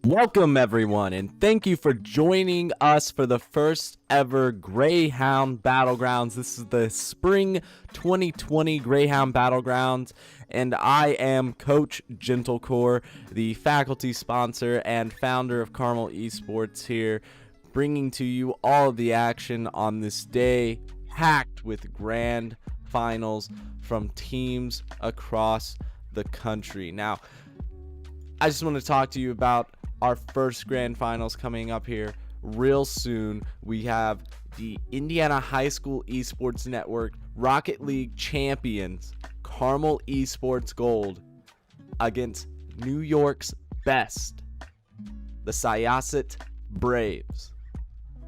Welcome everyone, and thank you for joining us for the first ever Greyhound Battlegrounds. This is the spring 2020 Greyhound Battlegrounds, and I am Coach Gentlecore, the faculty sponsor and founder of Carmel Esports here, bringing to you all of the action on this day, packed with grand finals from teams across the country. Now, I just want to talk to you about our first grand finals coming up here real soon. We have the Indiana High School Esports Network Rocket League champions, Carmel Esports Gold, against New York's best, the Syosset Braves.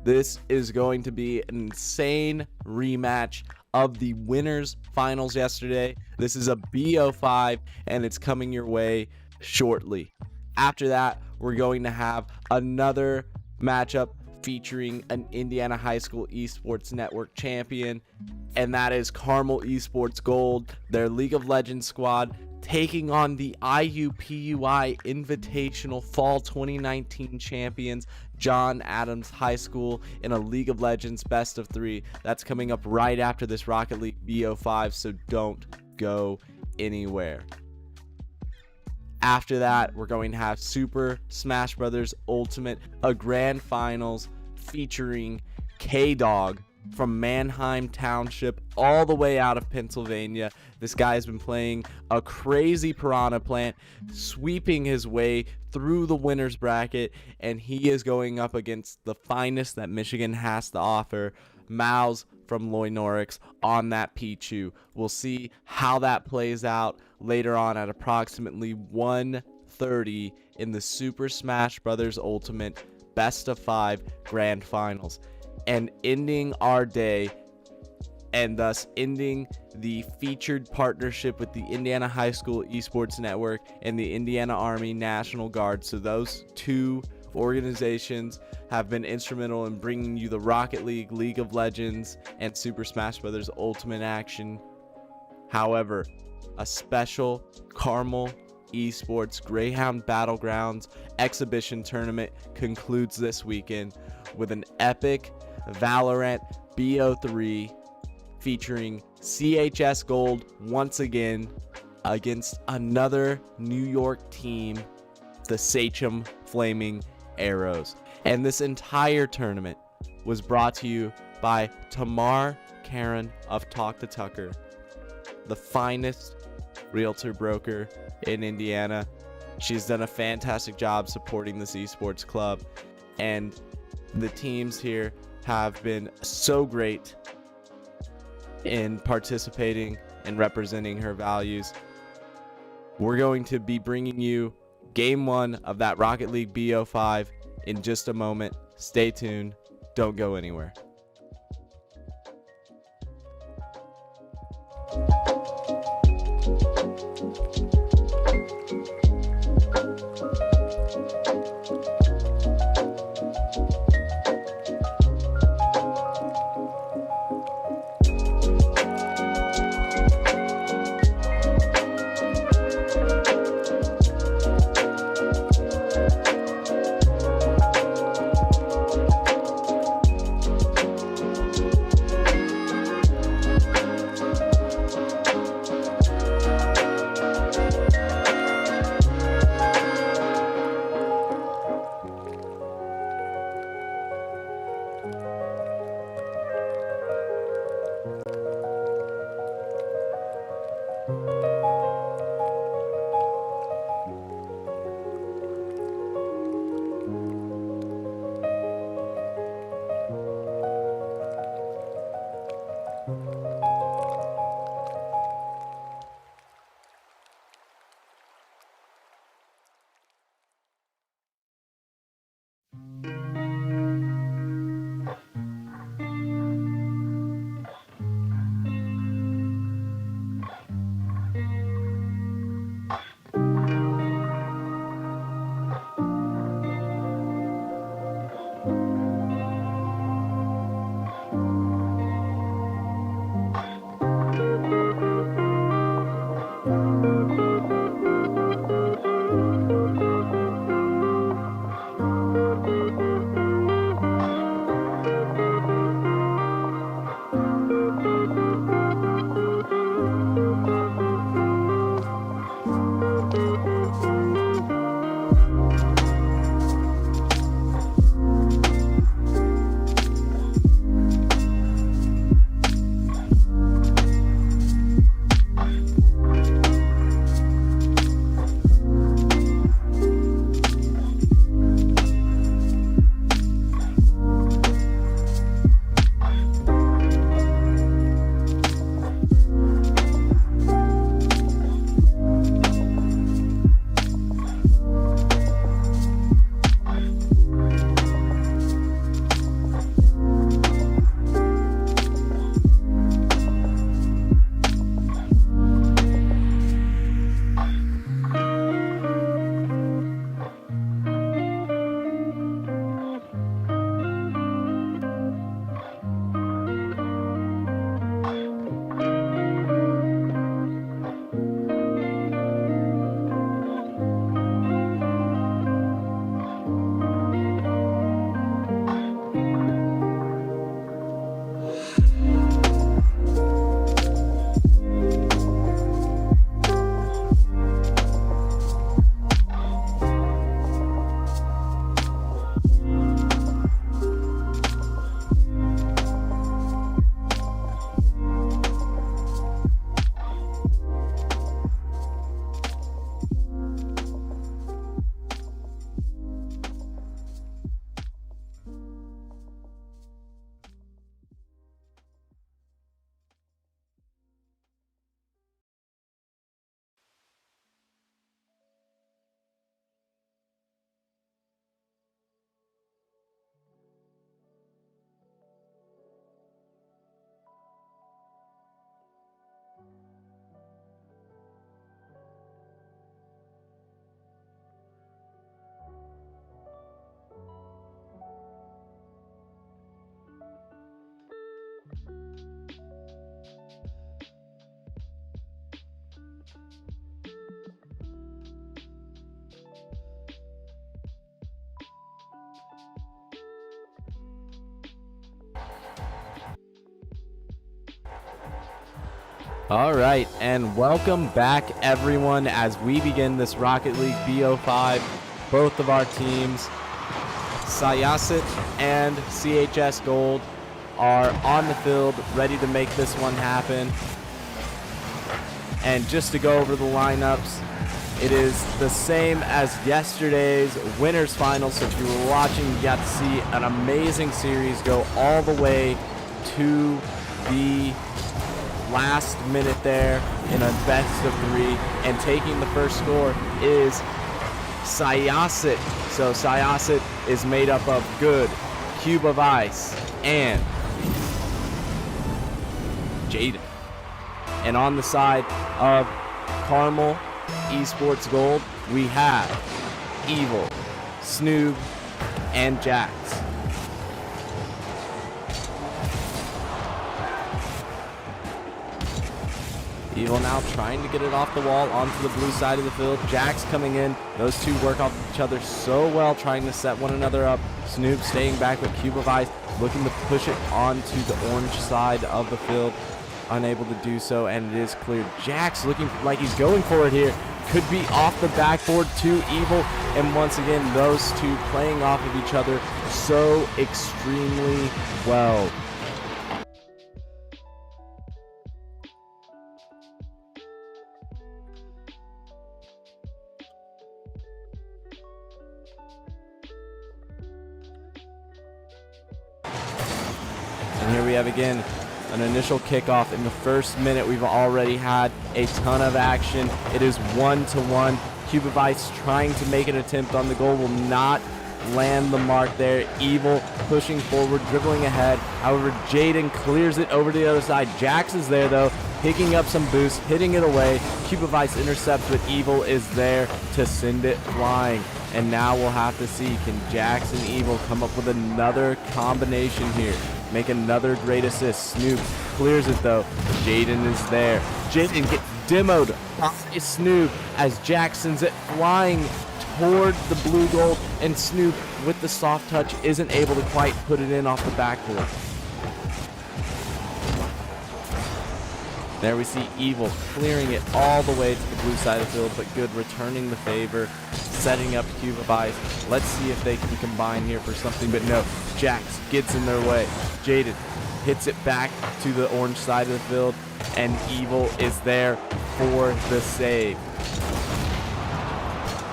This is going to be an insane rematch of the winners finals yesterday. This is a BO5 and it's coming your way shortly. After that, we're going to have another matchup featuring an Indiana High School Esports Network champion, and that is Carmel Esports Gold, their League of Legends squad, taking on the IUPUI Invitational Fall 2019 champions, John Adams High School, in a League of Legends best of 3. That's coming up right after this Rocket League BO5, so don't go anywhere. After that, we're going to have Super Smash Bros. Ultimate, a grand finals featuring K-Dog from Manheim Township all the way out of Pennsylvania. This guy has been playing a crazy piranha plant, sweeping his way through the winner's bracket, and he is going up against the finest that Michigan has to offer, Mouse from Loynorix on that Pichu. We'll see how that plays out later on at approximately 1:30 in the Super Smash Bros. Ultimate Best of 5 Grand Finals. And ending our day, and thus ending the featured partnership with the Indiana High School Esports Network and the Indiana Army National Guard. So those two organizations have been instrumental in bringing you the Rocket League, League of Legends, and Super Smash Bros. Ultimate action. However, a special Carmel Esports Greyhound Battlegrounds exhibition tournament concludes this weekend with an epic Valorant BO3 featuring CHS Gold once again against another New York team, the Sachem Flaming Arrows. And this entire tournament was brought to you by Tamar Karen of Talk to Tucker, the finest realtor broker in Indiana. She's done a fantastic job supporting this esports club, and the teams here have been so great in participating and representing her values. We're going to be bringing you game 1 of that Rocket League BO5 in just a moment. Stay tuned. Don't go anywhere. All right, and welcome back everyone as we begin this Rocket League BO5. Both of our teams, Syosset and CHS Gold, are on the field ready to make this one happen. And just to go over the lineups, it is the same as yesterday's winners final. So if you were watching, you got to see an amazing series go all the way to the last minute there in a best of 3, and taking the first score is Syosset. So Syosset is made up of Good, Cube of Ice, and Jaden. And on the side of Carmel Esports Gold, we have Evil, Snoob, and Jax. Evil now trying to get it off the wall onto the blue side of the field. Jax coming in. Those two work off each other so well, trying to set one another up. Snoop staying back with Cube of Ice, looking to push it onto the orange side of the field. Unable to do so, and it is cleared. Jax looking like he's going for it here. Could be off the backboard to Evil. And once again, those two playing off of each other so extremely well. And here we have again an initial kickoff. In the first minute, we've already had a ton of action. It is 1-1. Cube of Ice trying to make an attempt on the goal, will not land the mark there. Evil pushing forward, dribbling ahead. However, Jaden clears it over to the other side. Jax is there though, picking up some boost, hitting it away. Cube of Ice intercepts, but Evil is there to send it flying. And now we'll have to see, can Jax and Evil come up with another combination here? Make another great assist. Snoop clears it though. Jaden is there. Jaden gets demoed by Snoop as Jax sends it flying toward the blue goal, and Snoop with the soft touch isn't able to quite put it in off the backboard. There we see Evil clearing it all the way to the blue side of the field, but Good returning the favor, setting up Cube of Ice. Let's see if they can combine here for something, but no. Jax gets in their way. Jaden hits it back to the orange side of the field, and Evil is there for the save.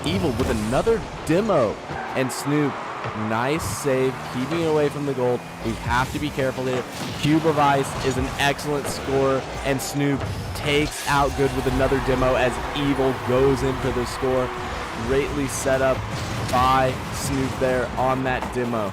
Evil with another demo, and Snoop, nice save, keeping it away from the goal. We have to be careful here. Cube of Ice is an excellent scorer, and Snoop takes out Good with another demo as Evil goes in for the score. Greatly set up by Snoop there on that demo.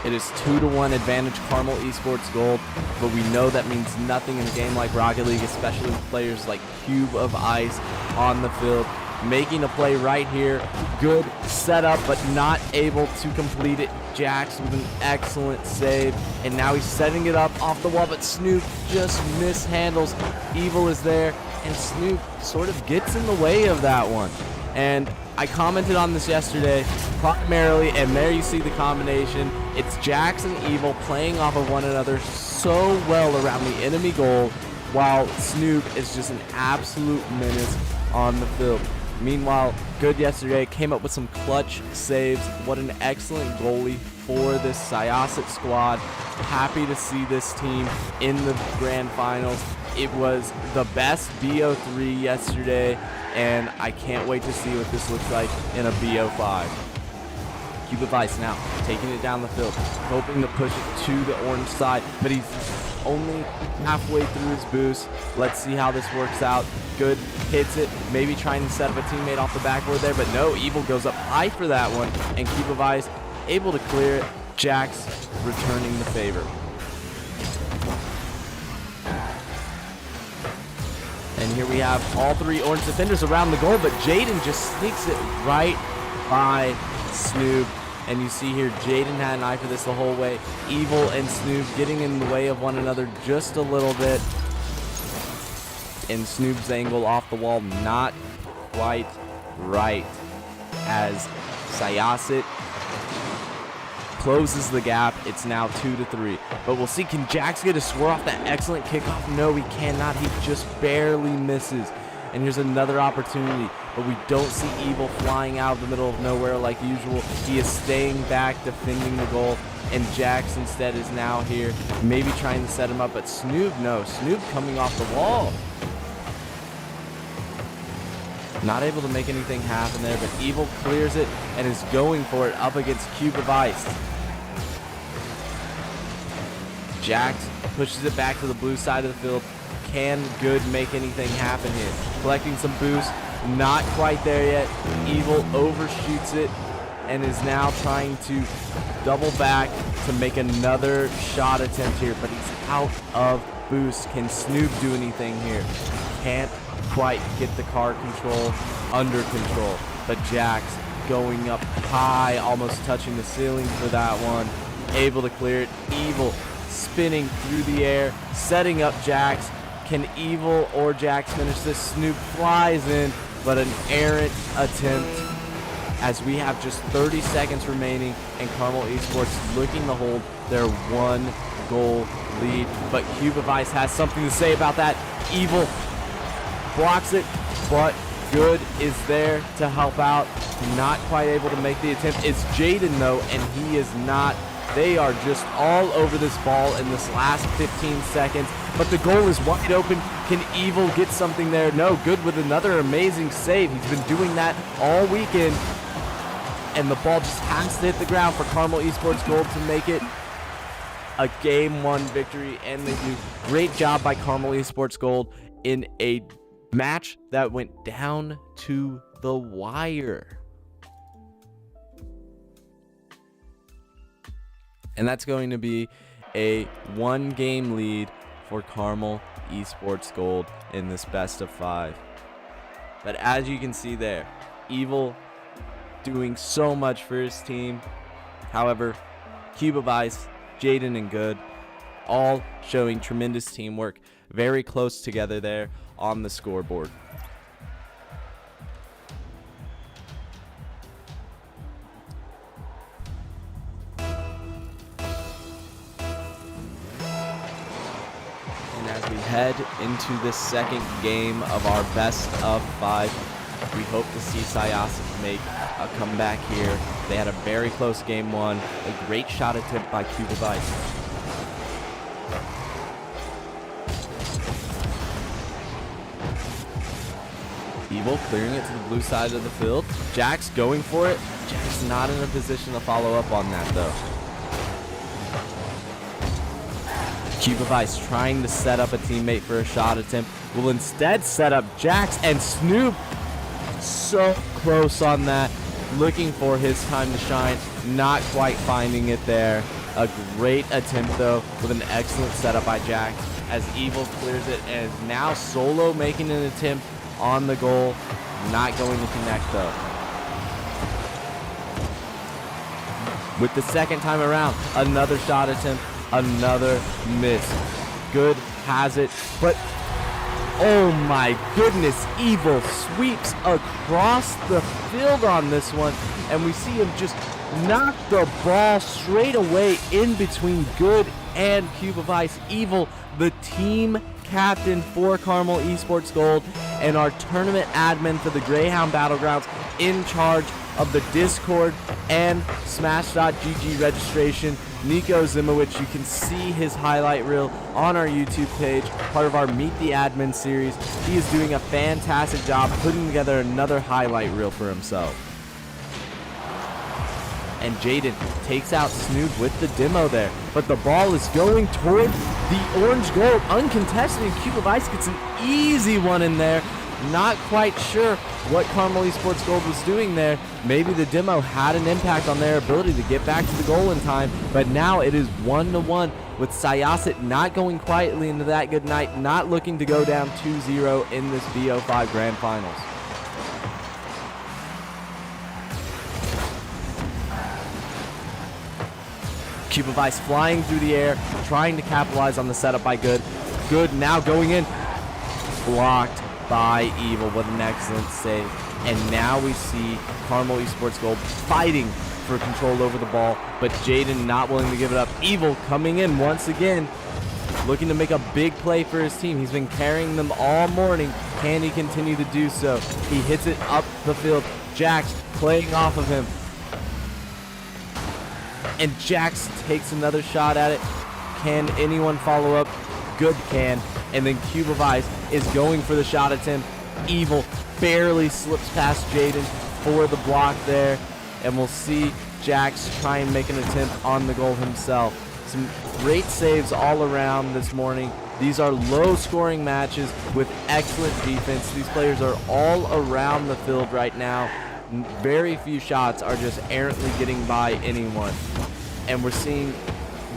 It is 2-1 advantage Carmel Esports Gold, but we know that means nothing in a game like Rocket League, especially with players like Cube of Ice on the field. Making a play right here. Good setup, but not able to complete it. Jax with an excellent save, and now he's setting it up off the wall, but Snoop just mishandles. Evil is there, and Snoop sort of gets in the way of that one. And I commented on this yesterday primarily, and there you see the combination. It's Jax and Evil playing off of one another so well around the enemy goal, while Snoop is just an absolute menace on the field. Meanwhile, Good yesterday came up with some clutch saves. What an excellent goalie for this Syosset squad. Happy to see this team in the grand finals. It was the best BO3 yesterday, and I can't wait to see what this looks like in a BO5. Cube of Ice now taking it down the field, hoping to push it to the orange side, but he's only halfway through his boost. Let's see how this works out. Good hits it, maybe trying to set up a teammate off the backboard there, but no, Evil goes up high for that one, and Cube of Ice able to clear it. Jax returning the favor. And here we have all three orange defenders around the goal, but Jaden just sneaks it right by Snoop. And you see here, Jaden had an eye for this the whole way. Evil and Snoop getting in the way of one another just a little bit. And Snoop's angle off the wall, not quite right as Sayasit closes the gap. It's now 2-3. But we'll see, can Jax get a score off that excellent kickoff? No, he cannot. He just barely misses. And here's another opportunity, but we don't see Evil flying out of the middle of nowhere like usual. He is staying back, defending the goal, and Jax instead is now here, maybe trying to set him up, but Snoop, no. Snoop coming off the wall. Not able to make anything happen there, but Evil clears it and is going for it up against Cube of Ice. Jax pushes it back to the blue side of the field. Can Good make anything happen here? Collecting some boost, not quite there yet. Evil overshoots it and is now trying to double back to make another shot attempt here, but he's out of boost. Can Snoop do anything here? Can't quite get the car control under control, but Jax going up high, almost touching the ceiling for that one. Able to clear it. Evil spinning through the air, setting up Jax. Can Evil or Jax finish this? Snoop flies in, but an errant attempt as we have just 30 seconds remaining and Carmel Esports looking to hold their 1-goal lead. But Cube of Ice has something to say about that. Evil blocks it, but Good is there to help out. Not quite able to make the attempt. It's Jaden though, and he is not. They are just all over this ball in this last 15 seconds, but the goal is wide open. Can Evil get something there? No. Good with another amazing save. He's been doing that all weekend, and the ball just has to hit the ground for Carmel Esports Gold to make it a Game 1 victory, and they do. Great job by Carmel Esports Gold in a match that went down to the wire. And that's going to be a 1-game lead for Carmel Esports Gold in this best of 5. But as you can see there, Evil doing so much for his team. However, Cube of Ice, Jaden, and Good all showing tremendous teamwork. Very close together there on the scoreboard. As we head into this second game of our best of 5, we hope to see Sayasit make a comeback here. They had a very close Game 1, a great shot attempt by Cube of Ice. Evil clearing it to the blue side of the field. Jax going for it. Jax not in a position to follow up on that though. Cube of Ice trying to set up a teammate for a shot attempt, will instead set up Jax, and Snoop so close on that, looking for his time to shine, not quite finding it there. A great attempt though, with an excellent setup by Jax as Evil clears it and is now solo making an attempt on the goal, not going to connect though. With the second time around, another shot attempt, another miss. Good has it, but oh my goodness, Evil sweeps across the field on this one, and we see him just knock the ball straight away in between Good and Cube of Ice. Evil, the team captain for Carmel Esports Gold and our tournament admin for the Greyhound Battlegrounds, in charge of the Discord and Smash.gg registration. Nico Zimowicz, you can see his highlight reel on our YouTube page, part of our Meet the Admin series. He is doing a fantastic job putting together another highlight reel for himself. And Jaden takes out Snoop with the demo there, but the ball is going toward the orange goal, uncontested, and Cube of Ice gets an easy one in there. Not quite sure what Carmel Esports Gold was doing there. Maybe the demo had an impact on their ability to get back to the goal in time, but now it is 1-1 with Sayasit not going quietly into that good night, not looking to go down 2-0 in this BO5 Grand Finals. Cube of Ice flying through the air, trying to capitalize on the setup by Good. Good now going in. Blocked by Evil with an excellent save. And now we see Carmel Esports Gold fighting for control over the ball, but Jaden not willing to give it up. Evil coming in once again, looking to make a big play for his team. He's been carrying them all morning. Can he continue to do so? He hits it up the field. Jax playing off of him. And Jax takes another shot at it. Can anyone follow up? Good can. And then Cube of Ice is going for the shot attempt. Evil barely slips past Jaden for the block there. And we'll see Jax try and make an attempt on the goal himself. Some great saves all around this morning. These are low-scoring matches with excellent defense. These players are all around the field right now. Very few shots are just errantly getting by anyone. And we're seeing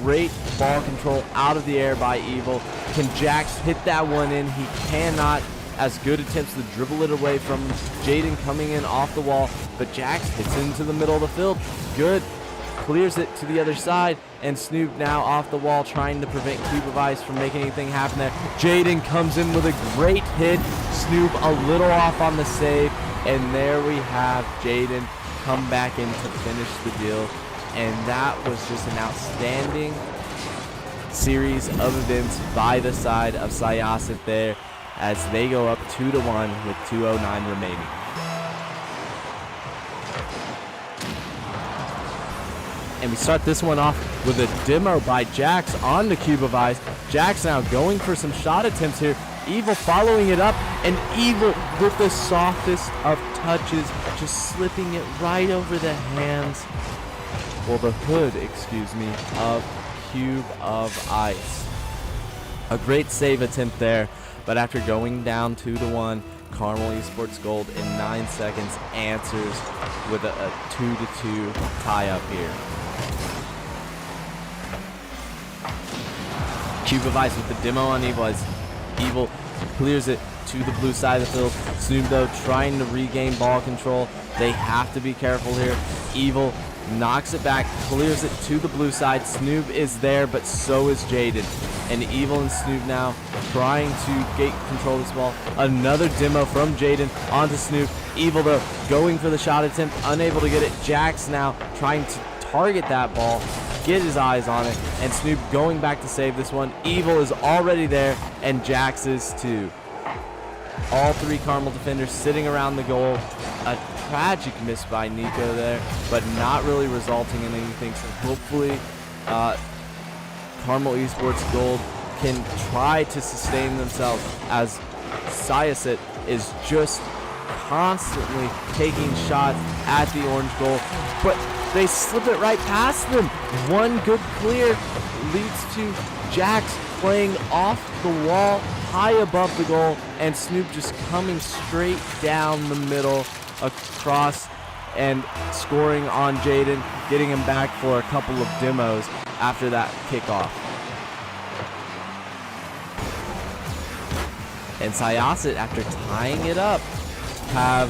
great ball control out of the air by Evil. Can Jax hit that one in? He cannot. As good attempts to dribble it away from Jaden coming in off the wall, but Jax hits into the middle of the field. Good. Clears it to the other side, and Snoop now off the wall trying to prevent Cube of Ice from making anything happen there. Jaden comes in with a great hit. Snoop a little off on the save, and there we have Jaden come back in to finish the deal. And that was just an outstanding series of events by the side of Syosset there, as they go up 2-1 with 2:09 remaining. And we start this one off with a demo by Jax on the Cube of Ice. Jax now going for some shot attempts here. Evil following it up, and Evil with the softest of touches, just slipping it right over the hands, well, the hood, excuse me, of Cube of Ice. A great save attempt there. But after going down 2-1, Carmel Esports Gold in 9 seconds answers with a 2-2 tie-up here. Cube of Ice with the demo on Evil as Evil clears it to the blue side of the field. Snoop, though, trying to regain ball control. They have to be careful here. Evil knocks it back, clears it to the blue side. Snoop is there, but so is Jaden. And Evil and Snoop now trying to get control of this ball. Another demo from Jaden onto Snoop. Evil, though, going for the shot attempt, unable to get it. Jax now trying to target that ball, get his eyes on it, and Snoop going back to save this one. Evil is already there, and Jax is too. All three Carmel defenders sitting around the goal. A tragic miss by Nico there, but not really resulting in anything. So hopefully Carmel Esports Gold can try to sustain themselves, as Syosset is just constantly taking shots at the orange goal, but they slip it right past them. One good clear leads to Jax playing off the wall high above the goal, and Snoop just coming straight down the middle across and scoring on Jaden, getting him back for a couple of demos after that kickoff. And Syosset, after tying it up, have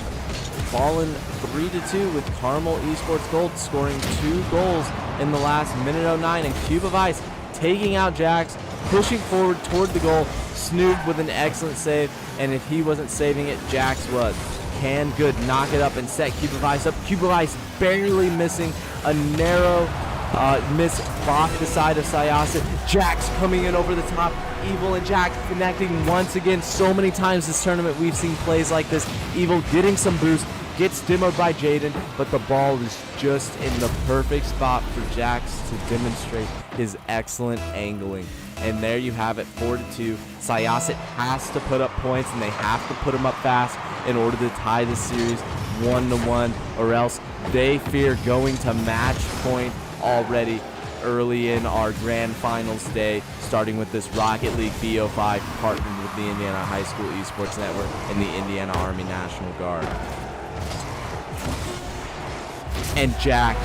fallen 3-2 with Carmel Esports Gold scoring 2 goals in the last minute 09, and Cube of Ice taking out Jax, pushing forward toward the goal. Snoop with an excellent save, and if he wasn't saving it, Jax was. Can good knock it up and set Cube of Ice up. Cube of Ice barely missing, a narrow miss off the side of Syosset. Jax coming in over the top. Evil and Jax connecting once again. So many times this tournament we've seen plays like this. Evil getting some boost, gets demoed by Jaden, but the ball is just in the perfect spot for Jax to demonstrate his excellent angling. And there you have it, 4-2. Syosset has to put up points, and they have to put them up fast in order to tie the series 1-1, or else they fear going to match point already early in our grand finals day, starting with this Rocket League BO5 partnered with the Indiana High School Esports Network and the Indiana Army National Guard. And Jax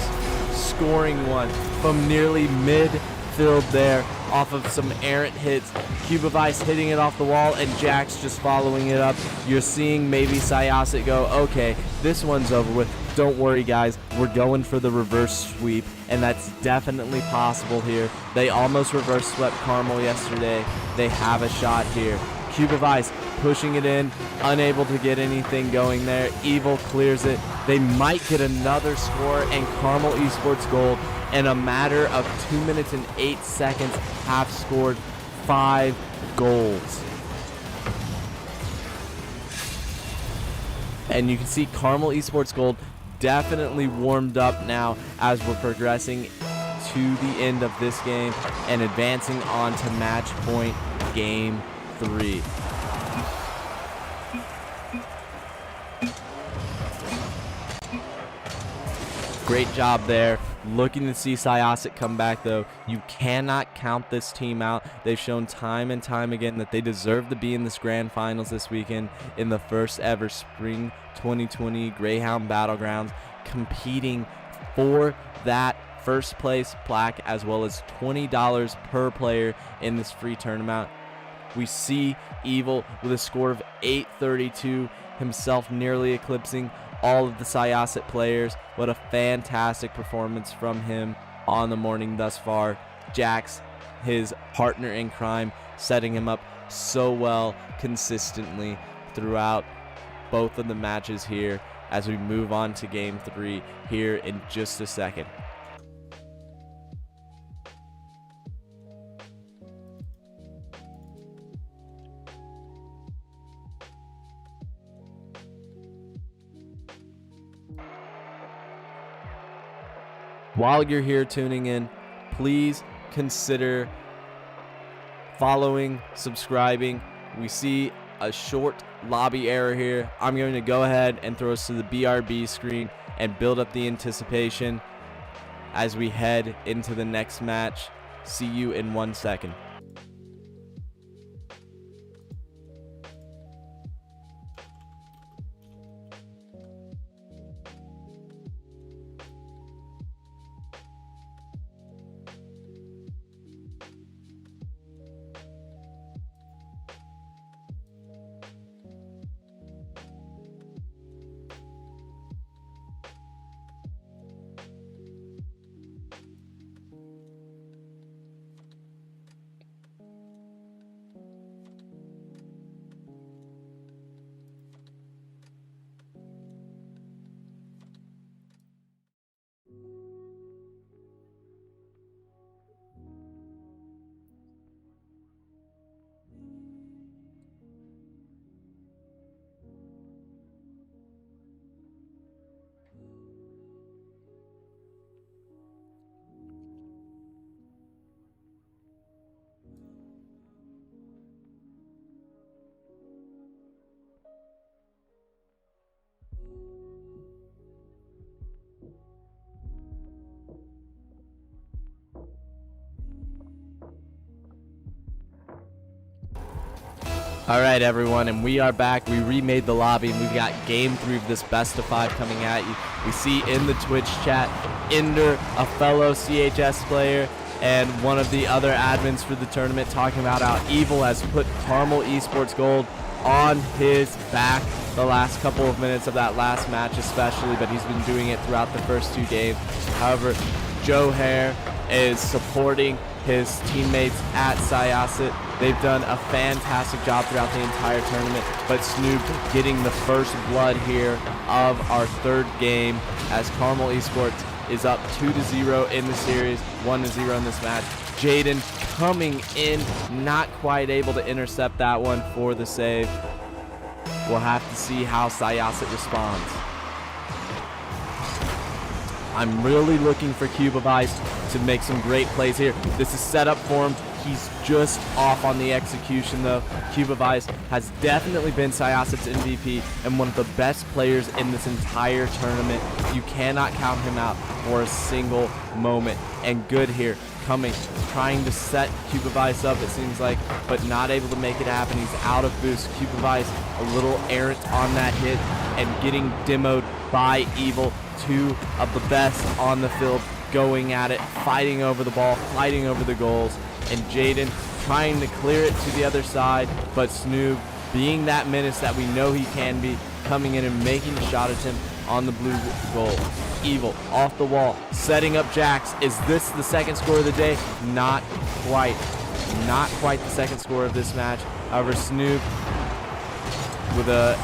scoring one from nearly midfield there off of some errant hits. Cube of Ice hitting it off the wall, and Jax just following it up. You're seeing maybe Syosset go, okay, this one's over with. Don't worry, guys. We're going for the reverse sweep, and that's definitely possible here. They almost reverse swept Carmel yesterday. They have a shot here. Cube of Ice pushing it in, unable to get anything going there. Evil clears it. They might get another score, and Carmel Esports Gold, in a matter of 2 minutes and 8 seconds, have scored 5 goals. And you can see Carmel Esports Gold definitely warmed up now as we're progressing to the end of this game and advancing on to match point game 3. Great job there. Looking to see Syosset come back, though. You cannot count this team out. They've shown time and time again that they deserve to be in this grand finals this weekend in the first ever Spring 2020 Greyhound Battlegrounds, competing for that first place plaque as well as $20 per player in this free tournament. We see Evil with a score of 832, himself nearly eclipsing all of the Syosset players. What a fantastic performance from him on the morning thus far. Jax, his partner in crime, setting him up so well consistently throughout both of the matches here as we move on to game 3 here in just a second. While you're here tuning in, please consider following, subscribing. We see a short lobby error here. I'm going to go ahead and throw us to the BRB screen and build up the anticipation as we head into the next match. See you in 1 second. All right, everyone, and we are back. We remade the lobby, and we've got game 3 of this best of 5 coming at you. We see in the Twitch chat Ender, a fellow CHS player and one of the other admins for the tournament, talking about how Evil has put Carmel Esports Gold on his back the last couple of minutes of that last match especially, but he's been doing it throughout the first 2 games. However, Joe Hare is supporting his teammates at Syosset. They've done a fantastic job throughout the entire tournament, but Snoop getting the first blood here of our 3rd game as Carmel Esports is up 2-0 in the series, 1-0 in this match. Jaden coming in, not quite able to intercept that one for the save. We'll have to see how Syosset responds. I'm really looking for Cube of Ice to make some great plays here. This is set up for him. He's just off on the execution, though. Cube of Ice has definitely been Syosset's MVP and one of the best players in this entire tournament. You cannot count him out for a single moment. And good here, coming, trying to set Cube of Ice up, it seems like, but not able to make it happen. He's out of boost. Cube of Ice a little errant on that hit and getting demoed by Evil. 2 of the best on the field, going at it, fighting over the ball, fighting over the goals, and Jaden trying to clear it to the other side, but Snoob, being that menace that we know he can be, coming in and making a shot at him on the blue goal. Evil off the wall, setting up Jax. Is this the second score of the day? Not quite. Not quite the second score of this match. However, Snoob with a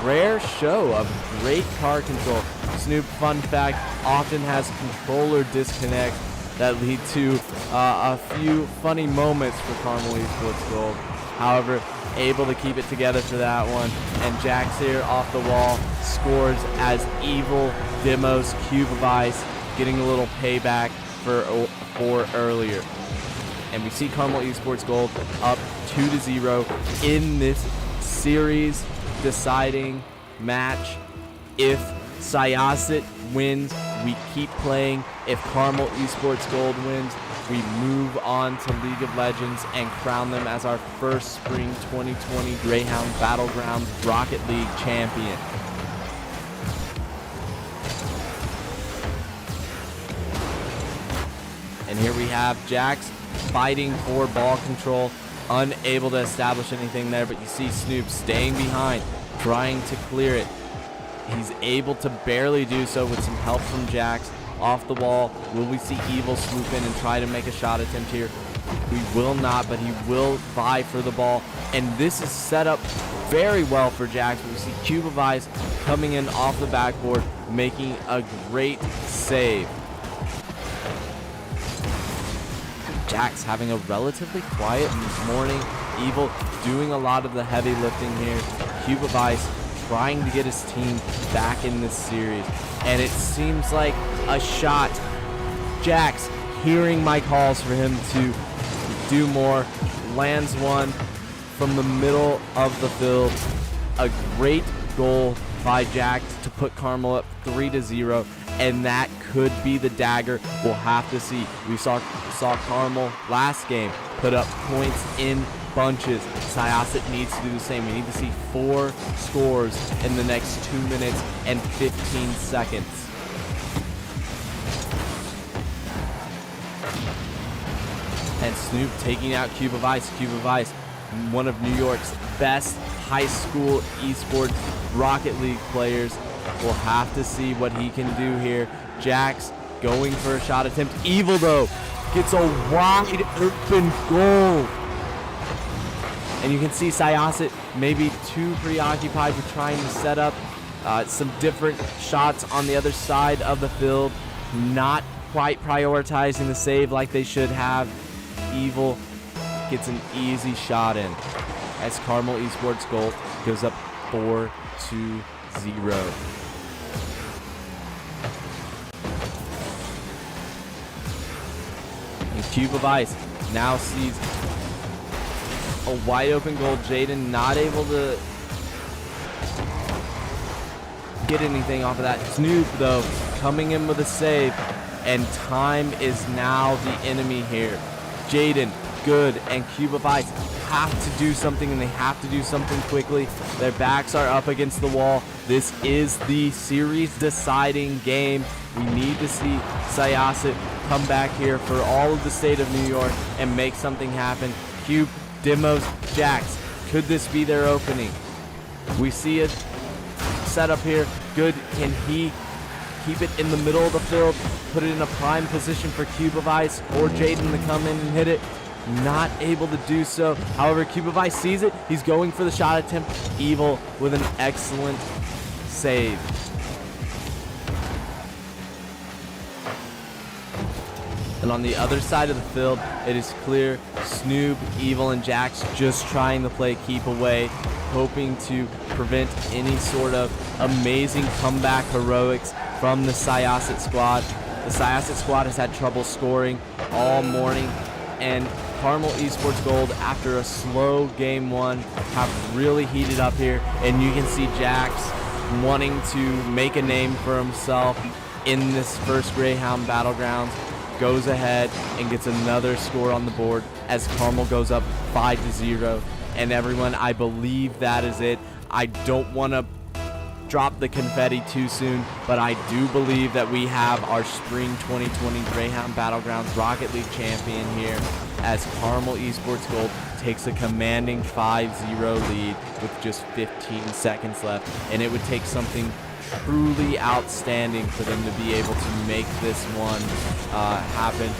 rare show of great car control. Snoop, fun fact, often has controller disconnects that lead to a few funny moments for Carmel Esports Gold. However, able to keep it together for that one. And Jax here off the wall scores as Evil demos Cube of Ice, getting a little payback for earlier. And we see Carmel Esports Gold up 2-0 in this series deciding match. If Syosset wins, we keep playing. If Carmel Esports Gold wins, we move on to League of Legends and crown them as our first Spring 2020 Greyhound Battlegrounds Rocket League champion. And here we have Jax fighting for ball control, unable to establish anything there, but you see Snoop staying behind, trying to clear it. He's able to barely do so with some help from Jax. Off the wall, will we see Evil swoop in and try to make a shot attempt here? We will not, but he will vie for the ball. And this is set up very well for Jax. We see Cube of Ice coming in off the backboard, making a great save. Jax having a relatively quiet morning. Evil doing a lot of the heavy lifting here. Cube of Ice trying to get his team back in this series. And it seems like a shot. Jax hearing my calls for him to do more. Lands one from the middle of the field. A great goal by Jax to put Carmel up 3-0. And that could be the dagger. We'll have to see. We saw Carmel last game put up points in bunches. Syosset needs to do the same. We need to see 4 scores in the next 2 minutes and 15 seconds. And Snoop taking out Cube of Ice. Cube of Ice, one of New York's best high school esports Rocket League players. We'll have to see what he can do here. Jax going for a shot attempt. Evil, though, gets a wide open goal. And you can see Syosset maybe too preoccupied with trying to set up some different shots on the other side of the field. Not quite prioritizing the save like they should have. Evil gets an easy shot in as Carmel Esports Gold goes up 4-0. And Cube of Ice now sees a wide open goal. Jaden not able to get anything off of that. Snoop, though, coming in with a save, and time is now the enemy here. Jaden, good, and Cube of Ice have to do something, and they have to do something quickly. Their backs are up against the wall. This is the series deciding game. We need to see Syosset come back here for all of the state of New York and make something happen. Cube demos Jax. Could this be their opening? We see it set up here. Good. Can he keep it in the middle of the field, put it in a prime position for Cube of Ice or Jaden to come in and hit it? Not able to do so. However, Cube of Ice sees it. He's going for the shot attempt. Evil with an excellent save. And on the other side of the field, it is clear Snoop, Evil, and Jax just trying to play keep away, hoping to prevent any sort of amazing comeback heroics from the Syosset squad. The Syosset squad has had trouble scoring all morning, and Carmel Esports Gold, after a slow game one, have really heated up here, and you can see Jax wanting to make a name for himself in this first Greyhound Battlegrounds. Goes ahead and gets another score on the board as Carmel goes up 5-0. And everyone, I believe that is it. I don't want to drop the confetti too soon, but I do believe that we have our Spring 2020 Greyhound Battlegrounds Rocket League champion here as Carmel Esports Gold takes a commanding 5-0 lead with just 15 seconds left. And it would take something truly outstanding for them to be able to make this one happen.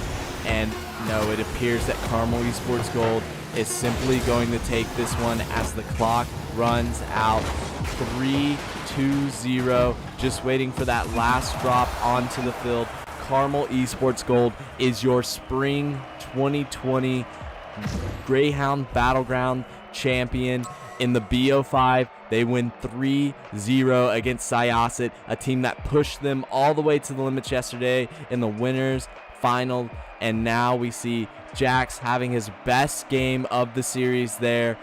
And no, it appears that Carmel Esports Gold is simply going to take this one as the clock runs out. 3-2-0, just waiting for that last drop onto the field. Carmel Esports Gold is your spring 2020 Greyhound Battleground champion. In the BO5, they win 3-0 against Syosset, a team that pushed them all the way to the limits yesterday in the winners final. And now we see Jax having his best game of the series there.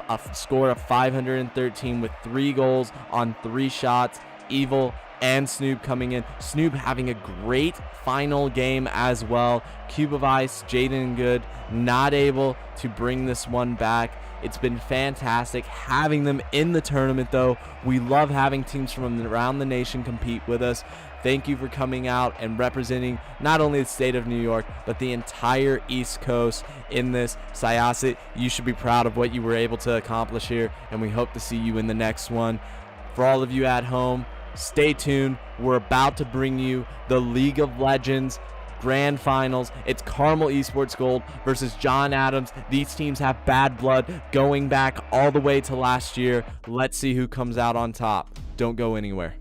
A score of 513 with 3 goals on 3 shots. Evil and Snoop coming in. Snoop having a great final game as well. Cube of Ice, Jaden Good not able to bring this one back. It's been fantastic having them in the tournament, though. We love having teams from around the nation compete with us. Thank you for coming out and representing not only the state of New York, but the entire East Coast in this. Syosset, you should be proud of what you were able to accomplish here, and we hope to see you in the next one. For all of you at home, stay tuned. We're about to bring you the League of Legends Grand Finals. It's Carmel Esports Gold versus John Adams. These teams have bad blood going back all the way to last year. Let's see who comes out on top. Don't go anywhere.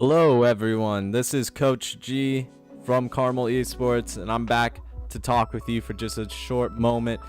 Hello, everyone. This is Coach G from Carmel Esports, and I'm back to talk with you for just a short moment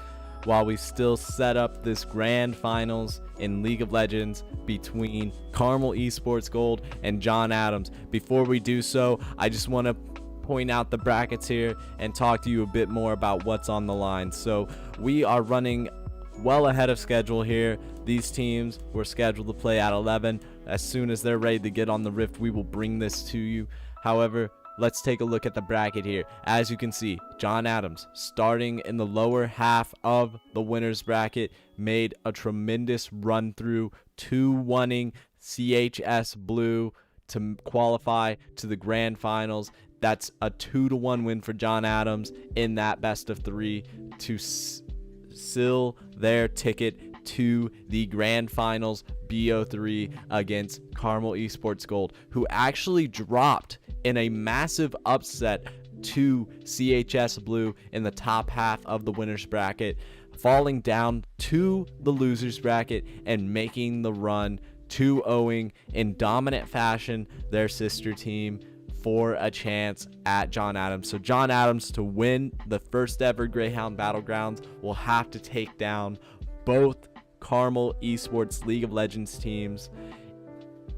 while we still set up this grand finals in League of Legends between Carmel Esports Gold and John Adams. Before we do so, I just want to point out the brackets here and talk to you a bit more about what's on the line. So we are running well ahead of schedule here. These teams were scheduled to play at 11. As soon as they're ready to get on the Rift, we will bring this to you. However, let's take a look at the bracket here. As you can see, John Adams, starting in the lower half of the winners bracket, made a tremendous run through, 2-1ing CHS Blue to qualify to the grand finals. That's a 2-1 win for John Adams in that best of 3 to seal their ticket to the grand finals BO3 against Carmel Esports Gold, who actually dropped in a massive upset to CHS Blue in the top half of the winners bracket, falling down to the losers bracket and making the run 2-0ing in dominant fashion their sister team for a chance at John Adams. So John Adams, to win the first ever Greyhound Battlegrounds, will have to take down both Carmel Esports League of Legends teams,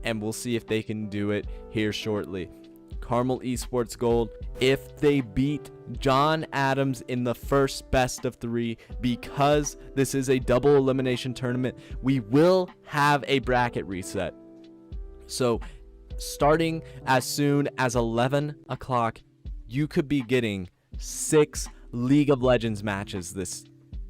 and we'll see if they can do it here shortly. Carmel Esports Gold, if they beat John Adams in the first best of 3, because this is a double elimination tournament, we will have a bracket reset. So starting as soon as 11 o'clock, you could be getting 6 League of Legends matches this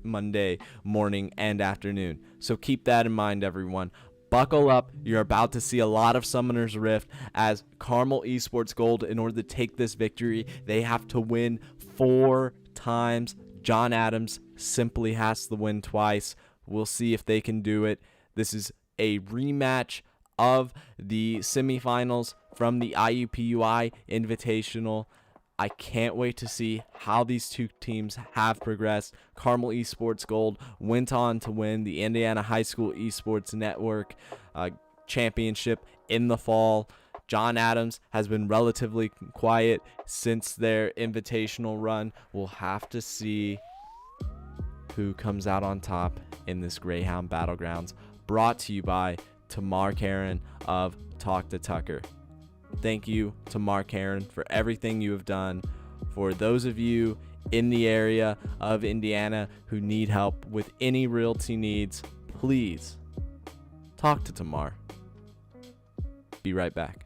Monday morning and afternoon. So keep that in mind, everyone. Buckle up. You're about to see a lot of Summoner's Rift as Carmel Esports Gold, in order to take this victory, they have to win 4 times. John Adams simply has to win twice. We'll see if they can do it. This is a rematch of the semifinals from the IUPUI Invitational. I can't wait to see how these two teams have progressed. Carmel Esports Gold went on to win the Indiana High School Esports Network Championship in the fall. John Adams has been relatively quiet since their invitational run. We'll have to see who comes out on top in this Greyhound Battlegrounds, brought to you by Tamar Karen of Talk to Tucker. Thank you to Mark Heron for everything you have done. For those of you in the area of Indiana who need help with any realty needs, please talk to Tamar. Be right back.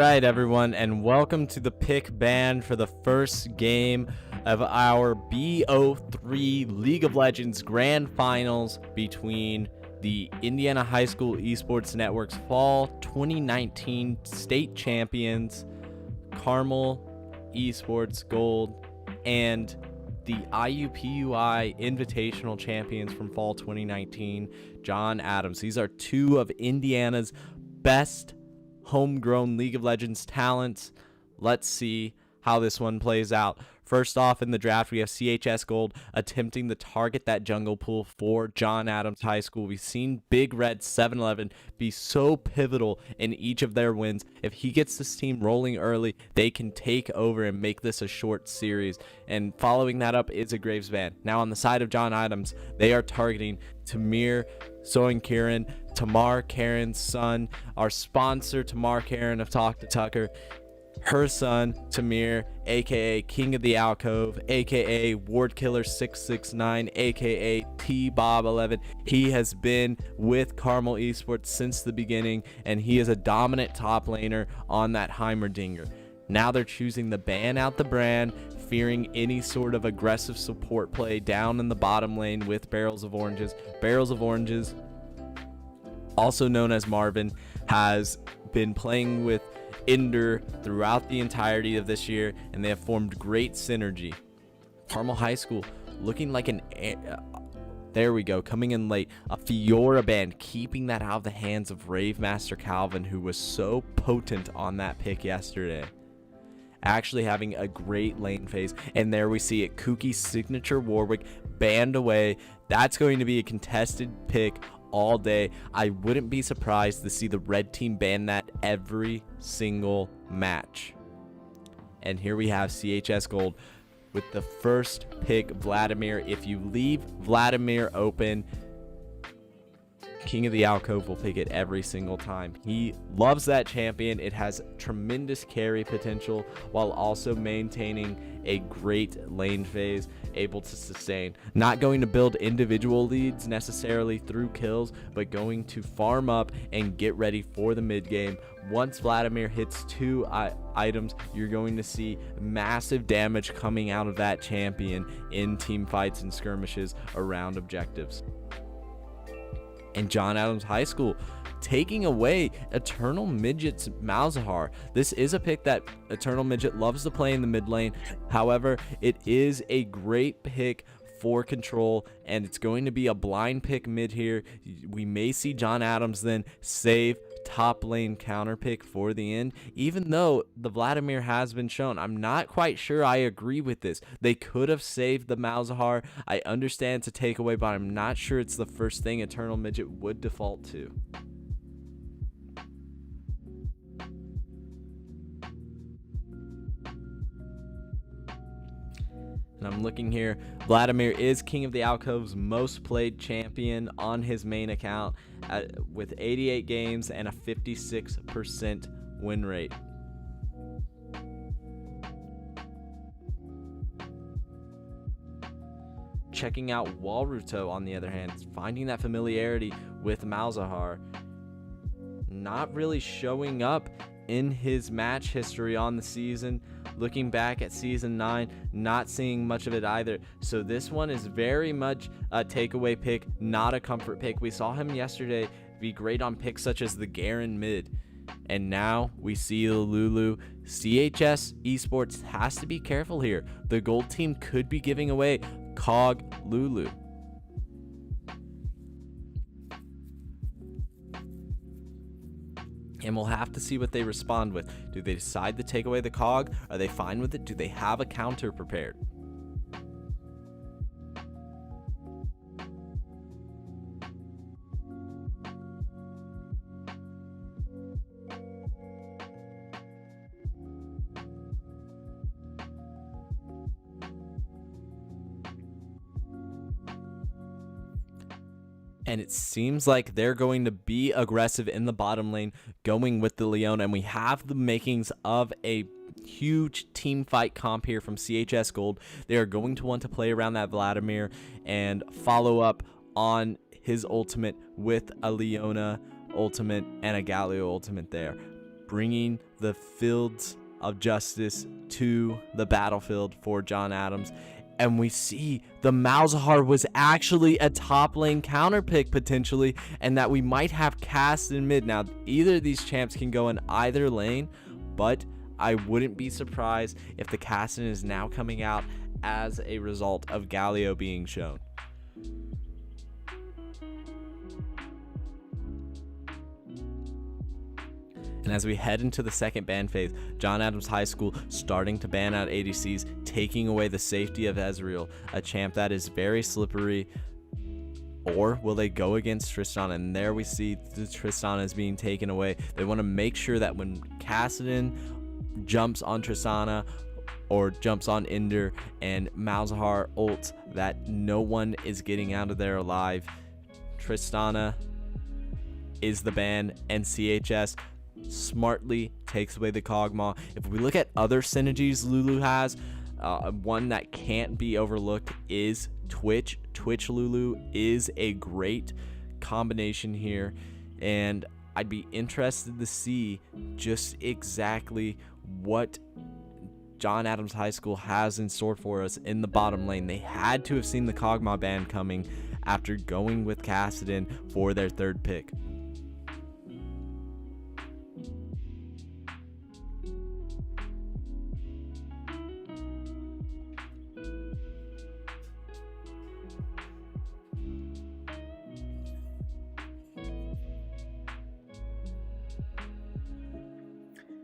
right, everyone, and welcome to the pick ban for the first game of our BO3 League of Legends Grand Finals between the Indiana High School Esports Network's Fall 2019 State Champions, Carmel Esports Gold, and the IUPUI Invitational Champions from Fall 2019, John Adams. These are two of Indiana's best homegrown League of Legends talents. Let's see how this one plays out. First off, in the draft, we have CHS Gold attempting to target that jungle pool for John Adams High School. We've seen Big Red 7-11 be so pivotal in each of their wins. If he gets this team rolling early, they can take over and make this a short series. And following that up is a Graves ban. Now on the side of John Adams, they are targeting Tamir, Soin Kieran, Tamar Karen's son, our sponsor Tamar Karen of Talk to Tucker, her son Tamir, aka King of the Alcove, aka Ward Killer 669, aka T-Bob 11. He has been with Carmel Esport since the beginning, and he is a dominant top laner on that Heimerdinger. Now they're choosing to ban out the brand, fearing any sort of aggressive support play down in the bottom lane with Barrels of Oranges. Barrels of Oranges, also known as Marvin, has been playing with Ender throughout the entirety of this year, and they have formed great synergy. Carmel High School looking like an there we go, coming in late, a Fiora band, keeping that out of the hands of Rave Master Calvin, who was so potent on that pick yesterday. Actually having a great lane phase, and there we see it, Kookie's signature Warwick banned away. That's going to be a contested pick all day. I wouldn't be surprised to see the red team ban that every single match. And here we have CHS Gold with the first pick, Vladimir. If you leave Vladimir open, King of the Alcove will pick it every single time. He loves that champion. It has tremendous carry potential while also maintaining a great lane phase, able to sustain. Not going to build individual leads necessarily through kills, but going to farm up and get ready for the mid game. Once Vladimir hits two items, you're going to see massive damage coming out of that champion in team fights and skirmishes around objectives. And John Adams High School taking away Eternal Midget's Malzahar. This is a pick that Eternal Midget loves to play in the mid lane. However, it is a great pick for control, and it's going to be a blind pick mid here. We may see John Adams then save top lane counter pick for the end, even though the Vladimir has been shown. I'm not quite sure I agree with this. They could have saved the Malzahar. I understand it's a takeaway, but I'm not sure it's the first thing Eternal Midget would default to. And I'm looking here, Vladimir is King of the Alcove's most played champion on his main account with 88 games and a 56% win rate. Checking out Walruto, on the other hand, finding that familiarity with Malzahar. Not really showing up in his match history on the season. Looking back at season 9, not seeing much of it either. So this one is very much a takeaway pick, not a comfort pick. We saw him yesterday be great on picks such as the Garen mid. And now we see the Lulu. CHS Esports has to be careful here. The gold team could be giving away Cog Lulu. And we'll have to see what they respond with. Do they decide to take away the Cog? Are they fine with it? Do they have a counter prepared? And it seems like they're going to be aggressive in the bottom lane, going with the Leona. And we have the makings of a huge team fight comp here from CHS Gold. They are going to want to play around that Vladimir and follow up on his ultimate with a Leona ultimate and a Galio ultimate there. bringing the fields of justice to the battlefield for John Adams. And we see the Malzahar was actually a top lane counter pick potentially, and that we might have cast in mid. Now, either of these champs can go in either lane, but I wouldn't be surprised if the Caston is now coming out as a result of Galio being shown. And as we head into the second ban phase, John Adams High School starting to ban out ADCs, taking away the safety of Ezreal, a champ that is very slippery. Or will they go against Tristana? And there we see the Tristana is being taken away. They want to make sure that when Kassadin jumps on Tristana or jumps on Ender and Malzahar ults, that no one is getting out of there alive. Tristana is the ban, and CHS smartly takes away the Kog'Maw. If we look at other synergies Lulu has, one that can't be overlooked is Twitch. Twitch Lulu is a great combination here, and I'd be interested to see just exactly what John Adams High School has in store for us in the bottom lane. They had to have seen the Kog'Maw ban coming after going with Kassadin for their third pick.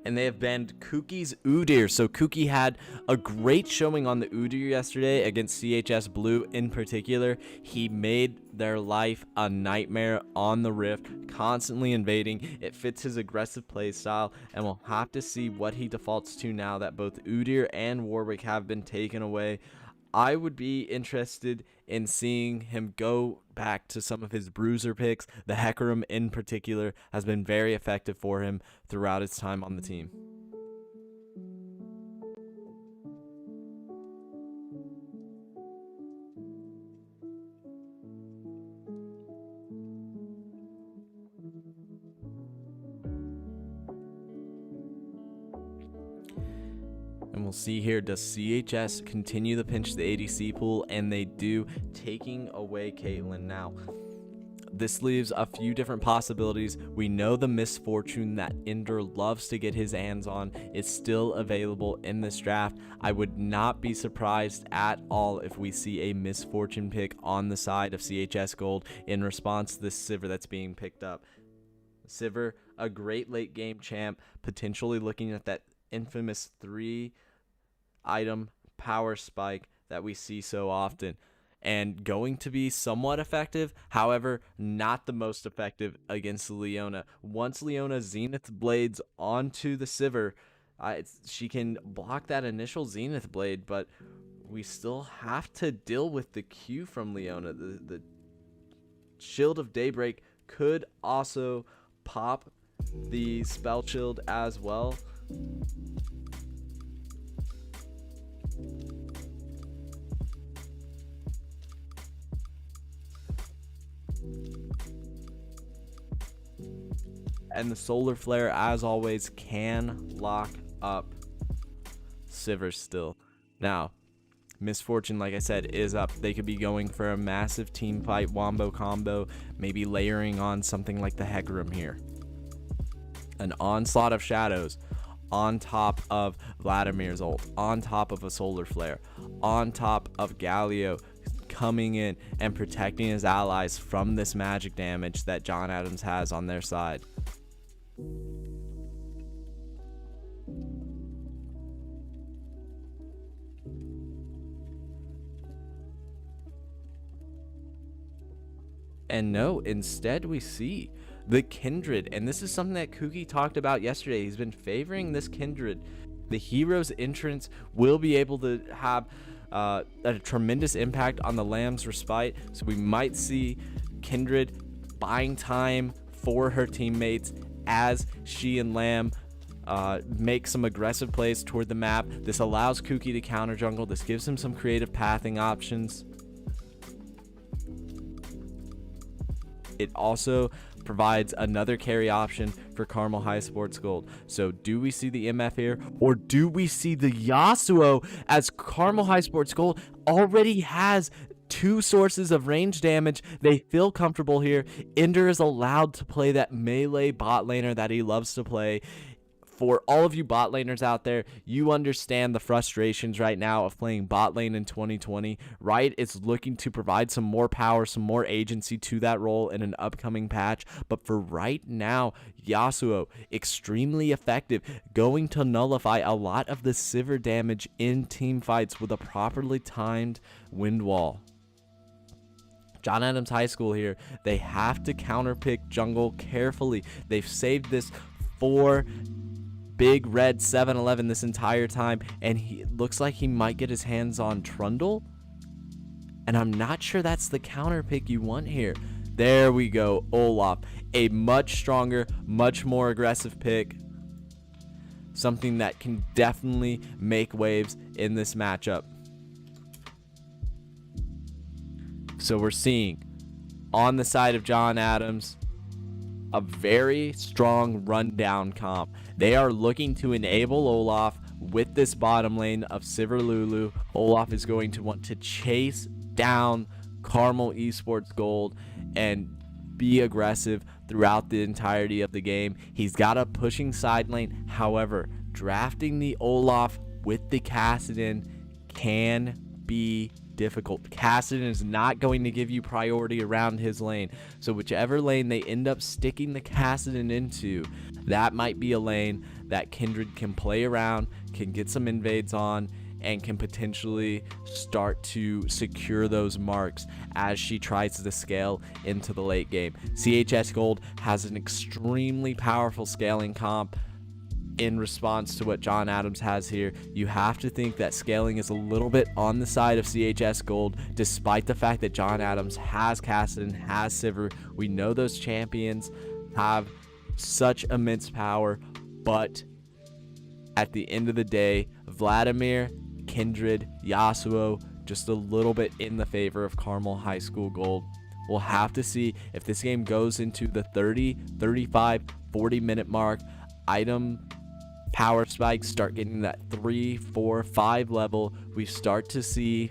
And they have banned Kuki's Udyr. So Kuki had a great showing on the Udyr yesterday against CHS Blue in particular. He made their life a nightmare on the Rift, constantly invading. It fits his aggressive play style, and we'll have to see what he defaults to now that both Udyr and Warwick have been taken away. I would be interested in seeing him go back to some of his bruiser picks. The Hecarim in particular has been very effective for him throughout his time on the team. And we'll see here, does CHS continue to pinch the ADC pool? And they do, taking away Caitlyn. Now, this leaves a few different possibilities. We know the misfortune that Ender loves to get his hands on is still available in this draft. I would not be surprised at all if we see a misfortune pick on the side of CHS Gold in response to this Sivir that's being picked up. Sivir, a great late game champ, potentially looking at that infamous 3-item power spike that we see so often, and going to be somewhat effective, however not the most effective against Leona. Once Leona Zenith blades onto the Sivir, she can block that initial Zenith blade, but we still have to deal with the Q from Leona. The Shield of Daybreak could also pop the spell shield as well. And the solar flare, as always, can lock up Sivir still. Now, misfortune, like I said, is up. They could be going for a massive team fight wombo combo, maybe layering on something like the Hecarim here. An onslaught of shadows on top of Vladimir's ult, on top of a solar flare, on top of Galio coming in and protecting his allies from this magic damage that John Adams has on their side. And no, instead we see the Kindred, and this is something that Kuki talked about yesterday. He's been favoring this Kindred. The hero's entrance will be able to have a tremendous impact on the Lamb's respite, so we might see Kindred buying time for her teammates as she and Lamb make some aggressive plays toward the map. This allows Kuki to counter jungle. This gives him some creative pathing options. It also provides another carry option for Carmel High Sports Gold. So do we see the MF here, or do we see the Yasuo, as Carmel High Sports Gold already has 2 sources of range damage? They feel comfortable here. Ender is allowed to play that melee bot laner that he loves to play. For all of you bot laners out there, you understand the frustrations right now of playing bot lane in 2020. Riot is looking to provide some more power, some more agency to that role in an upcoming patch. But for right now, Yasuo, extremely effective, going to nullify a lot of the Sivir damage in team fights with a properly timed wind wall. John Adams High School here, they have to counterpick jungle carefully. They've saved this for Big Red 7-11 this entire time, and he looks like he might get his hands on Trundle, and I'm not sure that's the counter pick you want here. There we go, Olaf, a much stronger, much more aggressive pick, something that can definitely make waves in this matchup. So we're seeing on the side of John Adams a very strong rundown comp. They are looking to enable Olaf with this bottom lane of Sivir Lulu. Olaf is going to want to chase down Carmel Esports Gold and be aggressive throughout the entirety of the game. He's got a pushing side lane. However, drafting the Olaf with the Kassadin can be difficult. Kassadin is not going to give you priority around his lane. So whichever lane they end up sticking the Kassadin into, that might be a lane that Kindred can play around, can get some invades on, and can potentially start to secure those marks as she tries to scale into the late game. CHS Gold has an extremely powerful scaling comp in response to what John Adams has here. You have to think that scaling is a little bit on the side of CHS Gold, despite the fact that John Adams has Kassadin, has Sivir. We know those champions have such immense power, but at the end of the day, Vladimir, Kindred, Yasuo, just a little bit in the favor of Carmel High School Gold. We'll have to see if this game goes into the 30, 35, 40 minute mark. Item power spikes start getting that 3, 4, 5 level. We start to see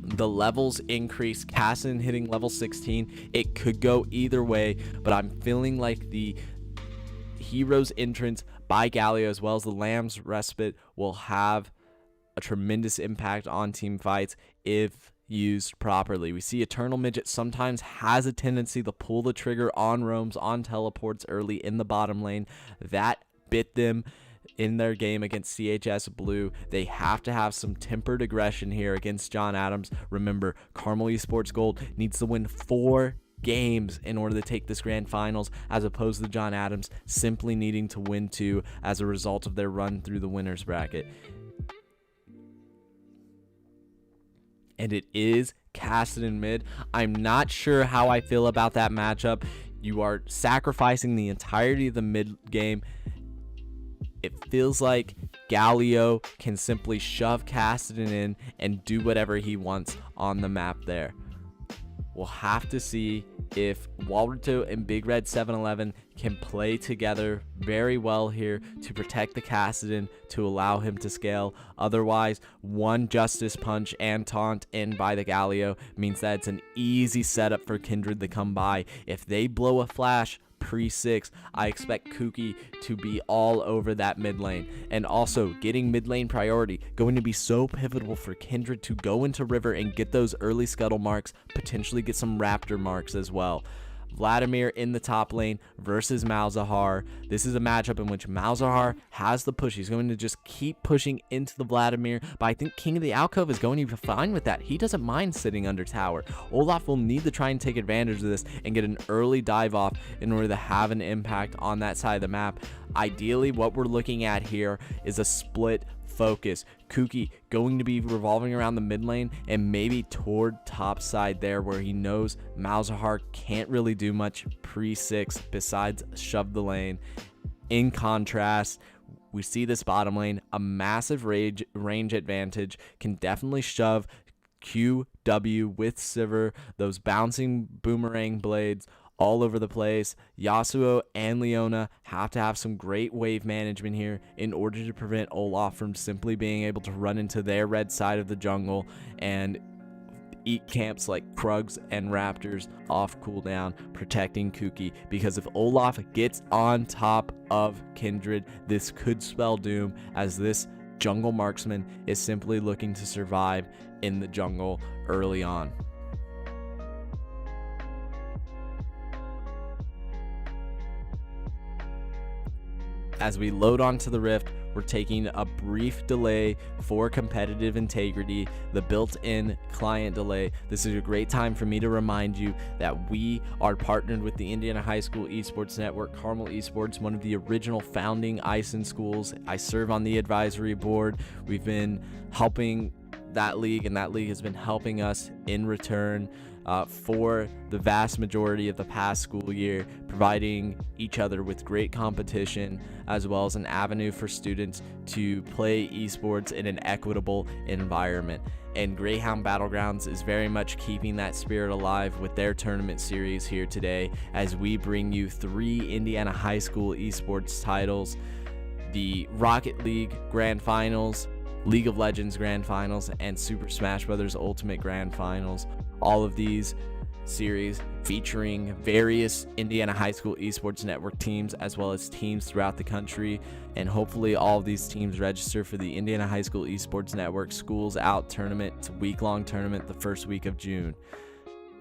the levels increase. Kassadin hitting level 16. It could go either way, but I'm feeling like the Heroes entrance by Galio as well as the Lamb's Respite will have a tremendous impact on team fights if used properly. We see Eternal Midget sometimes has a tendency to pull the trigger on roams, on teleports early in the bottom lane. That bit them in their game against CHS Blue. They have to have some tempered aggression here against John Adams. Remember, Carmel Esports Gold needs to win 4 games in order to take this grand finals, as opposed to John Adams simply needing to win 2 as a result of their run through the winners bracket. And it is Kassadin mid. I'm not sure how I feel about that matchup. You are sacrificing the entirety of the mid game. It feels like Galio can simply shove Kassadin in and do whatever he wants on the map there. We'll have to see if Walterto and Big Red 7-11 can play together very well here to protect the Kassadin to allow him to scale. Otherwise, one Justice Punch and Taunt in by the Galio means that it's an easy setup for Kindred to come by. If they blow a flash pre-6, I expect Kuki to be all over that mid lane. And also, getting mid lane priority going to be so pivotal for Kindred to go into River and get those early scuttle marks, potentially get some Raptor marks as well. Vladimir in the top lane versus Malzahar. This is a matchup in which Malzahar has the push. He's going to just keep pushing into the Vladimir, but I think King of the Alcove is going to be fine with that. He doesn't mind sitting under tower. Olaf will need to try and take advantage of this and get an early dive off in order to have an impact on that side of the map. Ideally, what we're looking at here is a split focus. Kuki going to be revolving around the mid lane and maybe toward top side there, where he knows Malzahar can't really do much pre-6 besides shove the lane. In contrast, we see this bottom lane, a massive range advantage, can definitely shove QW with Sivir, those bouncing boomerang blades all over the place. Yasuo and Leona have to have some great wave management here in order to prevent Olaf from simply being able to run into their red side of the jungle and eat camps like Krugs and Raptors off cooldown, protecting Kuki. Because if Olaf gets on top of Kindred, this could spell doom, as this jungle marksman is simply looking to survive in the jungle early on. As we load onto the Rift, we're taking a brief delay for competitive integrity, the built-in client delay. This is a great time for me to remind you that we are partnered with the Indiana High School Esports Network, Carmel Esports, one of the original founding ISIN schools. I serve on the advisory board. We've been helping that league, and that league has been helping us in return for the vast majority of the past school year, providing each other with great competition as well as an avenue for students to play esports in an equitable environment. And Greyhound Battlegrounds is very much keeping that spirit alive with their tournament series here today, as we bring you 3 Indiana High School esports titles: the Rocket League Grand Finals, League of Legends Grand Finals, and Super Smash Bros. Ultimate Grand Finals. All of these series featuring various Indiana High School Esports Network teams, as well as teams throughout the country. And hopefully all of these teams register for the Indiana High School Esports Network Schools Out tournament. It's a week-long tournament the first week of June.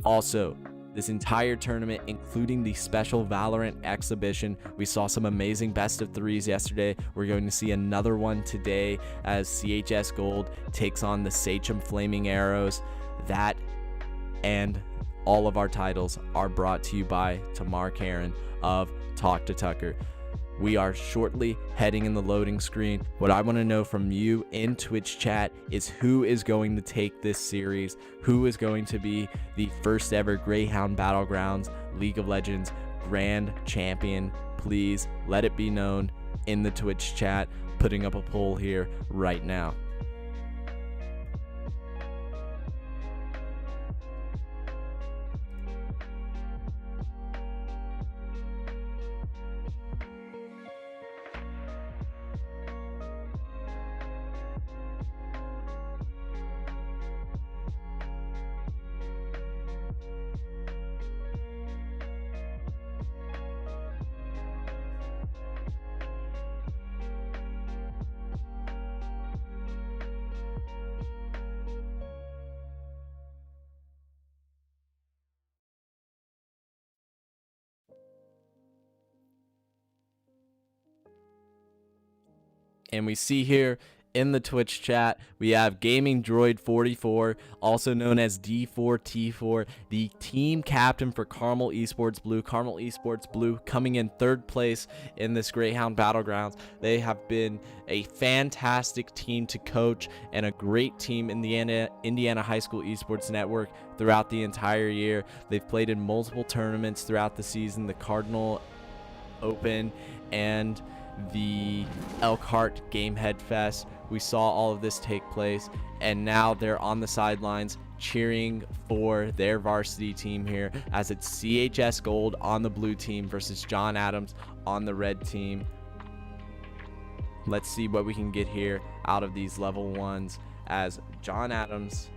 Also, this entire tournament, including the special Valorant exhibition, we saw some amazing best of 3s yesterday. We're going to see another one today as CHS Gold takes on the Sachem Flaming Arrows. That and all of our titles are brought to you by Tamar Karen of Talk to Tucker. We are shortly heading in the loading screen. What I want to know from you in Twitch chat is who is going to take this series, who is going to be the first ever Greyhound Battlegrounds League of Legends Grand Champion. Please let it be known in the Twitch chat, putting up a poll here right now. And we see here in the Twitch chat, we have Gaming Droid 44, also known as D4T4, the team captain for Carmel Esports Blue. Carmel Esports Blue coming in 3rd place in this Greyhound Battlegrounds. They have been a fantastic team to coach and a great team in the Indiana High School Esports Network throughout the entire year. They've played in multiple tournaments throughout the season, the Cardinal Open and the Elkhart Game Head Fest. We saw all of this take place, and now they're on the sidelines cheering for their varsity team here, as it's CHS Gold on the blue team versus John Adams on the red team. Let's see what we can get here out of these level 1s, as John Adams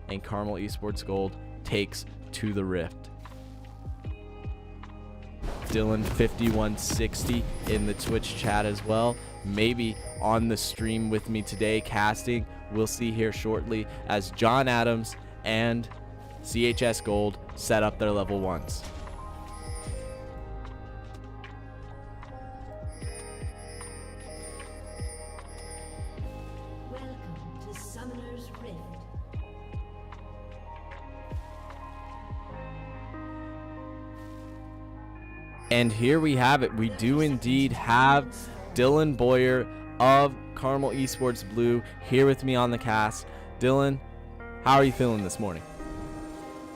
and Carmel Esports Gold takes to the Rift. Dylan 5160 in the Twitch chat as well, maybe on the stream with me today casting. We'll see here shortly as John Adams and CHS Gold set up their level 1s. Welcome to Summoner's Rift. And here we have it. We do indeed have Dylan Boyer of Carmel Esports Blue here with me on the cast. Dylan, how are you feeling this morning?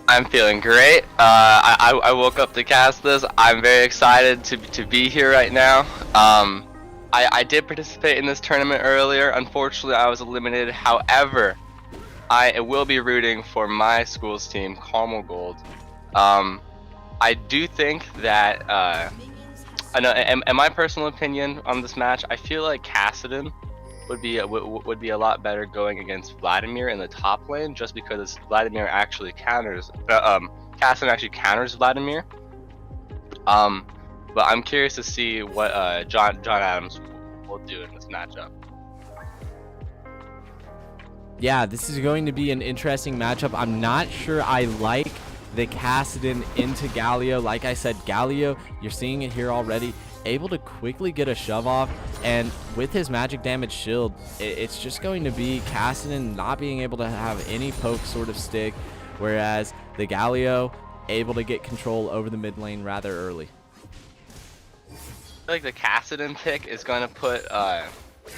I'm feeling great. I woke up to cast this. I'm very excited to be here right now. I did participate in this tournament earlier. Unfortunately, I was eliminated. However, I will be rooting for my school's team, Carmel Gold. I do think that I know, in my personal opinion on this match, I feel like Kassadin would be a lot better going against Vladimir in the top lane, just because Vladimir actually counters. Kassadin actually counters Vladimir. But I'm curious to see what John Adams will do in this matchup. Yeah, this is going to be an interesting matchup. I'm not sure I like the Kassadin into Galio. Like I said, Galio, you're seeing it here already, able to quickly get a shove off, and with his magic damage shield, it's just going to be Kassadin not being able to have any poke sort of stick, whereas the Galio able to get control over the mid lane rather early. I feel like the Kassadin pick is going to put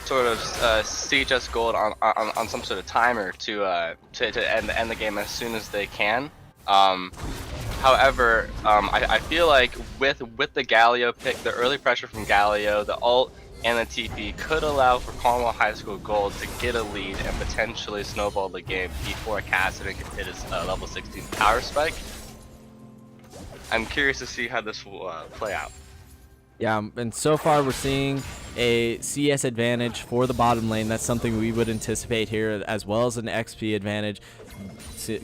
sort of CHS Gold on some sort of timer to end the game as soon as they can. However, I feel like with the Galio pick, the early pressure from Galio, the ult, and the TP could allow for Carmel High School Gold to get a lead and potentially snowball the game before Kassadin can hit his level 16 power spike. I'm curious to see how this will play out. Yeah, and so far we're seeing a CS advantage for the bottom lane. That's something we would anticipate here, as well as an XP advantage,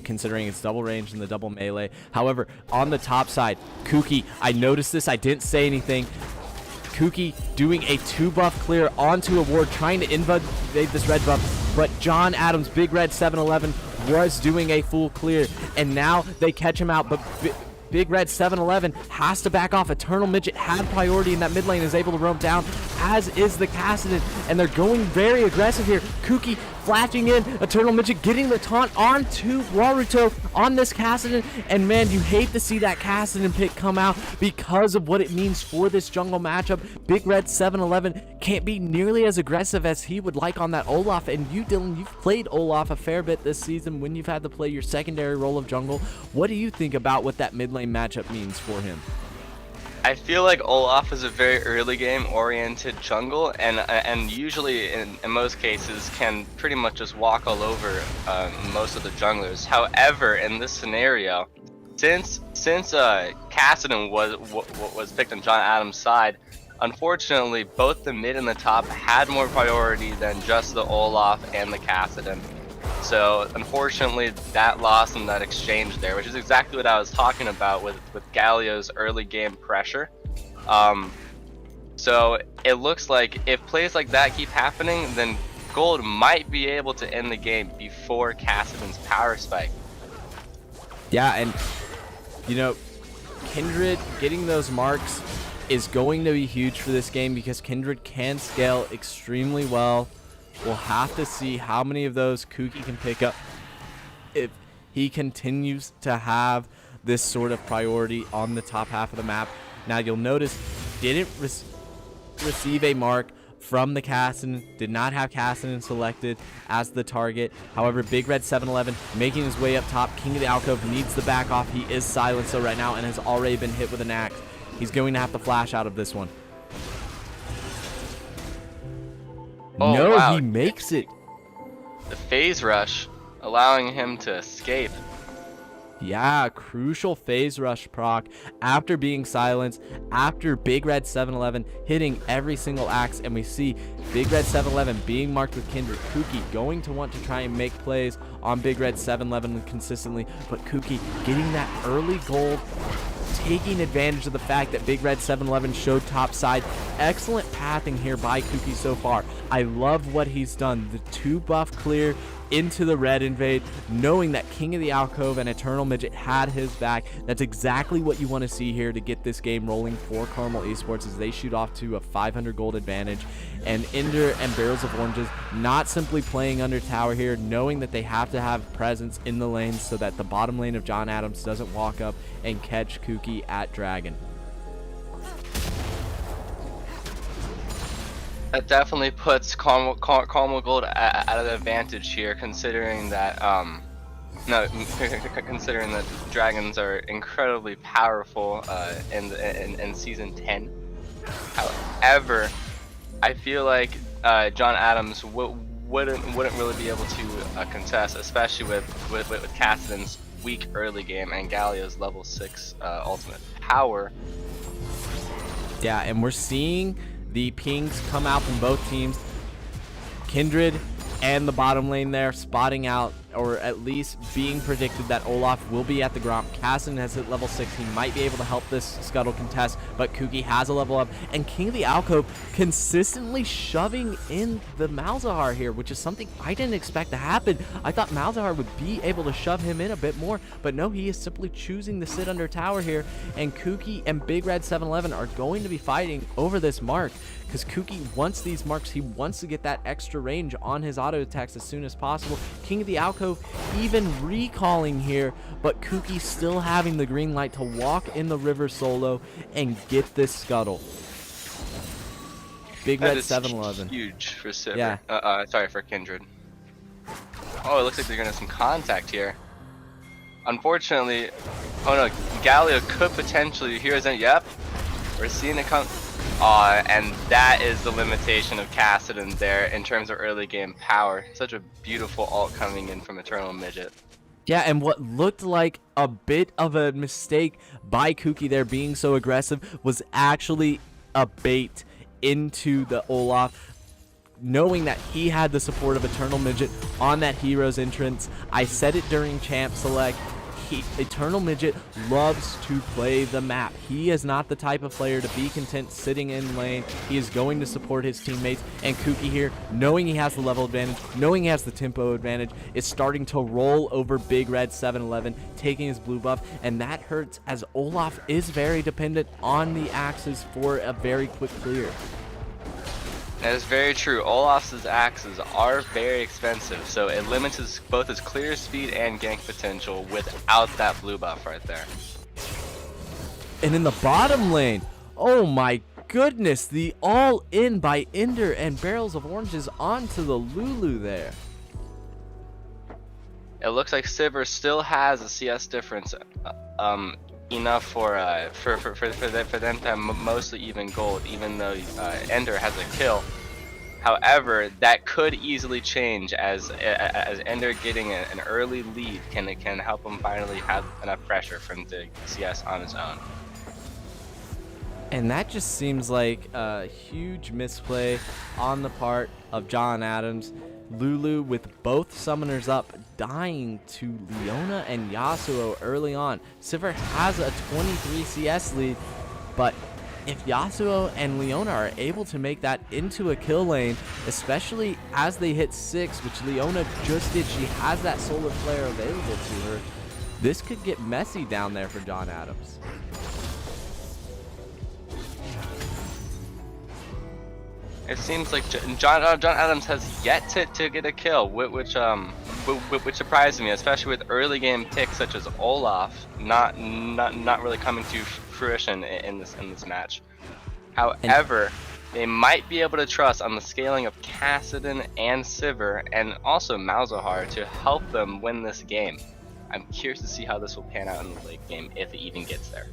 considering it's double range and the double melee. However, on the top side, Kuki, I noticed this, I didn't say anything. Kuki doing a 2-buff clear onto a ward, trying to invade this red buff, but John Adams, Big Red 711, was doing a full clear, and now they catch him out, but Big Red 711 has to back off. Eternal Midget had priority in that mid lane, is able to roam down, as is the Kassadin, and they're going very aggressive here. Kuki flashing in, Eternal Midget getting the taunt onto Waruto on this Kassadin, and man, you hate to see that Kassadin pick come out because of what it means for this jungle matchup. Big Red 711 can't be nearly as aggressive as he would like on that Olaf, and you, Dylan, you've played Olaf a fair bit this season when you've had to play your secondary role of jungle. What do you think about what that mid lane matchup means for him? I feel like Olaf is a very early game oriented jungle, and usually in most cases can pretty much just walk all over most of the junglers. However, in this scenario, since Kassadin was picked on John Adams' side, unfortunately both the mid and the top had more priority than just the Olaf and the Kassadin. So unfortunately that lost in that exchange there, which is exactly what I was talking about with Galio's early game pressure. So it looks like if plays like that keep happening, then Gold might be able to end the game before Kassadin's power spike. Yeah, and you know, Kindred getting those marks is going to be huge for this game because Kindred can scale extremely well. We'll have to see how many of those Kuki can pick up if he continues to have this sort of priority on the top half of the map. Now you'll notice didn't receive a mark from the Kassadin, did not have Kassadin selected as the target. However, Big Red 711 making his way up top. King of the Alcove needs the back off. He is silenced right now and has already been hit with an axe. He's going to have to flash out of this one. Oh, no, wow. he makes it. The phase rush allowing him to escape. Yeah, crucial phase rush proc after being silenced, after Big Red 711 hitting every single axe, and we see Big Red 711 being marked with Kindred. Kuki going to want to try and make plays on Big Red 711 consistently, but Kuki getting that early gold, taking advantage of the fact that Big Red 711 showed top side. Excellent pathing here by Kuki so far. I love what he's done. The 2-buff clear into the red invade, knowing that King of the Alcove and Eternal Midget had his back. That's exactly what you want to see here to get this game rolling for Carmel Esports as they shoot off to a 500 gold advantage. And Ender and Barrels of Oranges not simply playing under tower here, knowing that they have to have presence in the lane so that the bottom lane of John Adams doesn't walk up and catch Kuki at Dragon. That definitely puts Carmel Gold at an advantage here, considering that considering that dragons are incredibly powerful in season 10. However, I feel like John Adams wouldn't really be able to contest, especially with Kassadin's weak early game, and Galio's level 6 ultimate power. Yeah, and we're seeing the pings come out from both teams. Kindred and the bottom lane there spotting out, or at least being predicted that Olaf will be at the Gromp. Kassadin has hit level 6. He might be able to help this Scuttle contest, but Kuki has a level up. And King of the Alcove consistently shoving in the Malzahar here, which is something I didn't expect to happen. I thought Malzahar would be able to shove him in a bit more, but no, he is simply choosing to sit under tower here. And Kuki and Big Red 711 are going to be fighting over this mark, because Kuki wants these marks. He wants to get that extra range on his auto attacks as soon as possible. King of the Alcove even recalling here, but Kuki still having the green light to walk in the river solo and get this Scuttle. Big Red 711. Huge for Sivir. Yeah. Sorry, for Kindred. Oh, it looks like they're gonna have some contact here. Unfortunately, oh no, Galio could potentially, here's it, yep. We're seeing it come. And that is the limitation of Kassadin there in terms of early game power. Such a beautiful ult coming in from Eternal Midget. Yeah, and what looked like a bit of a mistake by Kuki there being so aggressive was actually a bait into the Olaf, knowing that he had the support of Eternal Midget on that hero's entrance. I said it during Champ Select. Eternal Midget loves to play the map. He is not the type of player to be content sitting in lane. He is going to support his teammates, and Kuki here, knowing he has the level advantage, knowing he has the tempo advantage, is starting to roll over Big Red 711, taking his blue buff, and that hurts as Olaf is very dependent on the axes for a very quick clear. That is very true. Olaf's axes are very expensive, so it limits both his clear speed and gank potential without that blue buff right there. And in the bottom lane, oh my goodness, the all-in by Ender and Barrels of Oranges onto the Lulu there. It looks like Sivir still has a CS difference enough for them to have mostly even gold, even though Ender has a kill. However, that could easily change as Ender getting an early lead can help him finally have enough pressure for him to CS on his own. And that just seems like a huge misplay on the part of John Adams. Lulu with both summoners up, dying to Leona and Yasuo early on. Sivir has a 23 CS lead, but if Yasuo and Leona are able to make that into a kill lane, especially as they hit 6, which Leona just did, she has that solar flare available to her, this could get messy down there for John Adams. It seems like John Adams has yet to get a kill, which surprised me, especially with early game picks such as Olaf not really coming to fruition in this match. However, they might be able to trust on the scaling of Kassadin and Sivir and also Malzahar to help them win this game. I'm curious to see how this will pan out in the late game if it even gets there.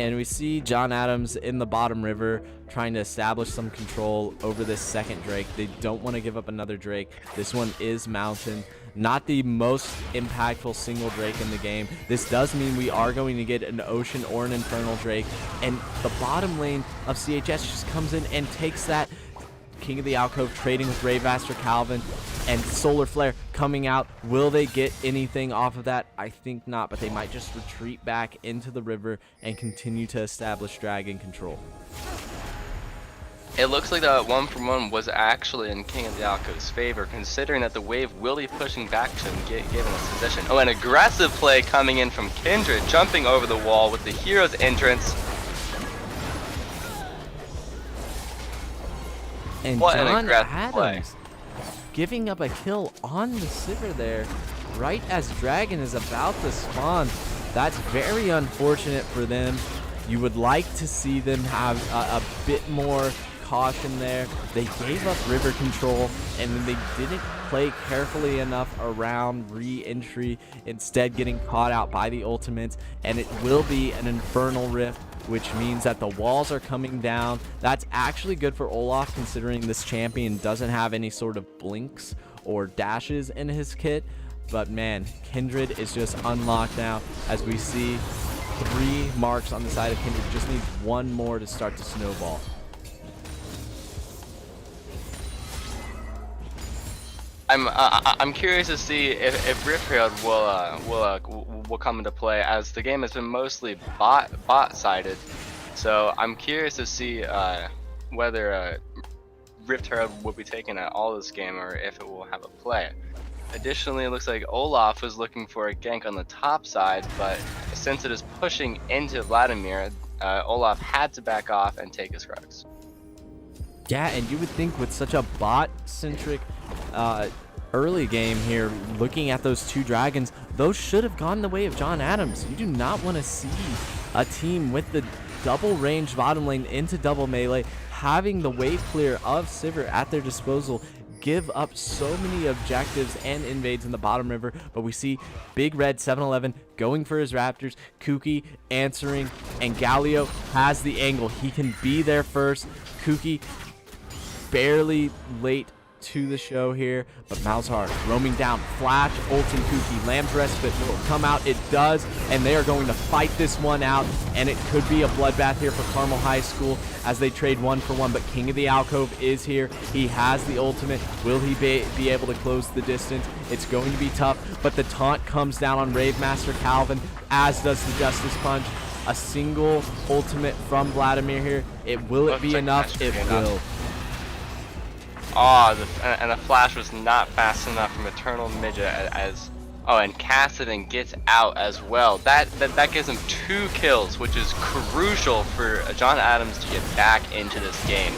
And we see John Adams in the bottom river trying to establish some control over this second Drake. They don't want to give up another Drake. This one is Mountain. Not the most impactful single Drake in the game. This does mean we are going to get an Ocean or an Infernal Drake. And the bottom lane of CHS just comes in and takes that. King of the Alcove trading with Ravemaster Calvin and Solar Flare coming out. Will they get anything off of that? I think not, but they might just retreat back into the river and continue to establish dragon control. It looks like that 1-for-1 was actually in King of the Alcove's favor, considering that the wave will be pushing back to him, given his position. Oh, an aggressive play coming in from Kindred, jumping over the wall with the hero's entrance. And what John Adams giving up a kill on the Sivir there, right as Dragon is about to spawn. That's very unfortunate for them. You would like to see them have a bit more caution there. They gave up river control, and then they didn't play carefully enough around re-entry, instead getting caught out by the ultimates, and it will be an Infernal Rift, which means that the walls are coming down. That's actually good for Olaf, considering this champion doesn't have any sort of blinks or dashes in his kit. But man, Kindred is just unlocked now, as we see 3 marks on the side of Kindred. Just needs 1 more to start to snowball. I'm curious to see if Rift Herald will come into play, as the game has been mostly bot sided. So I'm curious to see whether Rift Herald will be taken at all this game, or if it will have a play. Additionally, it looks like Olaf was looking for a gank on the top side, but since it is pushing into Vladimir, Olaf had to back off and take his Krugs. Yeah, and you would think with such a bot-centric early game here, looking at those 2 dragons, those should have gone the way of John Adams. You do not want to see a team with the double range bottom lane into double melee, having the wave clear of Sivir at their disposal, give up so many objectives and invades in the bottom river. But we see Big Red 7-Eleven going for his Raptors, Kuki answering, and Galio has the angle. He can be there first. Kuki barely late to the show here, but Malzahar roaming down, flash, ulting Kuki, Lamb's Respite will come out, it does, and they are going to fight this one out, and it could be a bloodbath here for Carmel High School as they trade 1 for 1, but King of the Alcove is here. He has the ultimate. Will he be able to close the distance? It's going to be tough, but the taunt comes down on Rave Master Calvin, as does the Justice Punch. A single ultimate from Vladimir here. Will it be enough? It will. Oh, and the flash was not fast enough from Eternal Midget and Cassidy gets out as well. That gives him 2 kills, which is crucial for John Adams to get back into this game.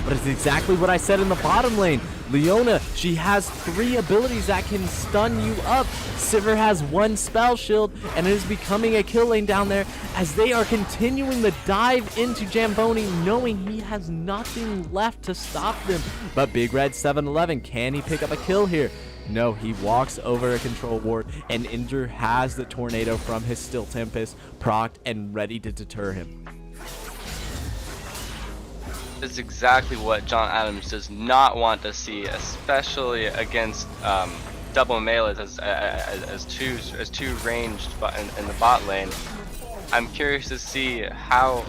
But it's exactly what I said in the bottom lane. Leona, she has 3 abilities that can stun you up. Sivir has 1 spell shield, and it is becoming a kill lane down there as they are continuing the dive into Jamboni, knowing he has nothing left to stop them. But Big Red 7-Eleven, can he pick up a kill here? No, he walks over a control ward, and Inger has the tornado from his Still Tempest procced and ready to deter him. This is exactly what John Adams does not want to see, especially against double melees as two ranged in the bot lane. I'm curious to see how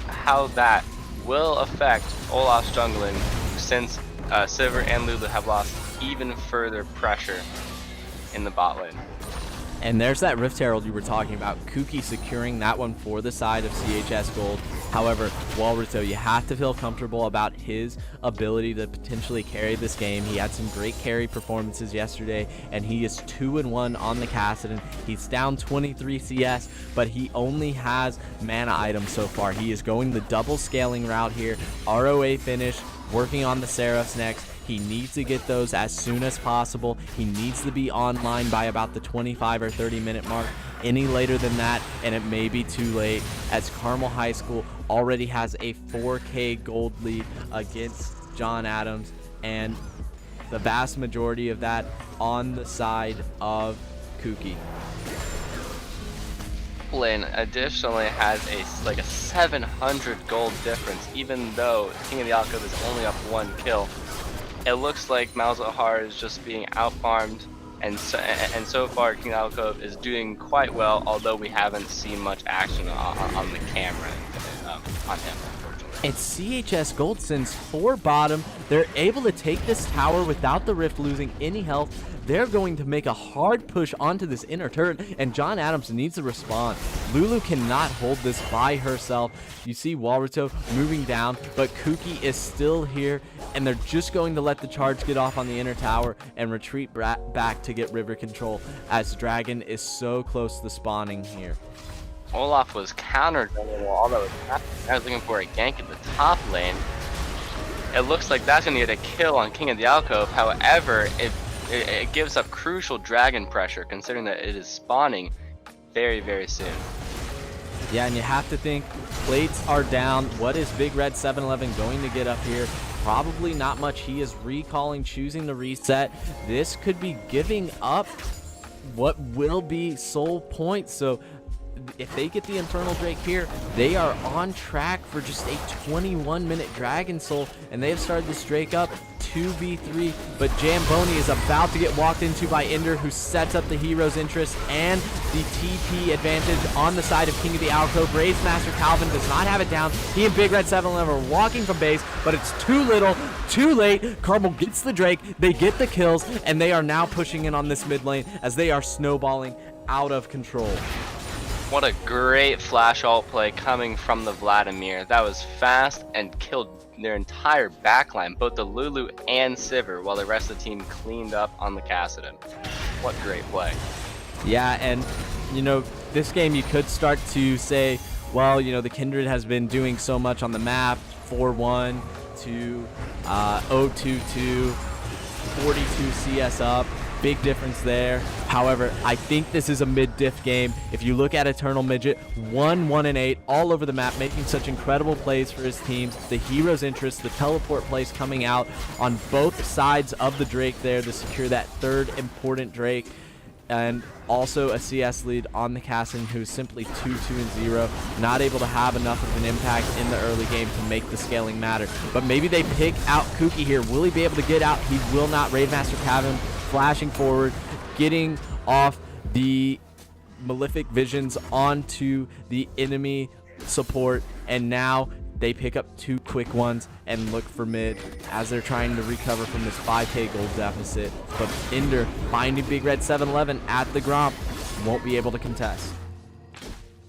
that will affect Olaf's jungling, since Sivir and Lulu have lost even further pressure in the bot lane. And there's that Rift Herald you were talking about. Kuki securing that one for the side of CHS Gold. However, Walrito, you have to feel comfortable about his ability to potentially carry this game. He had some great carry performances yesterday, and he is 2-1 on the Cassidy. He's down 23 CS, but he only has mana items so far. He is going the double scaling route here. ROA finish, working on the Seraphs next. He needs to get those as soon as possible. He needs to be online by about the 25 or 30 minute mark. Any later than that, and it may be too late, as Carmel High School already has a 4K gold lead against John Adams, and the vast majority of that on the side of Kuki. Lane additionally has a 700 gold difference, even though King of the Alcove is only up 1 kill. It looks like Malzahar is just being out-farmed, and so far King of the Alcove is doing quite well, although we haven't seen much action on the camera on him, unfortunately. It's CHS Gold since 4 bottom. They're able to take this tower without the Rift losing any health. They're going to make a hard push onto this inner turret, and John Adams needs to respond. Lulu cannot hold this by herself. You see Walrito moving down, but Kuki is still here, and they're just going to let the charge get off on the inner tower and retreat back to get river control, as Dragon is so close to spawning here. Olaf was countered, although I was looking for a gank in the top lane. It looks like that's going to get a kill on King of the Alcove. However, it gives up crucial dragon pressure, considering that it is spawning very, very soon. Yeah, and you have to think, plates are down. What is Big Red 7-Eleven going to get up here? Probably not much. He is recalling, choosing to reset. This could be giving up what will be soul points, so if they get the Infernal Drake here, they are on track for just a 21-minute Dragon Soul, and they have started this Drake up 2v3, but Jamboni is about to get walked into by Ender, who sets up the hero's interest and the TP advantage on the side of King of the Alcove. Raise Master Calvin does not have it down. He and Big Red 711 are walking from base, but it's too little, too late. Carmel gets the Drake, they get the kills, and they are now pushing in on this mid lane as they are snowballing out of control. What a great flash ult play coming from the Vladimir. That was fast and killed their entire backline, both the Lulu and Sivir, while the rest of the team cleaned up on the Kassadin. What great play. Yeah, and you know, this game you could start to say, well, you know, the Kindred has been doing so much on the map, 4-1 to 0-2-2, 42 CS up. Big difference there. However, I think this is a mid-diff game. If you look at Eternal Midget, 1-1-8 all over the map, making such incredible plays for his teams. The hero's interest, the teleport plays coming out on both sides of the Drake there to secure that third important Drake. And also a CS lead on the Kassadin, who's simply 2-2-0, not able to have enough of an impact in the early game to make the scaling matter. But maybe they pick out Kuki here. Will he be able to get out? He will not. Raid Master Kavin flashing forward, getting off the Malefic Visions onto the enemy support, and now they pick up 2 quick ones and look for mid as they're trying to recover from this 5k gold deficit. But Ender finding Big Red 711 at the Gromp, won't be able to contest.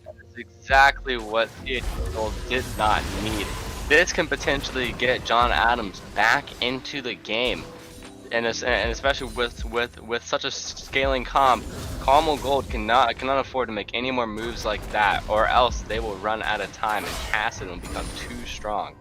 That's exactly what the gold did not need. This can potentially get John Adams back into the game. And especially with such a scaling comp, Carmel Gold cannot afford to make any more moves like that, or else they will run out of time and Kassadin will become too strong.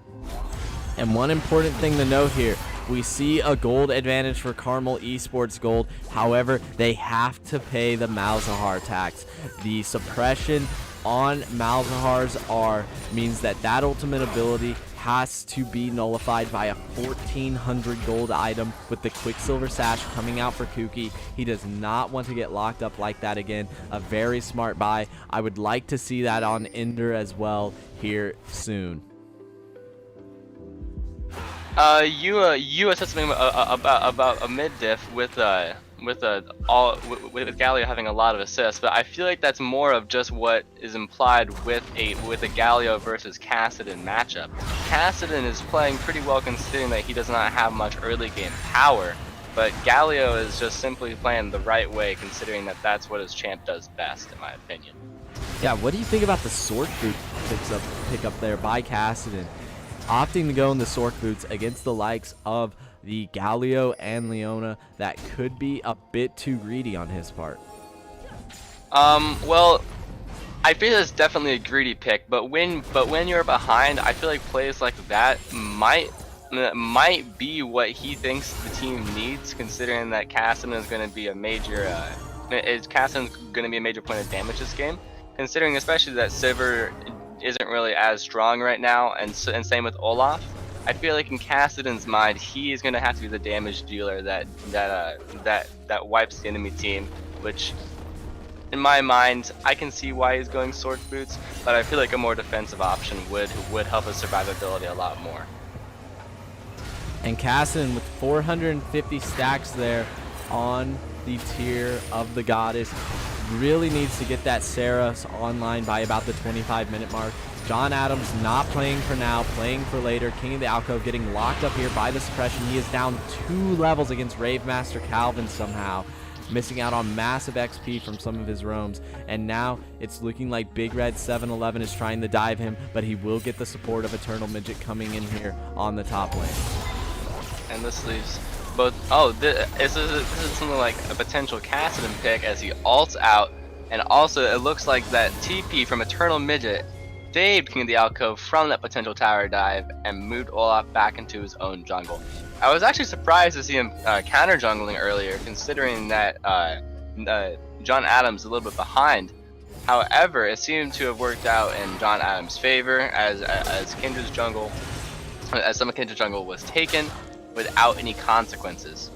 And one important thing to note here, we see a gold advantage for Carmel Esports Gold. However, they have to pay the Malzahar tax. The suppression on Malzahar's R means that that ultimate ability has to be nullified by a 1400 gold item with the Quicksilver Sash coming out for Kuki. He does not want to get locked up like that again. A very smart buy. I would like to see that on Ender as well here soon. You said something about a mid diff with Galio having a lot of assists, but I feel like that's more of just what is implied with a Galio versus Kassadin matchup. Kassadin is playing pretty well considering that he does not have much early game power, but Galio is just simply playing the right way considering that that's what his champ does best, in my opinion. Yeah, what do you think about the Sork Boot pick up there by Kassadin? Opting to go in the Sork Boots against the likes of the Galio and Leona, that could be a bit too greedy on his part. Well, I feel it's definitely a greedy pick, but when you're behind, I feel like plays like that might be what he thinks the team needs, considering that Kassadin is going to be a major Kassadin's going to be a major point of damage this game, considering especially that Sivir isn't really as strong right now, and same with Olaf. I feel like in Kassadin's mind, he is going to have to be the damage dealer that wipes the enemy team, which in my mind, I can see why he's going Sword Boots, but I feel like a more defensive option would help his survivability a lot more. And Kassadin with 450 stacks there on the tier of the Goddess really needs to get that Saras online by about the 25-minute mark. John Adams not playing for now, playing for later. King of the Alcove getting locked up here by the suppression. He is down 2 levels against Rave Master Calvin somehow, missing out on massive XP from some of his roams. And now it's looking like Big Red 711 is trying to dive him, but he will get the support of Eternal Midget coming in here on the top lane. And this leaves both. Oh, this is something like a potential Kassadin pick as he ults out, and also it looks like that TP from Eternal Midget saved King of the Alcove from that potential tower dive and moved Olaf back into his own jungle. I was actually surprised to see him counter jungling earlier, considering that John Adams is a little bit behind. However, it seemed to have worked out in John Adams' favor as Kindred's jungle, as some of Kindred's jungle was taken without any consequences.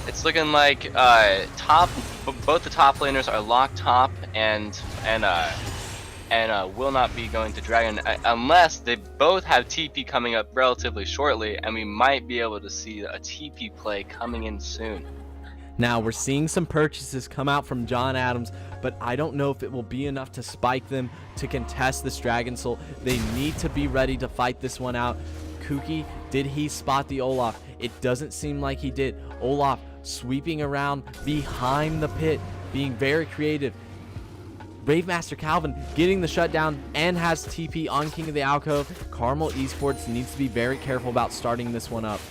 It's looking like top both the top laners are locked top and will not be going to Dragon unless they both have TP coming up relatively shortly, and we might be able to see a TP play coming in soon. Now we're seeing some purchases come out from John Adams, but I don't know if it will be enough to spike them to contest this Dragon Soul. They need to be ready to fight this one out. Kuki, did he spot the Olaf? It doesn't seem like he did. Olaf sweeping around behind the pit, being very creative. Bravemaster Calvin getting the shutdown and has TP on King of the Alcove. Carmel Esports needs to be very careful about starting this one up.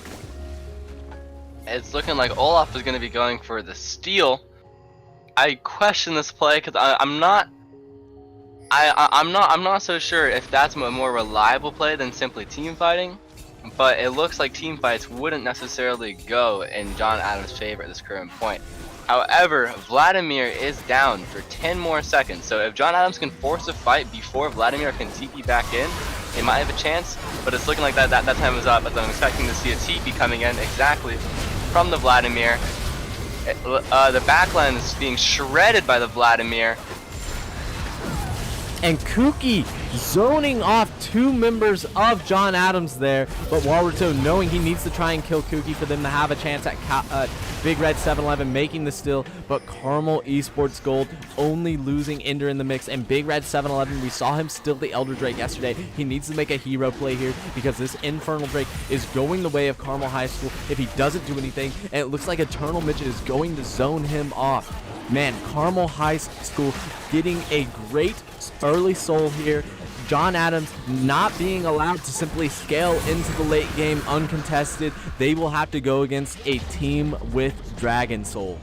It's looking like Olaf is going to be going for the steal. I question this play because I'm not so sure if that's a more reliable play than simply team fighting. But it looks like team fights wouldn't necessarily go in John Adams' favor at this current point. However, Vladimir is down for 10 more seconds, so if John Adams can force a fight before Vladimir can TP back in, they might have a chance, but it's looking like that time is up, as I'm expecting to see a TP coming in exactly from the Vladimir. The backline is being shredded by the Vladimir. And Kuki zoning off two members of John Adams there, but Walruto knowing he needs to try and kill Kuki for them to have a chance at Big Red 7-Eleven making the steal, but Carmel Esports Gold only losing Ender in the mix, and Big Red 7-Eleven, we saw him steal the Elder Drake yesterday. He needs to make a hero play here because this Infernal Drake is going the way of Carmel High School if he doesn't do anything, and it looks like Eternal Midget is going to zone him off. Man, Carmel High School getting a great early soul here. John Adams not being allowed to simply scale into the late game uncontested. They will have to go against a team with Dragon Soul.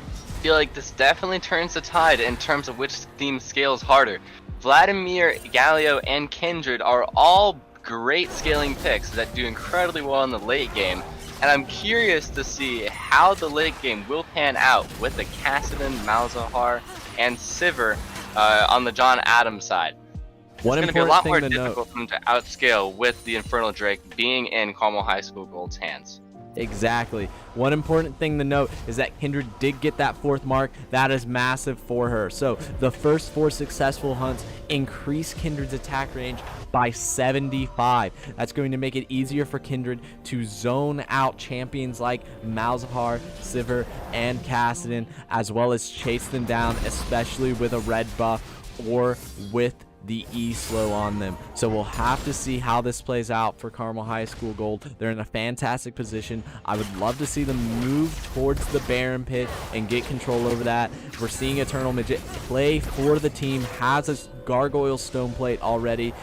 I feel like this definitely turns the tide in terms of which team scales harder. Vladimir, Galio, and Kindred are all great scaling picks that do incredibly well in the late game. And I'm curious to see how the late game will pan out with the Kassadin, Malzahar, and Sivir on the John Adams side. It's going to be a lot more difficult for them to outscale with the Infernal Drake being in Carmel High School Gold's hands. Exactly. One important thing to note is that Kindred did get that fourth mark. That is massive for her. So the first 4 successful hunts increase Kindred's attack range by 75. That's going to make it easier for Kindred to zone out champions like Malzahar, Sivir, and Kassadin, as well as chase them down, especially with a red buff or with the E slow on them. So we'll have to see how this plays out for Carmel High School Gold. They're in a fantastic position. I would love to see them move towards the Baron Pit and get control over that. We're seeing Eternal Midget play for the team, has a Gargoyle Stone Plate already.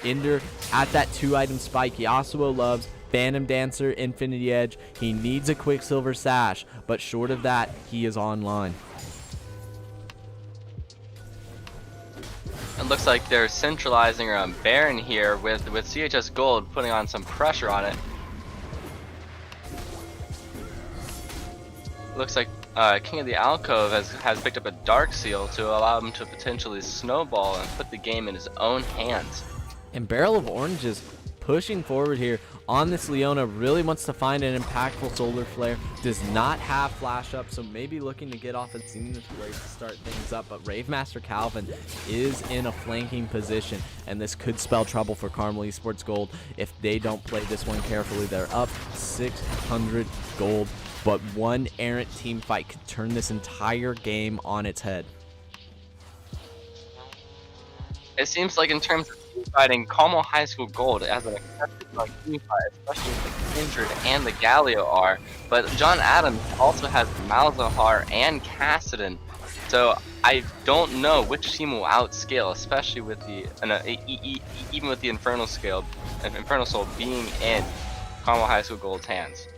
Ender at that 2-item spike. Yasuo loves Phantom Dancer, Infinity Edge. He needs a Quicksilver Sash, but short of that, he is online. It looks like they're centralizing around Baron here with CHS Gold putting on some pressure on it. Looks like King of the Alcove has picked up a Dark Seal to allow him to potentially snowball and put the game in his own hands. And Barrel of Oranges pushing forward here on this Leona, really wants to find an impactful solar flare, does not have flash up, so maybe looking to get off a Zenith Blade to start things up, but Ravemaster Calvin is in a flanking position, and this could spell trouble for Carmel Esports Gold if they don't play this one carefully. They're up 600 gold, but one errant team fight could turn this entire game on its head. It seems like in terms of team fighting, Carmel High School Gold has an exceptional team fight, especially with the Kindred and the Galio are. But John Adams also has Malzahar and Kassadin, so I don't know which team will outscale, especially with the even with the Infernal Soul being in Carmel High School Gold's hands.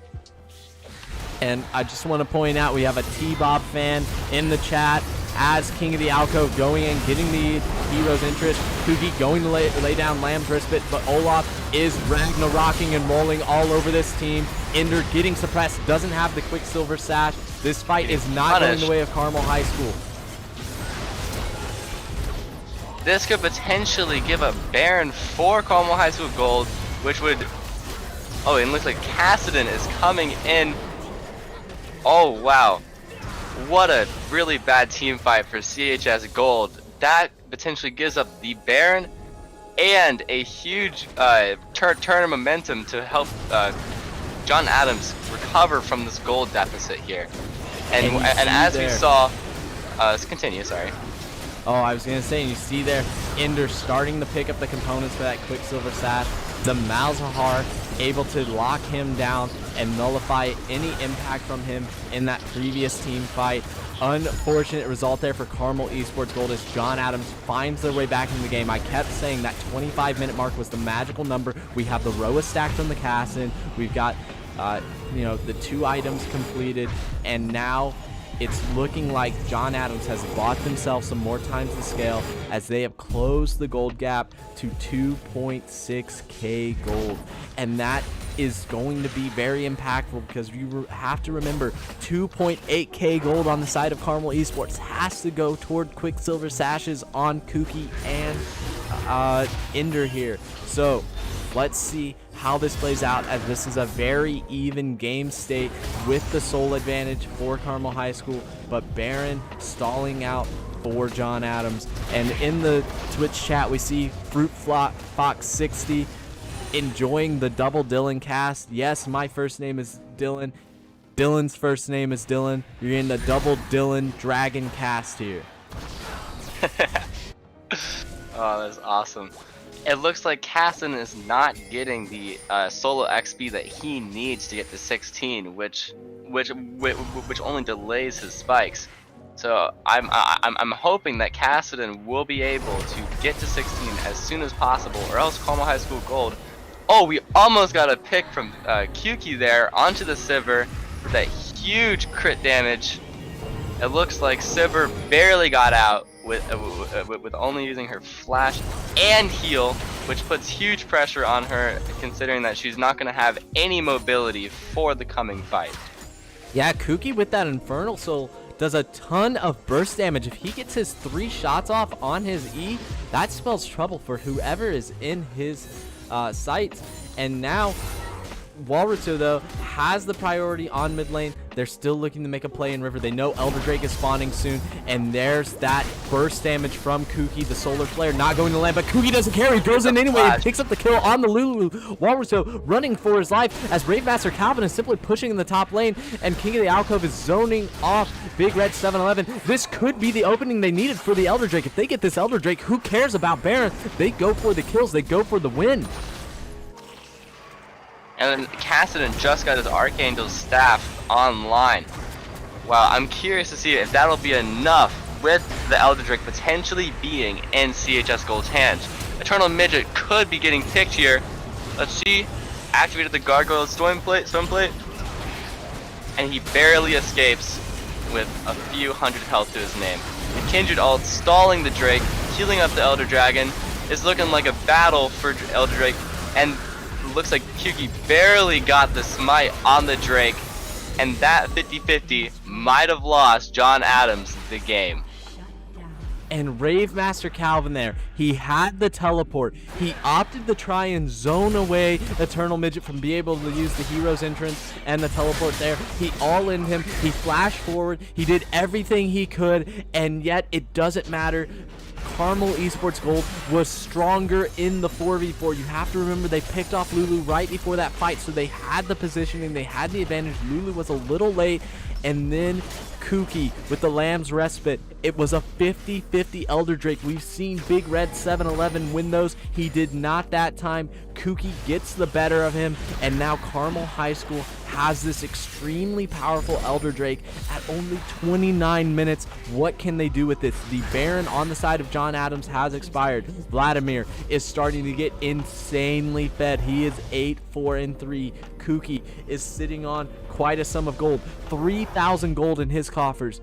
And I just want to point out we have a T-Bob fan in the chat as King of the Alcove going in, getting the hero's interest. Kuki going to lay down Lamb's Rispit, but Olaf is Ragnarocking and rolling all over this team. Ender getting suppressed, doesn't have the Quicksilver Sash. This fight is not going the way of Carmel High School. This could potentially give a Baron for Carmel High School Gold, which would... Oh, and it looks like Kassadin is coming in. Oh, wow. what a really bad team fight for CHS Gold. That potentially gives up the Baron and a huge turn of momentum to help John Adams recover from this gold deficit here. And as we saw, continue, sorry. Oh, I was going to say, and you see there, Ender starting to pick up the components for that Quicksilver Sash. The Malzahar able to lock him down and nullify any impact from him in that previous team fight. Unfortunate result there for Carmel Esports Gold as John Adams finds their way back in the game. I kept saying that 25-minute mark was the magical number. We have the Roa stacked from the Cassin. We've got, the 2 items completed, and now it's looking like John Adams has bought themselves some more time to scale as they have closed the gold gap to 2.6k gold. And that is going to be very impactful because you have to remember 2.8k gold on the side of Carmel Esports has to go toward Quicksilver Sashes on Kuki and Ender here. So let's see how this plays out, as this is a very even game state with the soul advantage for Carmel High School, but Baron stalling out for John Adams. And in the Twitch chat we see Fruit Fox 60 enjoying the double Dylan cast. Yes, my first name is Dylan. Dylan's first name is Dylan. You're in the double Dylan dragon cast here. Oh, that's awesome. It looks like Cassin is not getting the solo XP that he needs to get to 16, which only delays his spikes. So I'm hoping that Cassidon will be able to get to 16 as soon as possible, or else Carmel High School Gold. Oh, we almost got a pick from Kuki there onto the Sivir for that huge crit damage. It looks like Sivir barely got out with only using her flash and heal, which puts huge pressure on her, considering that she's not going to have any mobility for the coming fight. Yeah, Kuki with that Infernal Soul does a ton of burst damage. If he gets his 3 shots off on his E, that spells trouble for whoever is in his sights. And now Walruto, though, has the priority on mid lane. They're still looking to make a play in River. They know Elder Drake is spawning soon, and there's that burst damage from Kuki. The Solar Flare not going to land, but Kuki doesn't care. He goes in anyway and picks up the kill on the Lulu. Walruto running for his life as Brave Master Calvin is simply pushing in the top lane, and King of the Alcove is zoning off Big Red 711. This could be the opening they needed for the Elder Drake. If they get this Elder Drake, who cares about Baron? They go for the kills. They go for the win. And then Cassidon just got his Archangel's staff online. Wow, I'm curious to see if that'll be enough with the Elder Drake potentially being in CHS Gold's hands. Eternal Midget could be getting picked here. Let's see. Activated the Gargoyle Storm Plate, and he barely escapes with a few hundred health to his name. The Kindred ult stalling the Drake, healing up the Elder Dragon. Is looking like a battle for Elder Drake, and looks like Kuki barely got the smite on the Drake, and that 50-50 might have lost John Adams the game. And Rave Master Calvin there, he had the teleport. He opted to try and zone away Eternal Midget from being able to use the hero's entrance and the teleport there. He all-in him, he flashed forward, he did everything he could, and yet it doesn't matter. Carmel Esports Gold was stronger in the 4v4. You have to remember they picked off Lulu right before that fight, so they had the positioning, they had the advantage. Lulu was a little late, and then Kuki with the Lamb's Respite. It was a 50-50 Elder Drake. We've seen Big Red 711 win those. He did not that time. Kuki gets the better of him, and now Carmel High School has this extremely powerful Elder Drake at only 29 minutes. What can they do with this? The Baron on the side of John Adams has expired. Vladimir is starting to get insanely fed. He is 8-4-3. Kuki is sitting on quite a sum of gold, 3,000 gold in his coffers.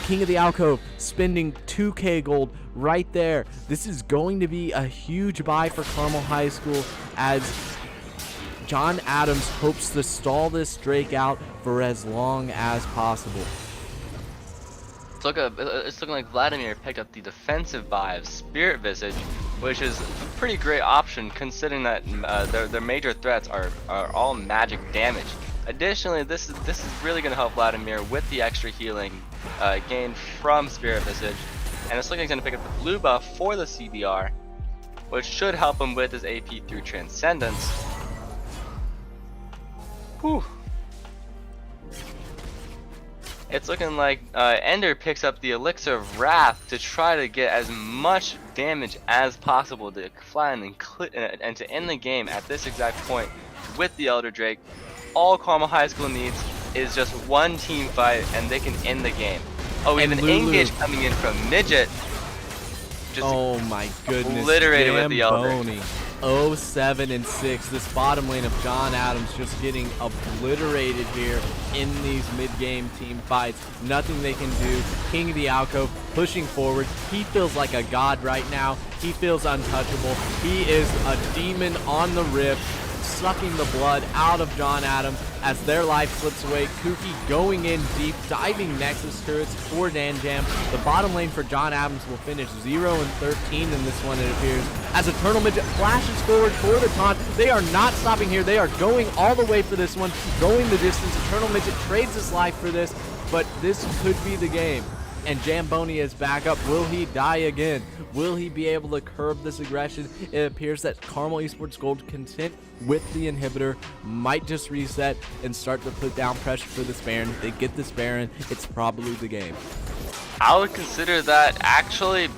King of the Alcove spending 2k gold right there. This is going to be a huge buy for Carmel High School as John Adams hopes to stall this Drake out for as long as possible. It's looking like Vladimir picked up the defensive buy of Spirit Visage, which is a pretty great option considering that their major threats are all magic damage. Additionally, this is really going to help Vladimir with the extra healing gained from Spirit Visage, and it's looking like he's going to pick up the blue buff for the CBR, which should help him with his AP through Transcendence. Whew. It's looking like Ender picks up the Elixir of Wrath to try to get as much damage as possible to fly in and to end the game at this exact point with the Elder Drake. All Carmel High School needs is just one team fight and they can end the game. Oh, we have an engage coming in from Midget. Just oh my goodness. Obliterated with the Elder. Zamboni. 0-7 and 6. This bottom lane of John Adams just getting obliterated here in these mid-game team fights. Nothing they can do. King of the Alcove pushing forward. He feels like a god right now. He feels untouchable. He is a demon on the rift, sucking the blood out of John Adams as their life slips away. Kookie going in deep, diving Nexus turrets for Danjam. The bottom lane for John Adams will finish 0-13 in this one, it appears, as Eternal Midget flashes forward for the taunt. They are not stopping here. They are going all the way for this one, going the distance. Eternal Midget trades his life for this, but this could be the game. And Jamboni is back up. Will he die again? Will he be able to curb this aggression? It appears that Carmel Esports Gold, content with the inhibitor, might just reset and start to put down pressure for this Baron. If they get this Baron, it's probably the game. I would consider that actually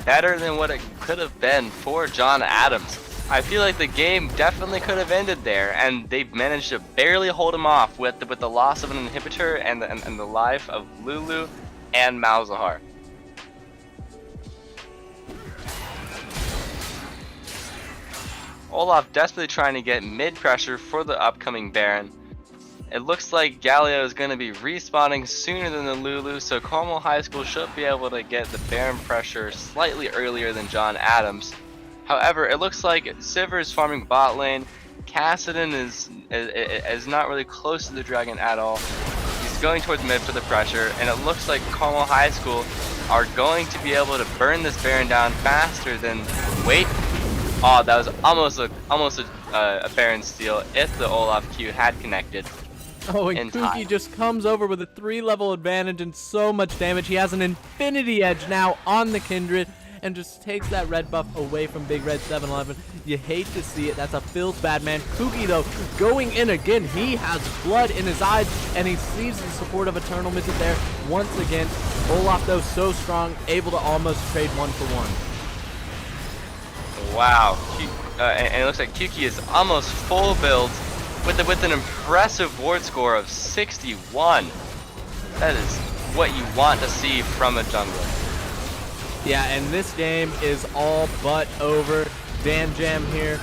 better than what it could have been for John Adams. I feel like the game definitely could have ended there, and they managed to barely hold him off with the loss of an inhibitor and the life of Lulu and Malzahar. Olaf desperately trying to get mid pressure for the upcoming Baron. It looks like Galio is going to be respawning sooner than the Lulu, so Carmel High School should be able to get the Baron pressure slightly earlier than John Adams. However, it looks like Sivir is farming bot lane. Kassadin is not really close to the dragon at all. Going towards mid for the pressure, and it looks like Carmel High School are going to be able to burn this Baron down faster than wait. Oh, that was almost a Baron steal if the Olaf Q had connected. Oh, and Kookie just comes over with a 3-level advantage and so much damage. He has an Infinity Edge now on the Kindred and just takes that red buff away from Big Red 7-Eleven. You hate to see it. That's a feels bad man. Kookie, though, going in again. He has blood in his eyes, and he sees the support of Eternal Midget there once again. Olaf, though, so strong, able to almost trade 1-for-1. Wow. And it looks like Kookie is almost full build with an impressive ward score of 61. That is what you want to see from a jungler. Yeah, and this game is all but over. Danjam here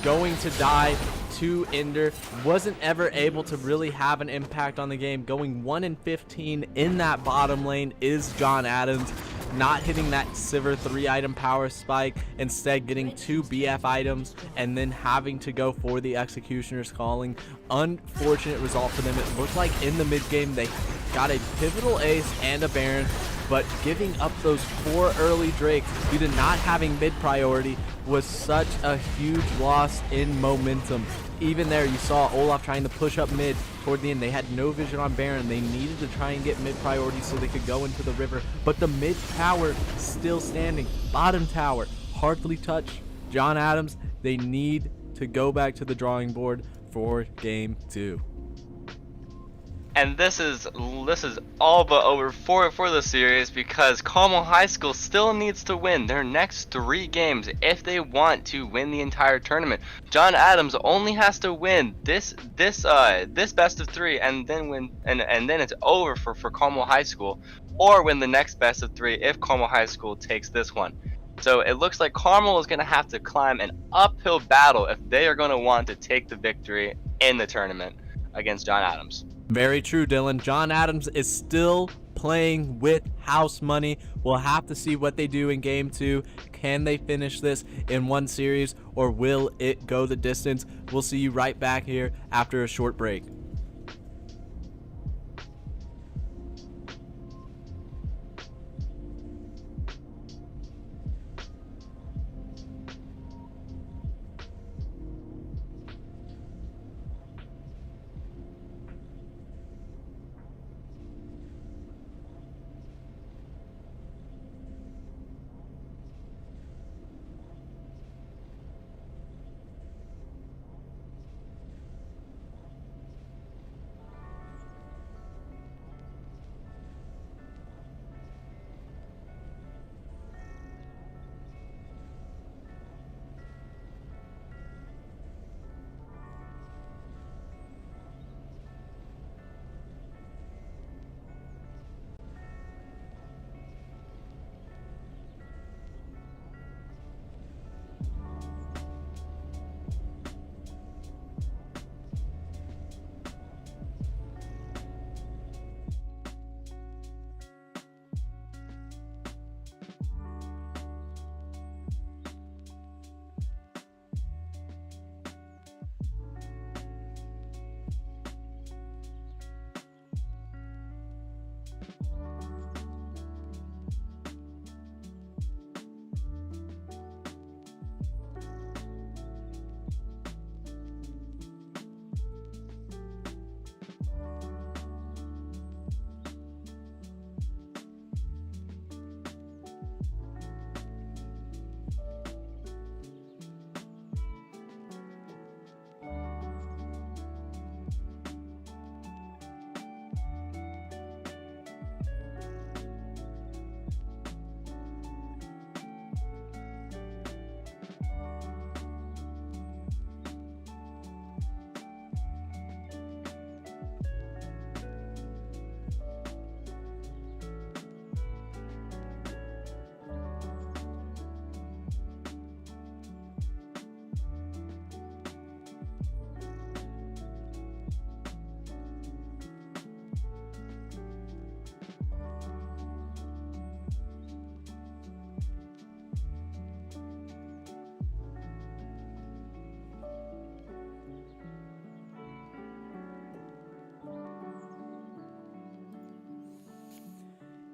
going to die to Ender. Wasn't ever able to really have an impact on the game. Going 1-15 in that bottom lane is John Adams. Not hitting that Sivir 3-item power spike, instead getting 2 BF items and then having to go for the Executioner's Calling. Unfortunate result for them. It looked like in the mid game they got a pivotal ace and a Baron, but giving up those 4 early Drakes due to not having mid priority was such a huge loss in momentum. Even there, you saw Olaf trying to push up mid toward the end. They had no vision on Baron. They needed to try and get mid priority so they could go into the river, but the mid tower still standing. Bottom tower hardly touched. John Adams, they need to go back to the drawing board for game 2. And this is all but over for the series, because Carmel High School still needs to win their next 3 games if they want to win the entire tournament. John Adams only has to win this best of 3 and then win, and then it's over for Carmel High School, or win the next best of 3 if Carmel High School takes this one. So it looks like Carmel is going to have to climb an uphill battle if they are going to want to take the victory in the tournament against John Adams. Very true, Dylan. John Adams is still playing with house money. We'll have to see what they do in game 2. Can they finish this in one series, or will it go the distance? We'll see you right back here after a short break.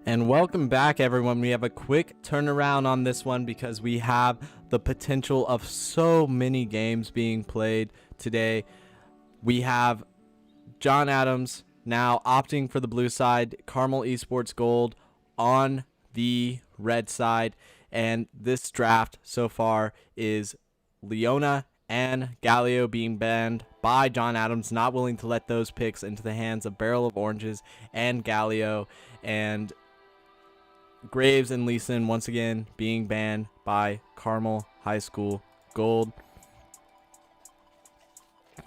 And welcome back, everyone. We have a quick turnaround on this one because we have the potential of so many games being played today. We have John Adams now opting for the blue side, Carmel Esports Gold on the red side. And this draft so far is Leona and Galio being banned by John Adams, not willing to let those picks into the hands of Barrel of Oranges and Galio. And Graves and Leeson once again being banned by Carmel High School Gold.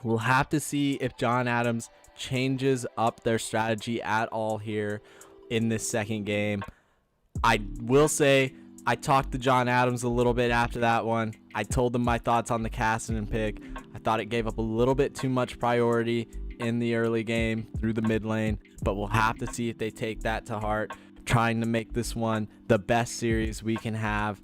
We'll have to see if John Adams changes up their strategy at all here in this second game. I will say I talked to John Adams a little bit after that one. I told him my thoughts on the Cassidy pick. I thought it gave up a little bit too much priority in the early game through the mid lane, but we'll have to see if they take that to heart, trying to make this one the best series we can have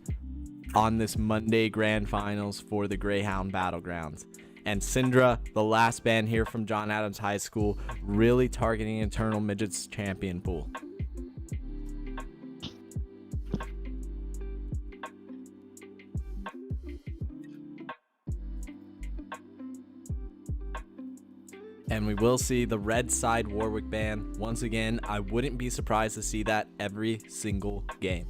on this Monday grand finals for the Greyhound Battlegrounds. And Syndra, the last ban here from John Adams High School, really targeting Eternal Midget's champion pool. And we will see the red side Warwick ban. Once again, I wouldn't be surprised to see that every single game.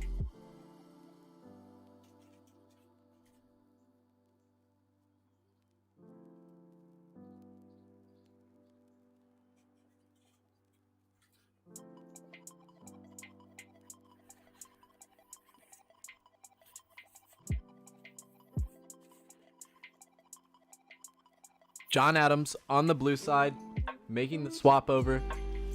John Adams on the blue side, making the swap over.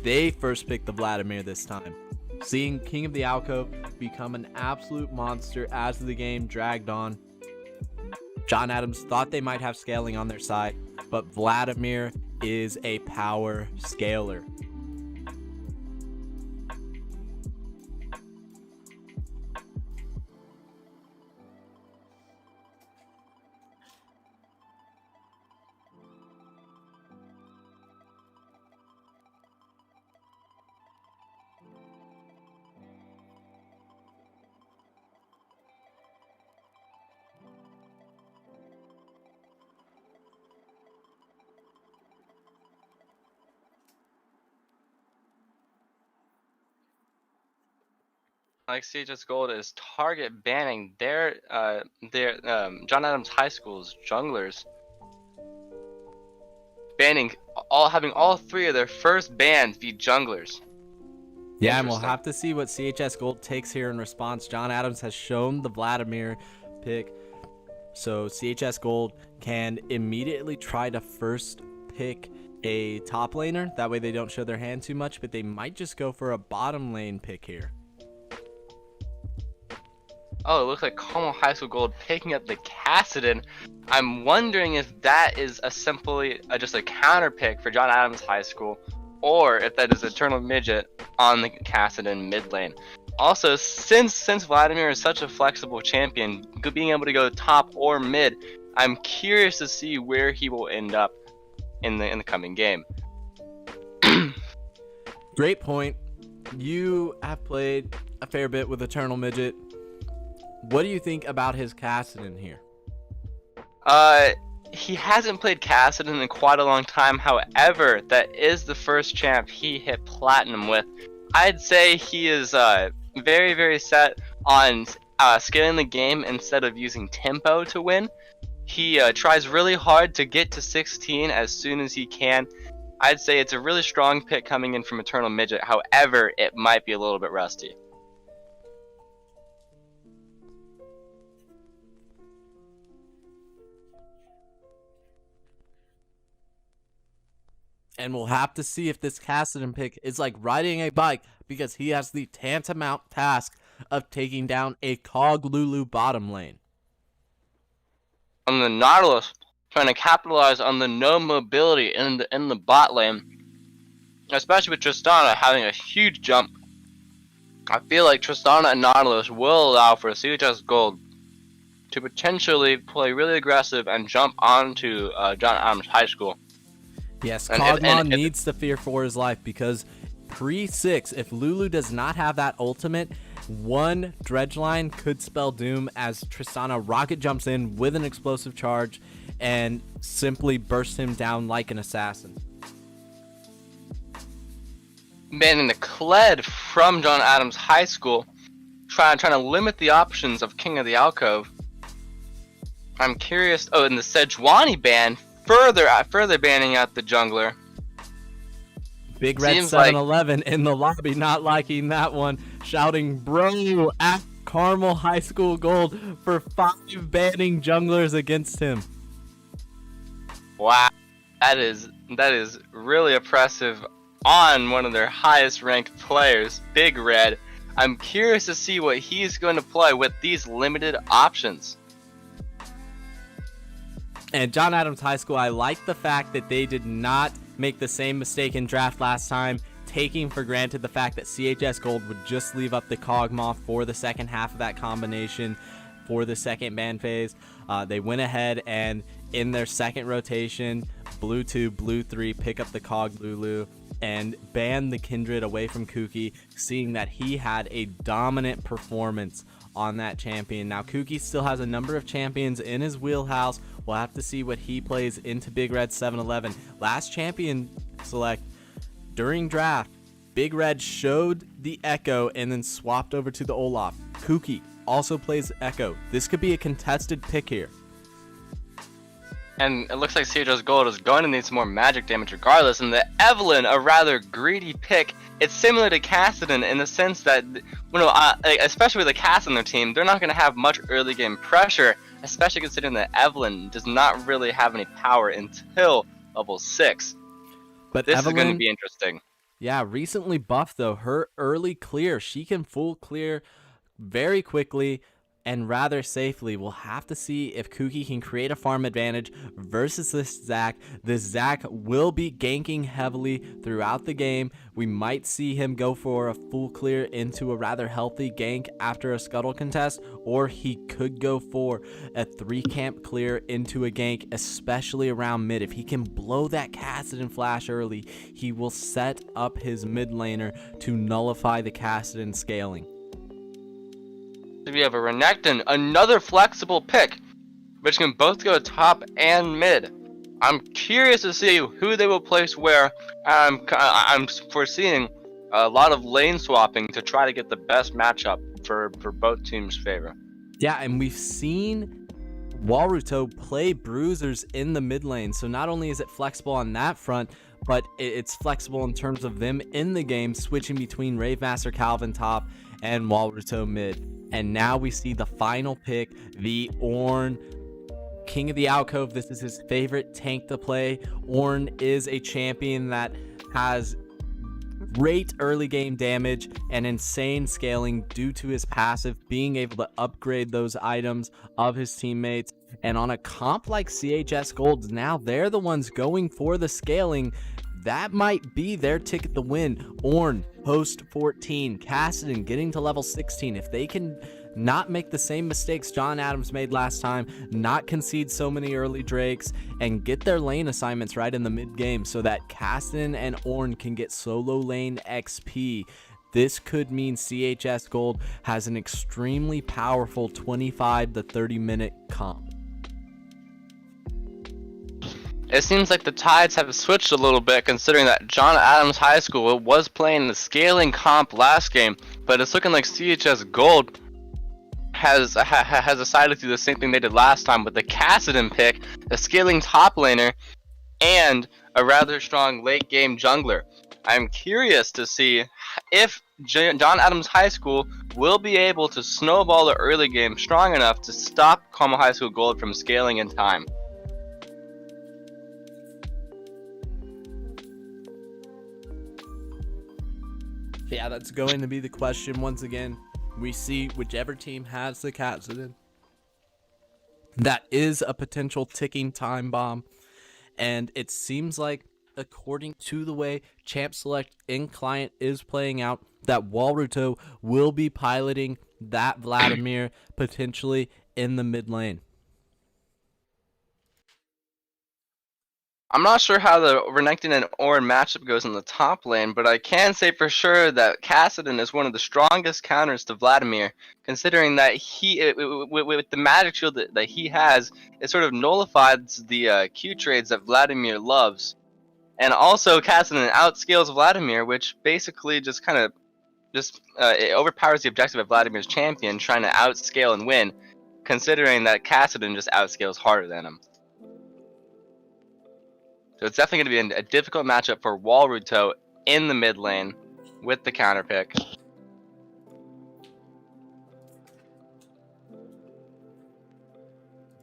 They first picked the Vladimir this time, seeing King of the Alcove become an absolute monster as the game dragged on. John Adams thought they might have scaling on their side, but Vladimir is a power scaler. Like CHS Gold is target banning their John Adams High School's junglers, having all three of their first bans be junglers. Yeah, and we'll have to see what CHS Gold takes here in response. John Adams has shown the Vladimir pick, so CHS Gold can immediately try to first pick a top laner. That way they don't show their hand too much, but they might just go for a bottom lane pick here. Oh, it looks like Carmel High School Gold picking up the Cassidy. I'm wondering if that is simply just a counter pick for John Adams High School, or if that is Eternal Midget on the Cassidy mid lane. Also, since Vladimir is such a flexible champion, being able to go top or mid, I'm curious to see where he will end up in the coming game. Great point. You have played a fair bit with Eternal Midget. What do you think about his Cassidy here? He hasn't played Cassidy in quite a long time. However, that is the first champ he hit platinum with. I'd say he is very, very set on scaling the game instead of using tempo to win. He tries really hard to get to 16 as soon as he can. I'd say it's a really strong pick coming in from Eternal Midget. However, it might be a little bit rusty. And we'll have to see if this Cassidy pick is like riding a bike, because he has the tantamount task of taking down a Cog Lulu bottom lane. On the Nautilus, trying to capitalize on the no mobility in the bot lane, especially with Tristana having a huge jump. I feel like Tristana and Nautilus will allow for CHS Gold to potentially play really aggressive and jump onto John Adams High School. Yes, Cogmon needs to fear for his life, because pre-6, if Lulu does not have that ultimate, one dredge line could spell doom as Tristana rocket jumps in with an explosive charge and simply bursts him down like an assassin. Banning the Kled from John Adams High School, trying to limit the options of King of the Alcove. I'm curious. Oh, and the Sejuani ban further banning out the jungler. Big Red Seems 7-Eleven in the lobby, not liking that one, shouting "Bro" at Carmel High School Gold for 5 banning junglers against him. Wow, that is really oppressive on one of their highest ranked players, Big Red. I'm curious to see what he's going to play with these limited options. And John Adams High School, I like the fact that they did not make the same mistake in draft last time, taking for granted the fact that CHS Gold would just leave up the Cogmoth for the second half of that combination for the second ban phase. They went ahead and in their second rotation, blue 2, blue 3, pick up the Cog Lulu and ban the Kindred away from Kuki, seeing that he had a dominant performance on that champion. Now Kuki still has a number of champions in his wheelhouse. We'll have to see what he plays into Big Red 7-Eleven. Last champion select during draft, Big Red showed the Echo and then swapped over to the Olaf. Kuki also plays Echo. This could be a contested pick here. And it looks like CHS Gold is going to need some more magic damage regardless. And the Evelynn, a rather greedy pick. It's similar to Kassadin in the sense that, especially with the Cass on their team, they're not going to have much early game pressure, especially considering that Evelynn does not really have any power until level 6. But this Evelynn, is going to be interesting. Yeah, recently buffed though. Her early clear, she can full clear very quickly and rather safely. We'll have to see if Kuki can create a farm advantage versus this Zac. This Zac will be ganking heavily throughout the game. We might see him go for a full clear into a rather healthy gank after a scuttle contest, or he could go for a 3-camp clear into a gank, especially around mid. If he can blow that Kassadin flash early, he will set up his mid laner to nullify the Kassadin scaling. We have a Renekton, another flexible pick, which can both go top and mid. I'm curious to see who they will place where. I'm foreseeing a lot of lane swapping to try to get the best matchup for both teams' favor. Yeah, and we've seen Walruto play bruisers in the mid lane, so not only is it flexible on that front, but it's flexible in terms of them in the game, switching between Ravemaster Calvin top and Walruto mid. And now we see the final pick, the Ornn, King of the Alcove. This is his favorite tank to play. Ornn is a champion that has great early game damage and insane scaling due to his passive, being able to upgrade those items of his teammates. And on a comp like CHS Gold, now they're the ones going for the scaling. That might be their ticket to win. Ornn, post 14, Kassadin getting to level 16. If they can not make the same mistakes John Adams made last time, not concede so many early drakes, and get their lane assignments right in the mid game so that Kassadin and Ornn can get solo lane XP, this could mean CHS Gold has an extremely powerful 25 to 30 minute comp. It seems like the tides have switched a little bit, considering that John Adams High School was playing the scaling comp last game, but it's looking like CHS Gold has decided to do the same thing they did last time with the Kassadin pick, a scaling top laner, and a rather strong late game jungler. I'm curious to see if John Adams High School will be able to snowball the early game strong enough to stop Carmel High School Gold from scaling in time. Yeah, that's going to be the question once again. We see whichever team has the Kassadin. That is a potential ticking time bomb. And it seems like, according to the way Champ Select in client is playing out, that Walruto will be piloting that Vladimir potentially in the mid lane. I'm not sure how the Renekton and Ornn matchup goes in the top lane, but I can say for sure that Kassadin is one of the strongest counters to Vladimir, considering that with the magic shield that he has, it sort of nullifies the Q trades that Vladimir loves. And also Kassadin outscales Vladimir, which basically just kind of it overpowers the objective of Vladimir's champion trying to outscale and win, considering that Kassadin just outscales harder than him. So it's definitely going to be a difficult matchup for Walruto in the mid lane with the counter pick.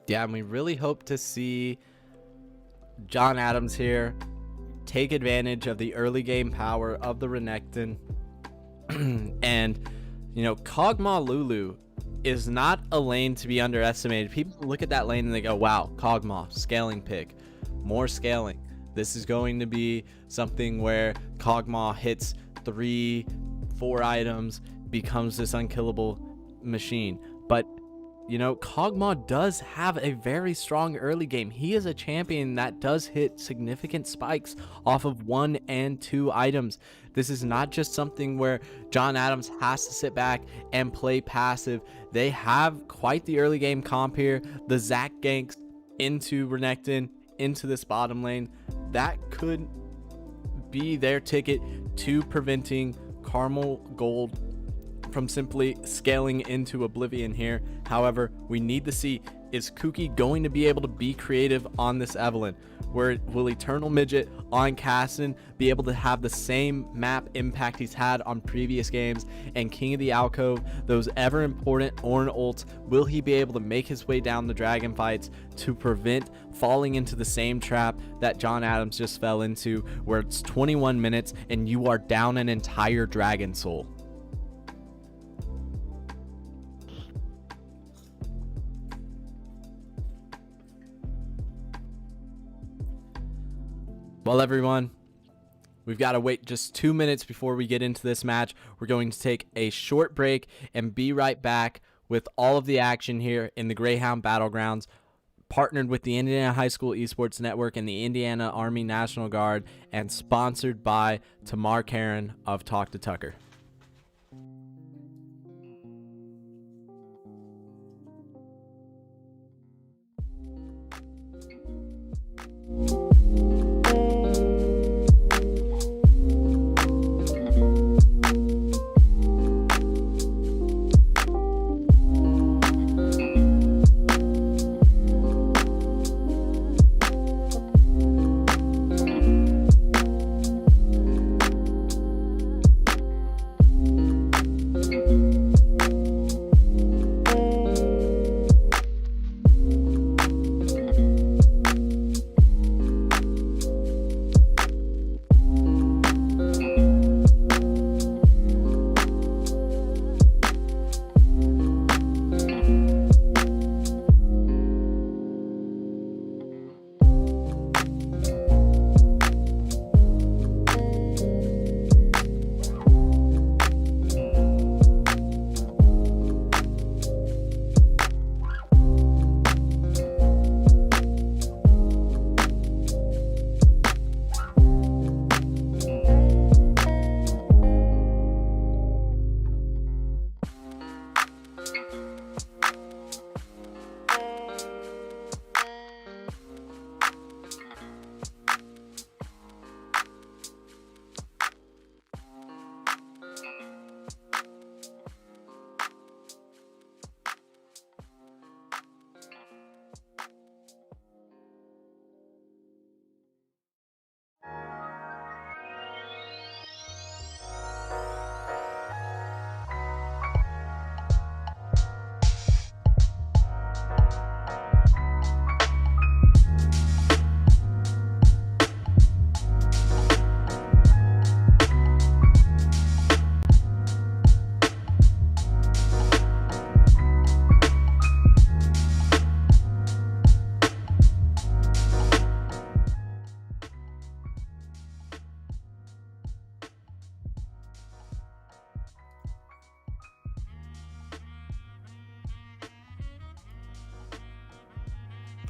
Yeah, and we really hope to see John Adams here take advantage of the early game power of the Renekton. And, you know, Kog'Maw Lulu is not a lane to be underestimated. People look at that lane and they go, wow, Kog'Maw, scaling pick, more scaling. This is going to be something where Kog'Maw hits 3-4 items, becomes this unkillable machine. But, you know, Kog'Maw does have a very strong early game. He is a champion that does hit significant spikes off of 1 and 2 items. This is not just something where John Adams has to sit back and play passive. They have quite the early game comp here. The Zac ganks into Renekton, into this bottom lane. That could be their ticket to preventing Carmel Gold from simply scaling into oblivion here. However, we need to see, is Kuki going to be able to be creative on this Evelynn? Where will Eternal Midget on Kassadin be able to have the same map impact he's had on previous games? And King of the Alcove, those ever important Ornn ults, will he be able to make his way down the dragon fights to prevent falling into the same trap that John Adams just fell into, where it's 21 minutes and you are down an entire dragon soul? Well, everyone, we've got to wait just 2 minutes before we get into this match. We're going to take a short break and be right back with all of the action here in the Greyhound Battlegrounds, partnered with the Indiana High School Esports Network and the Indiana Army National Guard, and sponsored by Tamar Karen of Talk to Tucker.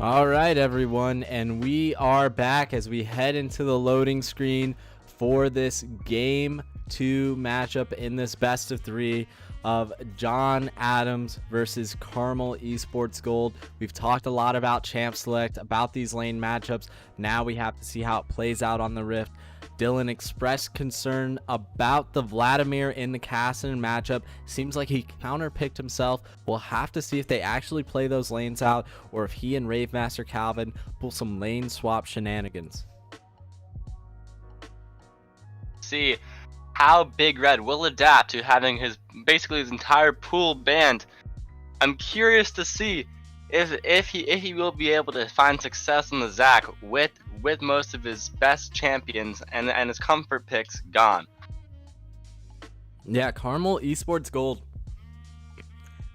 All right, everyone, and we are back as we head into the loading screen for this Game 2 matchup in this best of 3 of John Adams versus Carmel Esports Gold. We've talked a lot about Champ Select, about these lane matchups. Now we have to see how it plays out on the Rift. Dylan expressed concern about the Vladimir in the Cassin matchup. Seems like he counterpicked himself. We'll have to see if they actually play those lanes out or if he and Rave Master Calvin pull some lane swap shenanigans. See how Big Red will adapt to having basically his entire pool banned. I'm curious to see if he will be able to find success in the Zac with most of his best champions and his comfort picks gone. Yeah, Carmel Esports Gold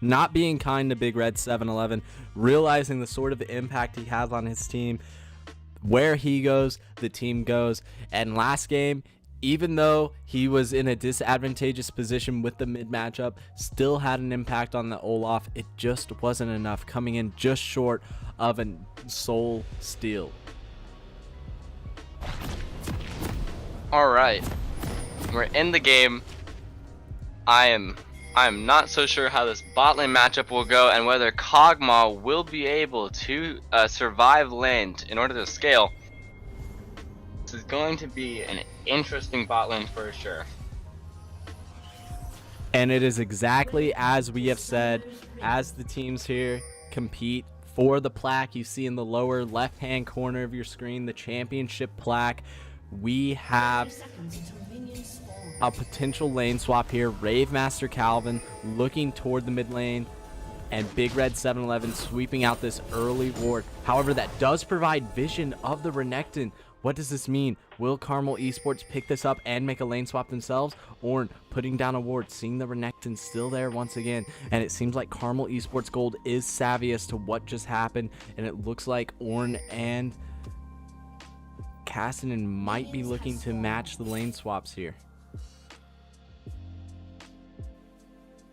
not being kind to Big Red 7-11, realizing the sort of impact he has on his team. Where he goes, the team goes. And last game, even though he was in a disadvantageous position with the mid matchup, still had an impact on the Olaf. It just wasn't enough, coming in just short of a soul steal. All right, we're in the game. I am not so sure how this bot lane matchup will go and whether Kog'Maw will be able to survive lane in order to scale. This is going to be an interesting bot lane for sure. And it is exactly as we have said, as the teams here compete for the plaque. You see in the lower left hand corner of your screen the championship plaque. We have a potential lane swap here. Rave Master Calvin looking toward the mid lane, and Big Red 7-11 sweeping out this early ward. However, that does provide vision of the Renekton. What does this mean? Will Carmel Esports pick this up and make a lane swap themselves? Ornn putting down a ward, seeing the Renekton still there once again. And it seems like Carmel Esports Gold is savvy as to what just happened. And it looks like Ornn and Cassinan might be looking to match the lane swaps here.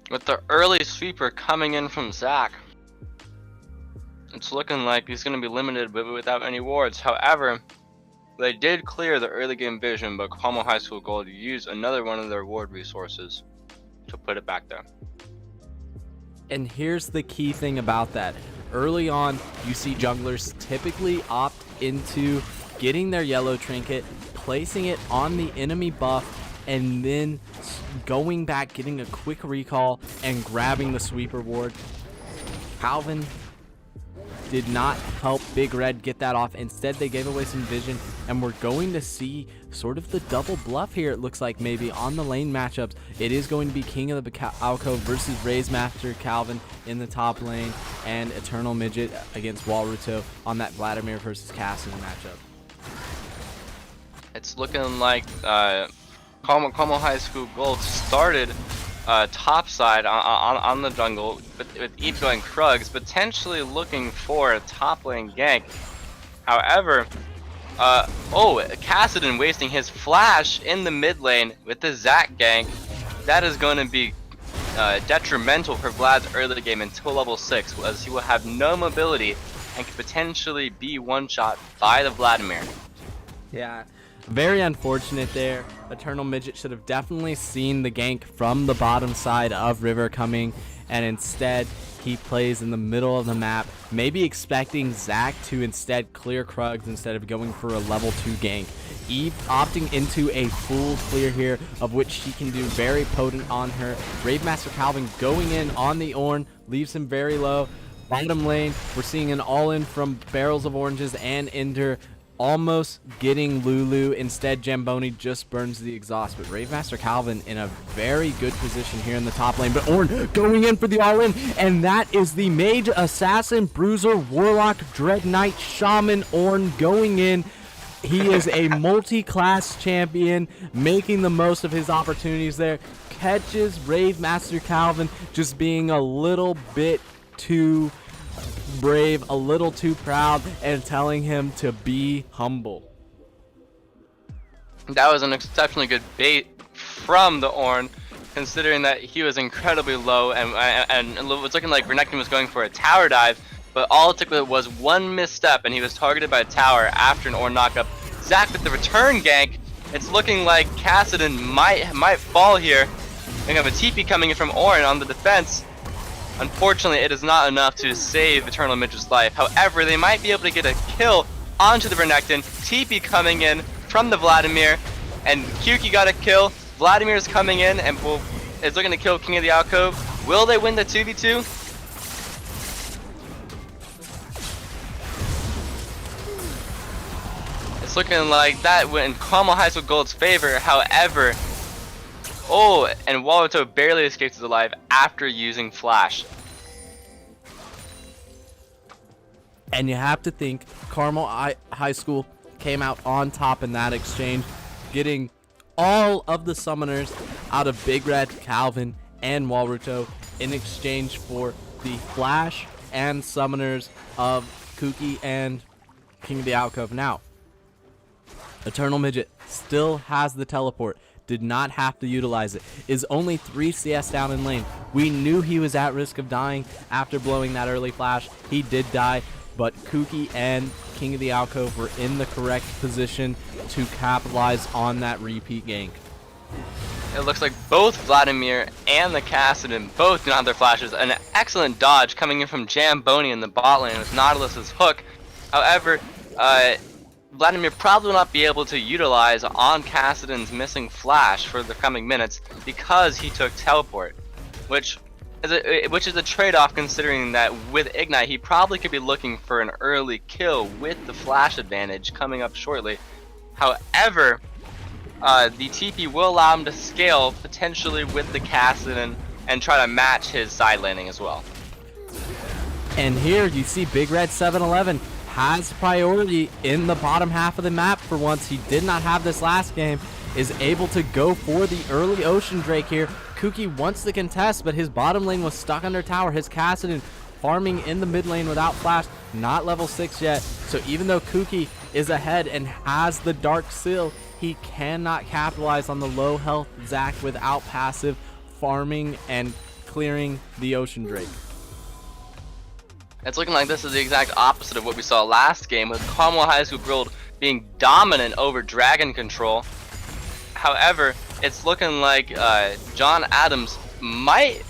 With the early sweeper coming in from Zac, it's looking like he's going to be limited without any wards. However, they did clear the early game vision, but Carmel High School Gold used another one of their ward resources to put it back there. And here's the key thing about that. Early on, you see junglers typically opt into getting their yellow trinket, placing it on the enemy buff, and then going back, getting a quick recall, and grabbing the sweeper ward. Calvin did not help Big Red get that off. Instead, they gave away some vision, and we're going to see sort of the double bluff here, it looks like, maybe on the lane matchups. It is going to be King of the Alcove versus Rave Master Calvin in the top lane, and Eternal Midget against Walruto on that Vladimir versus Cassin matchup. It's looking like Carmel High School Gold started top side on the jungle with Eve going Krugs, potentially looking for a top lane gank. However, Cassidan wasting his flash in the mid lane with the Zac gank. That is going to be detrimental for Vlad's early game until level 6, as he will have no mobility and could potentially be one-shot by the Vladimir. Yeah, very unfortunate there. Eternal Midget should have definitely seen the gank from the bottom side of River coming, and instead he plays in the middle of the map, maybe expecting Zac to instead clear Krugs instead of going for a level 2 gank. Eve opting into a full clear here, of which she can do very potent on her. Rave Master Calvin going in on the Ornn, leaves him very low. Bottom lane, we're seeing an all-in from Barrels of Oranges and Ender, almost getting Lulu. Instead, Jamboni just burns the exhaust. But Rave Master Calvin in a very good position here in the top lane. But Ornn going in for the all-in, and that is the Mage, Assassin, Bruiser, Warlock, Dread Knight, Shaman Ornn going in. He is a multi-class champion, making the most of his opportunities there. Catches Rave Master Calvin just being a little bit too brave, a little too proud, and telling him to be humble. That was an exceptionally good bait from the Ornn, considering that he was incredibly low and it was looking like Renekton was going for a tower dive. but all it took was one misstep and he was targeted by a tower after an Ornn knockup. Zach with the return gank. It's looking like Kassadin might fall here. We have a TP coming in from Ornn on the defense. Unfortunately, it is not enough to save Eternal Midget's life. However, they might be able to get a kill onto the Renekton. TP coming in from the Vladimir, and Kyuki got a kill. Vladimir is coming in and is looking to kill King of the Alcove. Will they win the 2v2? It's looking like that went in Carmel High School Gold's favor. However, and Waluto barely escapes alive after using Flash. And you have to think Carmel High School came out on top in that exchange, getting all of the summoners out of Big Red, Calvin, and Waluto in exchange for the Flash and summoners of Kuki and King of the Alcove. Now, Eternal Midget still has the teleport. Did not have to utilize it. Is only 3 CS down in lane. We knew he was at risk of dying after blowing that early flash. He did die, but Kuki and King of the Alcove were in the correct position to capitalize on that repeat gank. It looks like both Vladimir and the Kassadin both do not have their flashes. An excellent dodge coming in from Jamboni in the bot lane with Nautilus's hook. However, Vladimir probably will not be able to utilize on Kassadin's missing flash for the coming minutes because he took teleport, which is a trade-off considering that with Ignite he probably could be looking for an early kill with the flash advantage coming up shortly. However, the TP will allow him to scale potentially with the Kassadin and try to match his side laning as well. And here you see Big Red 7-11 has priority in the bottom half of the map for once. He did not have this last game, is able to go for the early Ocean Drake here. Kuki wants to contest, but his bottom lane was stuck under tower. His Kassadin farming in the mid lane without flash, not level 6 yet. So even though Kuki is ahead and has the Dark Seal, he cannot capitalize on the low health Zac without passive farming and clearing the Ocean Drake. It's looking like this is the exact opposite of what we saw last game, with Carmel High School Gold being dominant over Dragon Control. However, it's looking like John Adams might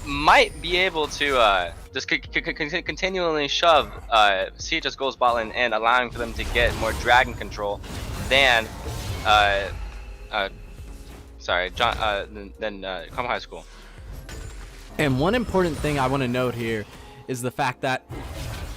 be able to just continually shove CHS Gold's bot lane and allowing for them to get more Dragon Control than Carmel High School. And one important thing I want to note here is the fact that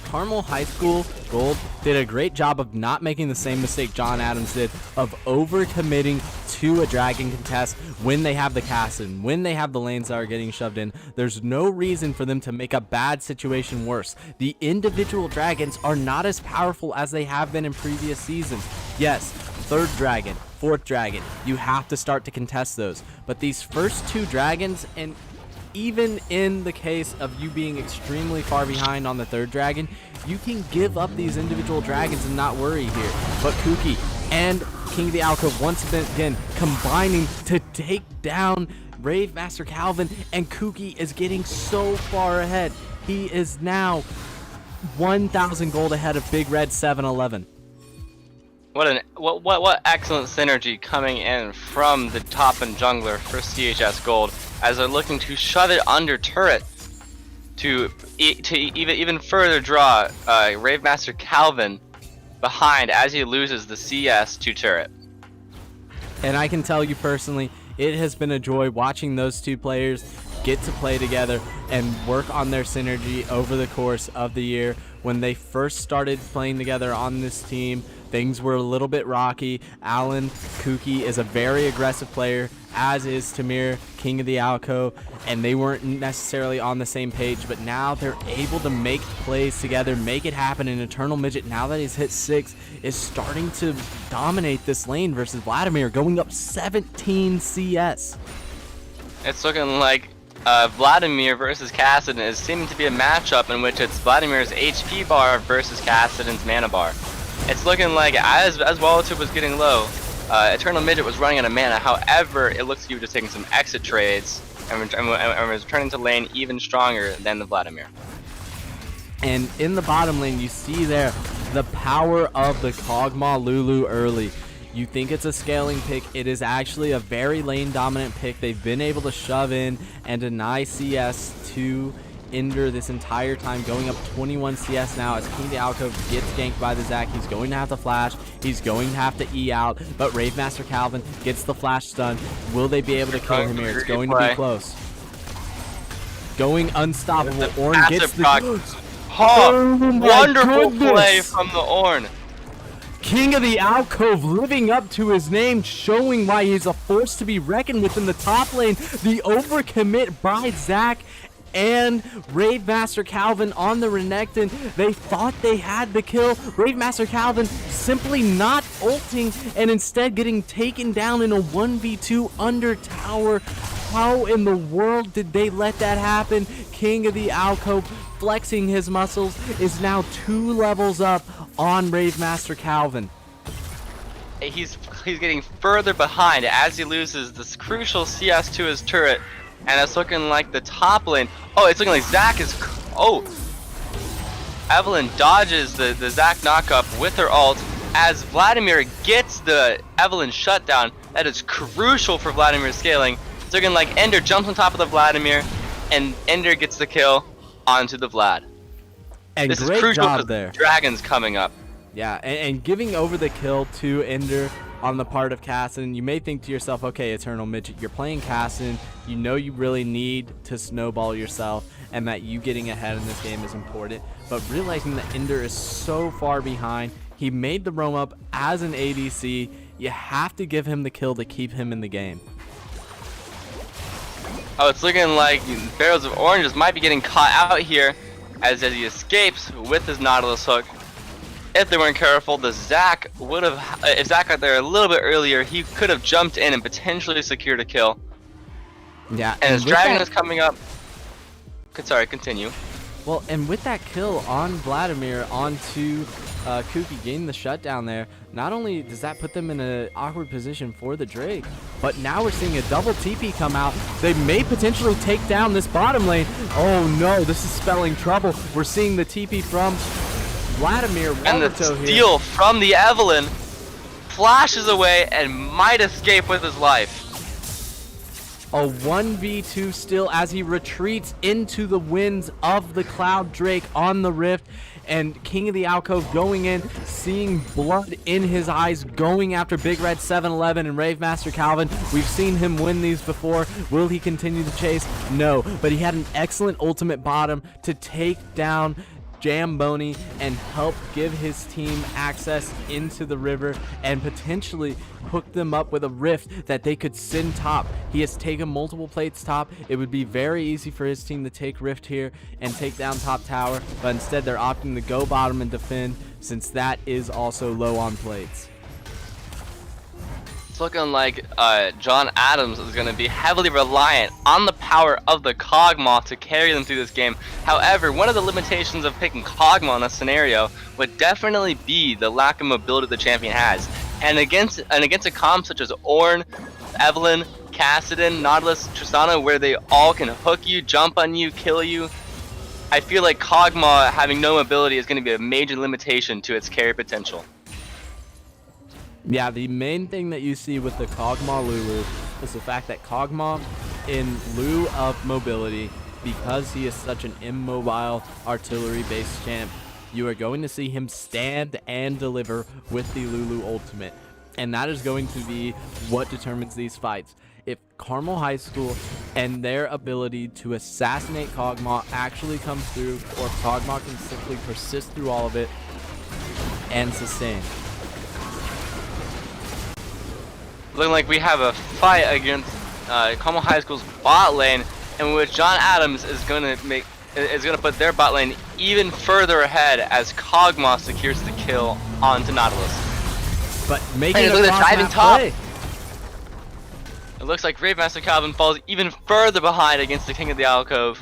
Carmel High School Gold did a great job of not making the same mistake John Adams did of overcommitting to a dragon contest when they have the Kassadin, when they have the lanes that are getting shoved in. There's no reason for them to make a bad situation worse. The individual dragons are not as powerful as they have been in previous seasons. Yes, 3rd dragon, 4th dragon, you have to start to contest those. But these first 2 dragons, and even in the case of you being extremely far behind on the 3rd dragon, you can give up these individual dragons and not worry here. But Kuki and King of the Alcove once again combining to take down Rave Master Calvin, and Kuki is getting so far ahead. He is now 1,000 gold ahead of Big Red 7-11. What excellent synergy coming in from the top and jungler for CHS Gold as they're looking to shove it under turret to even further draw Rave Master Calvin behind as he loses the CS to turret. And I can tell you personally, it has been a joy watching those 2 players get to play together and work on their synergy over the course of the year. When they first started playing together on this team, things were a little bit rocky. Alan Kuki is a very aggressive player, as is Tamir, King of the Alcove, and they weren't necessarily on the same page, but now they're able to make plays together, make it happen. And Eternal Midget, now that he's hit 6, is starting to dominate this lane versus Vladimir, going up 17 CS. It's looking like Vladimir versus Kassadin is seeming to be a matchup in which it's Vladimir's HP bar versus Kassadin's mana bar. It's looking like as Waluto was getting low, Eternal Midget was running out of mana. However, it looks like he was just taking some exit trades and was returning to lane even stronger than the Vladimir. And in the bottom lane, you see there the power of the Kog'Maw Lulu early. You think it's a scaling pick. It is actually a very lane dominant pick. They've been able to shove in and deny CS to Ender this entire time, going up 21 CS now as King of the Alcove gets ganked by the Zac. He's going to have to flash. He's going to have to E out, but Rave Master Calvin gets the flash stun. Will they be able to kill him here? It's going to be close. Going unstoppable. Ornn gets the... Oh, wonderful play from the Ornn. King of the Alcove living up to his name, showing why he's a force to be reckoned with in the top lane. The overcommit by Zac and Rave Master Calvin on the Renekton. They thought they had the kill. Rave Master Calvin simply not ulting and instead getting taken down in a 1v2 under tower. How in the world did they let that happen? King of the Alcove, flexing his muscles, is now 2 levels up on Rave Master Calvin. He's getting further behind as he loses this crucial CS to his turret, and it's looking like the top lane. Oh, it's looking like Zac is... Oh! Evelynn dodges the Zac knockup with her ult as Vladimir gets the Evelynn shutdown. That is crucial for Vladimir's scaling. It's looking like Ender jumps on top of the Vladimir, and Ender gets the kill onto the Vlad. And this great is crucial job because there. Dragon's coming up. Yeah, and giving over the kill to Ender on the part of Cassidon. You may think to yourself, okay, Eternal Midget, you're playing Cassidon. You know you really need to snowball yourself and that you getting ahead in this game is important. But realizing that Ender is so far behind, he made the roam up as an ADC. You have to give him the kill to keep him in the game. Oh, it's looking like Barrels of Oranges might be getting caught out here as he escapes with his Nautilus hook. If they weren't careful, the Zac would have... If Zac got there a little bit earlier, he could have jumped in and potentially secured a kill. Yeah, and his Dragon is coming up... Sorry, continue. Well, and with that kill on Vladimir onto Kuki getting the shutdown there, not only does that put them in an awkward position for the Drake, but now we're seeing a double TP come out. They may potentially take down this bottom lane. Oh no, this is spelling trouble. We're seeing the TP from Vladimir. And the steal from the Evelynn flashes away and might escape with his life. A 1v2 still as he retreats into the winds of the Cloud Drake on the Rift, and King of the Alcove going in, seeing blood in his eyes, going after Big Red 711 and Rave Master Calvin. We've seen him win these before. Will he continue to chase? No, but he had an excellent ultimate bottom to take down Jamboni and help give his team access into the river and potentially hook them up with a rift that they could send top. He has taken multiple plates top. It would be very easy for his team to take rift here and take down top tower, but instead they're opting to go bottom and defend since that is also low on plates. It's looking like John Adams is going to be heavily reliant on the power of the Kog'Maw to carry them through this game. However, one of the limitations of picking Kog'Maw in a scenario would definitely be the lack of mobility the champion has. And against a comp such as Ornn, Evelynn, Cassidon, Nautilus, Tristana, where they all can hook you, jump on you, kill you, I feel like Kog'Maw having no mobility is going to be a major limitation to its carry potential. Yeah, the main thing that you see with the Kog'Maw Lulu is the fact that Kog'Maw, in lieu of mobility, because he is such an immobile artillery-based champ, you are going to see him stand and deliver with the Lulu ultimate. And that is going to be what determines these fights. If Carmel High School and their ability to assassinate Kog'Maw actually comes through, or if Kog'Maw can simply persist through all of it and sustain. Looking like we have a fight against Carmel High School's bot lane, in which John Adams is going to put their bot lane even further ahead as Kog'Maw secures the kill onto Nautilus. But making a driving top. play. It looks like Rave Master Calvin falls even further behind against the King of the Alcove.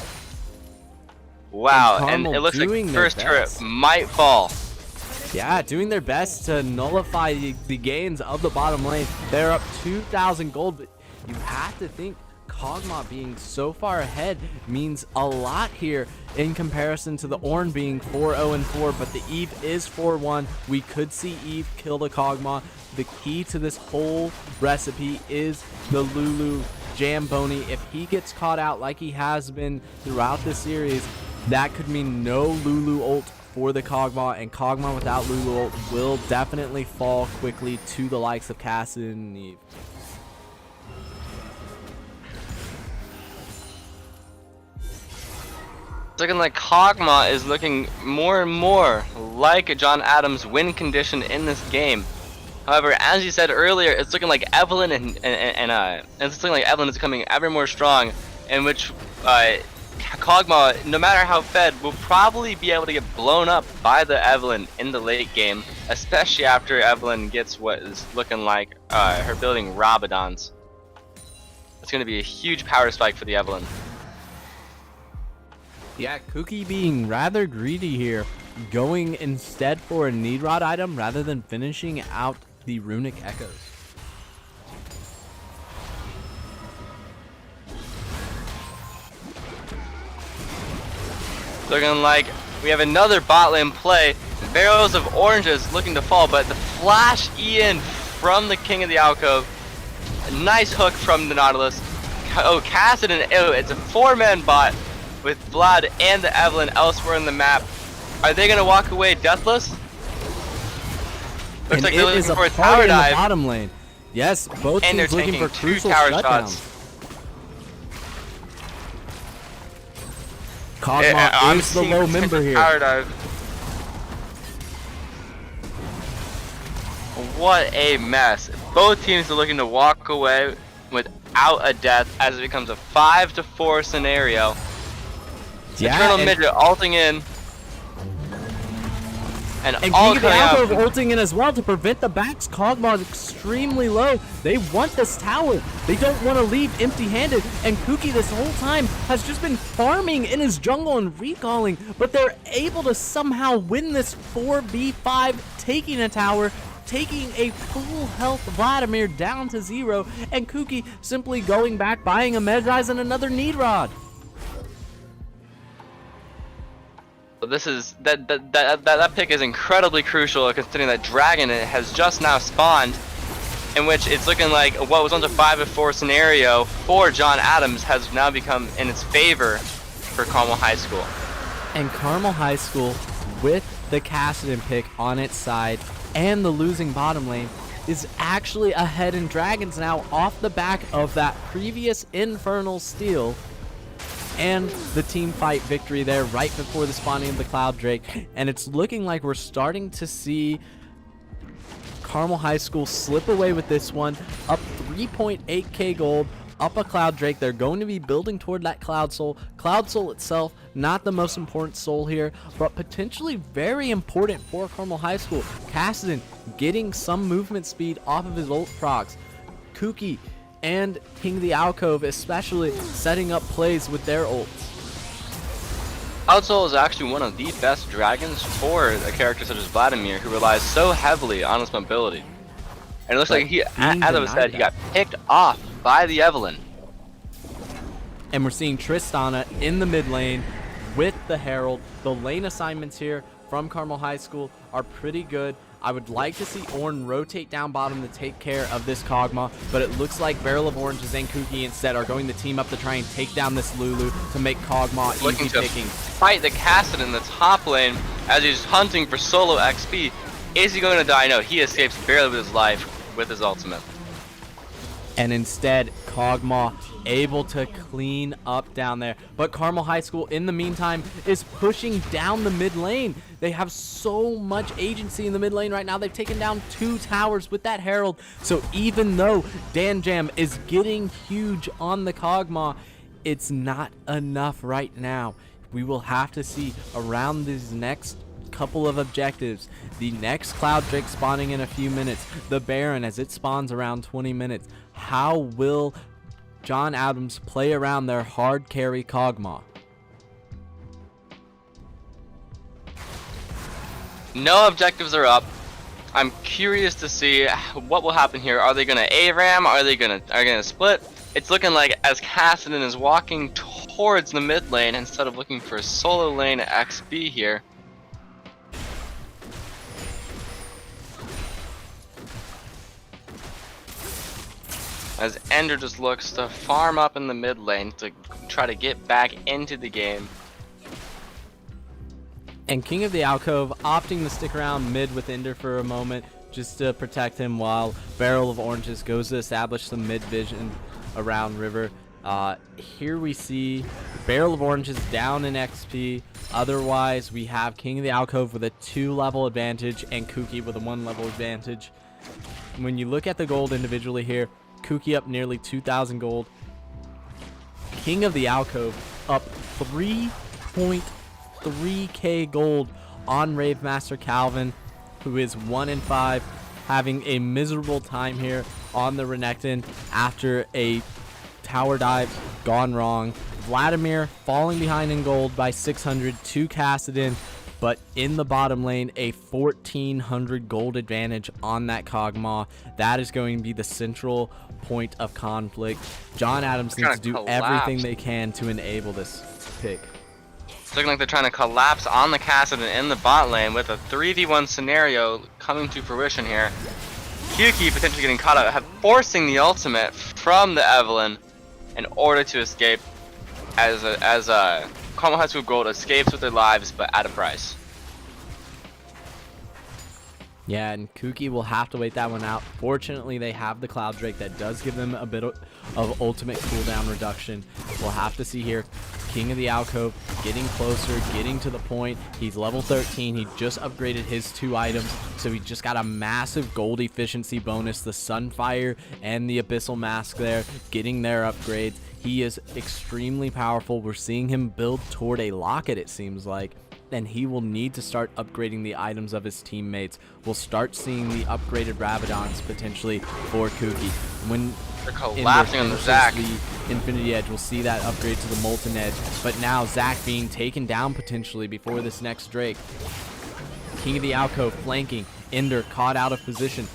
Wow, and it looks like first turret might fall. Yeah, doing their best to nullify the gains of the bottom lane. They're up 2,000 gold, but you have to think Kog'Maw being so far ahead means a lot here in comparison to the Ornn being 4-0-4, but the Eve is 4-1. We could see Eve kill the Kog'Maw. The key to this whole recipe is the Lulu Jamboni. If he gets caught out like he has been throughout the series, that could mean no Lulu ult for the Kog'Maw, and Kog'Maw without Lulu ult will definitely fall quickly to the likes of Cassidy and Eve. It's looking like Kog'Maw is looking more and more like a John Adams win condition in this game. However, as you said earlier, it's looking like Evelyn it's looking like Evelyn is becoming ever more strong, in which Kog'Maw, no matter how fed, will probably be able to get blown up by the Evelyn in the late game, especially after Evelyn gets what is looking like her building Rabadons. It's going to be a huge power spike for the Evelyn. Yeah, Cookie being rather greedy here, going instead for a Need Rod item rather than finishing out the Runic Echoes. Looking like we have another bot lane play. Barrels of Oranges looking to fall, but the flash Ian from the King of the Alcove. A nice hook from the Nautilus. Oh, Cassidy and it's a 4-man bot with Vlad and the Evelyn elsewhere in the map. Are they gonna walk away deathless? Looks like they're looking for a tower dive. In the bottom lane. Yes, both And teams they're looking taking for 2 crucial tower shutdowns. shots. Kog'Maw is the low member here. Tower dive. What a mess. Both teams are looking to walk away without a death as it becomes a 5-4 scenario. Yeah, Eternal Midget ulting in. And all King of the coming out. Alcove ulting in as well to prevent the backs. Kog'Maw is extremely low. They want this tower. They don't want to leave empty-handed. And Kuki this whole time has just been farming in his jungle and recalling. But they're able to somehow win this 4v5, taking a tower, taking a full health Vladimir down to 0, and Kuki simply going back, buying a Medrise and another Need Rod. This is that pick is incredibly crucial considering that Dragon has just now spawned, in which it's looking like what was once a 5-4 scenario for John Adams has now become in its favor for Carmel High School. And Carmel High School, with the Cassidy pick on its side and the losing bottom lane, is actually ahead in Dragons now off the back of that previous Infernal steal and the team fight victory there right before the spawning of the Cloud Drake. And it's looking like we're starting to see Carmel High School slip away with this one, up 3.8k gold, up a Cloud Drake. They're going to be building toward that Cloud Soul. Cloud Soul itself, not the most important soul here, but potentially very important for Carmel High School. Cassidy getting some movement speed off of his ult procs. Kuki and King of the Alcove especially setting up plays with their ults. Cloud Soul is actually one of the best dragons for a character such as Vladimir, who relies so heavily on his mobility. And it looks like he, as I was said, he got picked off by the Evelyn. And we're seeing Tristana in the mid lane with the Herald. The lane assignments here from Carmel High School are pretty good. I would like to see Ornn rotate down bottom to take care of this Kog'Maw, but it looks like Barrel of Oranges and Kuki instead are going to team up to try and take down this Lulu to make Kog'Maw Looking easy to picking. fight the Cassidy in the top lane as he's hunting for solo XP. Is he going to die? No, he escapes barely with his life with his ultimate. And instead, Kog'Maw able to clean up down there. But Carmel High School, in the meantime, is pushing down the mid lane. They have so much agency in the mid lane right now. They've taken down 2 towers with that Herald. So even though Danjam is getting huge on the Kog'Maw, it's not enough right now. We will have to see around these next couple of objectives. The next Cloud Drake spawning in a few minutes. The Baron as it spawns around 20 minutes. How will John Adams play around their hard carry Kog'Maw? No objectives are up. I'm curious to see what will happen here. Are they gonna ARAM? Are they gonna split? It's looking like as Kassadin is walking towards the mid lane instead of looking for a solo lane XP here. As Ender just looks to farm up in the mid lane to try to get back into the game. And King of the Alcove opting to stick around mid with Ender for a moment just to protect him while Barrel of Oranges goes to establish some mid vision around River. Here we see Barrel of Oranges down in XP. Otherwise, we have King of the Alcove with a 2-level advantage and Kuki with a 1-level advantage. When you look at the gold individually here, Kuki up nearly 2,000 gold. King of the Alcove up 3.3k gold on Rave Master Calvin, who is 1-5, having a miserable time here on the Renekton after a tower dive gone wrong. Vladimir falling behind in gold by 600 to Kassadin, but in the bottom lane, a 1,400 gold advantage on that Kog'Maw. That is going to be the central point of conflict. John Adams needs to do everything they can to enable this pick. It's looking like they're trying to collapse on the Kassadin in the bot lane with a 3v1 scenario coming to fruition here. Kuki potentially getting caught up, forcing the ultimate from the Evelynn in order to escape as Carmel High School Gold escapes with their lives, but at a price. Yeah, and Kuki will have to wait that one out. Fortunately, they have the Cloud Drake that does give them a bit of ultimate cooldown reduction. We'll have to see here. King of the Alcove getting closer, getting to the point. He's level 13. He just upgraded his 2 items, so he just got a massive gold efficiency bonus. The Sunfire and the Abyssal Mask there, getting their upgrades. He is extremely powerful. We're seeing him build toward a Locket, it seems like. And he will need to start upgrading the items of his teammates. We'll start seeing the upgraded Rabadons potentially for Kuki. When they're collapsing on the Zac, the Infinity Edge, we'll see that upgrade to the Molten Edge. But now Zac being taken down potentially before this next Drake. King of the Alcove flanking. Ender caught out of position.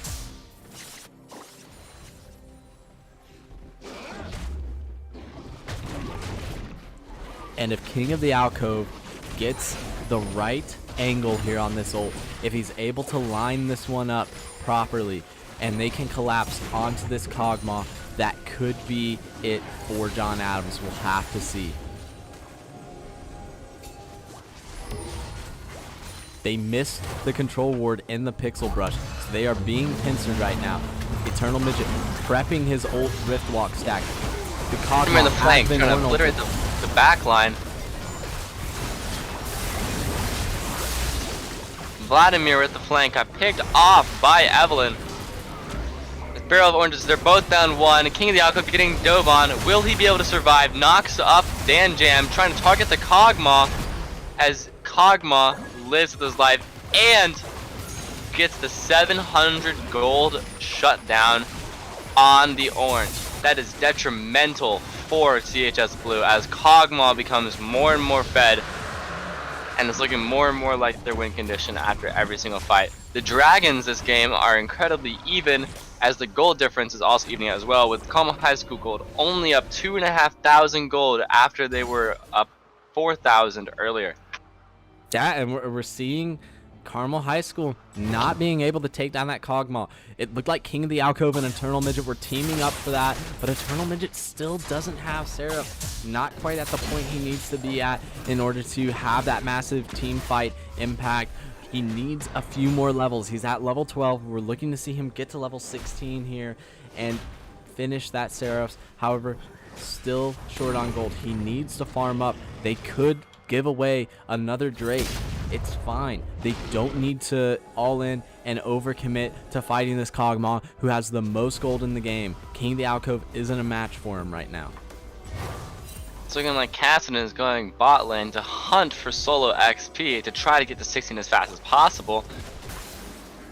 And if King of the Alcove gets the right angle here on this ult, if he's able to line this one up properly and they can collapse onto this Kog'Maw, that could be it for John Adams. We'll have to see. They missed the control ward in the Pixel Brush, so they are being pincered right now. Eternal Midget prepping his ult Rift Walk stack. The Kog'Maw in the flank, has been trying to obliterate the back line. Vladimir with the flank got picked off by Evelynn. With Barrel of Oranges, they're both down 1. King of the Alcove getting dove on. Will he be able to survive? Knocks up Dan Jam, trying to target the Kog'Maw as Kog'Maw lives with his life and gets the 700 gold shutdown on the Orange. That is detrimental for CHS Blue as Kog'Maw becomes more and more fed and it's looking more and more like their win condition after every single fight. The Dragons this game are incredibly even, as the gold difference is also evening out as well, with Carmel High School Gold only up 2,500 gold after they were up 4,000 earlier. Yeah, and we're seeing Carmel High School not being able to take down that Kog'Maw. It looked like King of the Alcove and Eternal Midget were teaming up for that, but Eternal Midget still doesn't have Seraph. Not quite at the point he needs to be at in order to have that massive team fight impact. He needs a few more levels. He's at level 12. We're looking to see him get to level 16 here and finish that Seraphs. However, still short on gold. He needs to farm up. They could give away another Drake. It's fine. They don't need to all in and overcommit to fighting this Kog'Maw, who has the most gold in the game. King of the Alcove isn't a match for him right now. It's looking like Kassadin is going bot lane to hunt for solo XP to try to get to 16 as fast as possible.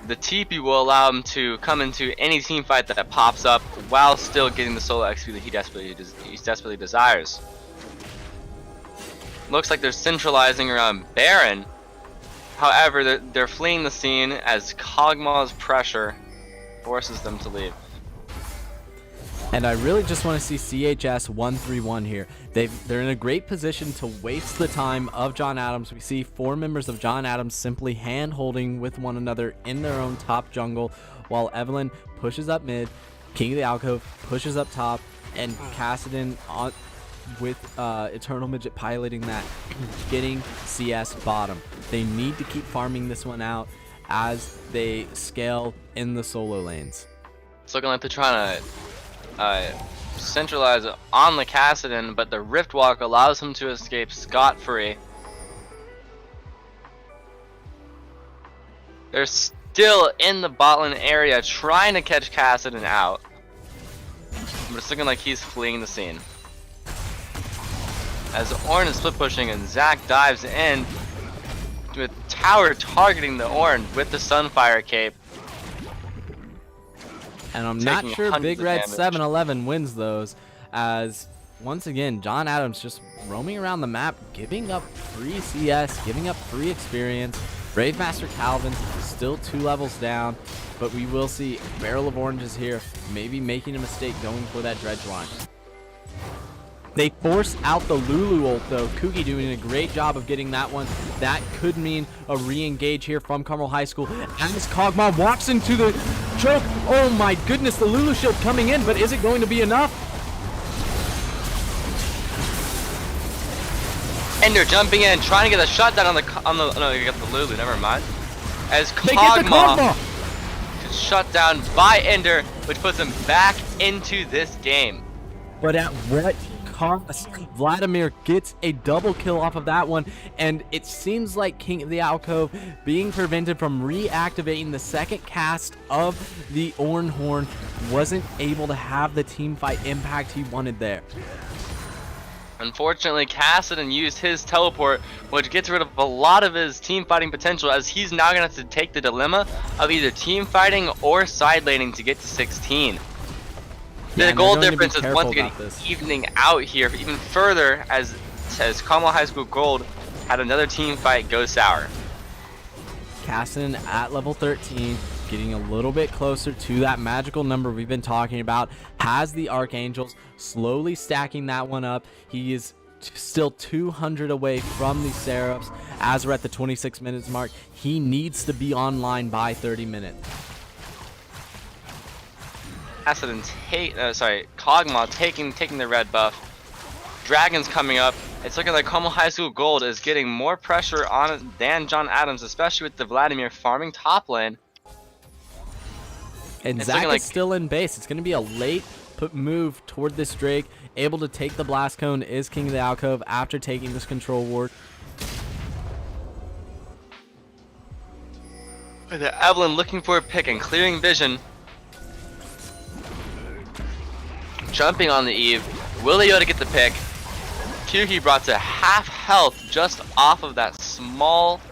The TP will allow him to come into any team fight that pops up while still getting the solo XP that he desperately desires. Looks like they're centralizing around Baron. However, they're fleeing the scene as Kog'Maw's pressure forces them to leave. And I really just want to see CHS 1-3-1 here. They're in a great position to waste the time of John Adams. We see 4 members of John Adams simply hand-holding with one another in their own top jungle, while Evelyn pushes up mid, King of the Alcove pushes up top, and Cassidon on with Eternal Midget piloting that, getting CS bottom. They need to keep farming this one out as they scale in the solo lanes. It's looking like they're trying to centralize on the Cassidon, but the Rift Walk allows him to escape scot-free. They're still in the bot lane area trying to catch Cassidon out, but it's looking like he's fleeing the scene. As Ornn is split pushing and Zac dives in with Tower targeting the Ornn with the Sunfire cape. And I'm not sure Big Red 7-11 wins those, as once again John Adams just roaming around the map, giving up free CS, giving up free experience. Brave Master Calvin still 2 levels down, but we will see Barrel of Oranges here, maybe making a mistake going for that dredge line. They force out the Lulu ult though. Kuki doing a great job of getting that one. That could mean a re-engage here from Carmel High School. As Kog'Maw walks into the choke. Oh my goodness, the Lulu shield coming in, but is it going to be enough? Ender jumping in, trying to get a shutdown on the no, you got the Lulu, never mind. As Kog'Maw is shut down by Ender, which puts him back into this game. But at what cost? Vladimir gets a double kill off of that one, and it seems like King of the Alcove being prevented from reactivating the second cast of the Ornn Horn wasn't able to have the team fight impact he wanted there. Unfortunately, Cassidon used his teleport, which gets rid of a lot of his team fighting potential, as he's now going to have to take the dilemma of either team fighting or side laning to get to 16. The goal difference is once again evening out here even further, as Carmel High School Gold had another team fight go sour. Cassidon at level 13, getting a little bit closer to that magical number we've been talking about, has the Archangels, slowly stacking that one up. He is still 200 away from the Seraphs as we're at the 26 minutes mark. He needs to be online by 30 minutes. Cassidon Kog'Maw taking the red buff. Dragons coming up. It's looking like Carmel High School Gold is getting more pressure on it than John Adams, especially with the Vladimir farming top lane. And Zac is still in base. It's going to be a late move toward this Drake. Able to take the blast cone is King of the Alcove after taking this control ward. Evelyn looking for a pick and clearing vision. Jumping on the Eve. Will they be able to get the pick? Kyuki brought to half health just off of that small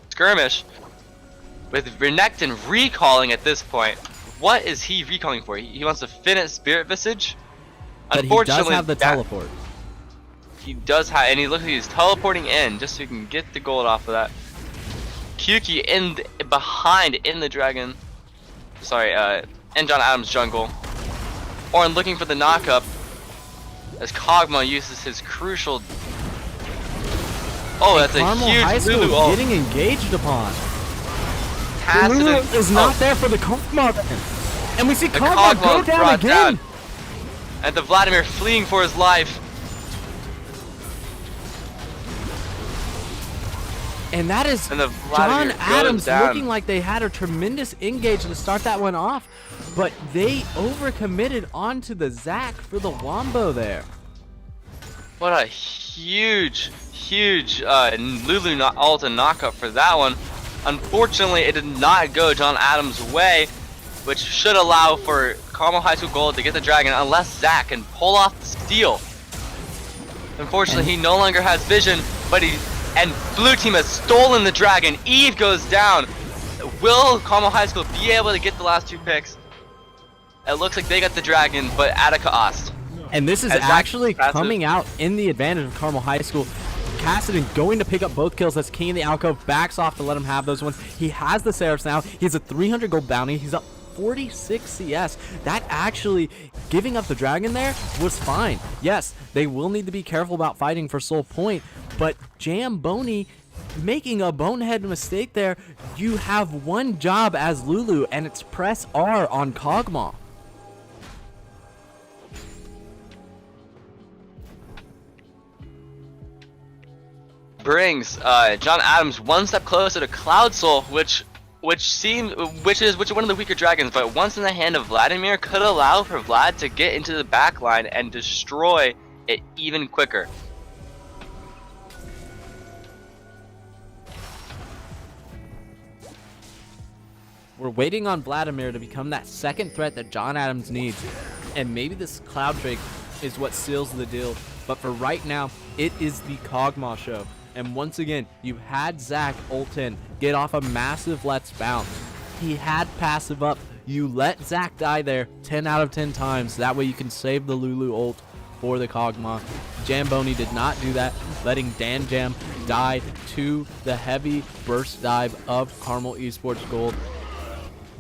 skirmish. With Renekton recalling at this point. What is he recalling for? He wants to finish Spirit Visage? But unfortunately, he does have the teleport. He does have, and he looks like he's teleporting in just so he can get the gold off of that. Kyuki behind in the dragon. Sorry, in John Adams' jungle. Ornn looking for the knockup as Kog'Maw uses his crucial. Oh, that's a huge Lulu ult. Getting engaged upon. Lulu is not there for the Kog'Maw, and we see Kog'Maw go down again. And the Vladimir fleeing for his life. And that is John Adams looking like they had a tremendous engage to start that one off, but they overcommitted onto the Zac for the wombo there. What a huge Lulu ult and knockup for that one. Unfortunately, it did not go John Adams' way, which should allow for Carmel High School Gold to get the dragon unless Zac can pull off the steal. Unfortunately, he no longer has vision, but and blue team has stolen the dragon. Eve goes down. Will Carmel High School be able to get the last 2 picks? It looks like they got the dragon, but at a cost. And this is actually coming out in the advantage of Carmel High School. Cassidon going to pick up both kills as King of the Alcove backs off to let him have those ones. He has the Seraphs now. He has a 300 gold bounty. He's up 46 CS. That actually, giving up the dragon there was fine. Yes, they will need to be careful about fighting for soul point, but Jamboni making a bonehead mistake there. You have one job as Lulu, and it's press R on Kog'Maw. Brings John Adams one step closer to Cloud Soul, which is one of the weaker dragons, but once in the hand of Vladimir could allow for Vlad to get into the backline and destroy it even quicker. We're waiting on Vladimir to become that second threat that John Adams needs, and maybe this Cloud Drake is what seals the deal, but for right now, it is the Kog'Maw show. And once again, you had Zach ult in, get off a massive let's bounce. He had passive up. You let Zach die there 10 out of 10 times. That way you can save the Lulu ult for the Kog'Maw. Jamboni did not do that, letting Dan Jam die to the heavy burst dive of Carmel Esports Gold.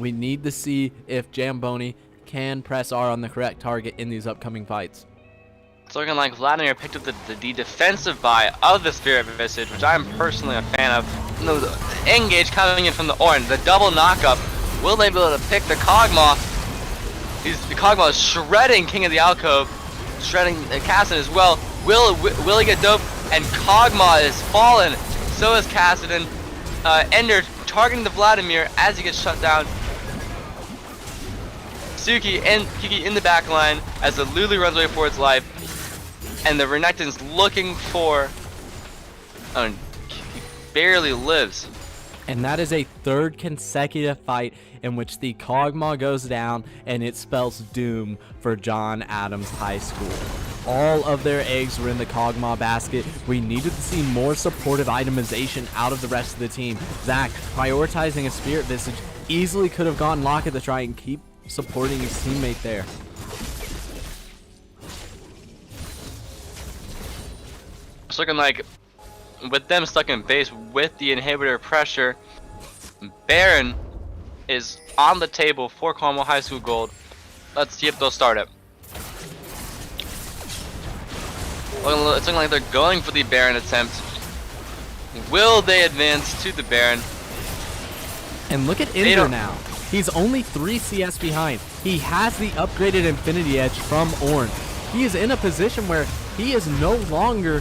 We need to see if Jamboni can press R on the correct target in these upcoming fights. It's looking like Vladimir picked up the defensive buy of the Spirit Visage, which I'm personally a fan of. The engage coming in from the Orange, the double knockup. Will they be able to pick the Kog'Maw? The Kog'Maw is shredding King of the Alcove, shredding Kassadin as well. Will he get dope? And Kog'Maw is fallen. So is Kassadin. Ender targeting the Vladimir as he gets shut down. Suki and Kiki in the back line as the Lulu runs away for its life. And the Renekton's looking for... Oh, he barely lives. And that is a third consecutive fight in which the Kog'Maw goes down and it spells doom for John Adams High School. All of their eggs were in the Kog'Maw basket. We needed to see more supportive itemization out of the rest of the team. Zach, prioritizing a Spirit Visage, easily could have gone Locket to try and keep supporting his teammate there. It's looking like with them stuck in base with the inhibitor pressure, Baron is on the table for Carmel High School Gold. Let's see if they'll start it. It's looking like they're going for the Baron attempt. Will they advance to the Baron? And look at Ender now. He's only 3 CS behind. He has the upgraded Infinity Edge from Ornn. He is in a position where he is no longer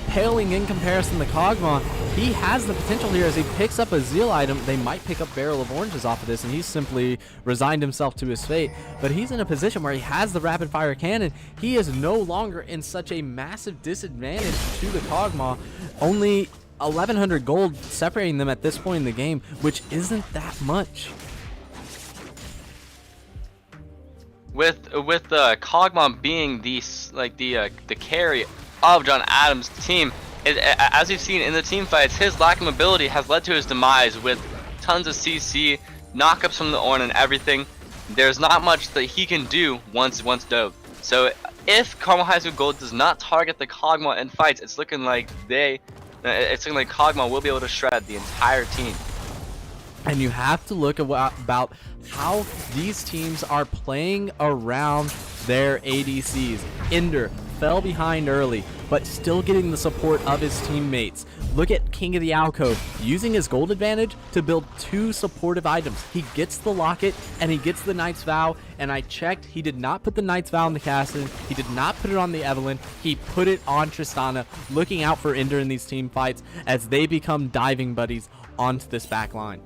paling in comparison to Kog'Maw. He has the potential here as he picks up a Zeal item. They might pick up Barrel of Oranges off of this, and he's simply resigned himself to his fate. But he's in a position where he has the rapid fire cannon. He is no longer in such a massive disadvantage to the Kog'Maw. Only 1,100 gold separating them at this point in the game, which isn't that much. With Kog'Maw being the carry of John Adams' team, as we've seen in the team fights, his lack of mobility has led to his demise with tons of CC, knockups from the Ornn and everything. There's not much that he can do once dove. So if Carmel High School Gold does not target the Kog'Maw in fights, it's looking like Kog'Maw will be able to shred the entire team. And you have to look about how these teams are playing around their ADCs. Ender fell behind early, but still getting the support of his teammates. Look at King of the Alcove using his gold advantage to build 2 supportive items. He gets the Locket and he gets the Knight's Vow, and I checked, he did not put the Knight's Vow on the Kassadin, he did not put it on the Evelynn, he put it on Tristana, looking out for Ender in these team fights as they become diving buddies onto this back line.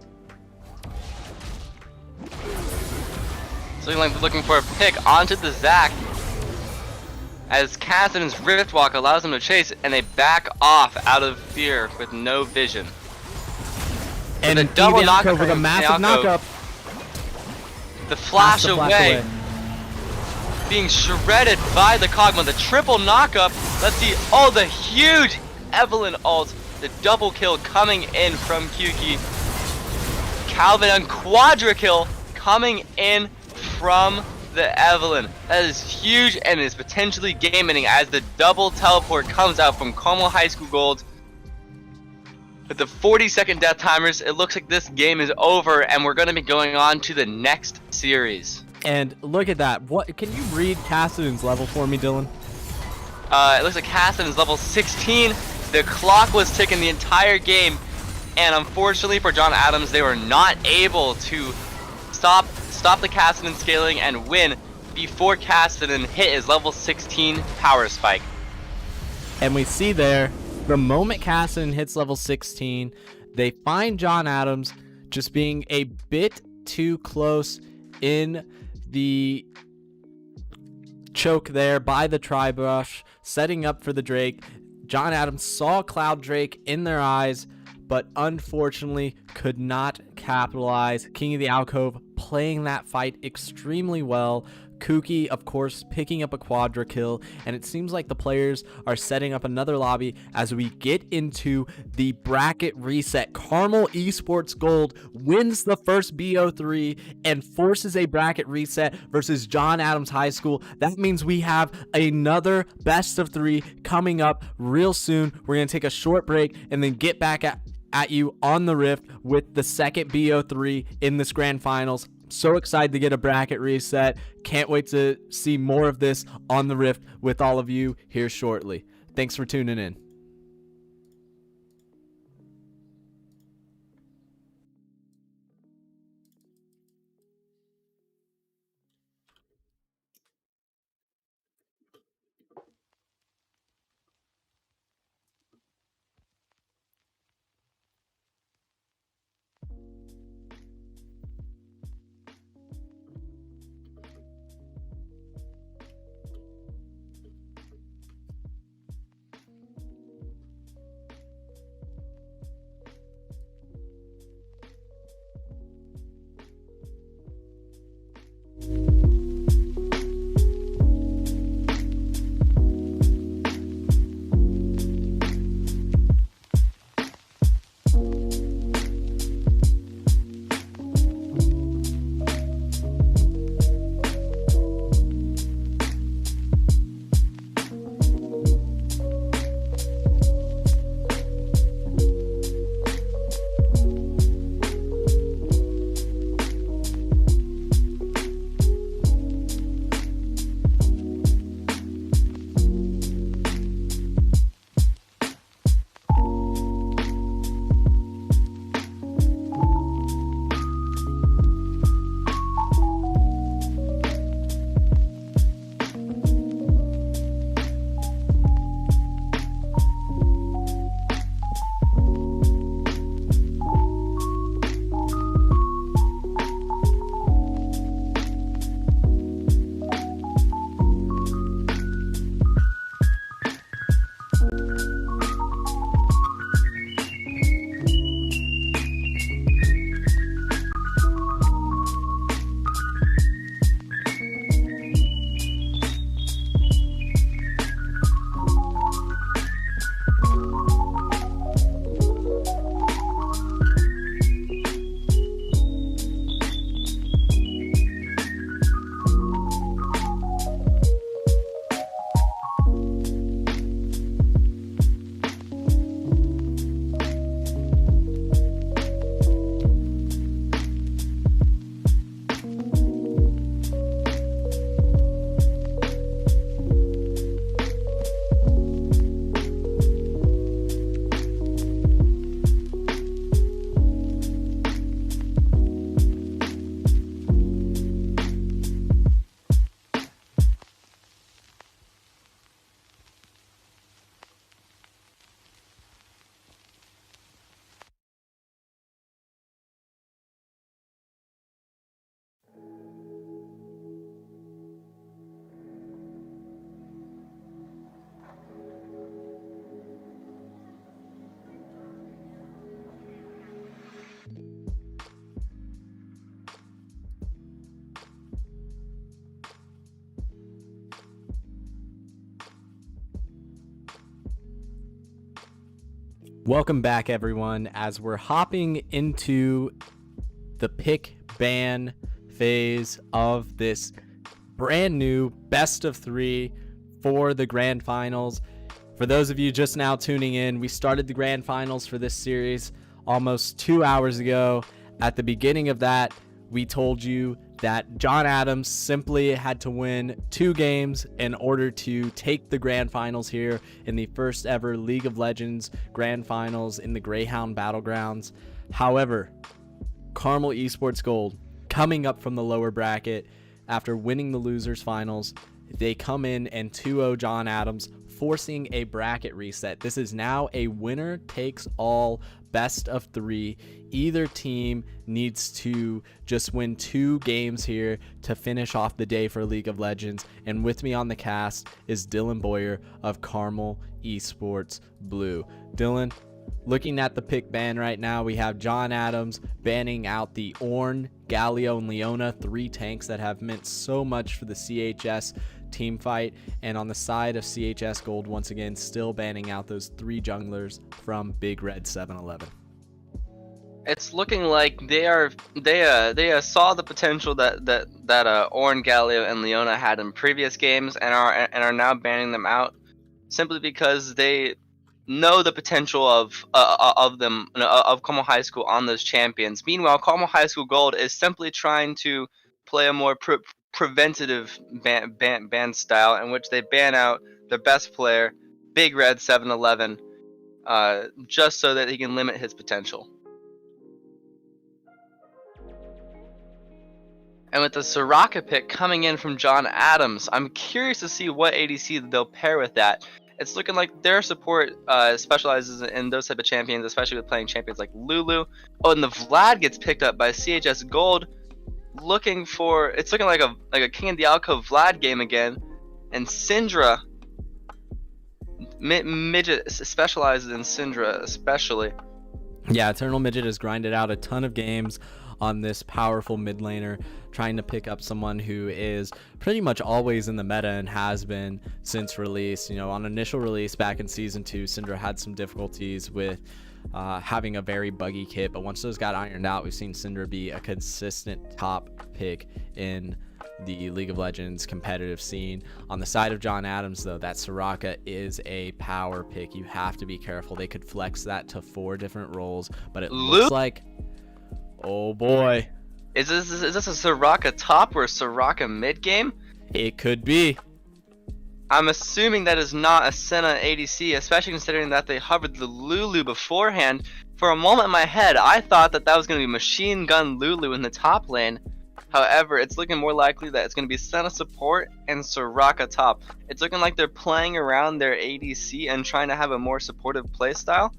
So looking for a pick onto the Zac as Kassadin's Rift Walk allows them to chase, and they back off out of fear with no vision. And a double knockup with a massive knockup. The flash away. Being shredded by the Kog'Maw. The triple knockup. Let's see. Oh, the huge Evelynn ult. The double kill coming in from Kyuki. Calvin on quadra kill coming in from the Evelynn. That is huge and is potentially game-ending as the double teleport comes out from Carmel High School Gold. with the 40-second death timers, it looks like this game is over, and we're going to be going on to the next series. And look at that. What can you read Cassidy's level for me, Dylan? It looks like Hassan is level 16. The clock was ticking the entire game, and unfortunately for John Adams, they were not able to stop the Cassidy scaling and win before Cassidy hit his level 16 power spike. And we see there, the moment Cassidy hits level 16, they find John Adams just being a bit too close in the choke there by the tri-brush, setting up for the Drake. John Adams saw Cloud Drake in their eyes, but unfortunately could not capitalize. King of the Alcove playing that fight extremely well. Kuki, of course, picking up a quadra kill, and it seems like the players are setting up another lobby as we get into the bracket reset. Carmel Esports Gold wins the first BO3 and forces a bracket reset versus John Adams High School. That means we have another best of 3 coming up real soon. We're going to take a short break and then get back at you on the Rift with the second BO3 in this grand finals. So excited to get a bracket reset. Can't wait to see more of this on the Rift with all of you here shortly. Thanks for tuning in. Welcome back, everyone, as we're hopping into the pick ban phase of this brand new best of 3 for the grand finals. For those of you just now tuning in, we started the grand finals for this series almost 2 hours ago. At the beginning of that, we told you that John Adams simply had to win 2 games in order to take the grand finals here in the first ever League of Legends grand finals in the Greyhound Battlegrounds. However, Carmel Esports Gold, coming up from the lower bracket after winning the losers finals, they come in and 2-0 John Adams, forcing a bracket reset. This is now a winner takes all best of 3. Either team needs to just win 2 games here to finish off the day for League of Legends. And with me on the cast is Dylan Boyer of Carmel Esports Blue. Dylan, looking at the pick ban right now, we have John Adams banning out the Ornn, Galio, and Leona, 3 tanks that have meant so much for the CHS team fight. And on the side of CHS Gold, once again, still banning out those 3 junglers from Big Red 7-Eleven. It's looking like they saw the potential that Ornn, Galio, and Leona had in previous games and are now banning them out simply because they know the potential of Carmel High School on those champions. Meanwhile, Carmel High School Gold is simply trying to play a more preventative ban style in which they ban out their best player, Big Red 7-Eleven, just so that he can limit his potential. And with the Soraka pick coming in from John Adams, I'm curious to see what ADC they'll pair with that. It's looking like their support specializes in those type of champions, especially with playing champions like Lulu. Oh, and the Vlad gets picked up by CHS Gold. It's looking like a King of the Alcove Vlad game again. And Syndra, Midget specializes in Syndra especially. Yeah, Eternal Midget has grinded out a ton of games on this powerful mid laner, trying to pick up someone who is pretty much always in the meta and has been since release. You know, on initial release back in Season 2, Syndra had some difficulties with having a very buggy kit, but once those got ironed out, we've seen Syndra be a consistent top pick in the League of Legends competitive scene. On the side of John Adams, though, that Soraka is a power pick. You have to be careful. They could flex that to 4 different roles, but it looks like, oh boy, is this a Soraka top or a Soraka mid game? It could be. I'm assuming that is not a Senna ADC, especially considering that they hovered the Lulu beforehand. For a moment in my head, I thought that was going to be Machine Gun Lulu in the top lane. However, it's looking more likely that it's going to be Senna support and Soraka top. It's looking like they're playing around their ADC and trying to have a more supportive playstyle.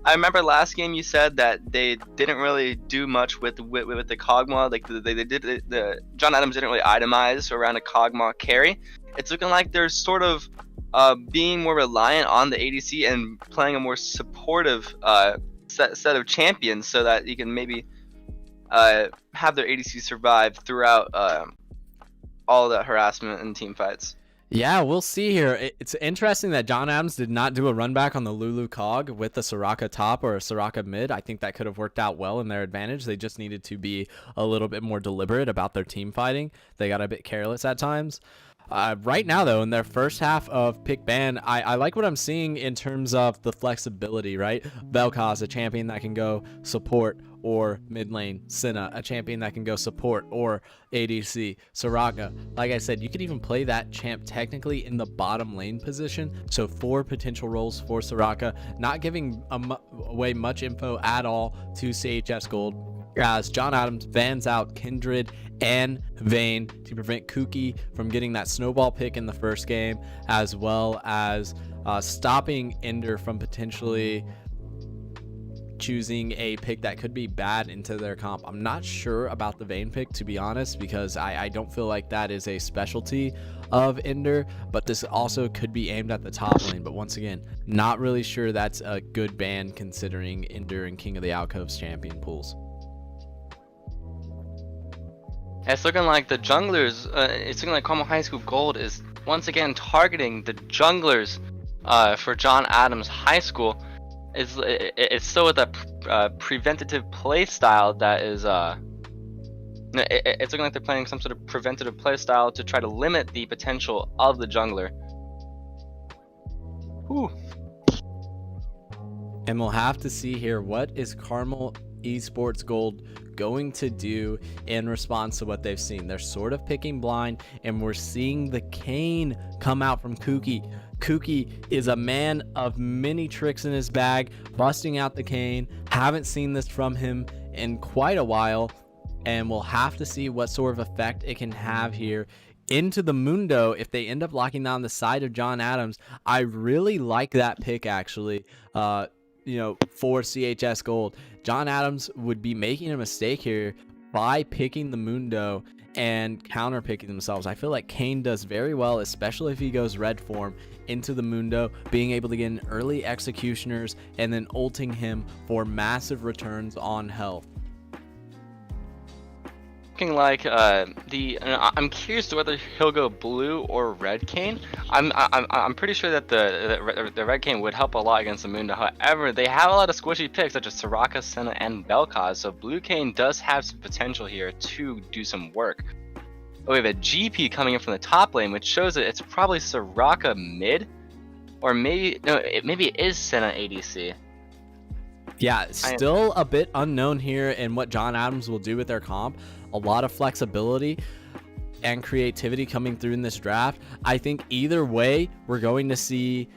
I remember last game you said that they didn't really do much with the Kog'Maw. Like the John Adams didn't really itemize around a Kog'Maw carry. It's looking like they're sort of being more reliant on the ADC and playing a more supportive set of champions, so that you can maybe have their ADC survive throughout all the harassment and team fights. Yeah, we'll see here. It's interesting that John Adams did not do a run back on the Lulu Cog with the Soraka top or a Soraka mid. I think that could have worked out well in their advantage. They just needed to be a little bit more deliberate about their team fighting. They got a bit careless at times. Right now, though, in their first half of pick ban, I like what I'm seeing in terms of the flexibility, right? Vel'Koz, a champion that can go support or mid lane. Senna, a champion that can go support or ADC. Soraka, like I said, you could even play that champ technically in the bottom lane position. So 4 potential roles for Soraka, not giving away much info at all to CHS Gold, as John Adams bans out Kindred and Vayne to prevent Kuki from getting that snowball pick in the first game, as well as stopping Ender from potentially choosing a pick that could be bad into their comp. I'm not sure about the Vayne pick, to be honest, because I don't feel like that is a specialty of Ender, but this also could be aimed at the top lane. But once again, not really sure that's a good ban considering Ender and King of the Alcoves champion pools. It's looking like the junglers, it's looking like Carmel High School Gold is once again targeting the junglers for John Adams High School. It's still with a preventative play style that is, it's looking like they're playing some sort of preventative play style to try to limit the potential of the jungler. Whew. And we'll have to see here, what is Carmel Esports Gold going to do in response to what they've seen. They're sort of picking blind, and we're seeing the Kane come out from Kuki. Kuki is a man of many tricks in his bag, busting out the Kane. Haven't seen this from him in quite a while, and we'll have to see what sort of effect it can have here into the Mundo if they end up locking down the side of John Adams. I really like that pick, actually. For CHS Gold, John Adams would be making a mistake here by picking the Mundo and counter picking themselves. I feel like Kane does very well, especially if he goes red form into the Mundo, being able to get in early executioners and then ulting him for massive returns on health. Looking like I'm curious to whether he'll go blue or red Kane. I'm pretty sure that the red Kane would help a lot against the Mundo. However, they have a lot of squishy picks such as Soraka, Senna, and Belkaz, so blue Kane does have some potential here to do some work. But we have a GP coming in from the top lane, which shows that it's probably Soraka mid, or maybe it is Senna ADC. Yeah, still a bit unknown here in what John Adams will do with their comp. A lot of flexibility and creativity coming through in this draft. I think either way, we're going to see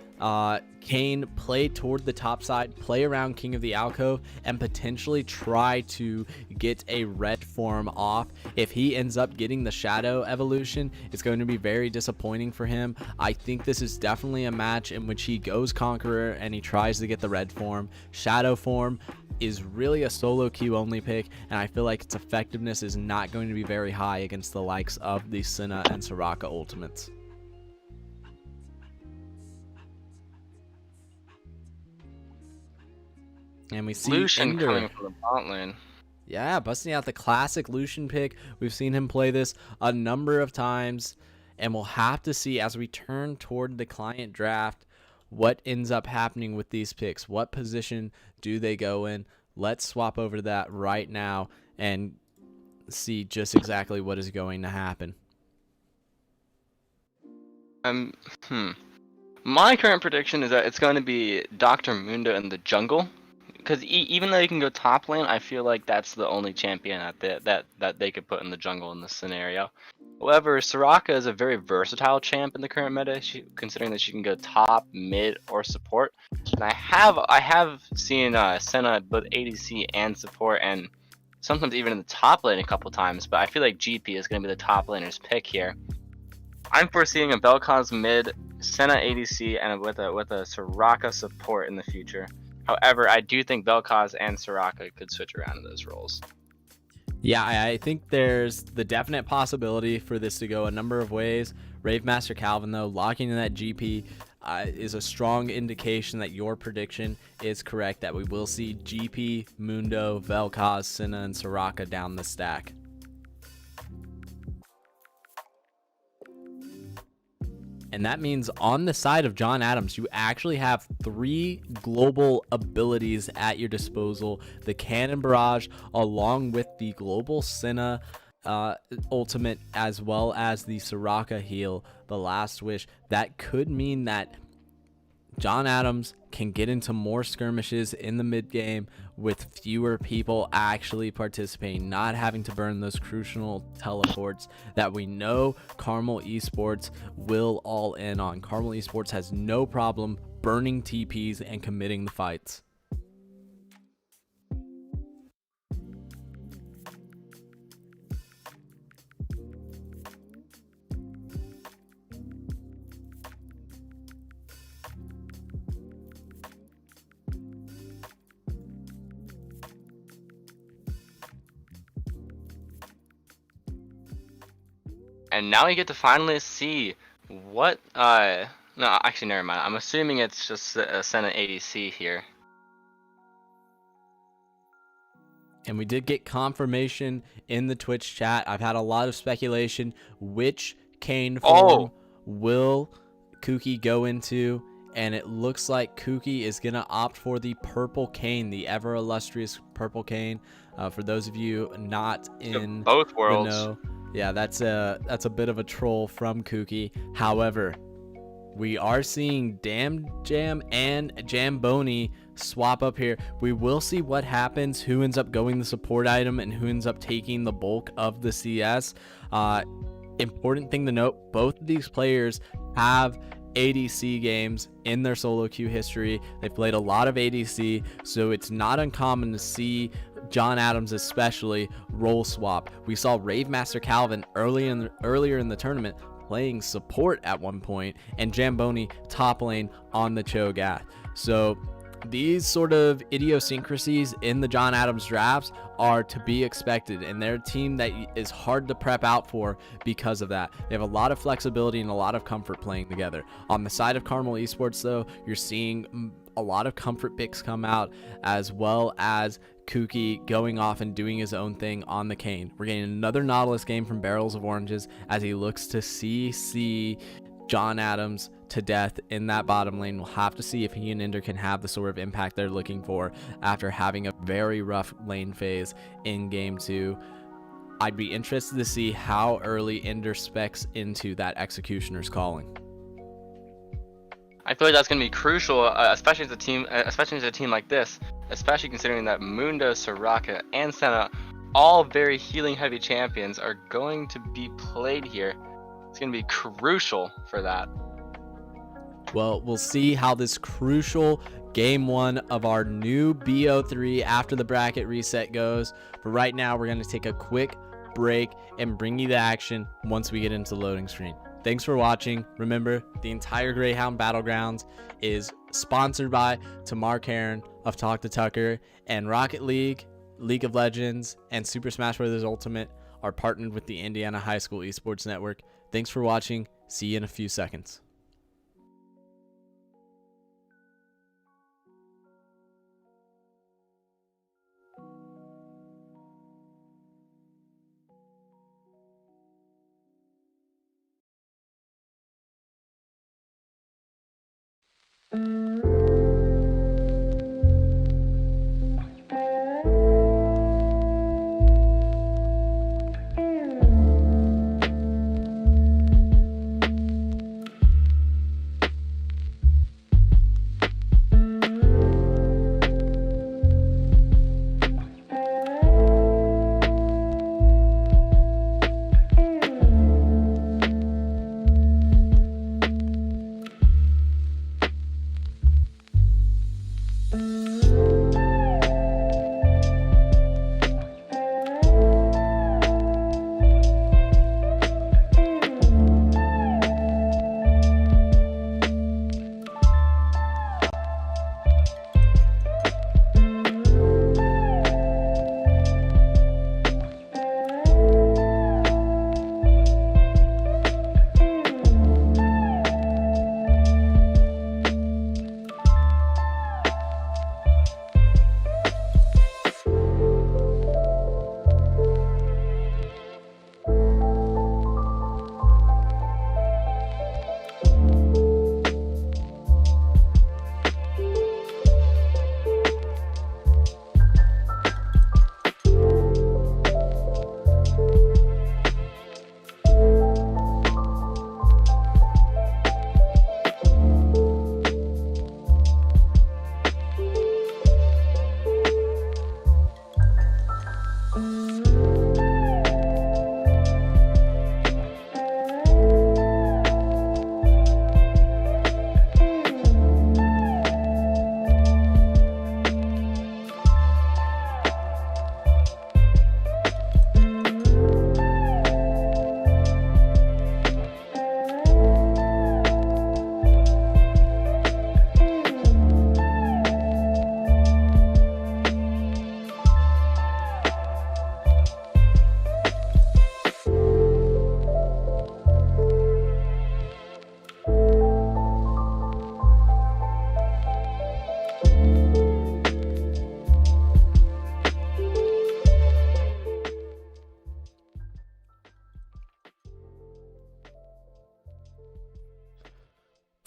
Kane play toward the top side, play around King of the Alcove, and potentially try to get a red form off. If he ends up getting the Shadow evolution, it's going to be very disappointing for him. I think this is definitely a match in which he goes Conqueror and he tries to get the red form. Shadow form is really a solo queue only pick, and I feel like its effectiveness is not going to be very high against the likes of the Senna and Soraka ultimates. And we see Lucian Ender coming from the bot lane. Yeah, busting out the classic Lucian pick. We've seen him play this a number of times, and we'll have to see as we turn toward the client draft what ends up happening with these picks. What position do they go in? Let's swap over to that right now and see just exactly what is going to happen. My current prediction is that it's going to be Dr. Mundo in the jungle. Because even though you can go top lane, I feel like that's the only champion that they could put in the jungle in this scenario. However, Soraka is a very versatile champ in the current meta, considering that she can go top, mid, or support. And I have seen Senna both ADC and support, and sometimes even in the top lane a couple times. But I feel like GP is going to be the top laner's pick here. I'm foreseeing a Belkaz mid, Senna ADC, and with a Soraka support in the future. However, I do think Belkaz and Soraka could switch around in those roles. Yeah, I think there's the definite possibility for this to go a number of ways. Rave Master Calvin, though, locking in that GP is a strong indication that your prediction is correct, that we will see GP, Mundo, Belkaz, Senna, and Soraka down the stack. And that means on the side of John Adams, you actually have 3 global abilities at your disposal. The Cannon Barrage, along with the global Senna ultimate, as well as the Soraka heal, the Last Wish. That could mean that John Adams can get into more skirmishes in the mid game with fewer people actually participating, not having to burn those crucial teleports that we know Carmel Esports will all in on. Carmel Esports has no problem burning TPs and committing the fights. And now you get to finally see what, no, actually, never mind. I'm assuming it's just a Senna ADC here. And we did get confirmation in the Twitch chat. I've had a lot of speculation. Which Kane form will Kuki go into? And it looks like Kuki is going to opt for the purple Kane, the ever illustrious purple Kane. For those of you not in both worlds. the know, yeah, that's a bit of a troll from Kuki. However, We are seeing Dam Jam and Jamboni swap up here. We will see what happens, who ends up going the support item and who ends up taking the bulk of the CS. Important thing to note, both of these players have ADC games in their solo queue history. They've played a lot of ADC, so it's not uncommon to see John Adams especially role swap. We saw Rave Master Calvin earlier in the tournament playing support at one point, and Jamboni top lane on the Cho'Gath. So these sort of idiosyncrasies in the John Adams drafts are to be expected, and they're a team that is hard to prep out for because of that. They have a lot of flexibility and a lot of comfort playing together. On the side of Carmel Esports, though, you're seeing a lot of comfort picks come out, as well as Kuki going off and doing his own thing on the Kane. We're getting another Nautilus game from Barrels of Oranges as he looks to CC John Adams to death in that bottom lane. We'll have to see if he and Ender can have the sort of impact they're looking for after having a very rough lane phase in game 2. I'd be interested to see how early Ender specs into that Executioner's calling. I feel like that's going to be crucial, especially as a team like this, especially considering that Mundo, Soraka, and Senna, all very healing-heavy champions, are going to be played here. It's going to be crucial for that. Well, we'll see how this crucial game 1 of our new BO3 after the bracket reset goes. But right now, we're going to take a quick break and bring you the action once we get into the loading screen. Thanks for watching. Remember, the entire Greyhound Battlegrounds is sponsored by Tamar Karen of Talk to Tucker, and Rocket League, League of Legends, and Super Smash Bros. Ultimate are partnered with the Indiana High School Esports Network. Thanks for watching. See you in a few seconds.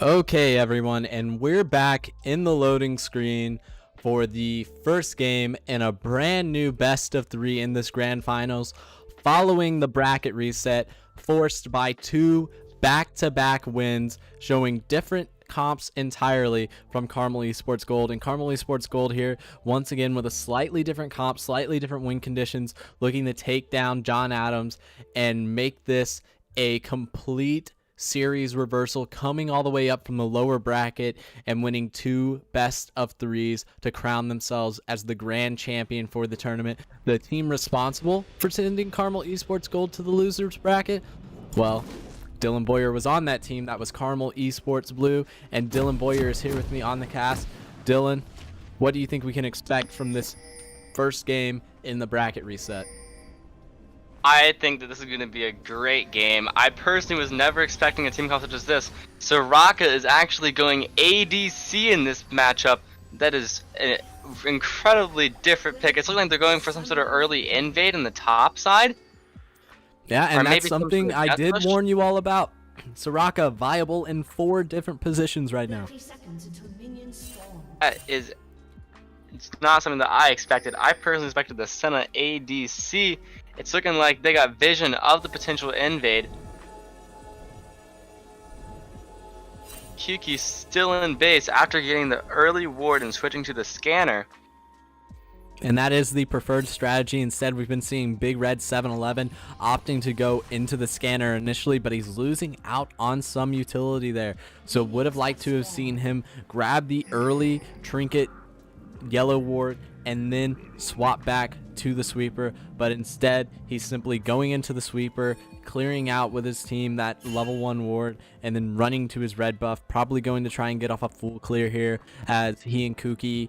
Okay, everyone, and we're back in the loading screen for the first game in a brand new best of 3 in this grand finals, following the bracket reset forced by 2 back-to-back wins, showing different comps entirely from Carmel Esports Gold. And Carmel Esports Gold here once again with a slightly different comp, slightly different win conditions, looking to take down John Adams and make this a complete series reversal, coming all the way up from the lower bracket and winning 2 best of 3s to crown themselves as the grand champion for the tournament. The team responsible for sending Carmel Esports Gold to the losers bracket, well, Dylan Boyer was on that team. That was Carmel Esports Blue, and Dylan Boyer is here with me on the cast. Dylan, what do you think we can expect from this first game in the bracket reset? I think that this is going to be a great game. I personally was never expecting a team comp such as this. Soraka is actually going ADC in this matchup. That is an incredibly different pick. It's looking like they're going for some sort of early invade in the top side. Yeah, and that's maybe something I did warn you all about. Soraka viable in 4 different positions right now. 30 seconds until minions spawn. It's not something that I expected. I personally expected the Senna ADC. It's looking like they got vision of the potential invade. Kuki still in base after getting the early ward and switching to the scanner. And that is the preferred strategy. Instead, we've been seeing Big Red 7-Eleven opting to go into the scanner initially, but he's losing out on some utility there. So would have liked to have seen him grab the early trinket yellow ward and then swap back to the sweeper, but instead he's simply going into the sweeper, clearing out with his team that level 1 ward, and then running to his red buff, probably going to try and get off a full clear here as he and Kuki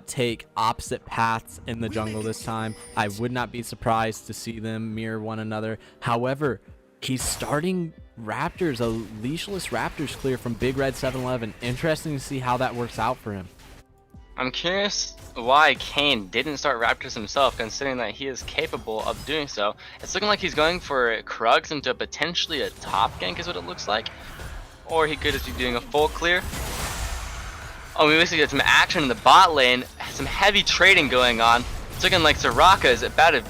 take opposite paths in the jungle this time. I would not be surprised to see them mirror one another. However, he's starting Raptors, a leashless Raptors clear from Big Red 7-Eleven. Interesting to see how that works out for him. I'm curious why Kane didn't start Raptors himself, considering that he is capable of doing so. It's looking like he's going for Krugs into potentially a top gank is what it looks like. Or he could just be doing a full clear. Oh, we basically get some action in the bot lane, some heavy trading going on. It's looking like Soraka is about to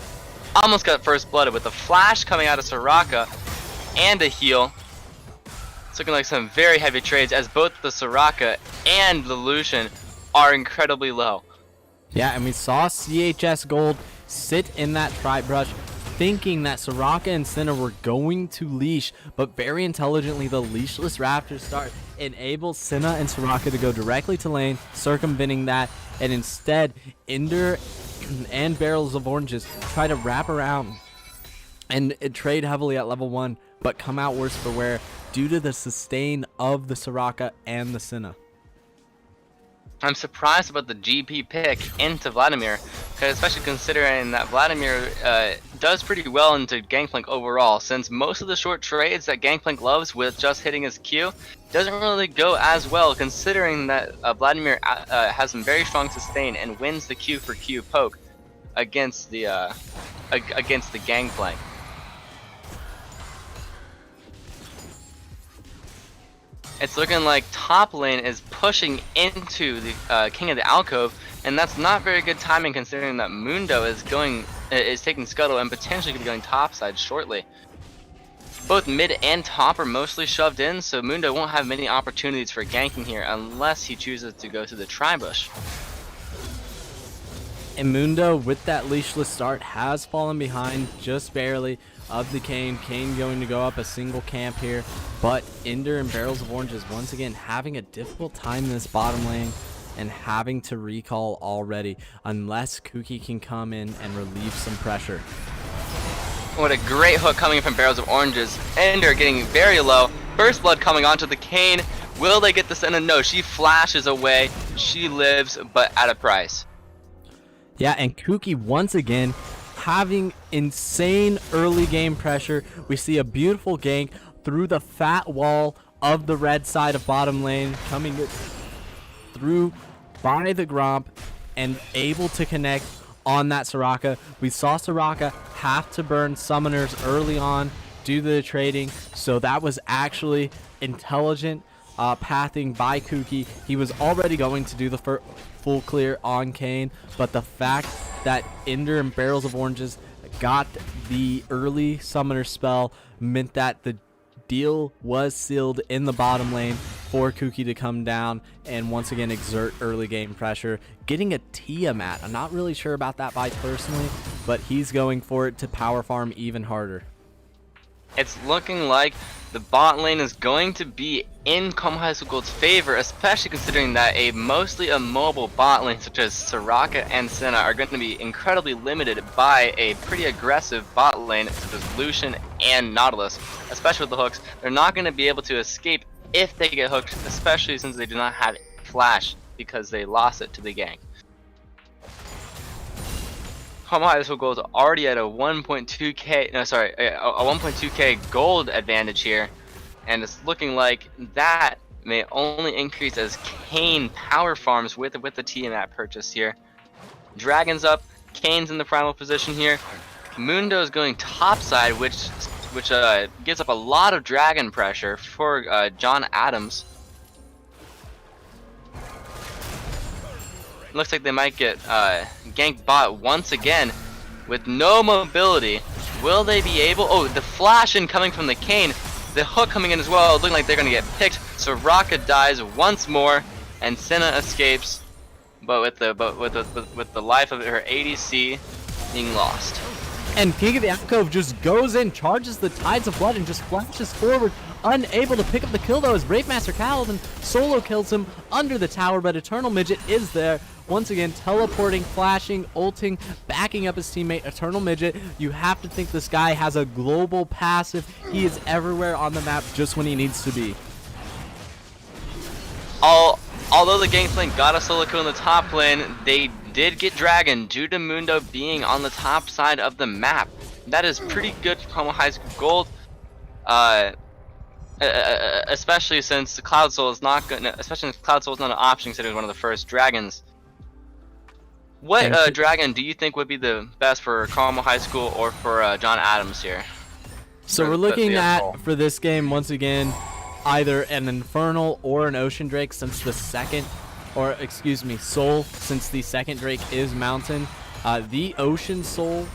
almost got first blooded with the flash coming out of Soraka and a heal. It's looking like some very heavy trades as both the Soraka and the Lucian are incredibly low. Yeah, and we saw CHS Gold sit in that tri brush thinking that Soraka and Senna were going to leash, but very intelligently the leashless Raptors start enables Senna and Soraka to go directly to lane, circumventing that, and instead Ender and Barrels of Oranges try to wrap around and trade heavily at level 1, but come out worse for wear due to the sustain of the Soraka and the Senna. I'm surprised about the GP pick into Vladimir, especially considering that Vladimir does pretty well into Gangplank overall, since most of the short trades that Gangplank loves with just hitting his Q doesn't really go as well, considering that Vladimir has some very strong sustain and wins the Q for Q poke against the Gangplank. It's looking like top lane is pushing into the King of the Alcove, and that's not very good timing considering that Mundo is taking Scuttle and potentially could be going topside shortly. Both mid and top are mostly shoved in, so Mundo won't have many opportunities for ganking here unless he chooses to go to the Tribush. And Mundo, with that leashless start, has fallen behind just barely of the Kane. Kane going to go up a single camp here, but Ender and Barrels of Oranges once again having a difficult time in this bottom lane and having to recall already unless Kuki can come in and relieve some pressure. What a great hook coming from Barrels of Oranges. Ender getting very low. First blood coming onto the Kane. Will they get the Senna? No, she flashes away. She lives, but at a price. Yeah, and Kuki once again having insane early game pressure. We see a beautiful gank through the fat wall of the red side of bottom lane, coming through by the Gromp and able to connect on that Soraka. We saw Soraka have to burn summoners early on due to the trading, so that was actually intelligent pathing by Kuki. He was already going to do the full clear on Kane, but the fact that Ender and Barrels of Oranges got the early summoner spell meant that the deal was sealed in the bottom lane for Kuki to come down and once again exert early game pressure, getting a Tiamat. I'm not really sure about that buy personally, but he's going for it to power farm even harder. It's looking like the bot lane is going to be in Carmel High School Gold's favor, especially considering that a mostly immobile bot lane such as Soraka and Senna are going to be incredibly limited by a pretty aggressive bot lane such as Lucian and Nautilus, especially with the hooks. They're not going to be able to escape if they get hooked, especially since they do not have flash because they lost it to the gang. Carmel High School Gold is already at a 1.2k, no sorry, a 1.2k gold advantage here, and it's looking like that may only increase as Kayn power farms with the Tiamat purchase here. Dragon's up, Kayn's in the primal position here. Mundo is going topside, which gives up a lot of dragon pressure for John Adams. Looks like they might get ganked bot once again with no mobility. Will they be able? Oh, the flash in coming from the Kayn, the hook coming in as well. Looking like they're gonna get picked. Soraka dies once more, and Senna escapes, but with the life of her ADC being lost. And King of the Alcove just goes in, charges the Tides of Blood, and just flashes forward, unable to pick up the kill though as Brave Master Calvin solo kills him under the tower, but Eternal Midget is there. Once again, teleporting, flashing, ulting, backing up his teammate, Eternal Midget. You have to think this guy has a global passive. He is everywhere on the map just when he needs to be. Although the Gangplank got a solo kill in the top lane, they did get Dragon due to Mundo being on the top side of the map. That is pretty good for Carmel High School Gold, especially since the Cloud Soul is not an option considering one of the first dragons. What dragon do you think would be the best for Carmel High School or for John Adams here? So we're looking at, for this game, once again, either an Infernal or an Ocean Drake since the second, or excuse me, Soul, since the second Drake is Mountain. The Ocean Soul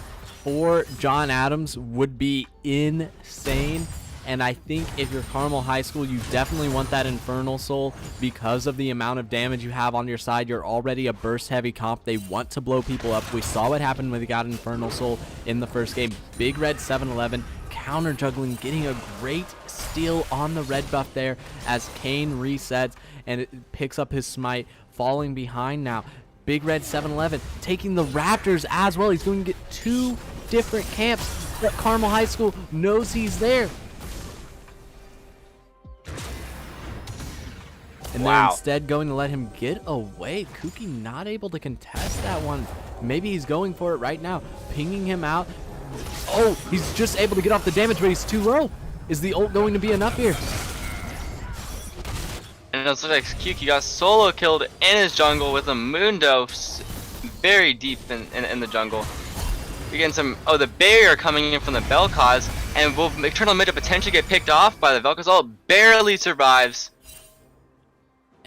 for John Adams would be insane. And I think if you're Carmel High School, you definitely want that Infernal Soul because of the amount of damage you have on your side. You're already a burst heavy comp. They want to blow people up. We saw what happened when they got Infernal Soul in the first game. Big Red 7-11 counter juggling, getting a great steal on the red buff there as Kayn resets and it picks up his smite, falling behind now. Big Red 7-11 taking the Raptors as well. He's going to get two different camps, but Carmel High School knows he's there. And they're instead going to let him get away. Kuki not able to contest that one. Maybe he's going for it right now. Pinging him out. Oh, he's just able to get off the damage, but he's too low. Is the ult going to be enough here? And it looks like Kuki got solo killed in his jungle with a Mundo very deep in the jungle. You're getting some, the barrier coming in from the Vel'Koz, and will Eternal Midget potentially get picked off by the Vel'Koz ult? Barely survives.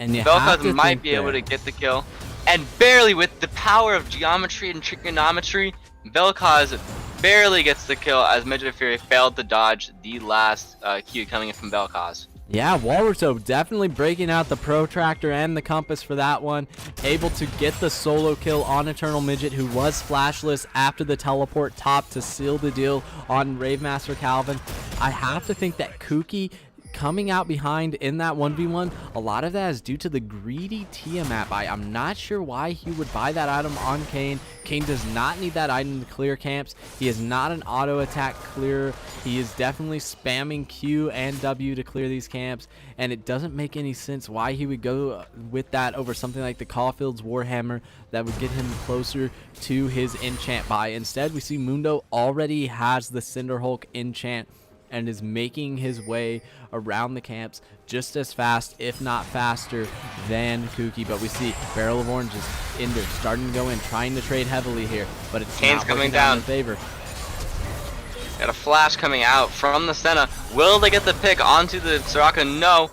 And Vel'Koz might be able to get the kill, and barely, with the power of geometry and trigonometry, Vel'Koz barely gets the kill as Midget Fury failed to dodge the last Q coming in from Vel'Koz. Yeah, Walrusov definitely breaking out the protractor and the compass for that one. Able to get the solo kill on Eternal Midget, who was flashless after the teleport top to seal the deal on Rave Master Calvin. I have to think that Kuki coming out behind in that 1v1, a lot of that is due to the greedy Tiamat buy. I'm not sure why he would buy that item on Kayn. Kayn does not need that item to clear camps. He is not an auto attack clearer. He is definitely spamming Q and W to clear these camps, and it doesn't make any sense why he would go with that over something like the Caulfield's Warhammer that would get him closer to his enchant buy. Instead, we see Mundo already has the Cinderhulk enchant and is making his way around the camps just as fast, if not faster, than Kuki. But we see Barrel of Oranges, Ender starting to go in, trying to trade heavily here, but it's Kayn's not coming down down in favor. Got a flash coming out from the Senna. Will they get the pick onto the Soraka? No.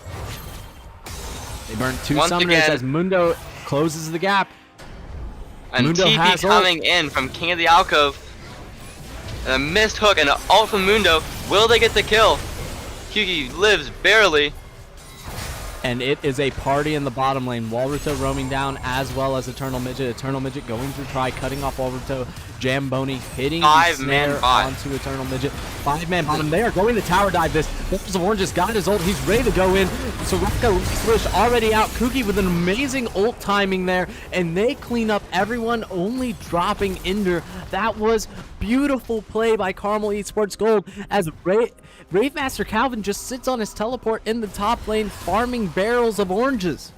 They burn two Once summoners again, as Mundo closes the gap. And Mundo TP has coming in from King of the Alcove. And a missed hook and an ult from Mundo. Will they get the kill? Hughie lives barely. And it is a party in the bottom lane. Walruto roaming down as well as Eternal Midget. Eternal Midget going through try, cutting off Walruto. Jamboni hitting the snare onto Eternal Midget. 5-man bottom. They are going to tower dive this. Wolves of Orange just got his ult. He's ready to go in. Soraka Swish already out. Kuki with an amazing ult timing there. And they clean up everyone, only dropping Ender. That was beautiful play by Carmel Esports Gold as Ravemaster Calvin just sits on his teleport in the top lane farming barrels of oranges.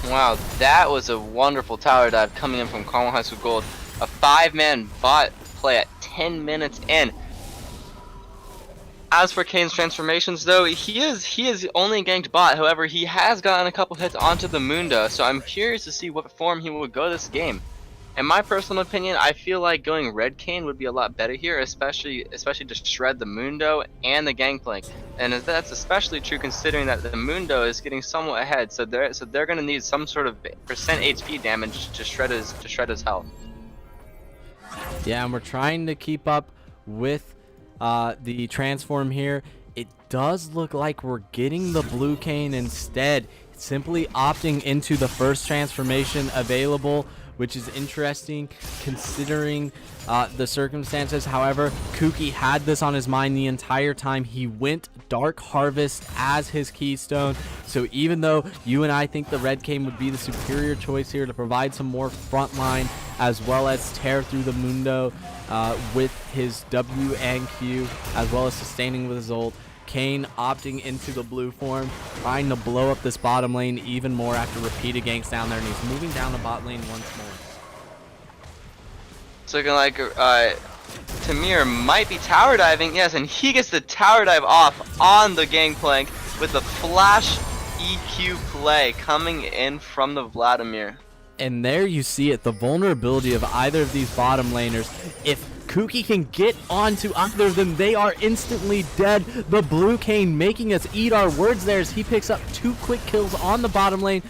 Wow, that was a wonderful tower dive coming in from Carmel High School Gold. A 5-man bot play at 10 minutes in. As for Kane's transformations, though, he is only ganked bot. However, he has gotten a couple hits onto the Mundo, so I'm curious to see what form he will go this game. In my personal opinion, I feel like going red Kane would be a lot better here, especially to shred the Mundo and the Gangplank. And that's especially true considering that the Mundo is getting somewhat ahead, so they're going to need some sort of percent HP damage to shred his health. Yeah, and we're trying to keep up with the transform here. It does look like we're getting the blue Kane instead, simply opting into the first transformation available, which is interesting considering the circumstances. However, Kuki had this on his mind the entire time. He went Dark Harvest as his keystone. So even though you and I think the Red Kane would be the superior choice here to provide some more frontline as well as tear through the Mundo with his W and Q, as well as sustaining with his ult, Kane opting into the blue form, trying to blow up this bottom lane even more after repeated ganks down there, and he's moving down the bot lane once more. It's looking like Tamir might be tower diving. Yes, and he gets the tower dive off on the Gangplank with the flash EQ play coming in from the Vladimir. And there you see it, the vulnerability of either of these bottom laners. If Kuki can get onto either of them, they are instantly dead. The blue Kane making us eat our words there as he picks up 2 quick kills on the bottom lane.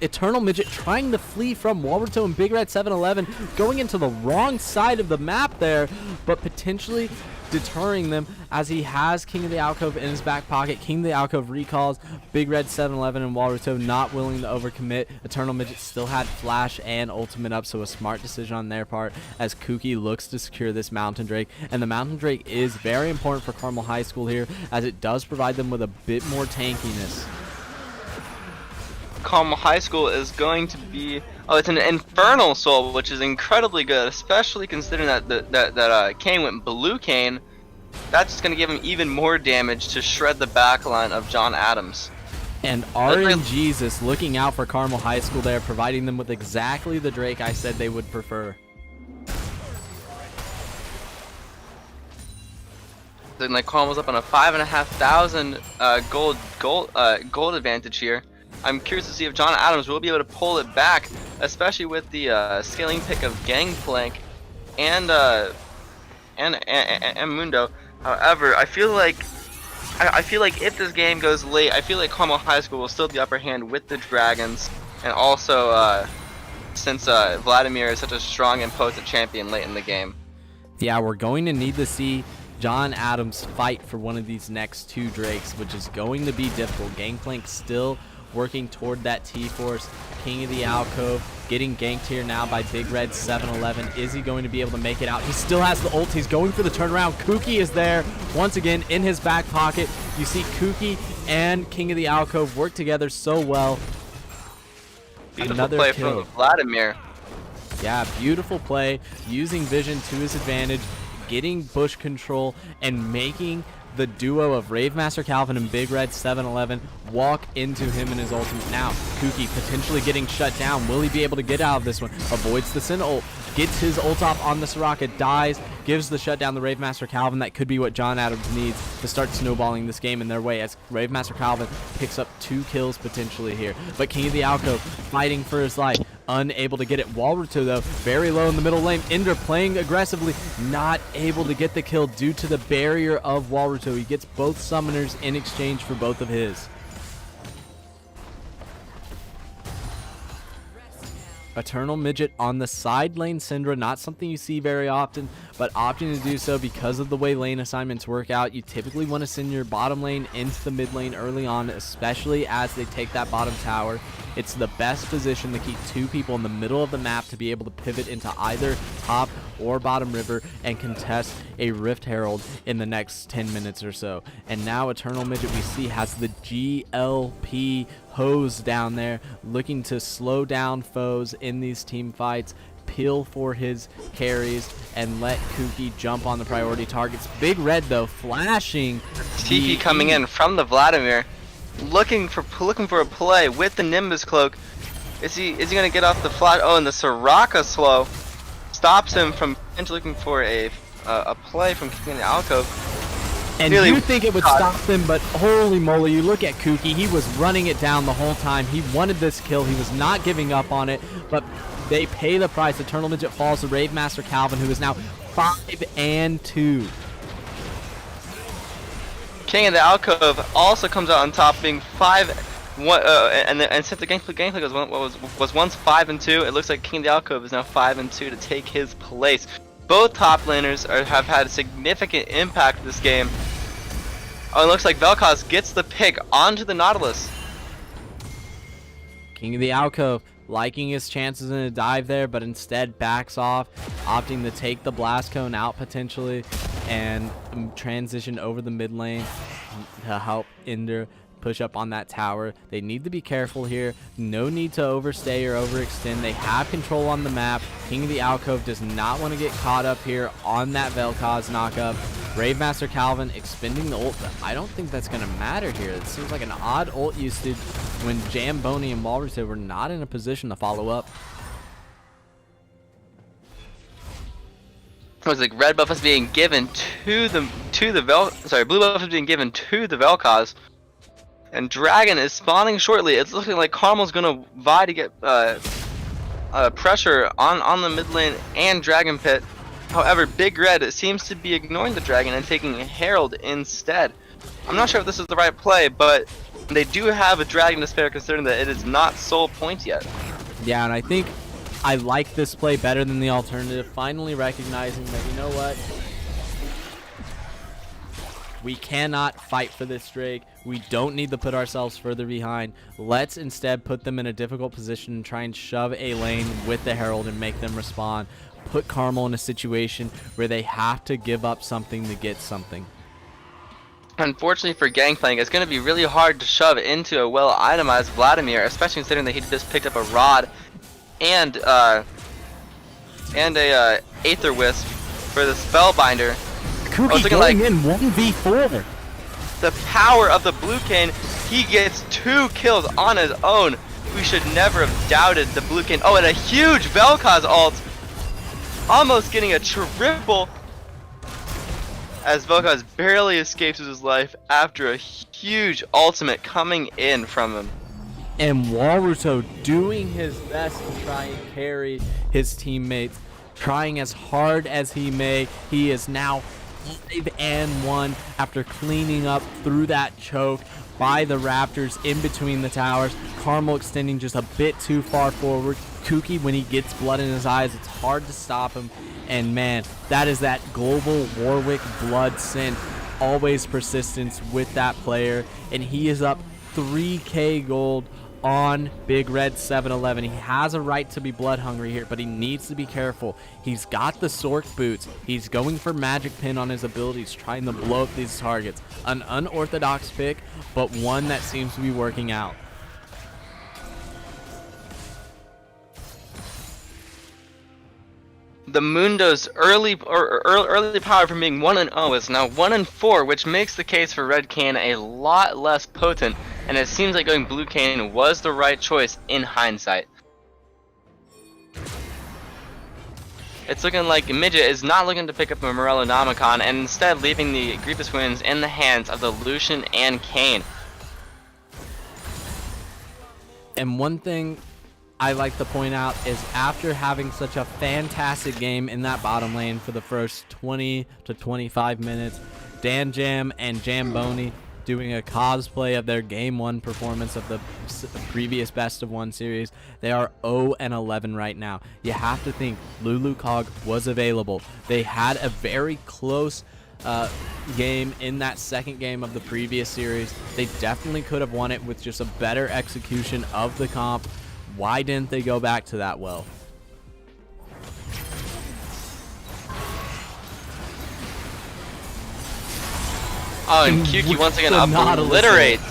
Eternal Midget trying to flee from Walruto and Big Red 711, going into the wrong side of the map there, but potentially deterring them as he has King of the Alcove in his back pocket. King of the Alcove recalls. Big Red 711 and Walruto not willing to overcommit. Eternal Midget still had flash and ultimate up, so a smart decision on their part as Kuki looks to secure this Mountain Drake. And the Mountain Drake is very important for Carmel High School here, as it does provide them with a bit more tankiness. Carmel High School is going to be, it's an Infernal Soul, which is incredibly good, especially considering that Kane went blue Kane. That's just going to give him even more damage to shred the backline of John Adams. And RNGesus looking out for Carmel High School there, providing them with exactly the Drake I said they would prefer. Then like Carmel's up on a 5,500 gold advantage here. I'm curious to see if John Adams will be able to pull it back, especially with the scaling pick of Gangplank and Mundo. However, I feel like if this game goes late, I feel like Carmel High School will still have the upper hand with the Dragons, and also since Vladimir is such a strong and potent champion late in the game. Yeah, we're going to need to see John Adams fight for one of these next 2 Drakes, which is going to be difficult. Gangplank still working toward that T-Force. King of the Alcove getting ganked here now by Big Red 711. Is he going to be able to make it out? He still has the ult. He's going for the turnaround. Kuki is there once again in his back pocket. You see Kuki and King of the Alcove work together so well. Beautiful Another play kill from Vladimir. Yeah, beautiful play, using vision to his advantage, getting bush control, and making the duo of Ravemaster Calvin and Big Red 711 walk into him and his ultimate. Now, Kuki potentially getting shut down. Will he be able to get out of this one? Avoids the Sin ult, gets his ult off on the Soraka, dies, gives the shutdown to Ravemaster Calvin. That could be what John Adams needs to start snowballing this game in their way, as Ravemaster Calvin picks up 2 kills potentially here. But King of the Alcove fighting for his life, unable to get it. Walruto, though, very low in the middle lane. Ender playing aggressively, not able to get the kill due to the barrier of Walruto. He gets both summoners in exchange for both of his. Eternal Midget on the side lane Syndra, not something you see very often, but opting to do so because of the way lane assignments work out. You typically want to send your bottom lane into the mid lane early on, especially as they take that bottom tower. It's the best position to keep two people in the middle of the map to be able to pivot into either top or bottom river and contest a Rift Herald in the next 10 minutes or so. And now Eternal Midget, we see, has the GLP hose down there, looking to slow down foes in these team fights, peel for his carries, and let Kuki jump on the priority targets. Big Red, though, flashing. TP coming in from the Vladimir, looking for a play with the Nimbus cloak. Is he gonna get off the flat? Oh, and the Soraka slow stops him from looking for a play from King in the alcove. And you think it would stop them, but holy moly, you look at Kuki, he was running it down the whole time. He wanted this kill, he was not giving up on it, but they pay the price. Eternal Midget falls to Rave Master Calvin, who is now 5-2. King of the alcove also comes out on top, being 5-1, and since the gameplay was once 5-2, it looks like King of the alcove is now 5-2 to take his place. Both top laners have had a significant impact this game. Oh, it looks like Vel'Koz gets the pick onto the Nautilus. King of the alcove liking his chances in a dive there, but instead backs off, opting to take the blast cone out potentially and transition over the mid lane to help Ender push up on that tower. They need to be careful here. No need to overstay or overextend. They have control on the map. King of the alcove does not want to get caught up here on that Vel'Koz knockup. Brave Master Calvin expending the ult, but I don't think that's going to matter here. It seems like an odd ult usage when Jamboni and Walrus were not in a position to follow up. It was like red buff is being given to the blue buff is being given to the Vel'Koz. And Dragon is spawning shortly. It's looking like Carmel's gonna vie to get pressure on the mid lane and Dragon Pit. However, Big Red seems to be ignoring the Dragon and taking Herald instead. I'm not sure if this is the right play, but they do have a Dragon to spare considering that it is not soul point yet. Yeah, and I think I like this play better than the alternative. Finally recognizing that, you know what? We cannot fight for this Drake. We don't need to put ourselves further behind. Let's instead put them in a difficult position and try and shove a lane with the Herald and make them respond. Put Carmel in a situation where they have to give up something to get something. Unfortunately for Gangplank, it's going to be really hard to shove into a well-itemized Vladimir, especially considering that he just picked up a Rod and a Aether Wisp for the Spellbinder. Kuki going in 1v4. The power of the Blue Cane, he gets 2 kills on his own. We should never have doubted the Blue Cane. Oh, and a huge Vel'Koz ult. Almost getting a triple as Vel'Koz barely escapes his life after a huge ultimate coming in from him. And Walruso doing his best to try and carry his teammates, trying as hard as he may. He is now 5-1 after cleaning up through that choke by the Raptors in between the towers. Carmel extending just a bit too far forward. Kuki, when he gets blood in his eyes, it's hard to stop him. And man, that is that global Warwick blood scent. Always persistence with that player. And he is up 3k gold on Big Red 7-11. He has a right to be blood hungry here, but he needs to be careful. He's got the Sork boots. He's going for magic pin on his abilities, trying to blow up these targets. An unorthodox pick, but one that seems to be working out. The Mundo's early power from being 1-0 is now 1-4, which makes the case for Red Cane a lot less potent, and it seems like going Blue Cane was the right choice in hindsight. It's looking like Midget is not looking to pick up a Morellonomicon, and instead leaving the Grievous Winds in the hands of the Lucian and Kayn. And one thing I like to point out is after having such a fantastic game in that bottom lane for the first 20 to 25 minutes, Dan Jam and Jamboni doing a cosplay of their game 1 performance of the previous best of 1 series. They are 0-11 right now. You have to think Lulu Cog was available. They had a very close game in that second game of the previous series. They definitely could have won it with just a better execution of the comp. Why didn't they go back to that well? Oh, and Kyuki once again obliterates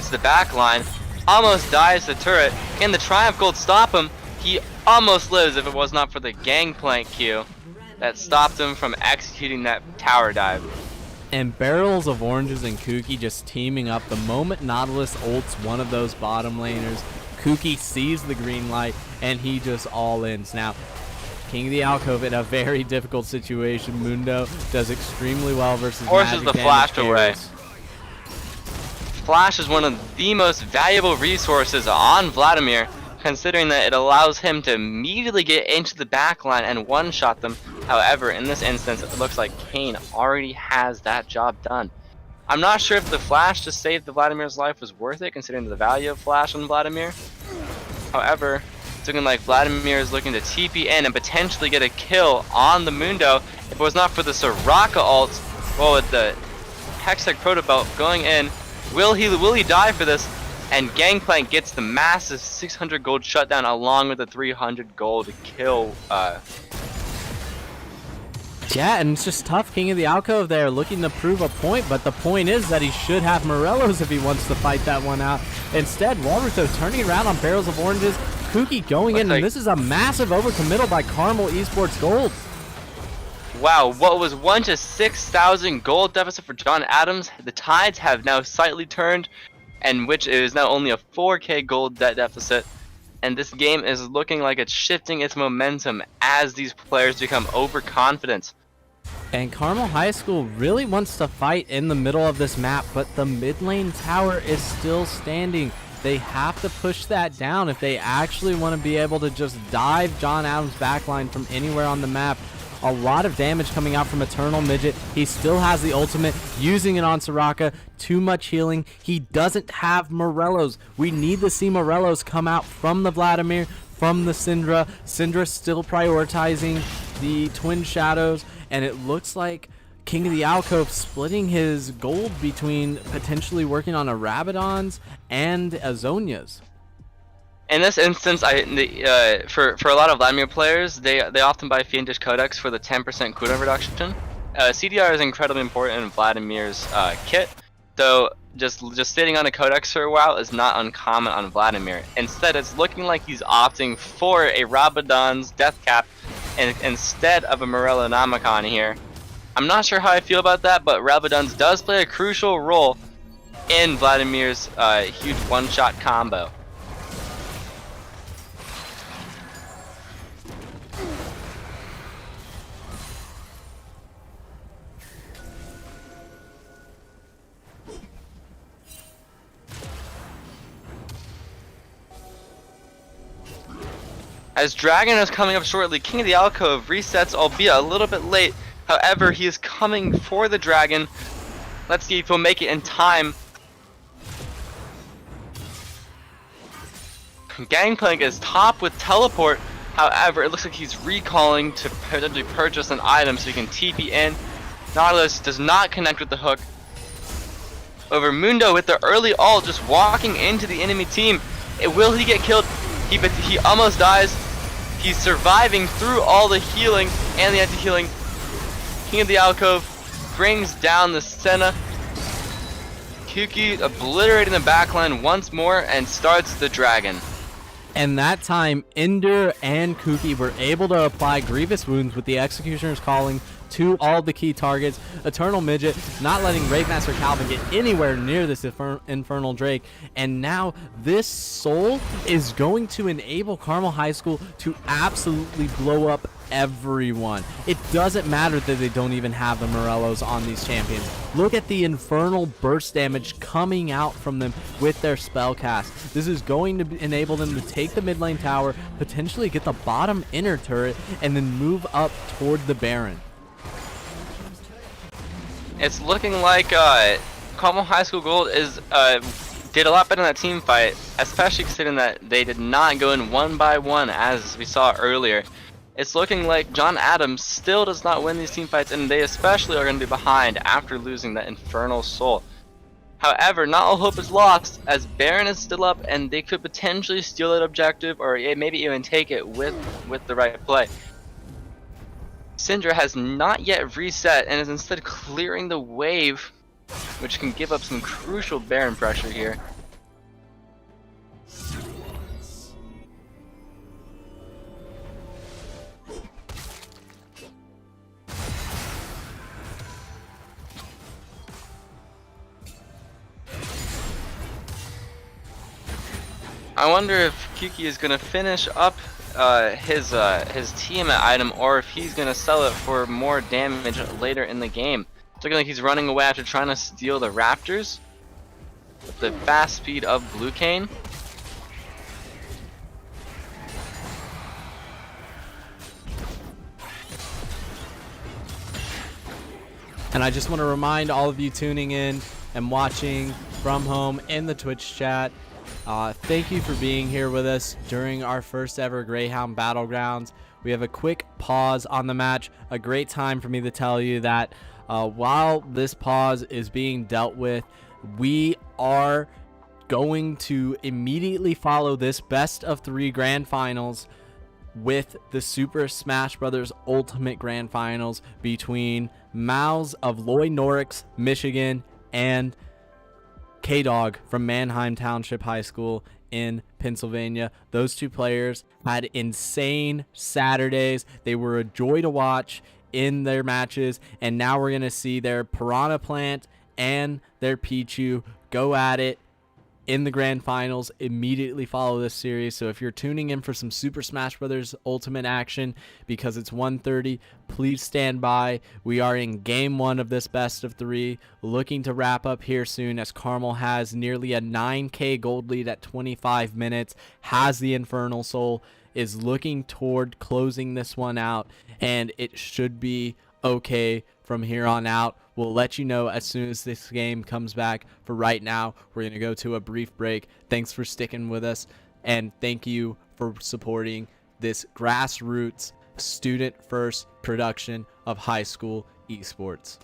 the back line, almost dies the turret. Can the Triumph Gold stop him? He almost lives if it was not for the Gangplank Q that stopped him from executing that tower dive. And Barrels of Oranges and Kuki just teaming up. The moment Nautilus ults one of those bottom laners, Kuki sees the green light and he just all-ins. Now, King of the Alcove in a very difficult situation. Mundo does extremely well versus Forces the flash away. carries. Flash is one of the most valuable resources on Vladimir, considering that it allows him to immediately get into the backline and one-shot them. However, in this instance, it looks like Kane already has that job done. I'm not sure if the flash to save the Vladimir's life was worth it, considering the value of flash on Vladimir. However, it's looking like Vladimir is looking to TP in and potentially get a kill on the Mundo. If it was not for the Soraka ult, well, with the Hextech Proto Belt going in, will he die for this? And Gangplank gets the massive 600 gold shutdown along with the 300 gold kill. Yeah, and it's just tough. King of the Alcove there looking to prove a point, but the point is that he should have Morellos if he wants to fight that one out. Instead, Walrutho turning around on Barrels of Oranges, Kuki going in, and this is a massive overcommittal by Carmel Esports Gold. Wow, what was 1 to 6,000 gold deficit for John Adams, the tides have now slightly turned, and which is now only a 4k gold deficit. And this game is looking like it's shifting its momentum as these players become overconfident. And Carmel High School really wants to fight in the middle of this map, but the mid lane tower is still standing. They have to push that down if they actually want to be able to just dive John Adams' backline from anywhere on the map. A lot of damage coming out from Eternal Midget. He still has the ultimate, using it on Soraka. Too much healing. He doesn't have Morellos. We need to see Morellos come out from the Vladimir, from the Syndra. Syndra still prioritizing the Twin Shadows, and it looks like King of the Alcove splitting his gold between potentially working on a Rabadon's and a Zhonya's. In this instance, for a lot of Vladimir players, they often buy Fiendish Codex for the 10% cooldown reduction. CDR is incredibly important in Vladimir's kit, though just sitting on a Codex for a while is not uncommon on Vladimir. Instead, it's looking like he's opting for a Rabadon's Death Cap instead of a Morello Namicon here. I'm not sure how I feel about that, but Rabadon's does play a crucial role in Vladimir's huge one-shot combo. As Dragon is coming up shortly, King of the Alcove resets, albeit a little bit late. However, he is coming for the Dragon. Let's see if he'll make it in time. Gangplank is top with Teleport. However, it looks like he's recalling to potentially purchase an item so he can TP in. Nautilus does not connect with the hook. Over Mundo with the early ult, just walking into the enemy team. Will he get killed? He almost dies. He's surviving through all the healing and the anti-healing. King of the Alcove brings down the Senna. Kuki obliterating the backline once more and starts the Dragon. And that time, Ender and Kuki were able to apply grievous wounds with the Executioner's Calling to all the key targets. Eternal Midget not letting Ravemaster Calvin get anywhere near this Infernal Drake. And now this Soul is going to enable Carmel High School to absolutely blow up everyone. It doesn't matter that they don't even have the Morellos on these champions. Look at the infernal burst damage coming out from them with their spell cast. This is going to enable them to take the mid lane tower, potentially get the bottom inner turret, and then move up toward the Baron. It's looking like Carmel High School Gold is did a lot better in that team fight, especially considering that they did not go in 1-by-1 as we saw earlier. It's looking like John Adams still does not win these team fights, and they especially are going to be behind after losing that Infernal Soul. However, not all hope is lost, as Baron is still up, and they could potentially steal that objective, or maybe even take it with the right play. Syndra has not yet reset, and is instead clearing the wave, which can give up some crucial Baron pressure here. I wonder if Kyuki is gonna finish up his Tiamat item, or if he's gonna sell it for more damage later in the game. It's looking like he's running away after trying to steal the Raptors with the fast speed of Blue Cane. And I just want to remind all of you tuning in and watching from home in the Twitch chat, thank you for being here with us during our first ever Greyhound Battlegrounds. We have a quick pause on the match, a great time for me to tell you that while this pause is being dealt with, we are going to immediately follow this best of 3 grand finals with the Super Smash Bros. Ultimate Grand Finals between Mouse of Lloyd Norrix, Michigan, and K-Dog from Manheim Township High School in Pennsylvania. Those 2 players had insane Saturdays. They were a joy to watch in their matches, and now we're going to see their Piranha Plant and their Pichu go at it in the grand finals. Immediately follow this series. So if you're tuning in for some Super Smash Bros. Ultimate action because it's 1:30, please stand by. We are in game 1 of this best of 3, looking to wrap up here soon, as Carmel has nearly a 9k gold lead at 25 minutes, has the Infernal Soul, is looking toward closing this one out, and it should be okay from here on out. We'll let you know as soon as this game comes back. For right now, we're going to go to a brief break. Thanks for sticking with us, and thank you for supporting this grassroots, student-first production of high school esports.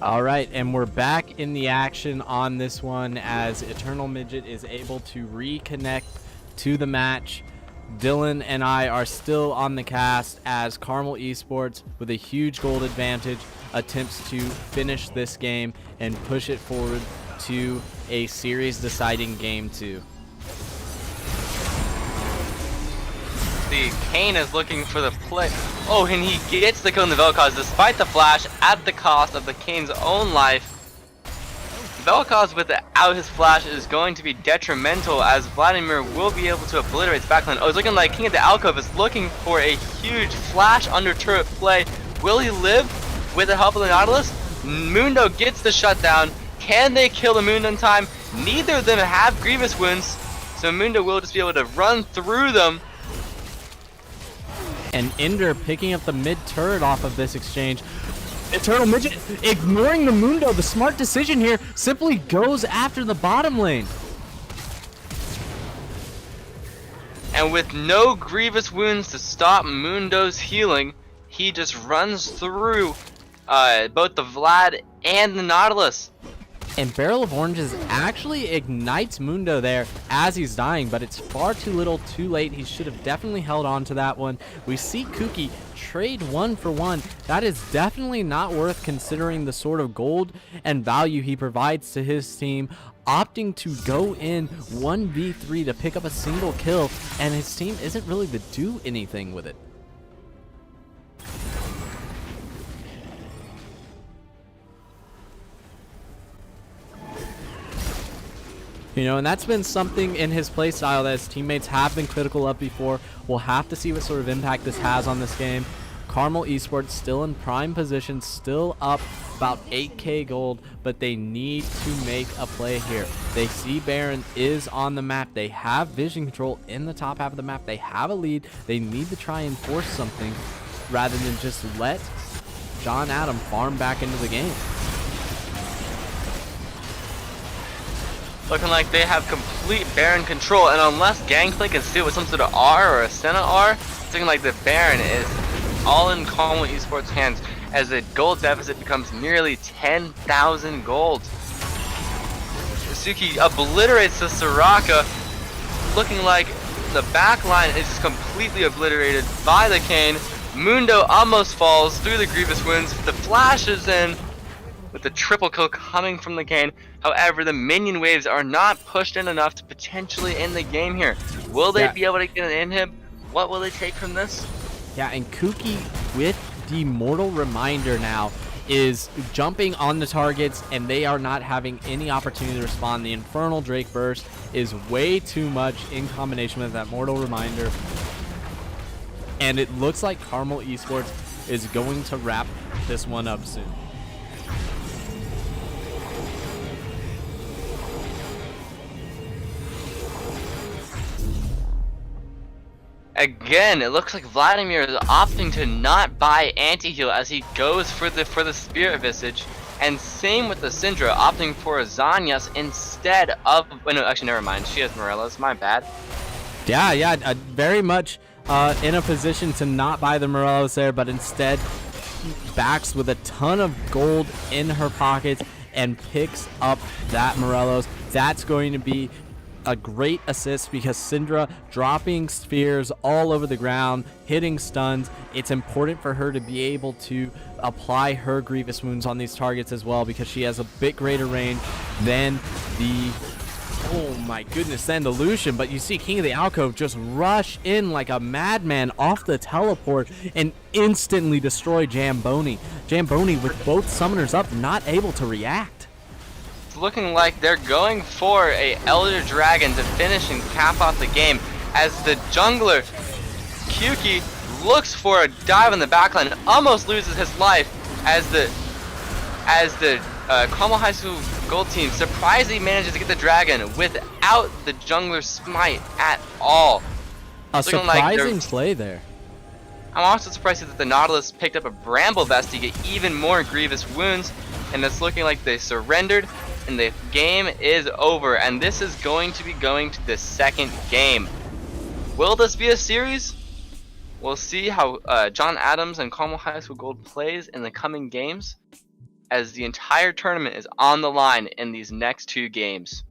All right, and we're back in the action on this one as Eternal Midget is able to reconnect to the match. Dylan and I are still on the cast as Carmel Esports, with a huge gold advantage, attempts to finish this game and push it forward to a series deciding game 2. The Kane is looking for the play. Oh, and he gets the kill in the Vel'Koz despite the flash at the cost of the Kane's own life. Vel'Koz without his flash is going to be detrimental, as Vladimir will be able to obliterate his backline. Oh, it's looking like King of the Alcove is looking for a huge flash under turret play. Will he live with the help of the Nautilus? Mundo gets the shutdown. Can they kill the Mundo in time? Neither of them have Grievous wounds, so Mundo will just be able to run through them. And Ender picking up the mid turret off of this exchange. Eternal Midget ignoring the Mundo. The smart decision here simply goes after the bottom lane. And with no Grievous wounds to stop Mundo's healing, he just runs through both the Vlad and the Nautilus. And Barrel of Oranges actually ignites Mundo there as he's dying, but it's far too little too late. He should have definitely held on to that one. We see Kuki trade 1 for 1. That is definitely not worth considering the sort of gold and value he provides to his team, opting to go in 1v3 to pick up a single kill, and his team isn't really to do anything with it. You know, and that's been something in his playstyle that his teammates have been critical of before. We'll have to see what sort of impact this has on this game. Carmel Esports still in prime position, still up about 8k gold, but they need to make a play here. They see Baron is on the map. They have vision control in the top half of the map. They have a lead. They need to try and force something rather than just let John Adam farm back into the game. Looking like they have complete Baron control, and unless Gangplank can steal with some sort of R or a Senna R, it's looking like the Baron is all in Carmel Esports' hands, as the gold deficit becomes nearly 10,000 gold. Suki obliterates the Soraka, looking like the back line is just completely obliterated by the Kane. Mundo almost falls through the Grievous wounds. The flash is in, with the triple kill coming from the Kane. However, the minion waves are not pushed in enough to potentially end the game here. Will they be able to get an inhib? What will they take from this? Yeah, and Kuki with the Mortal Reminder now is jumping on the targets, and they are not having any opportunity to respond. The Infernal Drake Burst is way too much in combination with that Mortal Reminder. And it looks like Carmel Esports is going to wrap this one up soon. Again, it looks like Vladimir is opting to not buy anti-heal as he goes for the Spirit Visage, and same with the Syndra, opting for a Zanyas instead of. Oh, no, actually, never mind. She has Morellas. My bad. Yeah, very much in a position to not buy the Morellos there, but instead backs with a ton of gold in her pockets and picks up that Morellos. That's going to be a great assist because Syndra dropping spheres all over the ground, hitting stuns. It's important for her to be able to apply her Grievous wounds on these targets as well, because she has a bit greater range than the, oh my goodness, than the Lucian. But you see King of the Alcove just rush in like a madman off the teleport and instantly destroy Jamboni. Jamboni with both summoners up, not able to react. Looking like they're going for a Elder Dragon to finish and cap off the game, as the jungler Kyuki looks for a dive in the backline, almost loses his life as the Carmel High School Gold team surprisingly manages to get the dragon without the jungler smite at all. A surprising play there. I'm also surprised that the Nautilus picked up a Bramble Vest to get even more Grievous wounds, and it's looking like they surrendered and the game is over, and this is going to be going to the second game. Will this be a series? We'll see how John Adams and Carmel High School Gold plays in the coming games, as the entire tournament is on the line in these next 2 games.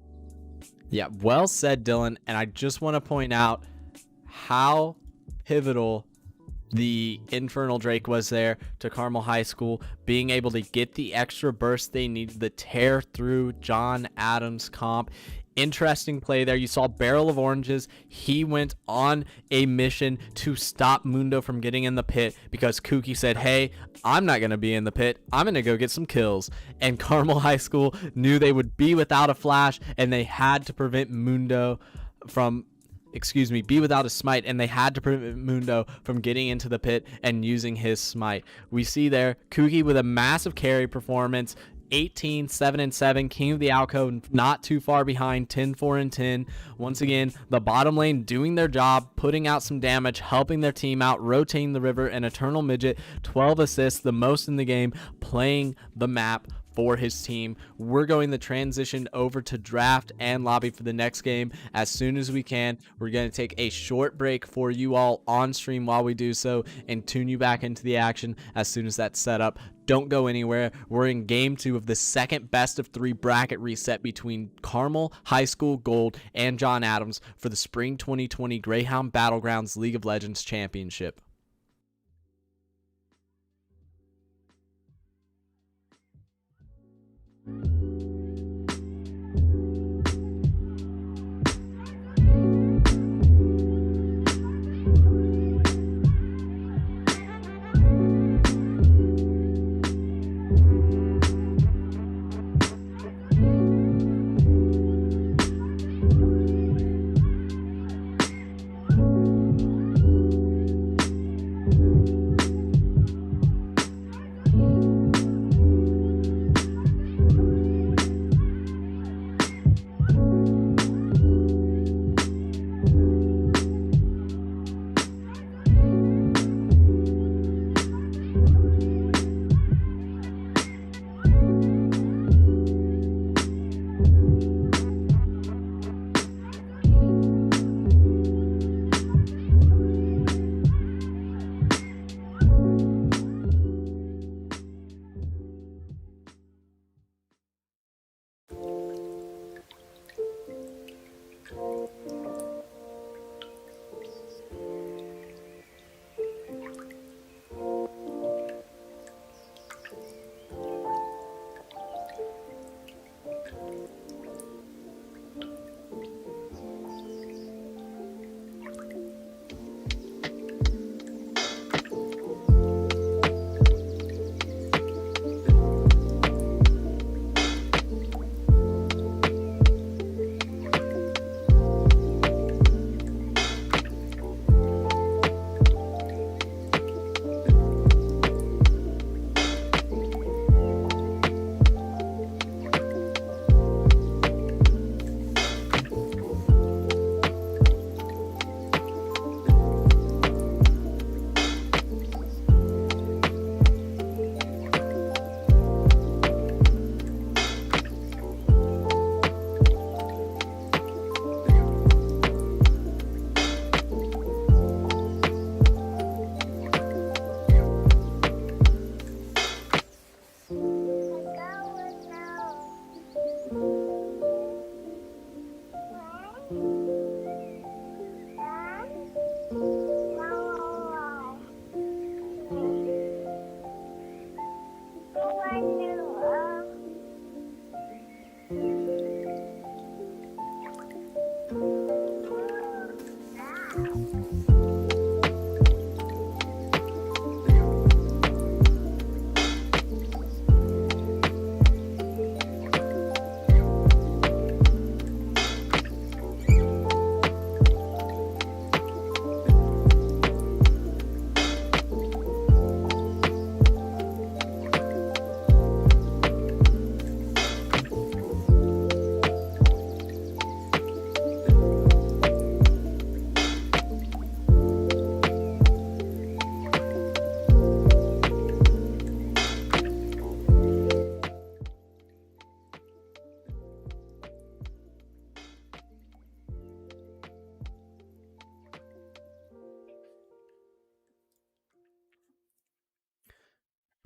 Yeah, well said, Dylan. And I just want to point out how pivotal the Infernal Drake was there to Carmel High School, being able to get the extra burst they needed to tear through John Adams' comp. Interesting play there. You saw Barrel of Oranges. He went on a mission to stop Mundo from getting in the pit because Kooky said, hey, I'm not going to be in the pit. I'm going to go get some kills. And Carmel High School knew they would be without a flash, and they had to prevent Mundo from be without a smite, and they had to prevent Mundo from getting into the pit and using his smite. We see there Kooky with a massive carry performance, 18, 7 and 7, king of the alcove, not too far behind, 10, 4 and 10. Once again, the bottom lane doing their job, putting out some damage, helping their team out, rotating the river, and Eternal Midget, 12 assists, the most in the game, playing the map for his team. We're going to transition over to draft and lobby for the next game as soon as we can. We're going to take a short break for you all on stream while we do so and tune you back into the action as soon as that's set up. Don't go anywhere. We're in game 2 of the second best of 3 bracket reset between Carmel High School Gold and John Adams for the Spring 2020 Greyhound Battlegrounds League of Legends Championship.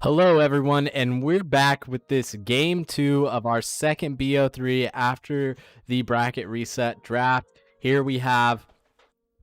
Hello, everyone, and we're back with this game 2 of our second BO3 after the bracket reset draft. Here we have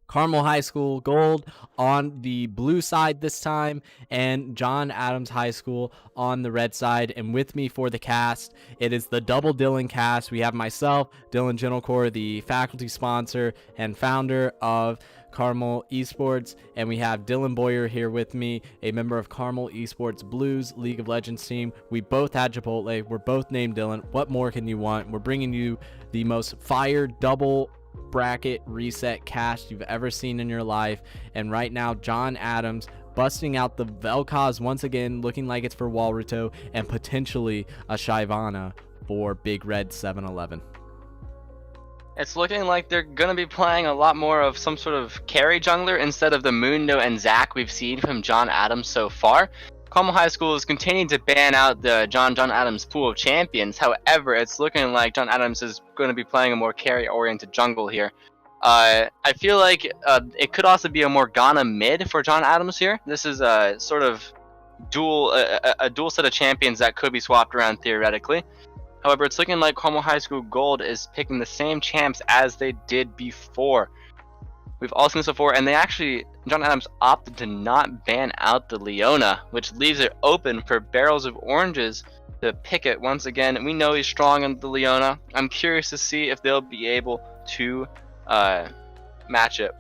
Carmel High School Gold on the blue side this time, and John Adams High School on the red side. And with me for the cast, it is the double Dylan cast. We have myself, Dylan Gentlecore, the faculty sponsor and founder of Carmel Esports, and we have Dylan Boyer here with me, a member of Carmel Esports Blues League of Legends team. We both had Chipotle. We're both named Dylan. What more can you want? We're bringing you the most fire double bracket reset cast you've ever seen in your life. And right now, John Adams busting out the Vel'Koz once again, looking like it's for Walruto, and potentially a Shyvana for Big Red 7-Eleven. It's looking like they're going to be playing a lot more of some sort of carry jungler instead of the Mundo and Zac we've seen from John Adams so far. Carmel High School is continuing to ban out the John Adams pool of champions. However, it's looking like John Adams is going to be playing a more carry-oriented jungle here. I feel like it could also be a Morgana mid for John Adams here. This is a sort of dual set of champions that could be swapped around theoretically. However, it's looking like Carmel High School Gold is picking the same champs as they did before. We've all seen this before, and John Adams opted to not ban out the Leona, which leaves it open for Barrels of Oranges to pick it once again. We know he's strong on the Leona. I'm curious to see if they'll be able to match it.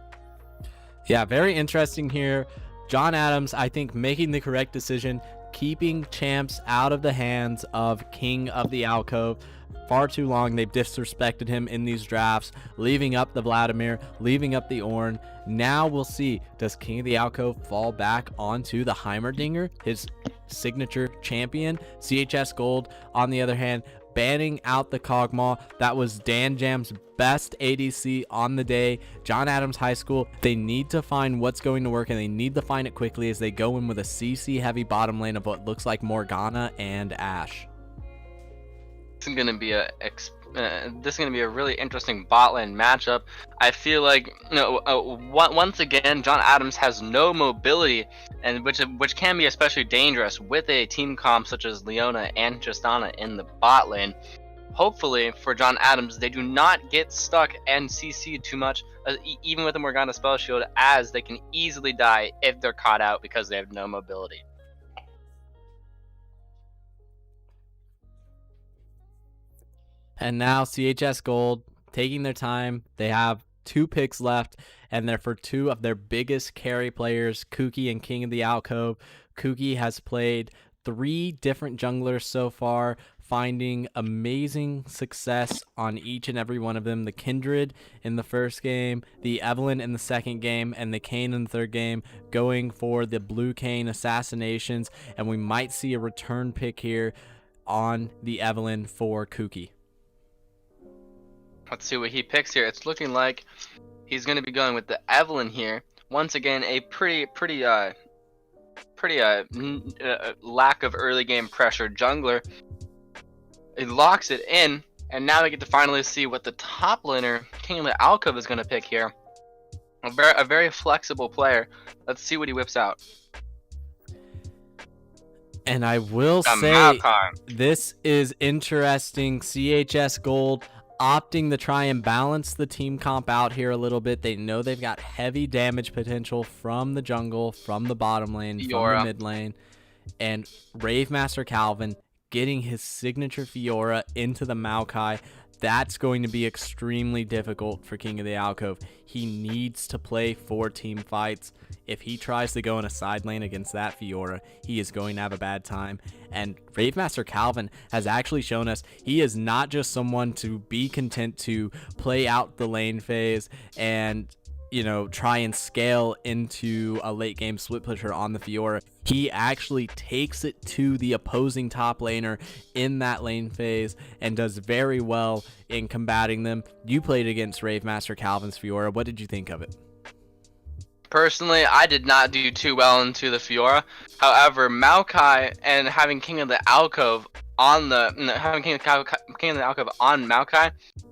Yeah, very interesting here. John Adams, I think, making the correct decision, keeping champs out of the hands of King of the Alcove. Far too long they've disrespected him in these drafts, leaving up the Vladimir, leaving up the Ornn. Now we'll see, does King of the Alcove fall back onto the Heimerdinger, his signature champion? CHS Gold, on the other hand, banning out the Kog'Maw. That was Dan Jam's best ADC on the day. John Adams High School, they need to find what's going to work, and they need to find it quickly as they go in with a CC heavy bottom lane of what looks like Morgana and Ashe. This is going to be a really interesting bot lane matchup. I feel like once again John Adams has no mobility, and which can be especially dangerous with a team comp such as Leona and Tristana in the bot lane. Hopefully for John Adams, they do not get stuck and CC too much, even with the Morgana spell shield, as they can easily die if they're caught out because they have no mobility. And now CHS Gold taking their time. They have 2 picks left, and they're for 2 of their biggest carry players, Kuki and King of the Alcove. Kuki has played 3 different junglers so far, finding amazing success on each and every one of them. The Kindred in the first game, the Evelyn in the second game, and the Kayn in the third game, going for the Blue Kayn assassinations. And we might see a return pick here on the Evelyn for Kuki. Let's see what he picks here. It's looking like he's going to be going with the Evelyn here. Once again, a pretty lack of early game pressure jungler. It locks it in, and now we get to finally see what the top laner, King of the Alcove, is going to pick here. A very flexible player. Let's see what he whips out. And I will say, this is interesting. CHS Gold opting to try and balance the team comp out here a little bit. They know they've got heavy damage potential from the jungle, from the bottom lane, from the mid lane. And Ravemaster Calvin getting his signature Fiora into the Maokai. That's going to be extremely difficult for King of the Alcove. He needs to play 4 team fights. If he tries to go in a side lane against that Fiora, he is going to have a bad time. And Ravemaster Calvin has actually shown us he is not just someone to be content to play out the lane phase and, you know, try and scale into a late game split pusher on the Fiora. He actually takes it to the opposing top laner in that lane phase and does very well in combating them. You played against Ravemaster Calvin's Fiora. What did you think of it? Personally, I did not do too well into the Fiora. However, Maokai and having King of the Alcove on Maokai,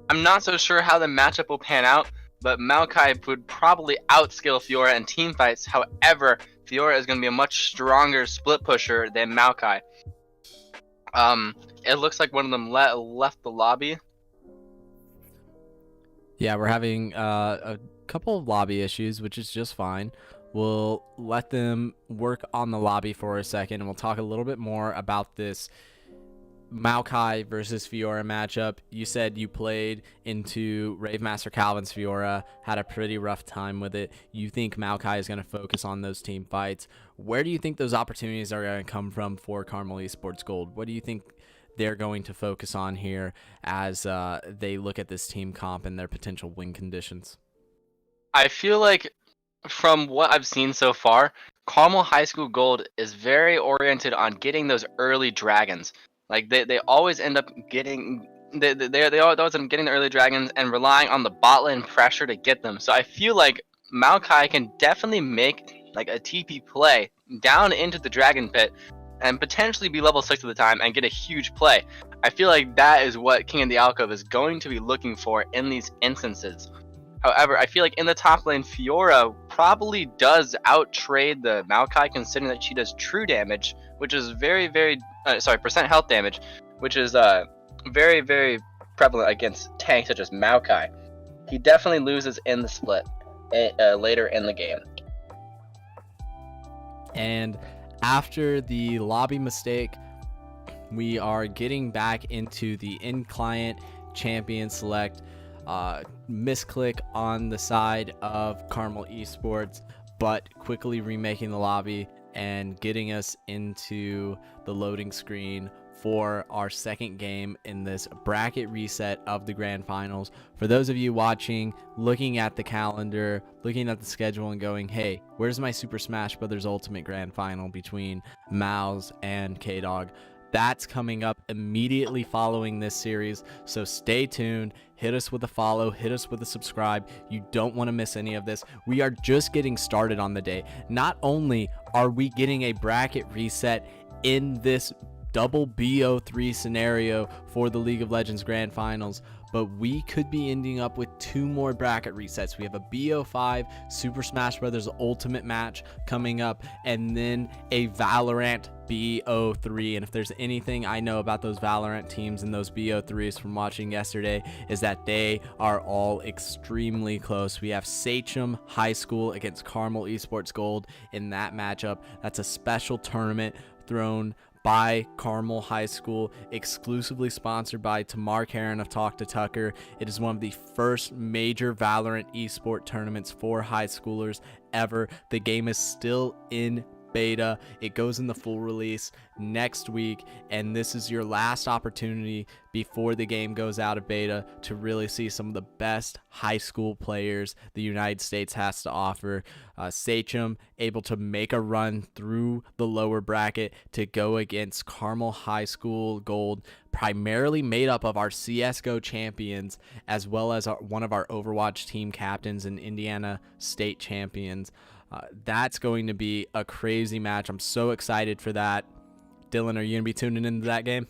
I'm not so sure how the matchup will pan out. But Maokai would probably outskill Fiora in team fights. However, Fiora is going to be a much stronger split pusher than Maokai. It looks like one of them left the lobby. Yeah, we're having a couple of lobby issues, which is just fine. We'll let them work on the lobby for a second, and we'll talk a little bit more about this Maokai versus Fiora matchup. You said you played into Rave Master Calvin's Fiora, had a pretty rough time with it. You think Maokai is going to focus on those team fights. Where do you think those opportunities are going to come from for Carmel Esports Gold? What do you think they're going to focus on here as they look at this team comp and their potential win conditions? I feel like from what I've seen so far, Carmel High School Gold is very oriented on getting those early dragons. Like they always end up getting they always end up getting the early dragons and relying on the bot lane pressure to get them. So I feel like Maokai can definitely make like a TP play down into the dragon pit and potentially be level 6 at the time and get a huge play. I feel like that is what King of the Alcove is going to be looking for in these instances. However, I feel like in the top lane, Fiora probably does outtrade the Maokai, considering that she does true damage, which is percent health damage, which is very prevalent against tanks such as Maokai. He definitely loses in the split later in the game. And after the lobby mistake, we are getting back into the in-client champion select. Misclick on the side of Carmel Esports, but quickly remaking the lobby and getting us into the loading screen for our second game in this bracket reset of the grand finals. For those of you watching, looking at the calendar, looking at the schedule and going, hey, where's my Super Smash Bros. Ultimate grand final between Mouse and K-Dog? That's coming up immediately following this series, so stay tuned. Hit us with a follow, hit us with a subscribe. You don't want to miss any of this. We are just getting started on the day. Not only are we getting a bracket reset in this double BO3 scenario for the League of Legends Grand Finals, but we could be ending up with 2 more bracket resets. We have a BO5 Super Smash Bros. Ultimate match coming up, and then a Valorant BO3. And if there's anything I know about those Valorant teams and those BO3s from watching yesterday, is that they are all extremely close. We have Sachem High School against Carmel Esports Gold in that matchup. That's a special tournament thrown by Carmel High School, exclusively sponsored by Tamar Karen of Talk to Tucker. It is one of the first major Valorant esport tournaments for high schoolers ever. The game is still in beta. It goes in the full release next week, and this is your last opportunity before the game goes out of beta to really see some of the best high school players the United States has to offer. Sachem able to make a run through the lower bracket to go against Carmel High School Gold, primarily made up of our CSGO champions, as well as one of our Overwatch team captains and Indiana State champions. That's going to be a crazy match. I'm so excited for that. Dylan, are you going to be tuning into that game?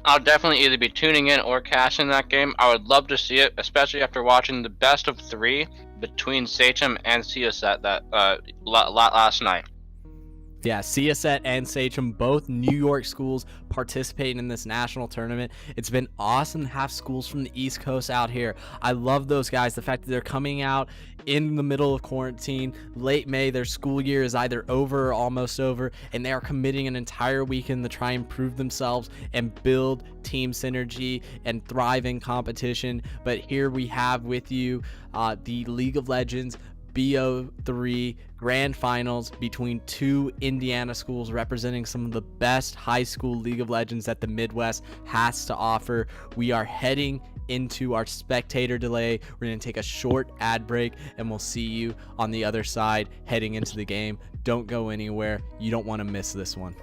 I'll definitely either be tuning in or cashing that game. I would love to see it, especially after watching the best of 3 between Sachem and Ciaset that last night. Yeah, Ciaset and Sachem, both New York schools participating in this national tournament. It's been awesome to have schools from the East Coast out here. I love those guys. The fact that they're coming out in the middle of quarantine, late May, their school year is either over or almost over, and they are committing an entire weekend to try and prove themselves and build team synergy and thrive in competition. But here we have with you the League of Legends BO3 Grand Finals between 2 Indiana schools representing some of the best high school League of Legends that the Midwest has to offer. We are heading into our spectator delay. We're going to take a short ad break, and we'll see you on the other side heading into the game. Don't go anywhere. You don't want to miss this one.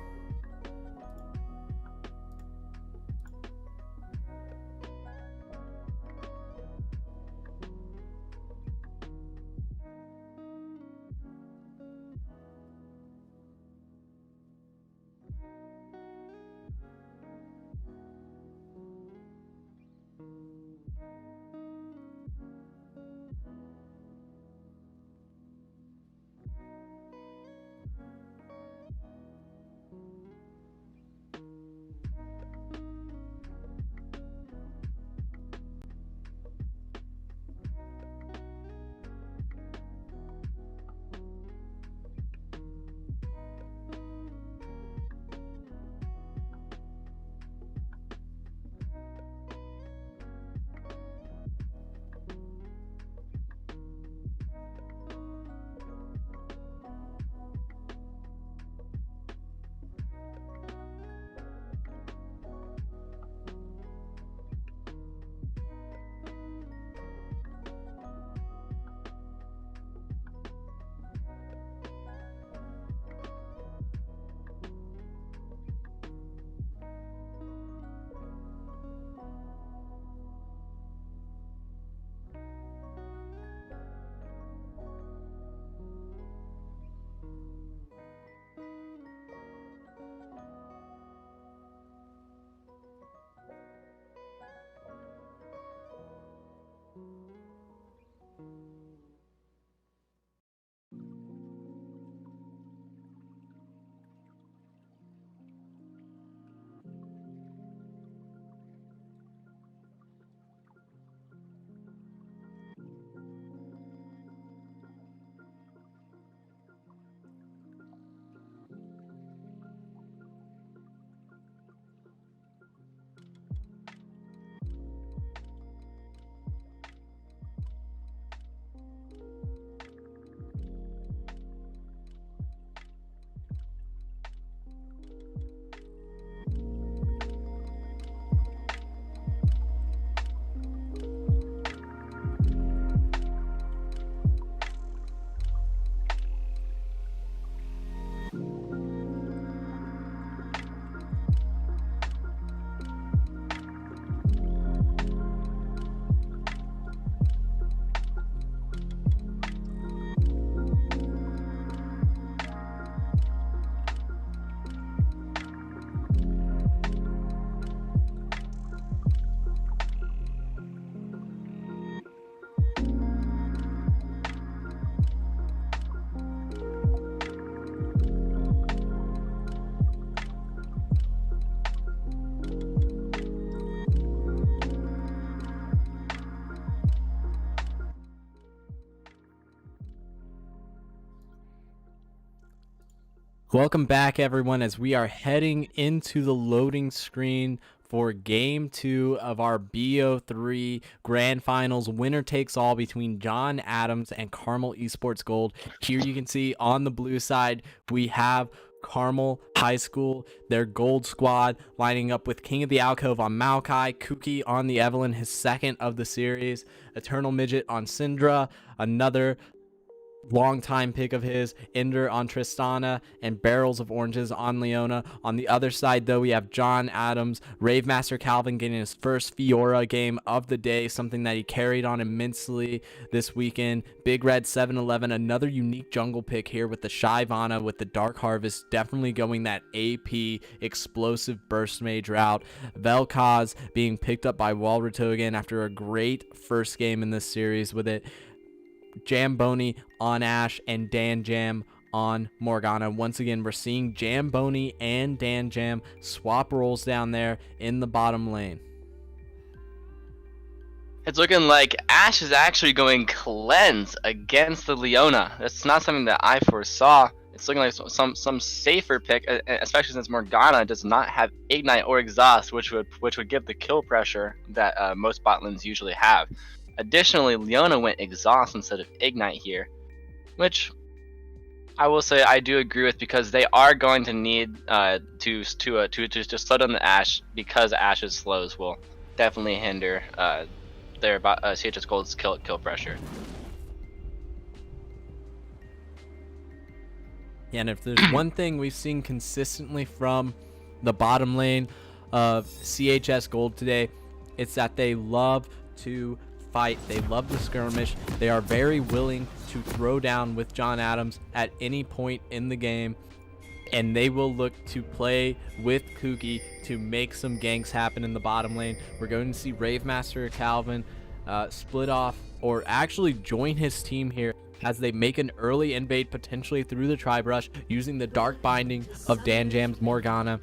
Welcome back, everyone, as we are heading into the loading screen for Game 2 of our BO3 Grand Finals. Winner takes all between John Adams and Carmel Esports Gold. Here you can see on the blue side, we have Carmel High School, their gold squad, lining up with King of the Alcove on Maokai, Kuki on the Evelyn, his second of the series, Eternal Midget on Syndra, another long-time pick of his, Ender on Tristana, and Barrels of Oranges on Leona. On the other side, though, we have John Adams, Ravemaster Calvin getting his first Fiora game of the day, something that he carried on immensely this weekend. Big Red 7-11, another unique jungle pick here with the Shyvana with the Dark Harvest, definitely going that AP explosive burst mage route. Vel'Koz being picked up by Walratogan after a great first game in this series with it. Jamboni on Ashe and Dan Jam on Morgana. Once again, we're seeing Jamboni and Dan Jam swap roles down there in the bottom lane. It's looking like Ashe is actually going cleanse against the Leona. That's not something that I foresaw. It's looking like some safer pick, especially since Morgana does not have Ignite or Exhaust, which would give the kill pressure that most bot lanes usually have. Additionally, Leona went Exhaust instead of Ignite here, which I will say I do agree with, because they are going to need to slow down the Ashe, because Ashe's slows will definitely hinder their CHS Gold's kill pressure. Yeah, and if there's one thing we've seen consistently from the bottom lane of CHS Gold today, it's that they love to fight. They love the skirmish. They are very willing to throw down with John Adams at any point in the game, and they will look to play with Kuki to make some ganks happen in the bottom lane. We're going to see Ravemaster Calvin split off, or actually join his team here, as they make an early invade potentially through the Tri-Brush using the Dark Binding of Dan Jam's Morgana.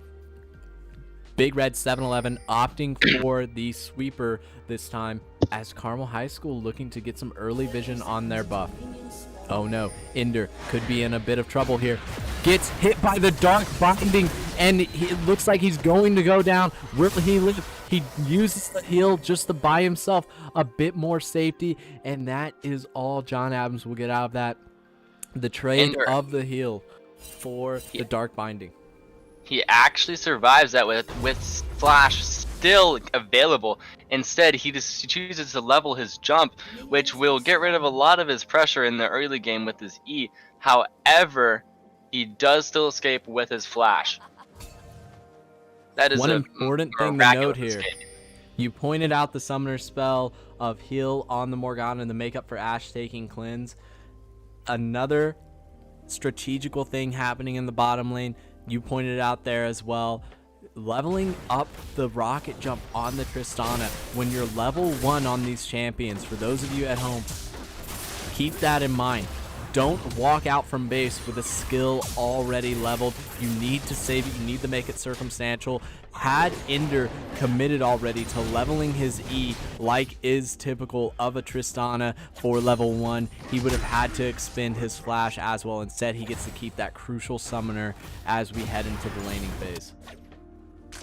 Big Red 7-11 opting for the sweeper this time, as Carmel High School looking to get some early vision on their buff. Oh no, Ender could be in a bit of trouble here. Gets hit by the Dark Binding, and it looks like he's going to go down. Will he live? He uses the heal just to buy himself a bit more safety, and that is all John Adams will get out of that. The trade of the heal for the Dark Binding. He actually survives that with Flash still available. Instead, he chooses to level his jump, which will get rid of a lot of his pressure in the early game with his E. However, he does still escape with his Flash. That is one important thing to note here. Escape. You pointed out the summoner spell of heal on the Morgana and the makeup for Ashe taking cleanse. Another strategical thing happening in the bottom lane, you pointed it out there as well, leveling up the rocket jump on the Tristana. When you're level 1 on these champions, for those of you at home, keep that in mind. Don't walk out from base with a skill already leveled. You need to save it. You need to make it circumstantial. Had Ender committed already to leveling his E, like is typical of a Tristana for level 1, he would have had to expend his Flash as well. Instead, he gets to keep that crucial summoner as we head into the laning phase.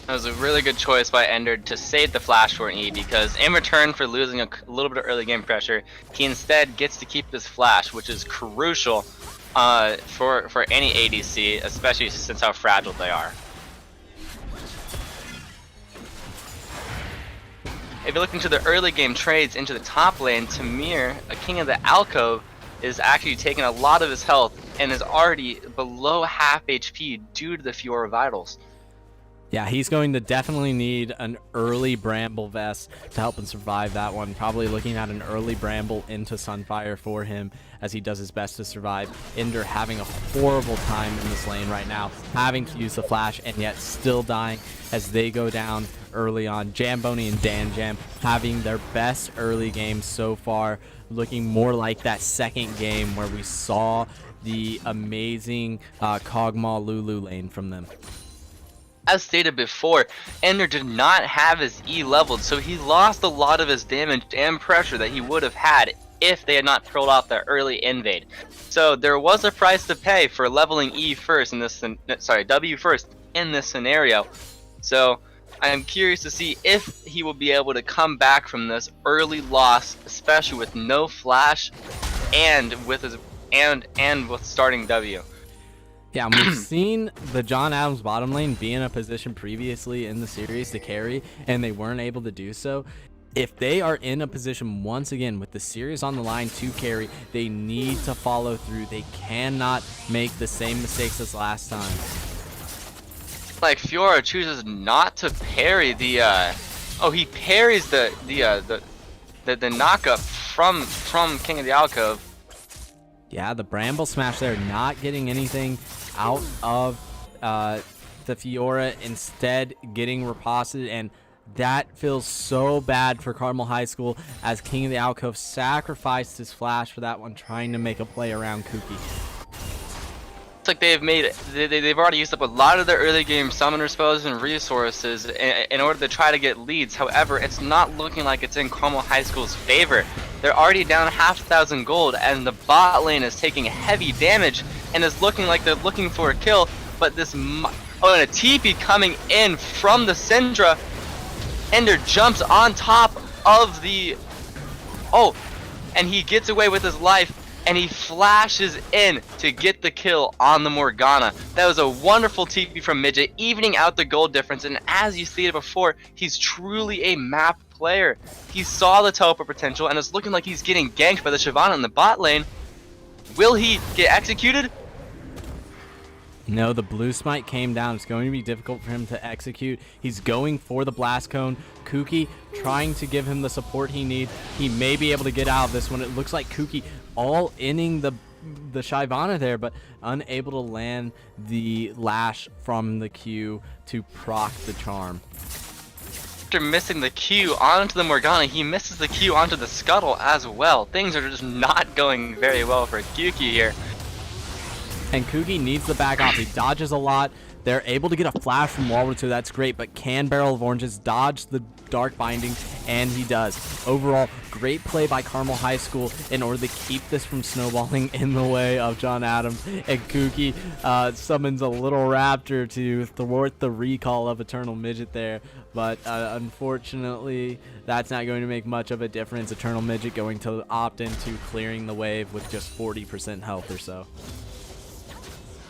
That was a really good choice by Ender to save the Flash for an E, because in return for losing a little bit of early game pressure, he instead gets to keep his Flash, which is crucial for any ADC, especially since how fragile they are. If you look into the early game trades into the top lane, Tamir, a King of the Alcove, is actually taking a lot of his health and is already below half HP due to the Fiora Vitals. Yeah, he's going to definitely need an early Bramble Vest to help him survive that one. Probably looking at an early Bramble into Sunfire for him as he does his best to survive. Ender having a horrible time in this lane right now, having to use the Flash and yet still dying as they go down early on. Jamboni and Dan Jam having their best early game so far, looking more like that second game where we saw the amazing Kog'Maw Lulu lane from them. As stated before, Ender did not have his E leveled, so he lost a lot of his damage and pressure that he would have had if they had not pulled off the early invade. So there was a price to pay for leveling E first in this, W first in this scenario. So I am curious to see if he will be able to come back from this early loss, especially with no flash and with his and with starting W. Yeah, and we've seen the John Adams bottom lane be in a position previously in the series to carry, and they weren't able to do so. If they are in a position once again with the series on the line to carry, they need to follow through. They cannot make the same mistakes as last time. Like Fiora chooses not to parry the he parries the knockup from King of the Alcove. Yeah, the Bramble Smash there, not getting anything out of the Fiora, instead getting riposted, and that feels so bad for Carmel High School as King of the Alcove sacrificed his flash for that one, trying to make a play around Kuki. It's like they've already used up a lot of their early game summoner spells and resources in order to try to get leads. However, it's not looking like it's in Carmel High School's favor. They're already down 5,000 gold, and the bot lane is taking heavy damage, and it's looking like they're looking for a kill. But this and a TP coming in from the Syndra. Ender jumps on top of the and he gets away with his life. And he flashes in to get the kill on the Morgana. That was a wonderful TP from Midget, evening out the gold difference. And as you stated before, he's truly a map player. He saw the teleport potential, and it's looking like he's getting ganked by the Shyvana in the bot lane. Will he get executed? No, the blue smite came down. It's going to be difficult for him to execute. He's going for the blast cone. Kuki trying to give him the support he needs. He may be able to get out of this one. It looks like Kuki all inning the Shyvana there, but unable to land the lash from the Q to proc the charm. After missing the Q onto the Morgana, he misses the Q onto the Scuttle as well. Things are just not going very well for Kuki here. And Kuki needs the back off. He dodges a lot. They're able to get a flash from Walrus, so that's great, but can Barrel of Oranges dodge the Dark Binding? And he does. Overall, great play by Carmel High School in order to keep this from snowballing in the way of John Adams. And Kuki summons a little raptor to thwart the recall of Eternal Midget there. But unfortunately, that's not going to make much of a difference. Eternal Midget going to opt into clearing the wave with just 40% health or so.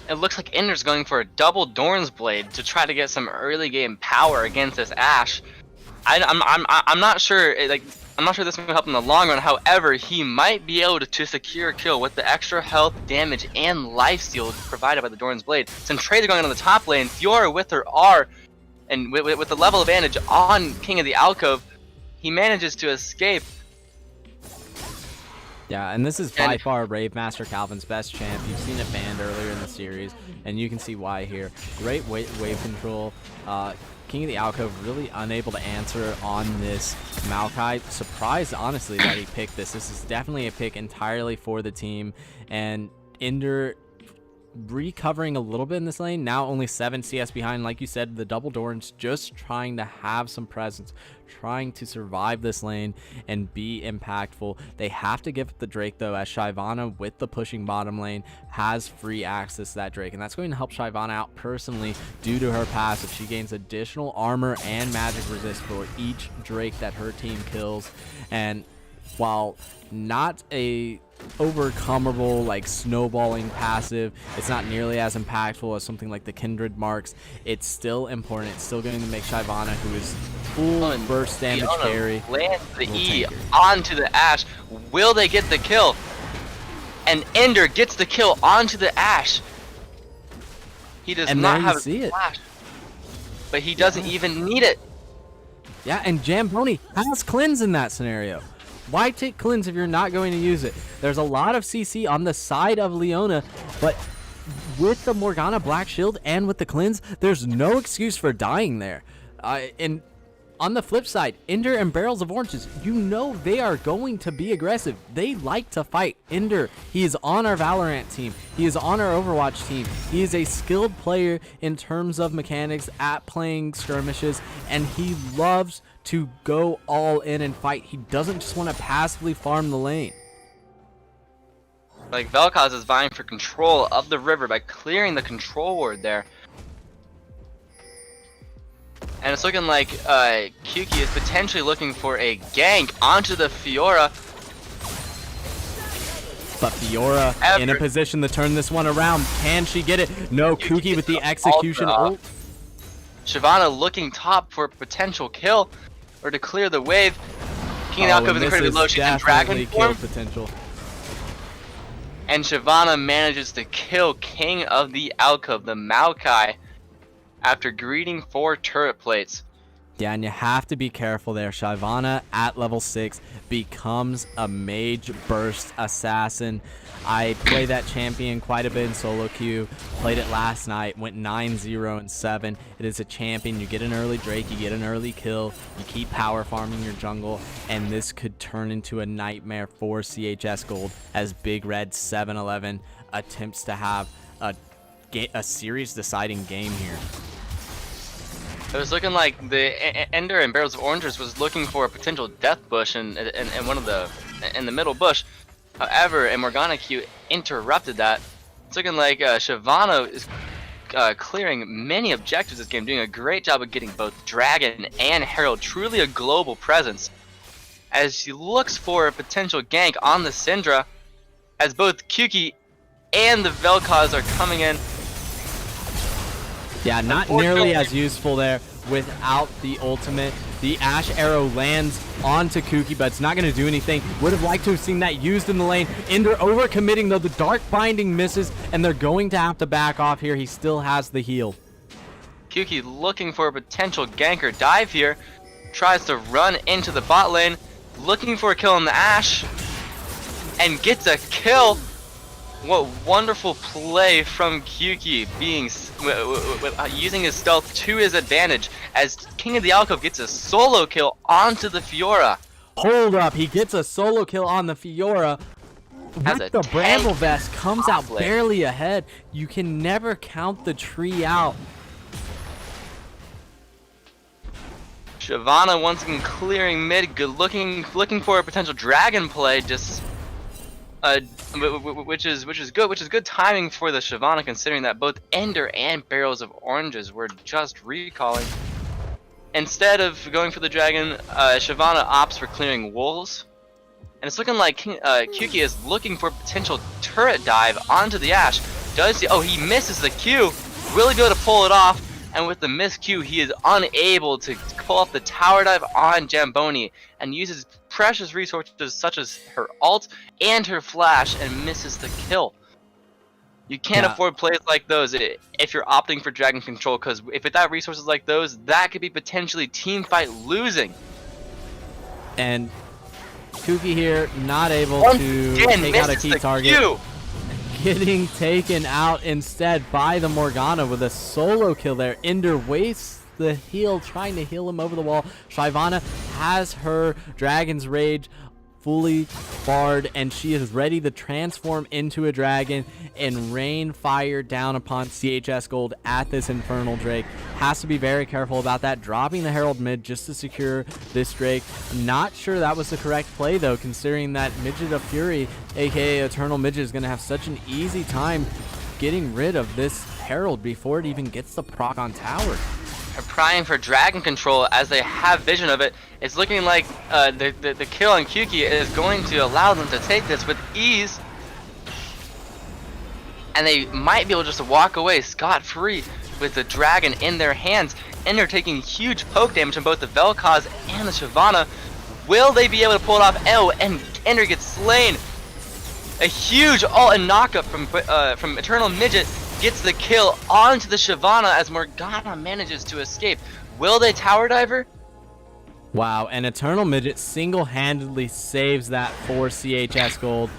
It looks like Ender's going for a double Dorn's Blade to try to get some early game power against this Ashe. I'm not sure. I'm not sure this will help in the long run. However, he might be able to secure a kill with the extra health, damage, and lifesteal provided by the Dorn's Blade. Since trades are going on the top lane, Fiora with her R, and with the level advantage on King of the Alcove, he manages to escape. Yeah, and this is by far Rave Master Calvin's best champ. You've seen it banned earlier in the series, and you can see why here. Great wave control. King of the Alcove really unable to answer on this Maokai. Surprised, honestly, that he picked this. This is definitely a pick entirely for the team, and Ender recovering a little bit in this lane, now only 7 CS behind. Like you said, the double Dorns just trying to have some presence, trying to survive this lane and be impactful. They have to give up the Drake though, as Shyvana with the pushing bottom lane has free access to that Drake, and that's going to help Shyvana out personally due to her passive. She gains additional armor and magic resist for each Drake that her team kills, and while not a overcomable like snowballing passive, it's not nearly as impactful as something like the Kindred marks. It's still important. It's still going to make Shyvana, who is full burst damage carry, lands the E onto the Ashe. Will they get the kill? And Ender gets the kill onto the Ashe. He does not have a flash, but he doesn't even need it. Yeah, and Jamboni has cleanse in that scenario. Why take cleanse if you're not going to use it? There's a lot of CC on the side of Leona, but with the Morgana Black Shield and with the cleanse, there's no excuse for dying there. And on the flip side, Ender and Barrels of Oranges, you know they are going to be aggressive. They like to fight. Ender, he is on our Valorant team. He is on our Overwatch team. He is a skilled player in terms of mechanics at playing skirmishes, and he loves to go all in and fight. He doesn't just want to passively farm the lane. Like Vel'Koz is vying for control of the river by clearing the control ward there. And it's looking like Kyuki is potentially looking for a gank onto the Fiora. But Fiora in a position to turn this one around. Can she get it? No, Kuki with the execution ult. Shyvana looking top for a potential kill or to clear the wave. King Alcove is incredibly low. She's in dragon form. Potential. And Shyvana manages to kill King of the Alcove, the Maokai, after greeting 4 turret plates. Yeah, and you have to be careful there. Shyvana at level 6 becomes a mage burst assassin. I play that champion quite a bit in solo queue. Played it last night, went 9-0-7. It is a champion. You get an early Drake, you get an early kill, you keep power farming your jungle, and this could turn into a nightmare for CHS Gold as Big Red 7-11 attempts to have a series deciding game here. It was looking like the Ender and Barrels of Oranges was looking for a potential death bush in one of in the middle bush. However, a Morgana Q interrupted that. It's looking like Shyvana is clearing many objectives this game, doing a great job of getting both Dragon and Herald, truly a global presence. As she looks for a potential gank on the Syndra, as both Kyuki and the Vel'Koz are coming in. Yeah, not nearly as useful there without the ultimate. The Ash Arrow lands onto Kuki, but it's not going to do anything. Would have liked to have seen that used in the lane. Ender overcommitting, though. The Dark Binding misses, and they're going to have to back off here. He still has the heal. Kyuki looking for a potential ganker dive here. Tries to run into the bot lane, looking for a kill on the Ash, and gets a kill. What wonderful play from Kyuki, using his stealth to his advantage as King of the Alcove gets a solo kill onto the Fiora. Hold up, he gets a solo kill on the Fiora. With the Bramble Vest comes out barely ahead. You can never count the tree out. Shyvana once again clearing mid, looking for a potential dragon play, just which is good timing for the Shyvana, considering that both Ender and Barrels of Oranges were just recalling. Instead of going for the dragon, Shyvana opts for clearing wolves, and it's looking like Kyuki is looking for potential turret dive onto the Ash. He misses the Q. Will he be able to pull it off? And with the missed Q, he is unable to pull off the tower dive on Jamboni and uses precious resources such as her ult and her flash and misses the kill. You can't afford plays like those if you're opting for dragon control, because if without resources like those, that could be potentially team fight losing. And Kuki here not able to take out a key target. Q. Getting taken out instead by the Morgana with a solo kill there. Ender wastes the heal, trying to heal him over the wall. Shyvana has her Dragon's Rage fully barred, and she is ready to transform into a dragon and rain fire down upon CHS Gold at this Infernal Drake. Has to be very careful about that, dropping the Herald mid just to secure this Drake. Not sure that was the correct play, though, considering that Midget of Fury, aka Eternal Midget, is going to have such an easy time getting rid of this Herald before it even gets the proc on tower. Are prying for dragon control as they have vision of it. It's looking like the kill on Kyuki is going to allow them to take this with ease, and they might be able just to walk away scot-free with the dragon in their hands. And they're taking huge poke damage on both the Vel'Koz and the Shyvana. Will they be able to pull it off? Oh, and Ender gets slain. A huge ult and knockup from Eternal Midget gets the kill onto the Shyvana as Morgana manages to escape. Will they tower diver? Wow, and Eternal Midget single-handedly saves that for CHS Gold.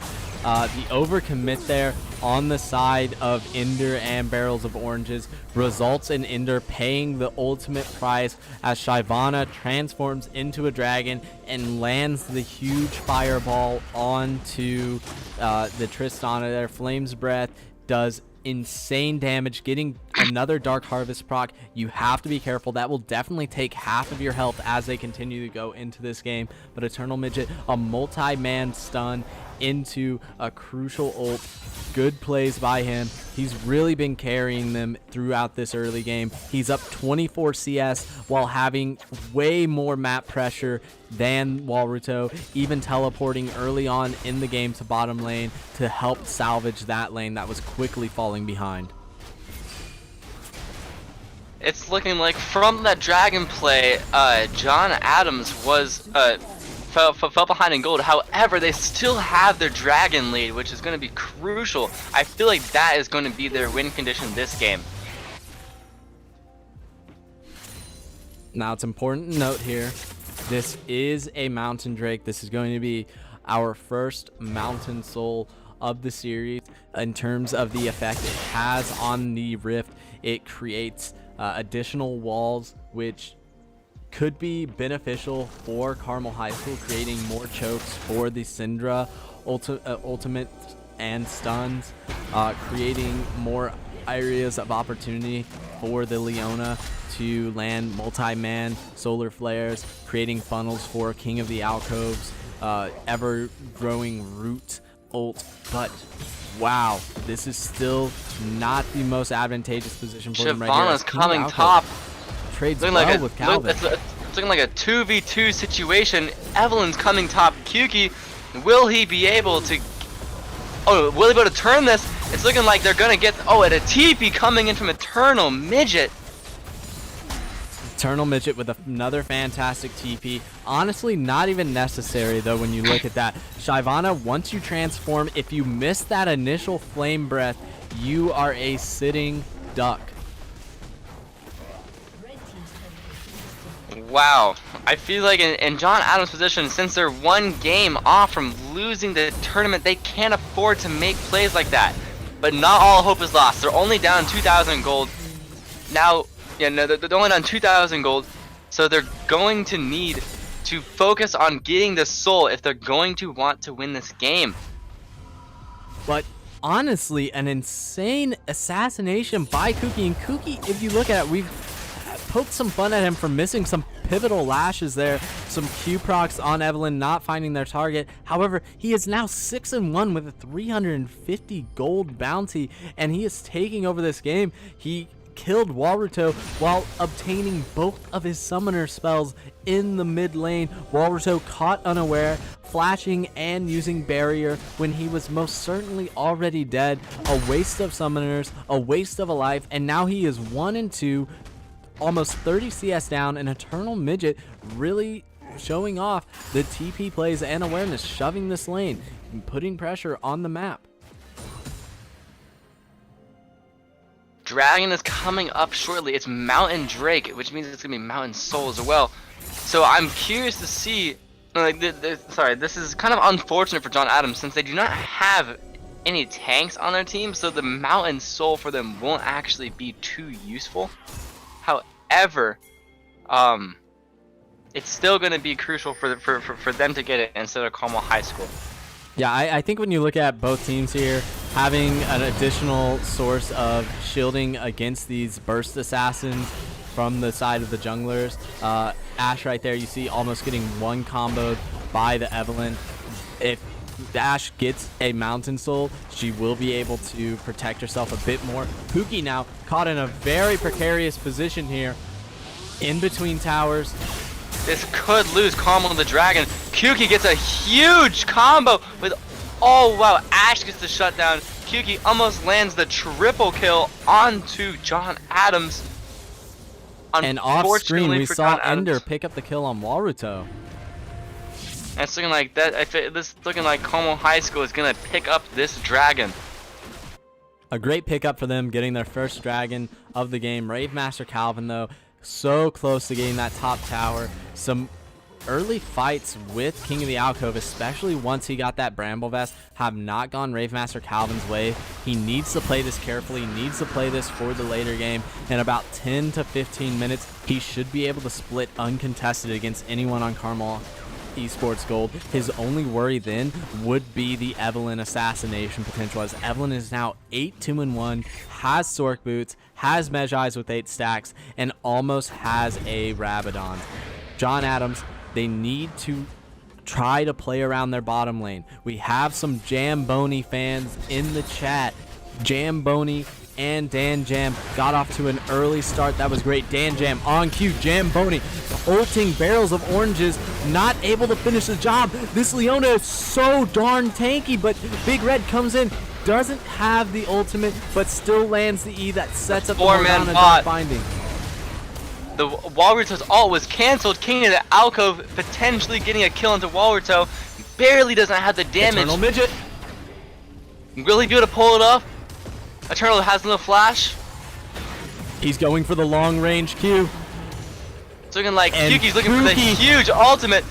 The overcommit there on the side of Ender and Barrels of Oranges results in Ender paying the ultimate price as Shyvana transforms into a dragon and lands the huge fireball onto the Tristana there. Flame's Breath does insane damage, getting another Dark Harvest proc. You have to be careful. That will definitely take half of your health as they continue to go into this game. But Eternal Midget, a multi-man stun into a crucial ult. Good plays by him. He's really been carrying them throughout this early game. He's up 24 CS while having way more map pressure than Walruto, even teleporting early on in the game to bottom lane to help salvage that lane that was quickly falling behind. It's looking like from that dragon play, John Adams was fell behind in gold. However, they still have their dragon lead, which is going to be crucial. I feel like that is going to be their win condition this game. Now, it's important to note here, this is a Mountain Drake. This is going to be our first Mountain Soul of the series. In terms of the effect it has on the Rift, it creates additional walls, which could be beneficial for Carmel High School, creating more chokes for the Syndra ultimate and stuns, creating more areas of opportunity for the Leona to land multi-man solar flares, creating funnels for King of the Alcoves, ever-growing root ult. But wow, this is still not the most advantageous position for them right here. Shyvana's coming top. Trades looking well like with Calvin. It's looking like a 2v2 situation. Evelyn's coming top. Kyuki, will he be able to... Oh, will he be able to turn this? It's looking like they're gonna get... Oh, and a TP coming in from Eternal Midget. Eternal Midget with another fantastic TP. Honestly, not even necessary though when you look at that. Shyvana, once you transform, if you miss that initial flame breath, you are a sitting duck. Wow, I feel like in John Adams' position, since they're one game off from losing the tournament, they can't afford to make plays like that. But not all hope is lost. They're only down 2,000 gold. Now, yeah, no, they're only down 2,000 gold, so they're going to need to focus on getting the soul if they're going to want to win this game. But honestly, an insane assassination by Kuki. And Kuki, if you look at it, we've poked some fun at him for missing some pivotal lashes there, some Q procs on Evelyn not finding their target. However, he is now 6-1 with a 350 gold bounty, and he is taking over this game. He killed Walruto while obtaining both of his summoner spells in the mid lane. Walruto caught unaware, flashing and using barrier when he was most certainly already dead. A waste of summoners, a waste of a life, and now he is 1-2, almost 30 CS down, and Eternal Midget really showing off the TP plays and awareness, shoving this lane and putting pressure on the map. Dragon is coming up shortly. It's Mountain Drake, which means it's gonna be Mountain Soul as well. So I'm curious to see. Like, sorry, this is kind of unfortunate for John Adams since they do not have any tanks on their team, so the Mountain Soul for them won't actually be too useful. However, it's still going to be crucial for them to get it instead of Carmel High School. Yeah, I think when you look at both teams here, having an additional source of shielding against these burst assassins from the side of the junglers, Ashe right there, you see almost getting one comboed by the Evelyn. If Ashe gets a Mountain Soul, she will be able to protect herself a bit more. Pookie now caught in a very precarious position here in between towers. This could lose Carmel the Dragon. Kyuki gets a huge combo with, oh wow, Ashe gets the shutdown. Kyuki almost lands the triple kill onto John Adams. And off screen we saw Ender pick up the kill on Walruto. And it's looking like that. This looking like Carmel High School is gonna pick up this dragon. A great pickup for them, getting their first dragon of the game. Rave Master Calvin, though, so close to getting that top tower. Some early fights with King of the Alcove, especially once he got that Bramble Vest, have not gone Rave Master Calvin's way. He needs to play this carefully. He needs to play this for the later game. In about 10 to 15 minutes, he should be able to split uncontested against anyone on Carmel Esports gold. His only worry then would be the Evelyn assassination potential, as Evelyn is now 8-2-1, has Sork boots, has Mejai's with 8 stacks, and almost has a Rabadon. John Adams, they need to try to play around their bottom lane. We have some Jamboni fans in the chat. Jamboni and Dan Jam got off to an early start. That was great. Dan Jam on cue. Jamboni ulting barrels of oranges, not able to finish the job. This Leona is so darn tanky, but Big Red comes in, doesn't have the ultimate, but still lands the E that sets up the Four-man Morgana bot. binding. The Walrito's ult was canceled. King of the Alcove potentially getting a kill into Walrito. Barely doesn't have the damage. Eternal Midget. Will he be able to pull it off? Eternal has no flash. He's going for the long range Q. It's looking like And Yuki's looking for the Kuki. huge ultimate.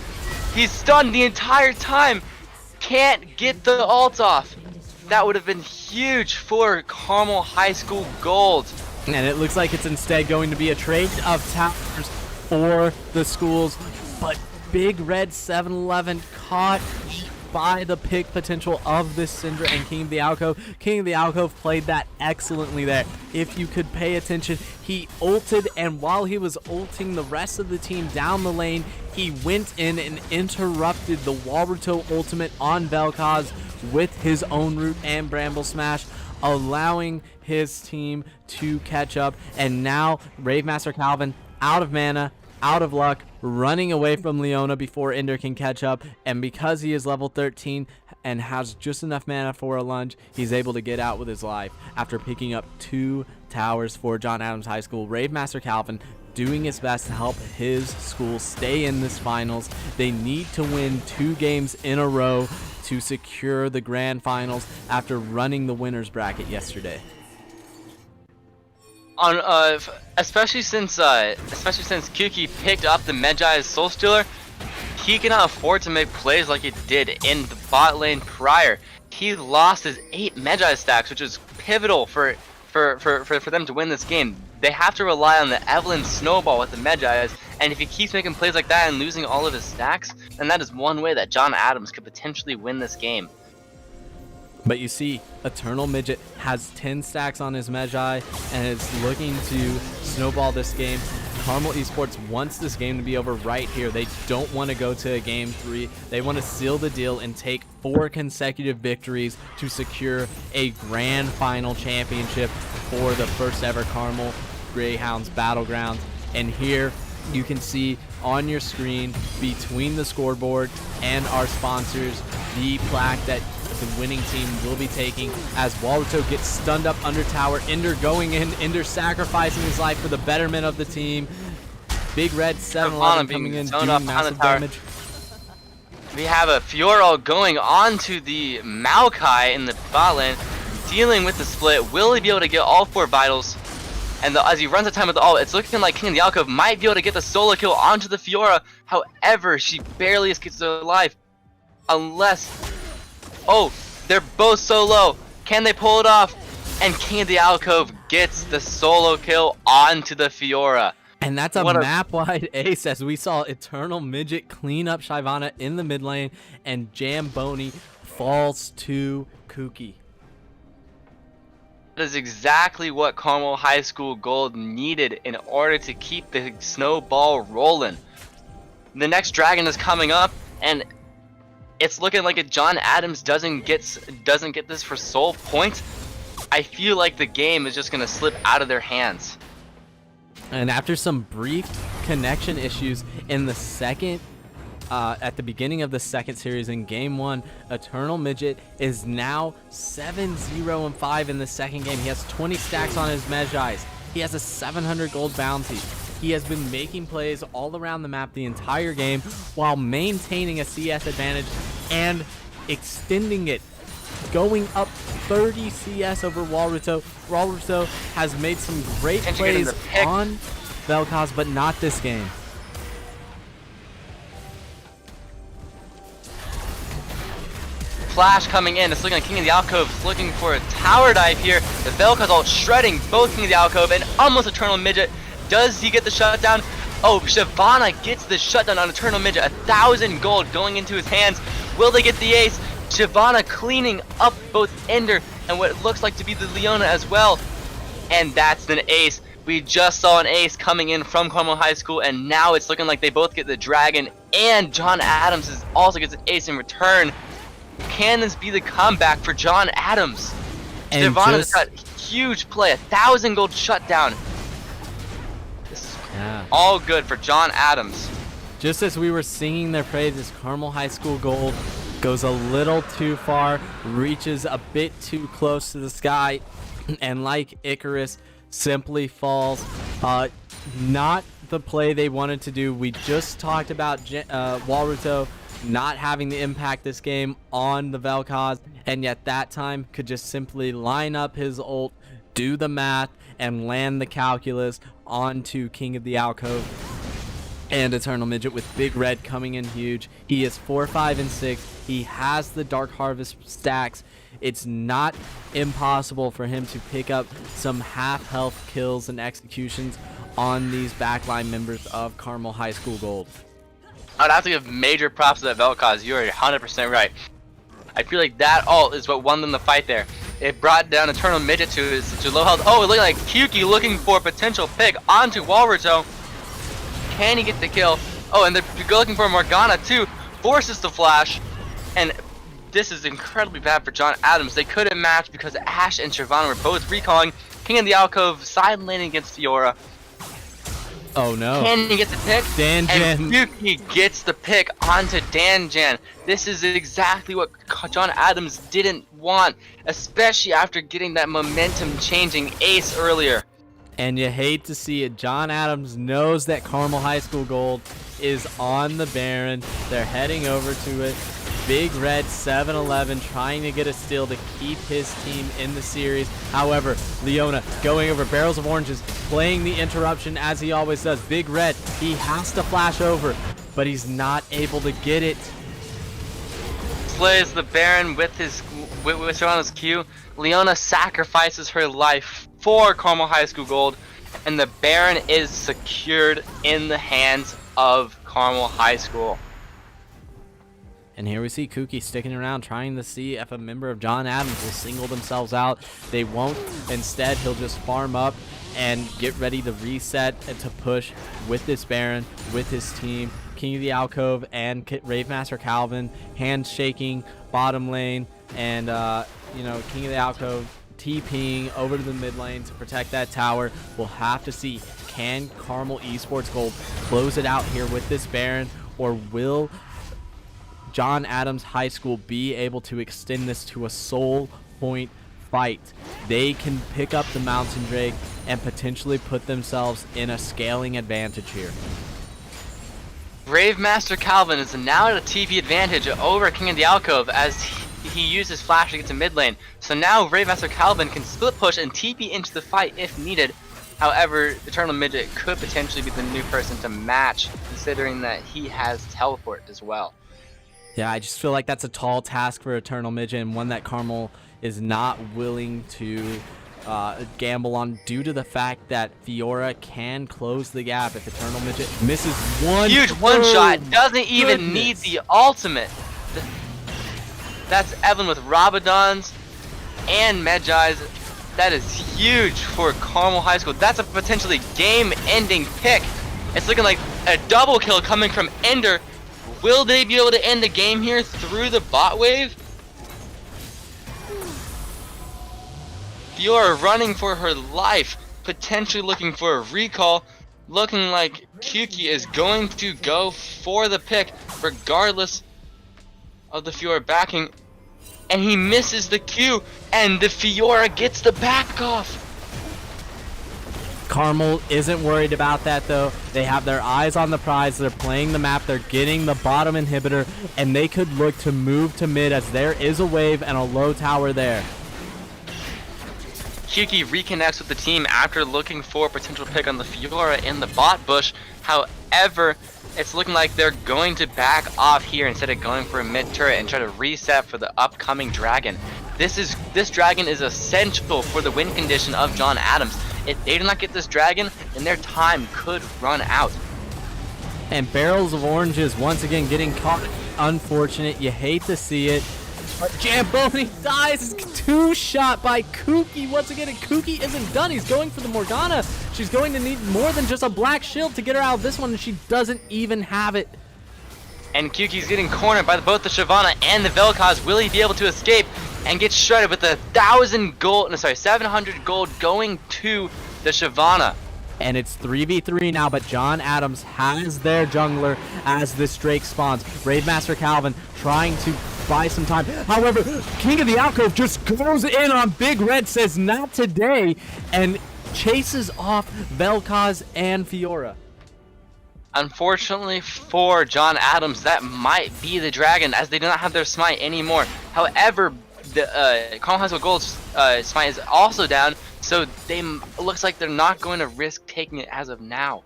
He's stunned the entire time. Can't get the ult off. That would have been huge for Carmel High School gold. And it looks like it's instead going to be a trade of towers for the schools. But Big Red 7-Eleven caught by the pick potential of this Syndra and King of the Alcove. King of the Alcove played that excellently there. If you could pay attention, he ulted, and while he was ulting the rest of the team down the lane, he went in and interrupted the Walrito ultimate on Vel'Koz with his own root and Bramble Smash, allowing his team to catch up. And now Rave Master Calvin out of mana, out of luck, running away from Leona before Ender can catch up, and because he is level 13 and has just enough mana for a lunge, he's able to get out with his life after picking up 2 towers for John Adams High School. Rave Master Calvin doing his best to help his school stay in this finals. They need to win 2 games in a row to secure the grand finals after running the winners bracket yesterday. On especially since Kuki picked up the Mejai's Soul Stealer, he cannot afford to make plays like he did in the bot lane prior. He lost his 8 Mejai stacks, which is pivotal for them to win this game. They have to rely on the Evelyn snowball with the Mejai's, and if he keeps making plays like that and losing all of his stacks, then that is one way that John Adams could potentially win this game. But you see, Eternal Midget has 10 stacks on his Mejai and is looking to snowball this game. Carmel Esports wants this game to be over right here. They don't want to go to a game 3. They want to seal the deal and take 4 consecutive victories to secure a grand final championship for the first ever Carmel Greyhounds Battlegrounds. And here you can see on your screen between the scoreboard and our sponsors the plaque that the winning team will be taking as Walrito gets stunned up under tower. Ender going in, Ender sacrificing his life for the betterment of the team. Big Red 7-11 coming in, doing massive damage. We have a Fiora going on to the Maokai in the bot lane, dealing with the split. Will he be able to get all 4 vitals? And as he runs out of time with the ult, it's looking like King of the Alcove might be able to get the solo kill onto the Fiora. However, she barely escapes her life. Unless... Oh, they're both so low. Can they pull it off? And King of the Alcove gets the solo kill onto the Fiora. And that's a map-wide ace as we saw Eternal Midget clean up Shyvana in the mid lane, and Jamboni falls to Kuki. That is exactly what Carmel High School Gold needed in order to keep the snowball rolling. The next dragon is coming up, and it's looking like if John Adams doesn't get this for soul points, I feel like the game is just gonna slip out of their hands. And after some brief connection issues in the second, at the beginning of the second series in game 1, Eternal Midget is now 7-0-5 in the second game. He has 20 stacks on his Mejai's. He has a 700 gold bounty. He has been making plays all around the map the entire game while maintaining a CS advantage and extending it, going up 30 CS over Walrito. Walrito has made some great plays on Vel'Koz, but not this game. Flash coming in. It's looking like King of the Alcove looking for a tower dive here. The Vel'Koz ult shredding both King of the Alcove and almost Eternal Midget. Does he get the shutdown? Oh, Shyvana gets the shutdown on Eternal Midget. 1,000 gold going into his hands. Will they get the ace? Shyvana cleaning up both Ender and what looks like to be the Leona as well. And that's an ace. We just saw an ace coming in from Carmel High School, and now it's looking like they both get the dragon, and John Adams also gets an ace in return. Can this be the comeback for John Adams? And Shyvana's got huge play, 1,000 gold shutdown. This is all good for John Adams. Just as we were singing their praises, Carmel High School Gold goes a little too far, reaches a bit too close to the sky, and like Icarus, simply falls. Not the play they wanted to do. We just talked about Walruto not having the impact this game on the Vel'Koz, and yet that time could just simply line up his ult, do the math, and land the calculus onto King of the Alcove and Eternal Midget, with Big Red coming in huge. He is 4, 5, and 6. He has the Dark Harvest stacks. It's not impossible for him to pick up some half health kills and executions on these backline members of Carmel High School Gold. I'd have to give major props to that Vel'Koz. You're 100% right. I feel like that ult is what won them the fight there. It brought down Eternal Midget to low health. Oh, it looked like Kyuki looking for a potential pick onto Walruto. Can he get the kill? Oh, and they're looking for Morgana too. Forces the flash. And this is incredibly bad for John Adams. They couldn't match because Ashe and Shyvana were both recalling. King of the Alcove side laning against Fiora. Oh no. Can he get the pick? Danjan. And Kyuki gets the pick onto Danjan. This is exactly what John Adams didn't want, especially after getting that momentum changing ace earlier. And you hate to see it. John Adams knows that Carmel High School Gold is on the Baron. They're heading over to it. Big Red 7-11 trying to get a steal to keep his team in the series. However, Leona going over barrels of oranges, playing the interruption as he always does. Big Red, he has to flash over, but he's not able to get it. Slays the Baron with Shyvana's Q. Leona sacrifices her life for Carmel High School Gold, and the Baron is secured in the hands of Carmel High School. And here we see Kuki sticking around trying to see if a member of John Adams will single themselves out. They won't. Instead, he'll just farm up and get ready to reset and to push with this Baron, with his team. King of the Alcove and Ravemaster Calvin hands shaking bottom lane, and King of the Alcove TPing over to the mid lane to protect that tower. We'll have to see, can Carmel Esports Gold close it out here with this Baron, or will John Adams High School be able to extend this to a soul point fight? They can pick up the Mountain Drake and potentially put themselves in a scaling advantage here. Ravemaster Calvin is now at a TP advantage over King of the Alcove as he uses flash to get to mid lane. So now Ravemaster Calvin can split push and TP into the fight if needed. However, Eternal Midget could potentially be the new person to match, considering that he has teleport as well. Yeah, I just feel like that's a tall task for Eternal Midget, and one that Carmel is not willing to gamble on due to the fact that Fiora can close the gap if Eternal Midget misses one. Huge one shot, doesn't even need the ultimate. That's Evan with Rabadons and Medjai's. That is huge for Carmel High School. That's a potentially game-ending pick. It's looking like a double kill coming from Ender. Will they be able to end the game here through the bot wave? Fiora running for her life, potentially looking for a recall. Looking like Kyuki is going to go for the pick regardless of the Fiora backing. And he misses the Q, and the Fiora gets the back off. Carmel isn't worried about that though. They have their eyes on the prize. They're playing the map. They're getting the bottom inhibitor, and they could look to move to mid as there is a wave and a low tower there. Kyuki reconnects with the team after looking for a potential pick on the Fiora in the bot bush. However, it's looking like they're going to back off here instead of going for a mid turret and try to reset for the upcoming dragon. This dragon is essential for the win condition of John Adams. If they do not get this dragon, then their time could run out. And barrels of oranges once again getting caught. Unfortunate. You hate to see it. But Jamboni dies. It's two-shot by Kuki once again, and Kuki isn't done. He's going for the Morgana. She's going to need more than just a black shield to get her out of this one, and she doesn't even have it. And Kuki's getting cornered by both the Shyvana and the Vel'Koz. Will he be able to escape and get shredded with 700 gold going to the Shyvana? And it's 3v3 now, but John Adams has their jungler as this Drake spawns. Raidmaster Calvin trying to buy some time. However, King of the Alcove just goes in on Big Red, says not today, and chases off Vel'Koz and Fiora. Unfortunately for John Adams, that might be the dragon, as they do not have their smite anymore. However, the Carmel High School Gold's smite is also down, so they looks like they're not going to risk taking it as of now.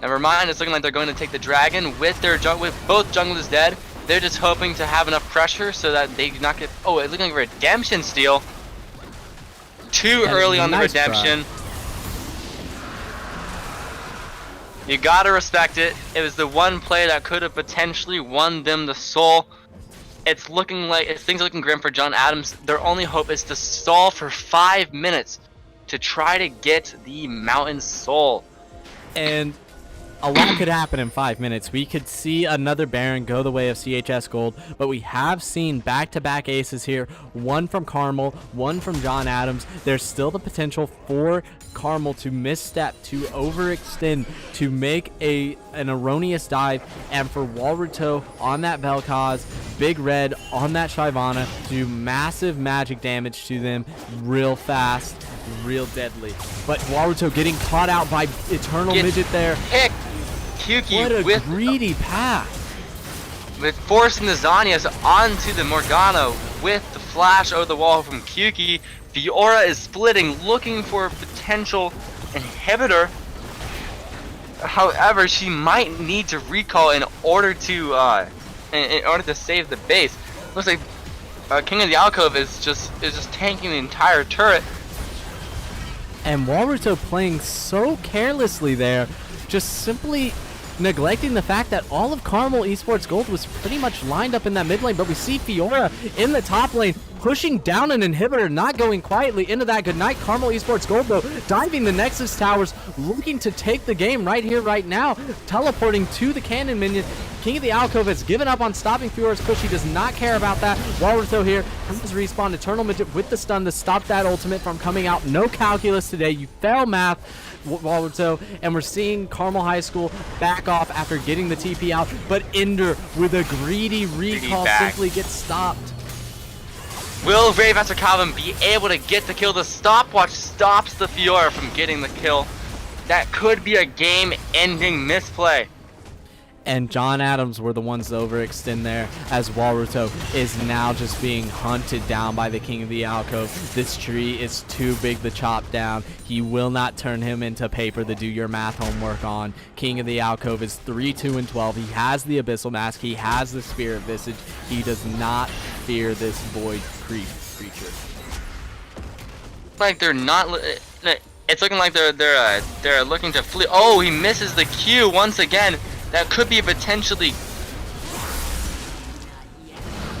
Never mind, it's looking like they're going to take the dragon with both junglers dead. They're just hoping to have enough pressure so that they do not get. Oh, it's looking like a redemption steal. Too early on the redemption. You gotta respect it. It was the one play that could have potentially won them the soul. It's looking like things are looking grim for John Adams. Their only hope is to stall for 5 minutes to try to get the Mountain Soul. And a lot could happen in 5 minutes. We could see another Baron go the way of CHS Gold, but we have seen back-to-back aces here. One from Carmel, one from John Adams. There's still the potential for Carmel to misstep, to overextend, to make an erroneous dive, and for Walruto on that Vel'Koz, Big Red on that Shyvana to do massive magic damage to them real fast, real deadly. But Walruto getting caught out by Eternal Midget there. Pick Kuki What a with greedy path. with forcing the Zanyas onto the Morgana with the flash over the wall from Kuki. Fiora is splitting, looking for a potential inhibitor. However, she might need to recall in order to save the base. Looks like King of the Alcove is just tanking the entire turret. And Walruto playing so carelessly there, just simply neglecting the fact that all of Carmel Esports Gold was pretty much lined up in that mid lane. But we see Fiora in the top lane pushing down an inhibitor, not going quietly into that. Good night, Carmel Esports Gold, though, diving the Nexus towers, looking to take the game right here, right now, teleporting to the cannon minion. King of the Alcove has given up on stopping Fiora's push. He does not care about that. Walruto here has respawned. Eternal Midget with the stun to stop that ultimate from coming out. No calculus today. You fail math, Walruto, and we're seeing Carmel High School back off after getting the TP out, but Ender with a greedy recall simply gets stopped. Will Raidmaster Calvin be able to get the kill? The stopwatch stops the Fiora from getting the kill. That could be a game-ending misplay. And John Adams were the ones to overextend there, as Walruto is now just being hunted down by the King of the Alcove. This tree is too big to chop down. He will not turn him into paper to do your math homework on. King of the Alcove is 3-2-12. He has the Abyssal Mask. He has the Spirit Visage. He does not fear this Void creature. Like they're not. It's looking like they're looking to flee. Oh, he misses the Q once again. That could be potentially.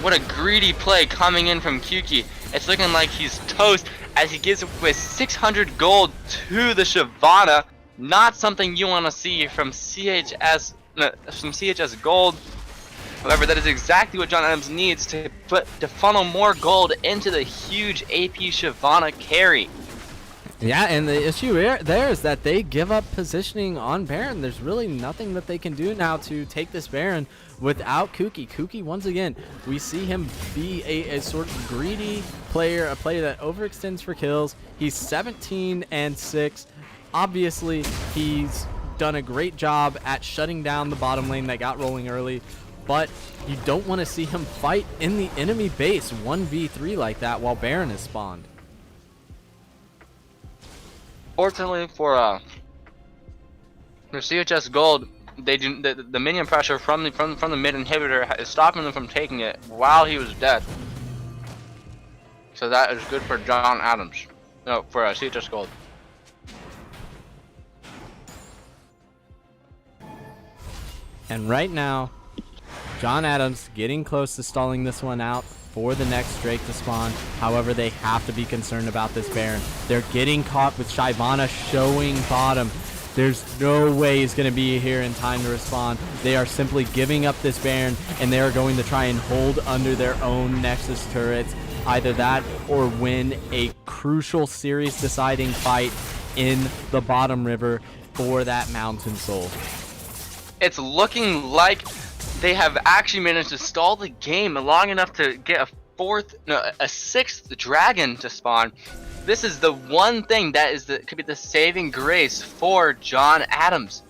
What a greedy play coming in from Kuki. It's looking like he's toast as he gives away 600 gold to the Shyvana. Not something you want to see from CHS Gold. However, that is exactly what John Adams needs to funnel more gold into the huge AP Shyvana carry. Yeah, and the issue there is that they give up positioning on Baron. There's really nothing that they can do now to take this Baron without Kuki. Kuki, once again, we see him be a sort of greedy player, a player that overextends for kills. He's 17-6. Obviously, he's done a great job at shutting down the bottom lane that got rolling early, but you don't want to see him fight in the enemy base 1v3 like that while Baron is spawned. Fortunately for CHS Gold, the minion pressure from the mid inhibitor is stopping them from taking it while he was dead. So that is good for John Adams. No, for CHS Gold. And right now, John Adams getting close to stalling this one out for the next Drake to spawn. However, they have to be concerned about this Baron. They're getting caught with Shyvana showing bottom. There's no way he's going to be here in time to respond. They are simply giving up this Baron, and they are going to try and hold under their own Nexus turrets. Either that or win a crucial series deciding fight in the bottom river for that Mountain Soul. It's looking like they have actually managed to stall the game long enough to get a sixth dragon to spawn. This is the one thing that could be the saving grace for John Adams.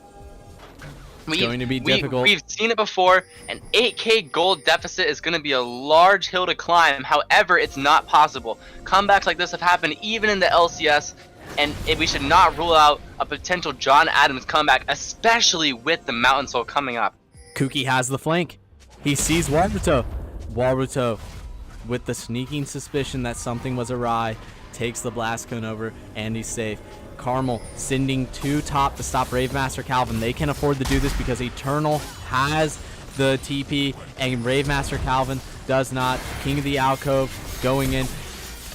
It's going to be difficult. We've seen it before. An 8k gold deficit is going to be a large hill to climb. However, it's not possible. Comebacks like this have happened even in the LCS, and we should not rule out a potential John Adams comeback, especially with the Mountain Soul coming up. Kuki has the flank. He sees Walruto. Walruto, with the sneaking suspicion that something was awry, takes the blast cone over, and he's safe. Carmel sending to top to stop Ravemaster Calvin. They can afford to do this because Eternal has the TP and Ravemaster Calvin does not. King of the Alcove going in.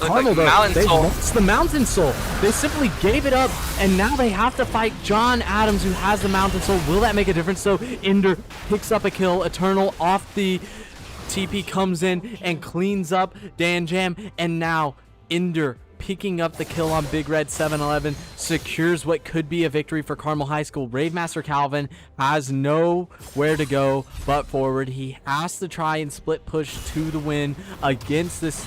Carmel, though, they lost the Mountain Soul. They simply gave it up, and now they have to fight John Adams, who has the Mountain Soul. Will that make a difference? So Ender picks up a kill. Eternal off the TP comes in and cleans up Dan Jam, and now Ender picking up the kill on Big Red 7-Eleven secures what could be a victory for Carmel High School. Ravemaster Calvin has nowhere to go but forward. He has to try and split push to the win against this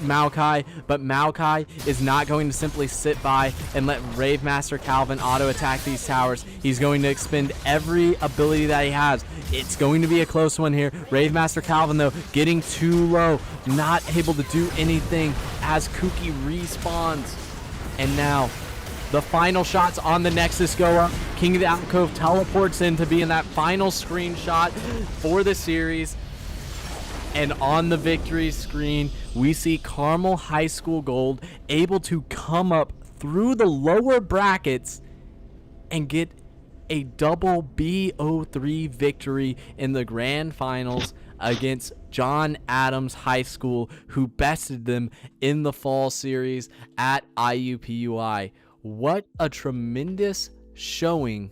Maokai, but Maokai is not going to simply sit by and let Ravemaster Calvin auto attack these towers. He's going to expend every ability that he has. It's going to be a close one here. Ravemaster Calvin, though, getting too low, not able to do anything as Kuki respawns. And now the final shots on the Nexus go up. King of the Alcove teleports in to be in that final screenshot for the series. And on the victory screen, we see Carmel High School Gold able to come up through the lower brackets and get a double BO3 victory in the grand finals against John Adams High School, who bested them in the fall series at IUPUI. What a tremendous showing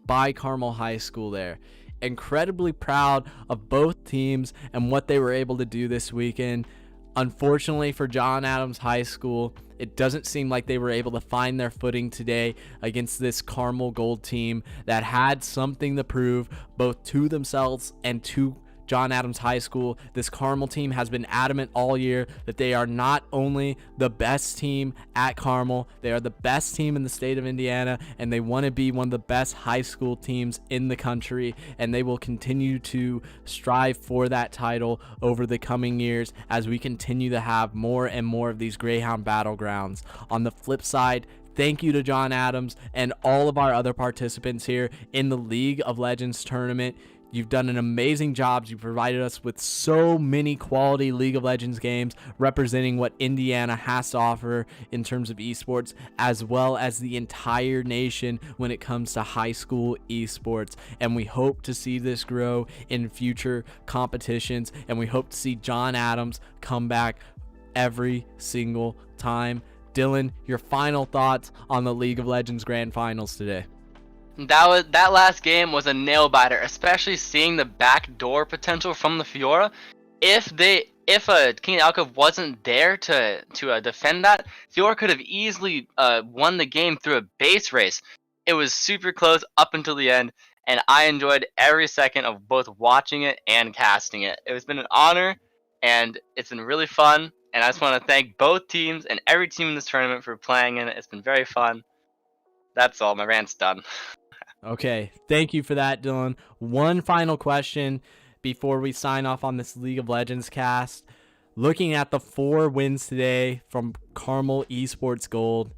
by Carmel High School there. Incredibly proud of both teams and what they were able to do this weekend. Unfortunately for John Adams High School, it doesn't seem like they were able to find their footing today against this Carmel Gold team that had something to prove both to themselves and to John Adams High School. This Carmel team has been adamant all year that they are not only the best team at Carmel, they are the best team in the state of Indiana, and they want to be one of the best high school teams in the country, and they will continue to strive for that title over the coming years as we continue to have more and more of these Greyhound Battlegrounds. On the flip side, thank you to John Adams and all of our other participants here in the League of Legends tournament. You've done an amazing job. You provided us with so many quality League of Legends games representing what Indiana has to offer in terms of esports, as well as the entire nation when it comes to high school esports. And we hope to see this grow in future competitions, and we hope to see John Adams come back every single time. Dylan, your final thoughts on the League of Legends Grand Finals today? That last game was a nail biter, especially seeing the backdoor potential from the Fiora. If King Alcove wasn't there to defend that, Fiora could have easily won the game through a base race. It was super close up until the end, and I enjoyed every second of both watching it and casting it. It's been an honor, and it's been really fun. And I just want to thank both teams and every team in this tournament for playing in it. It's been very fun. That's all. My rant's done. Okay, thank you for that, Dylan. One final question before we sign off on this League of Legends cast. Looking at the 4 wins today from Carmel Esports Gold,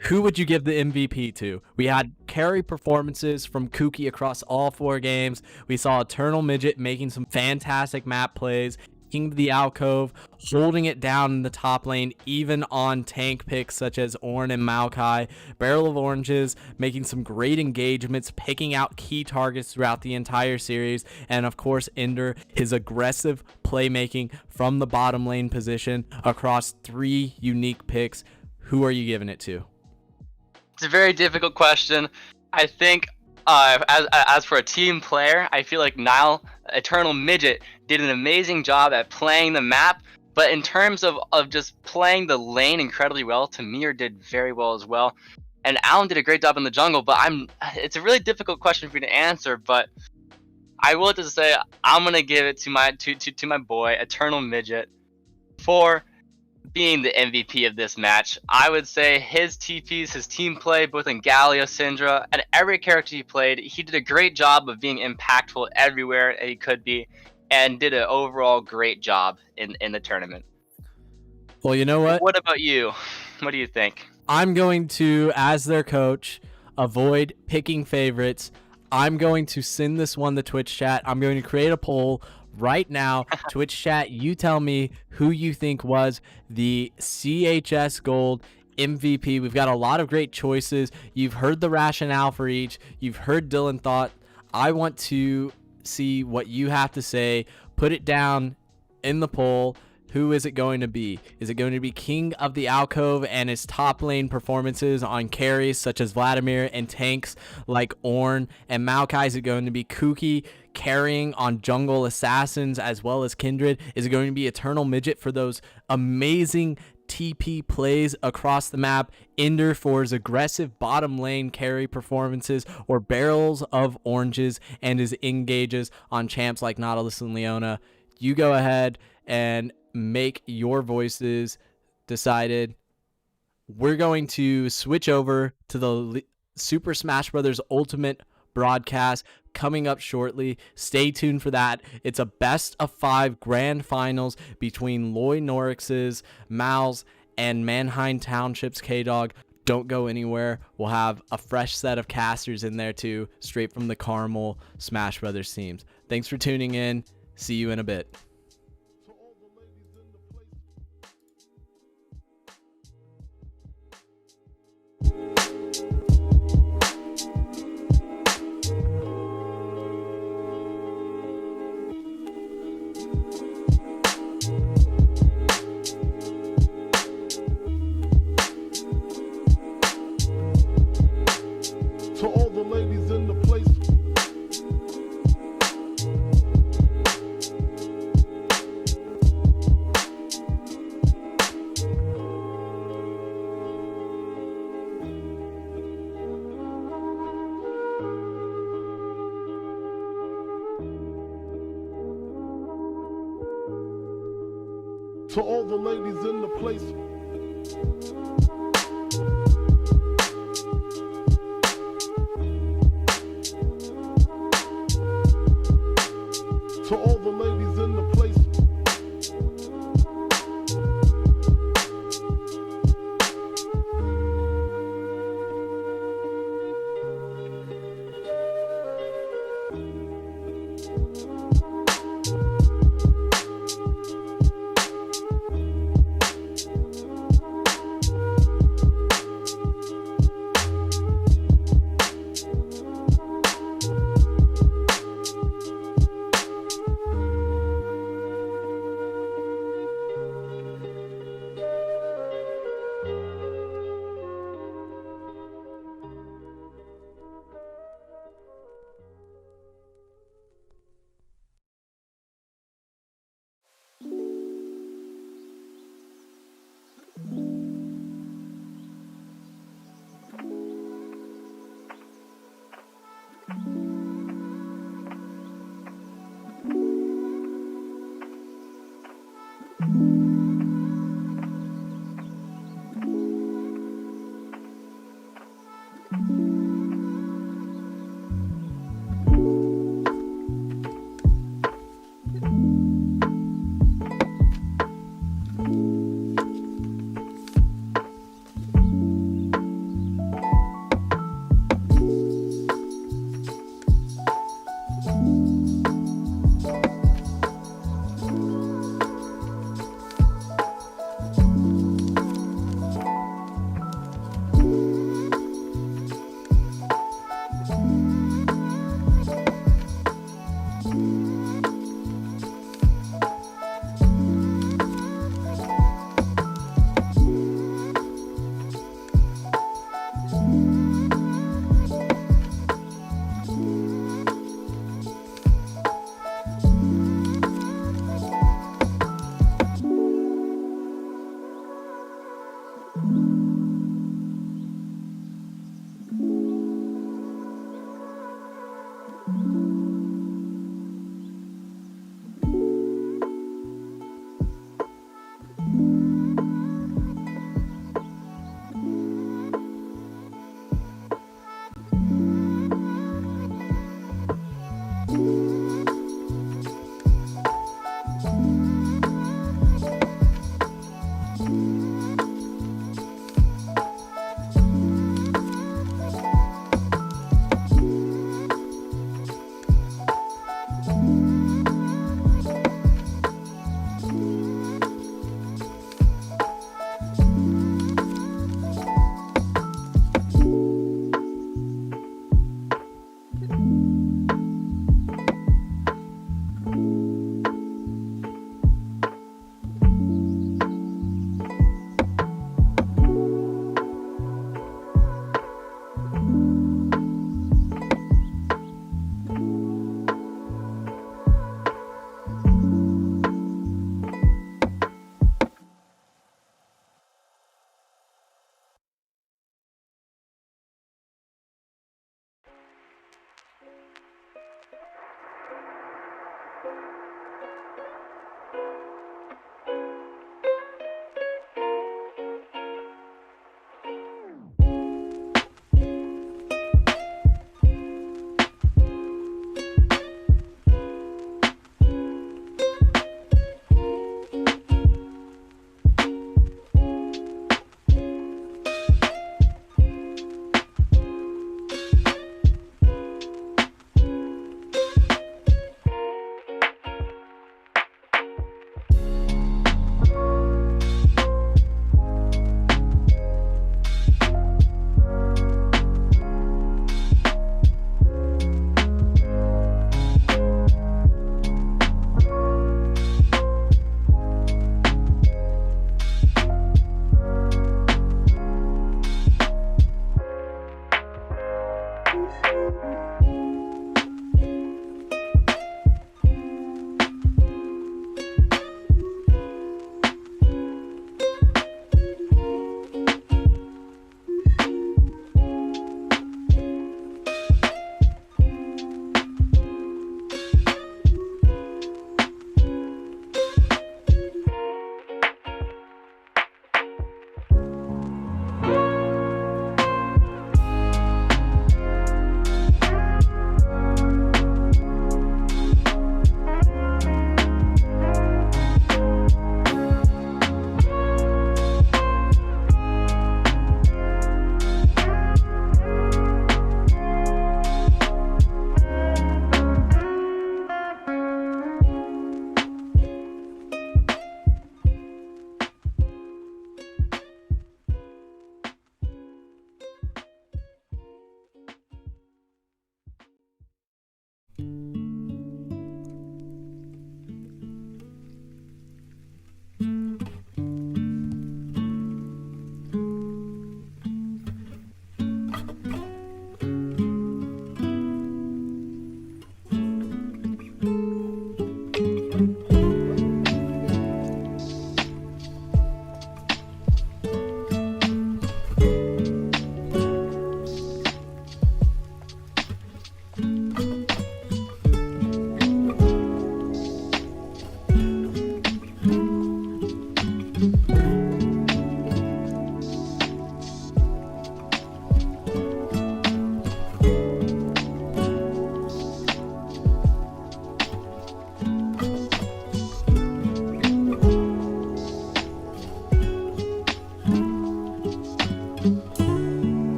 who would you give the MVP to? We had carry performances from Kuki across all 4 games. We saw Eternal Midget making some fantastic map plays. King of the Alcove, holding it down in the top lane, even on tank picks such as Ornn and Maokai. Barrel of Oranges making some great engagements, picking out key targets throughout the entire series. And of course, Ender, his aggressive playmaking from the bottom lane position across 3 unique picks. Who are you giving it to? It's a very difficult question. I think as for a team player, I feel like Nile Eternal Midget did an amazing job at playing the map, but in terms of just playing the lane incredibly well, Tamir did very well as well. And Alan did a great job in the jungle, but it's a really difficult question for you to answer, but I will just say I'm gonna give it to my boy Eternal Midget for being the MVP of this match. I would say his TPs, his team play, both in Galio, Syndra, and every character he played, he did a great job of being impactful everywhere he could be, and did an overall great job in the tournament. Well, you know what? What about you? What do you think? I'm going to, as their coach, avoid picking favorites. I'm going to send this one to Twitch chat. I'm going to create a poll right now. Twitch chat, you tell me who you think was the CHS Gold MVP. We've got a lot of great choices. You've heard the rationale for each. You've heard Dylan thought. I want to see what you have to say. Put it down in the poll. Who is it going to be? Is it going to be King of the Alcove and his top lane performances on carries such as Vladimir and tanks like Ornn and Maokai? Is it going to be Kuki carrying on jungle assassins as well as Kindred? Is it going to be Eternal Midget for those amazing TP plays across the map, Ender for his aggressive bottom lane carry performances, or Barrels of Oranges and his engages on champs like Nautilus and Leona? You go ahead and make your voices decided. We're going to switch over to the Super Smash Bros. Ultimate broadcast coming up shortly. Stay tuned for that. It's a best of 5 grand finals between Loy Norix's Mal's and Mannheim Township's K-Dog. Don't go anywhere. We'll have a fresh set of casters in there too, straight from the Carmel Smash Brothers teams. Thanks for tuning in. See you in a bit. To all the ladies in the place. To all the ladies in the place. To all the ladies in the place.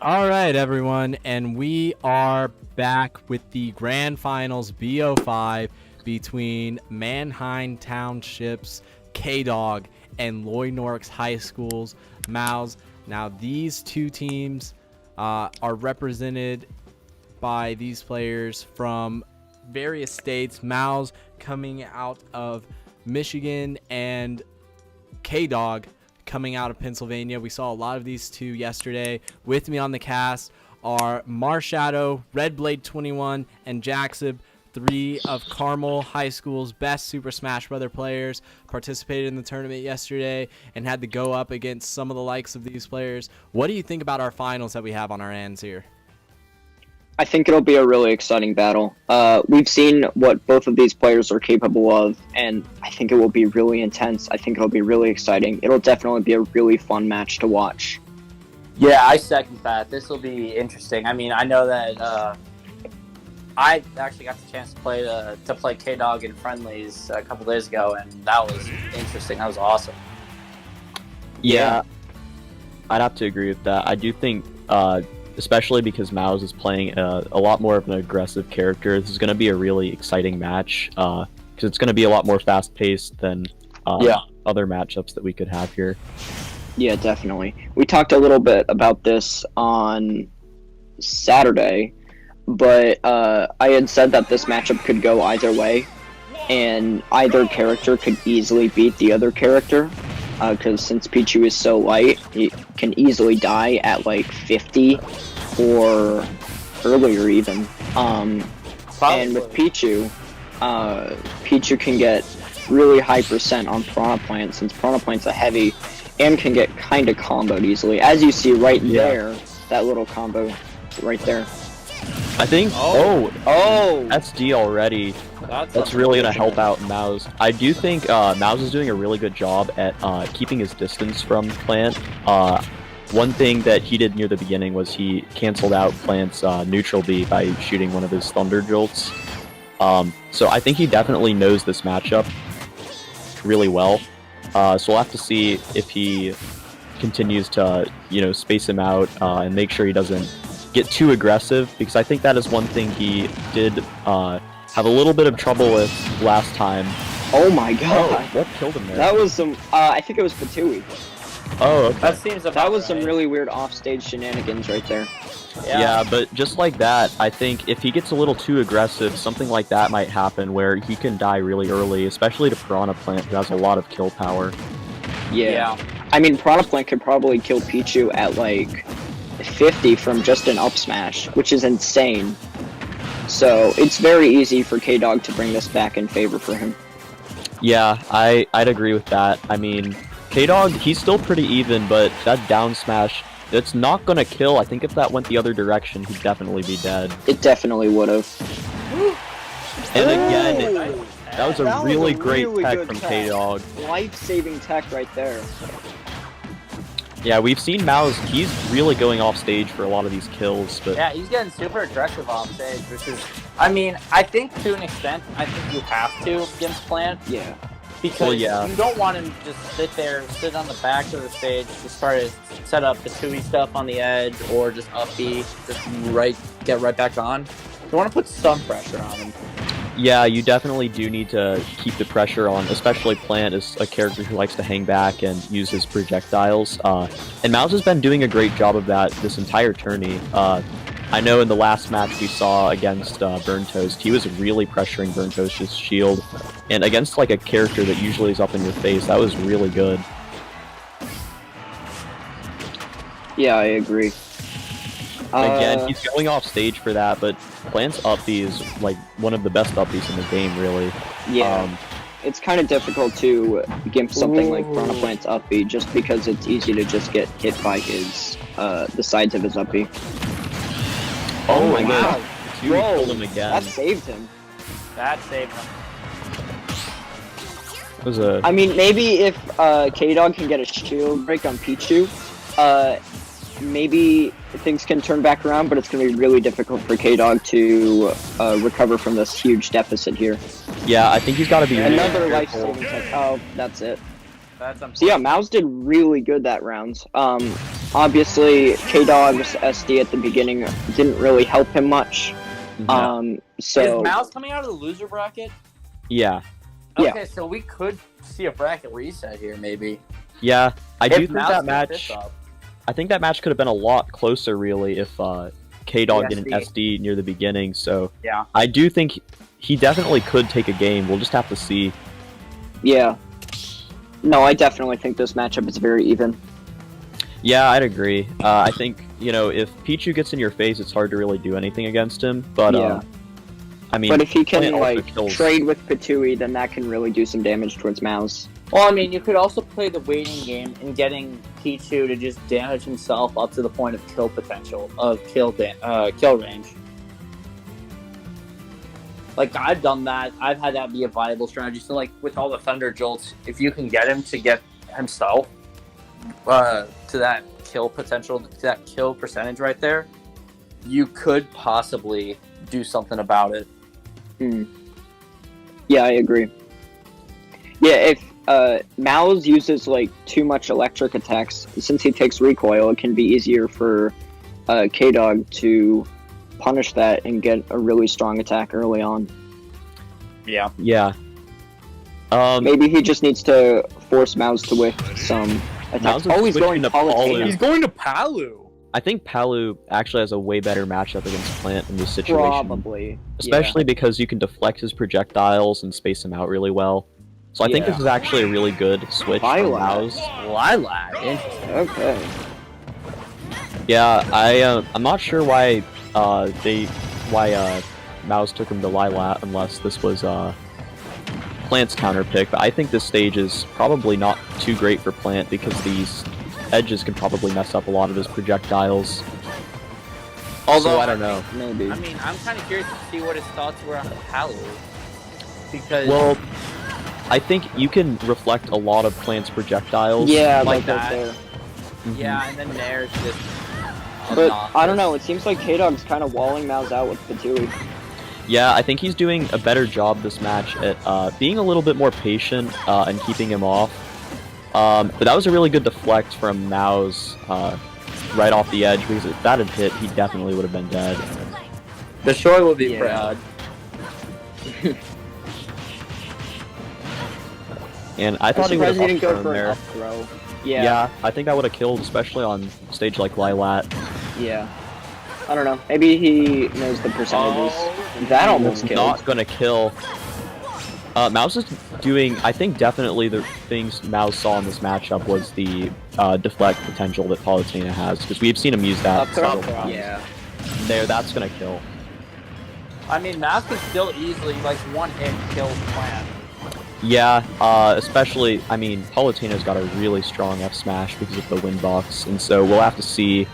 All right, everyone, and we are back with the grand finals BO5 between Manheim Township's K-Dog and Loy Norix High School's Mouse. Now, these two teams are represented by these players from various states. Mouse coming out of Michigan and K-Dog coming out of Pennsylvania. We saw a lot of these two yesterday. With me on the cast are Marshadow, Red Blade 21, and Jacksib, three of Carmel High School's best Super Smash Brother players. Participated in the tournament yesterday and had to go up against some of the likes of these players. What do you think about our finals that we have on our hands here? I think it'll be a really exciting battle. We've seen what both of these players are capable of, and I think it will be really intense. I think it'll be really exciting. It'll definitely be a really fun match to watch. Yeah, I second that. This will be interesting. I mean, I know that I actually got the chance to play K-Dog in friendlies a couple days ago, and that was interesting. That was awesome. Yeah, I'd have to agree with that. I do think, especially because Mouse is playing a lot more of an aggressive character, this is going to be a really exciting match because it's going to be a lot more fast-paced than other matchups that we could have here. Yeah, definitely. We talked a little bit about this on Saturday, but I had said that this matchup could go either way, and either character could easily beat the other character, because since Pichu is so light, he can easily die at like 50 or earlier even. And with Pichu, Pichu can get really high percent on Piranha Plant, since Piranha Plant's a heavy and can get kind of comboed easily. As you see right there, that little combo right there. I think, SD already. That's really going to help out Mouse. I do think Mouse is doing a really good job at keeping his distance from Plant. One thing that he did near the beginning was he canceled out Plant's neutral B by shooting one of his Thunder Jolts. So I think he definitely knows this matchup really well. So we'll have to see if he continues to, space him out and make sure he doesn't get too aggressive, because I think that is one thing he did have a little bit of trouble with last time. Oh my god! Oh, what killed him there? That was some. I think it was Patui. Oh, okay. That seems That was some really weird offstage shenanigans right there. Yeah, but just like that, I think if he gets a little too aggressive, something like that might happen where he can die really early, especially to Piranha Plant, who has a lot of kill power. Yeah. I mean, Piranha Plant could probably kill Pichu at like 50 from just an up smash, which is insane. So it's very easy for K-Dog to bring this back in favor for him. Yeah, I'd agree with that. I mean, K-Dog, he's still pretty even, but that down smash, that's not gonna kill. I think if that went the other direction, he'd definitely be dead. It definitely would have. And again, that was a really great tech from K-Dog. Life-saving tech right there. Yeah, we've seen Mouse, he's really going off stage for a lot of these kills, but yeah, he's getting super aggressive off stage, which is, I mean, I think to an extent, I think you have to against Plant. Yeah. Because you don't want him to just sit on the back of the stage, just try to set up the 2E stuff on the edge, or just up B, get right back on. You want to put some pressure on him. yeah, you definitely do need to keep the pressure on, especially Plant is a character who likes to hang back and use his projectiles. And Mouse has been doing a great job of that this entire tourney. I know in the last match we saw against Burn Toast, he was really pressuring Burn Toast's shield, and against like a character that usually is up in your face, that was really good. Yeah, I agree. Again, he's going off stage for that, but Plant's up B is like one of the best up Bs in the game, really. Yeah. It's kind of difficult to gimp something like Piranha Plant's up B just because it's easy to just get hit by his the sides of his up B. Oh my wow. god. You killed him again. That saved him. That saved him. It was a... I mean, maybe if K-Dog can get a shield break on Pichu, maybe things can turn back around, but it's going to be really difficult for K-Dog to recover from this huge deficit here. Yeah, I think he's got to be Another really life-saving tech. Oh, that's it. That's So yeah, Mouse did really good that round. Obviously, K-Dog's SD at the beginning didn't really help him much. So is Mouse coming out of the loser bracket? Yeah. Yeah. Okay, so we could see a bracket reset here, maybe. Yeah, I do If think Mouse that keeps match... this up. I think that match could have been a lot closer, really, if K-Dog did an SD. SD near the beginning, so... Yeah. I do think he definitely could take a game, we'll just have to see. yeah. No, I definitely think this matchup is very even. Yeah, I'd agree. I think, you know, if Pichu gets in your face, it's hard to really do anything against him, but, Yeah. I mean... But if he can, Plant also like, kills. trade with Patui, then that can really do some damage towards Mouse. Well, I mean, you could also play the waiting game and getting Pichu to just damage himself up to the point of kill potential, of kill range. Like, I've done that. I've had that be a viable strategy. So, like, with all the Thunder Jolts, if you can get him to get himself to that kill potential, to that kill percentage right there, you could possibly do something about it. Yeah, I agree. Yeah, if Mouse uses, like, too much electric attacks, since he takes recoil, it can be easier for K-Dog to punish that and get a really strong attack early on. Yeah. Yeah. Maybe he just needs to force Mouse to whip some attacks. Mouse is Oh, he's switching going to Palutena. He's going to Palu. I think Palu actually has a way better matchup against Plant in this situation. Probably. Especially because you can deflect his projectiles and space him out really well. So I think this is actually a really good switch for Lilac. Mouse. Lilac. Interesting. Okay. Yeah, I'm not sure why Mouse took him to Lilac unless this was Plant's counter pick, but I think this stage is probably not too great for Plant because these edges can probably mess up a lot of his projectiles. Although, So I don't know. Maybe. I mean, I'm kind of curious to see what his thoughts were on Palu. Because... Well, I think you can reflect a lot of Plant's projectiles. Yeah, like that. that. There. yeah, and then Nair's just... But obnoxious. I don't know. It seems like K-Dog's kind of walling Mouse out with Patui. Yeah, I think he's doing a better job this match at being a little bit more patient and keeping him off. But that was a really good deflect from Mouse right off the edge, because if that had hit, he definitely would have been dead. The Shoy will be proud. And I thought he would surprised have he didn't go up for an there. up throw. Yeah, I think that would have killed, especially on stage like Lilat. Yeah. I don't know. Maybe he knows the percentages. That almost killed. Not gonna kill. Mouse is doing, I think definitely the things Mouse saw in this matchup was the deflect potential that Palutena has, because we've seen him use that several times. Yeah. There, that's gonna kill. I mean, Mouse can still easily, like, one hit kill Plant. Yeah, especially, I mean, Palutena's got a really strong F smash because of the win box, and so we'll have to see.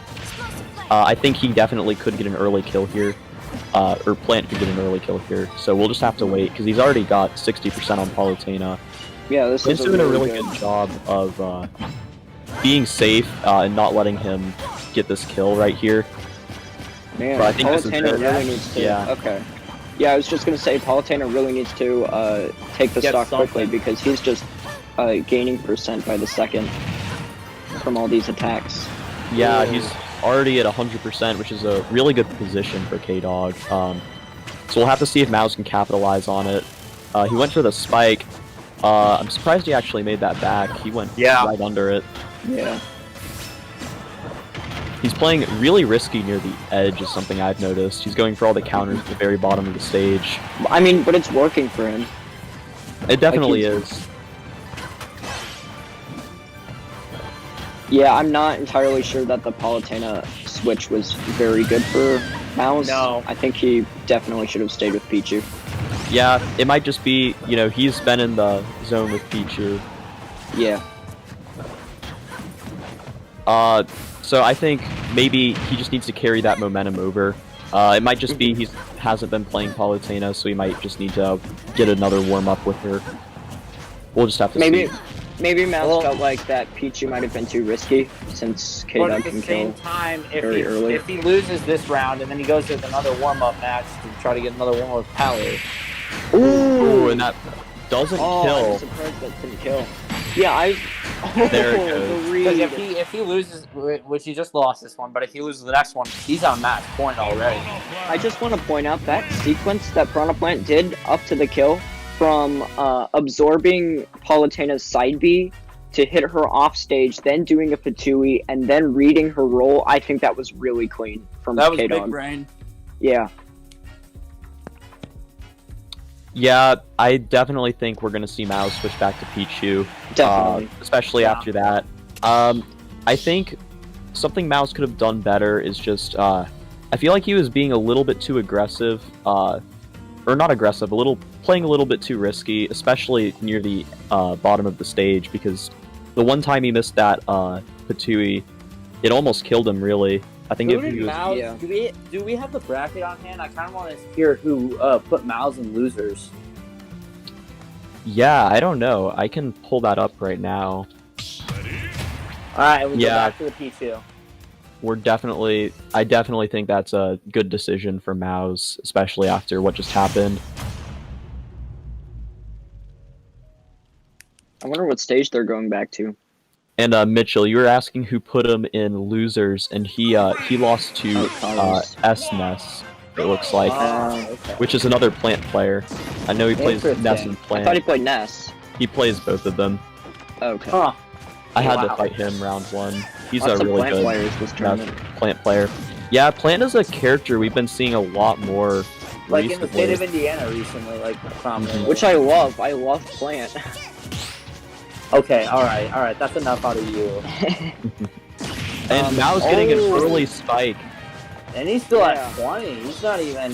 I think he definitely could get an early kill here, or Plant could get an early kill here, so we'll just have to wait, because he's already got 60% on Palutena. Yeah, this He's is doing a really good job of being safe and not letting him get this kill right here. Man, But I think this is Palutena good. really needs to. Yeah. Okay. Yeah, I was just gonna say Palutena really needs to take the Get stock quickly something. because he's just gaining percent by the second from all these attacks. Yeah, he's already at 100%, which is a really good position for K-Dog. So we'll have to see if Mouse can capitalize on it. He went for the spike. I'm surprised he actually made that back. He went right under it. Yeah. He's playing really risky near the edge is something I've noticed. He's going for all the counters at the very bottom of the stage. I mean, but it's working for him. It definitely is. Yeah, I'm not entirely sure that the Palutena switch was very good for Mouse. No. I think he definitely should have stayed with Pichu. Yeah, it might just be, you know, he's been in the zone with Pichu. Yeah. So I think maybe he just needs to carry that momentum over. It might just be he hasn't been playing Palutena, so he might just need to get another warm-up with her. We'll just have to see. Maybe Mouse felt like that Pichu might have been too risky, since But K-Dog at the can same kill time, very early. if he loses this round and then he goes to another warm-up match to try to get another warm-up with Pally. Ooh, and that doesn't I'm kill. surprised that didn't kill. Yeah, There it goes. the read. Because if he loses, which he just lost this one, but if he loses the next one, he's on match point already. I just want to point out that sequence that Piranha Plant did up to the kill, from absorbing Palutena's side B to hit her off stage, then doing a Fatui, and then reading her roll, I think that was really clean from That was K-Dog. big brain. Yeah. Yeah, I definitely think we're going to see Mao switch back to Pichu. Definitely. Especially Yeah. after that. I think something Mouse could have done better is just, I feel like he was being a little bit too aggressive, or not aggressive, playing a little bit too risky, especially near the bottom of the stage, because the one time he missed that Patui, it almost killed him, really. I think Who if did he was... Mouse? yeah. Do we have the bracket on hand? I kind of want to hear who put Mouse in losers. Yeah, I don't know. I can pull that up right now. All right, we go Yeah. back to the Pichu. I definitely think that's a good decision for Mouse, especially after what just happened. I wonder what stage they're going back to. And Mitchell, you were asking who put him in losers, and he lost to S-Ness, it looks like, Okay. which is another Plant player. I know he plays Interesting. Ness and I Plant. thought he played Ness. He plays both of them. Okay. Huh. I had Wow. to fight him round one. He's Lots a of really Plant good players this tournament. Plant player. Yeah, Plant is a character we've been seeing a lot more Like in the recently. state of Indiana recently, like prominently. Which I love. I love Plant. Okay, all right. That's enough out of you. And Mao's getting an oh. early spike. And he's still Yeah. at 20. He's not even.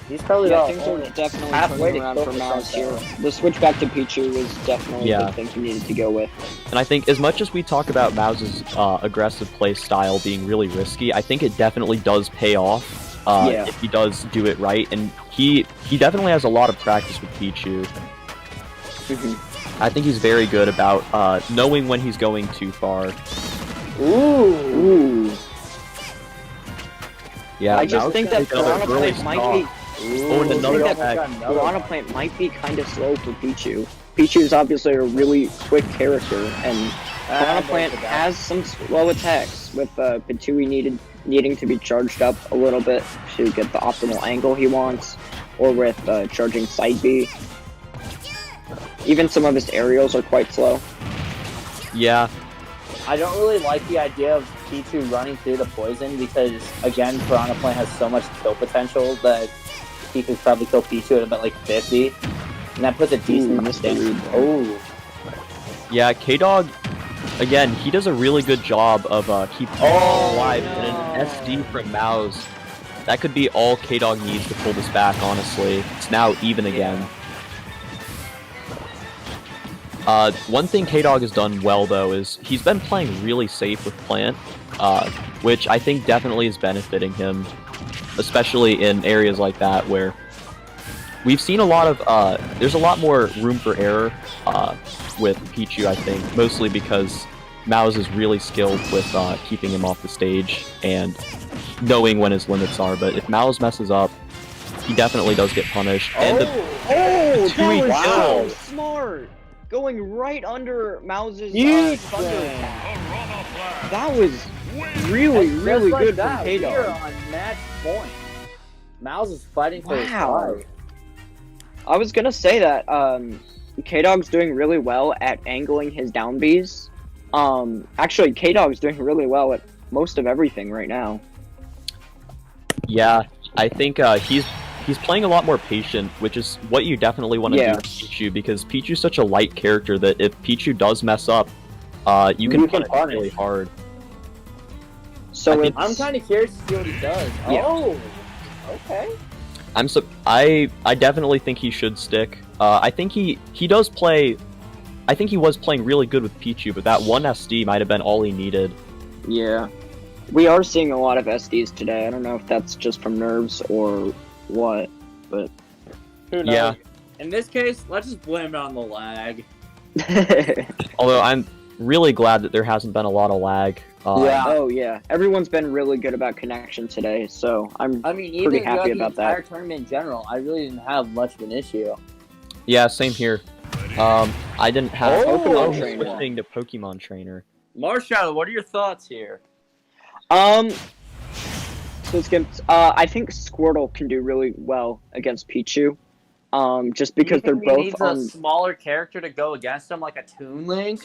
He's probably Yeah, about things are only definitely halfway turning to around for 50% Mouse here. though. The switch back to Pichu was definitely Yeah. the thing he needed to go with. And I think as much as we talk about Mao's aggressive play style being really risky, I think it definitely does pay off Yeah. if he does do it right. And he definitely has a lot of practice with Pichu. I think he's very good about knowing when he's going too far. Ooh. Yeah, I just Mao's think gonna that take another Piranha early Plant might stock. be. Oh, and I another think that attack. Piranha Plant might be kind of slow for Pichu. Pichu is obviously a really quick character, and Piranha Plant has some slow attacks, with Patui needing to be charged up a little bit to get the optimal angle he wants, or with charging side B. Even some of his aerials are quite slow. Yeah, I don't really like the idea of Pichu running through the poison because, again, Piranha Plant has so much kill potential that he could probably kill Pichu at about like 50. And that puts a decent amount of Mr. damage. Reed. Oh. yeah, K-Dog, again, he does a really good job of keeping alive. And an SD from Mao's, that could be all K-Dog needs to pull this back, honestly. It's now even again. One thing K-Dog has done well, though, is he's been playing really safe with Plant, which I think definitely is benefiting him, especially in areas like that where we've seen a lot of, there's a lot more room for error with Pichu, I think, mostly because Mao's is really skilled with keeping him off the stage and knowing when his limits are, but if Mao's messes up, he definitely does get punished. And the that Tui was kill. so smart! Going right under Mouse's Huge thunder thing. attack. That was really, And really just like good that, from we are K-Dog. on match point. Mouse is fighting for his Wow. life. I was gonna say that K-Dog's doing really well at angling his down Bs. Actually, K-Dog's doing really well at most of everything right now. Yeah, I think he's playing a lot more patient, which is what you definitely want to do with Pichu, because Pichu's such a light character that if Pichu does mess up, you can punish really hard. So I'm kind of curious to see what he does. Yeah. Oh, okay. I definitely think he should stick. I think he does play. I think he was playing really good with Pichu, but that one SD might have been all he needed. Yeah. We are seeing a lot of SDs today. I don't know if that's just from nerves or what, but... Who knows? Yeah. In this case, let's just blame it on the lag. Although I'm really glad that there hasn't been a lot of lag. Yeah. Oh, yeah. Everyone's been really good about connection today, so I'm Even pretty happy throughout about the entire that. tournament in general, I really didn't have much of an issue. Yeah, same here. I didn't have Pokemon Trainer. switching to Pokemon Trainer. Marshall, what are your thoughts here? So it's good. I think Squirtle can do really well against Pichu. Just because they're both needs a smaller character to go against him, like a Toon Link.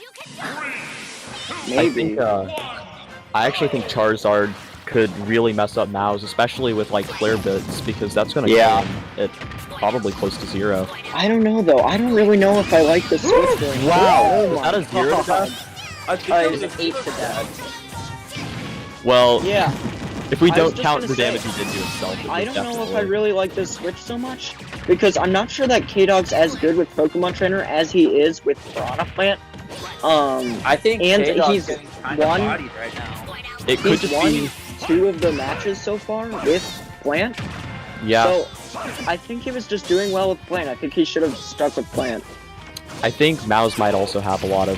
Maybe. I actually think Charizard could really mess up Mouse, especially with like Flare Bits, because that's going to Yeah. come at probably close to 0. I don't know though. I don't really know if I like the switch. There. Wow, Oh is that a 0 to God. death? I think it was an 8 to death. Well, Yeah. if we I was don't just count gonna the damage he did to himself, it I was don't know if I definitely- really like this switch so much because I'm not sure that K-Dog's as good with Pokemon Trainer as he is with Piranha Plant. I think And K-Dog's he's getting kind of won- bodied right now. It could he's just won be, 2 of the matches so far with Plant. yeah. So I think he was just doing well with Plant. I think he should have stuck with Plant. I think Mouse might also have a lot of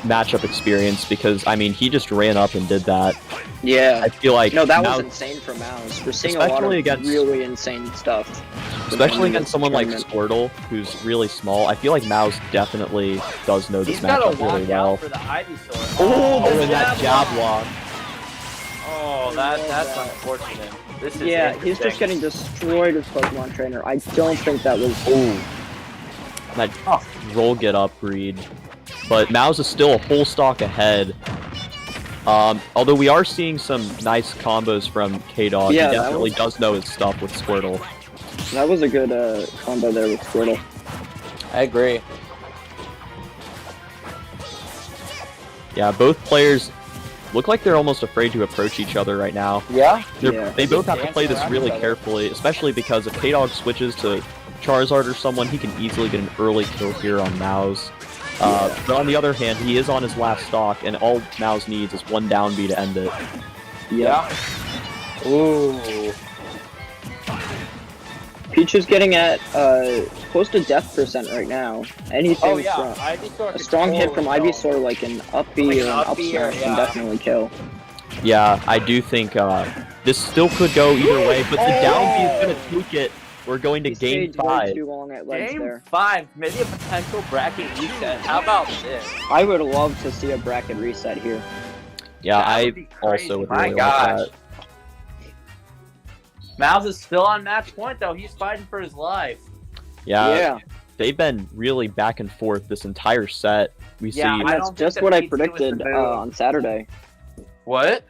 matchup experience because I mean he just ran up and did that. Yeah. I feel like No, that Mouse, was insane for Mouse. We're seeing a lot of Especially against- really insane stuff. especially against someone like tournament. Squirtle, who's really small. I feel like Mouse definitely does know this He's got a matchup really walk well. out for the Ivysaur. Oh, the and that jab block. Oh, that's unfortunate. This is Yeah, he's interesting. just getting destroyed with Pokemon Trainer. I don't think that was... That roll get up read. But Mouse is still a whole stock ahead. Although we are seeing some nice combos from K-Dog. Yeah, he that definitely was- does know his stuff with Squirtle. That was a good combo there with Squirtle. I agree. Yeah, both players look like they're almost afraid to approach each other right now. Yeah? Yeah. They both have to Dancing play this around really each other. carefully, especially because if K-Dog switches to Charizard or someone, he can easily get an early kill here on Mouse. But on the other hand, he is on his last stock, and all Mouse needs is one down B to end it. Yeah. Ooh. Pichu's getting at close to death percent right now. Anything Oh yeah, from Ivysaur a could strong hit from totally Ivysaur, like an up B Like or an an up up B or- smash, can yeah. definitely kill. Yeah, I do think this still could go either way, but the down B is going to take it. We're going to He game stayed way 5. too long at legs Game there. 5, maybe a potential bracket reset. How about this? I would love to see a bracket reset here. Yeah, That I would be crazy. also would My really gosh. like that. Mouse is still on match point though. He's fighting for his life. Yeah, they've been really back and forth this entire set. We Yeah, see I That's don't just think what the I PT was the predicted move. on Saturday. What?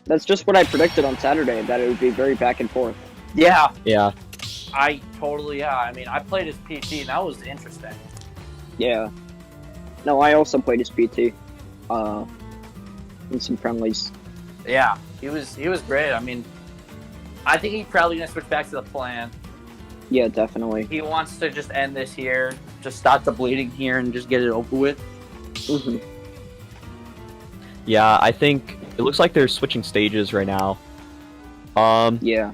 That's just what I predicted on Saturday, that it would be very back and forth. Yeah, yeah. I totally. Yeah, I mean, I played as PT, and that was interesting. Yeah. No, I also played his PT. In some friendlies. Yeah, he was great. I mean, I think he's probably gonna switch back to the plan. Yeah, definitely. He wants to just end this here, just stop the bleeding here, and just get it over with. hmm Yeah, I think it looks like they're switching stages right now. Yeah.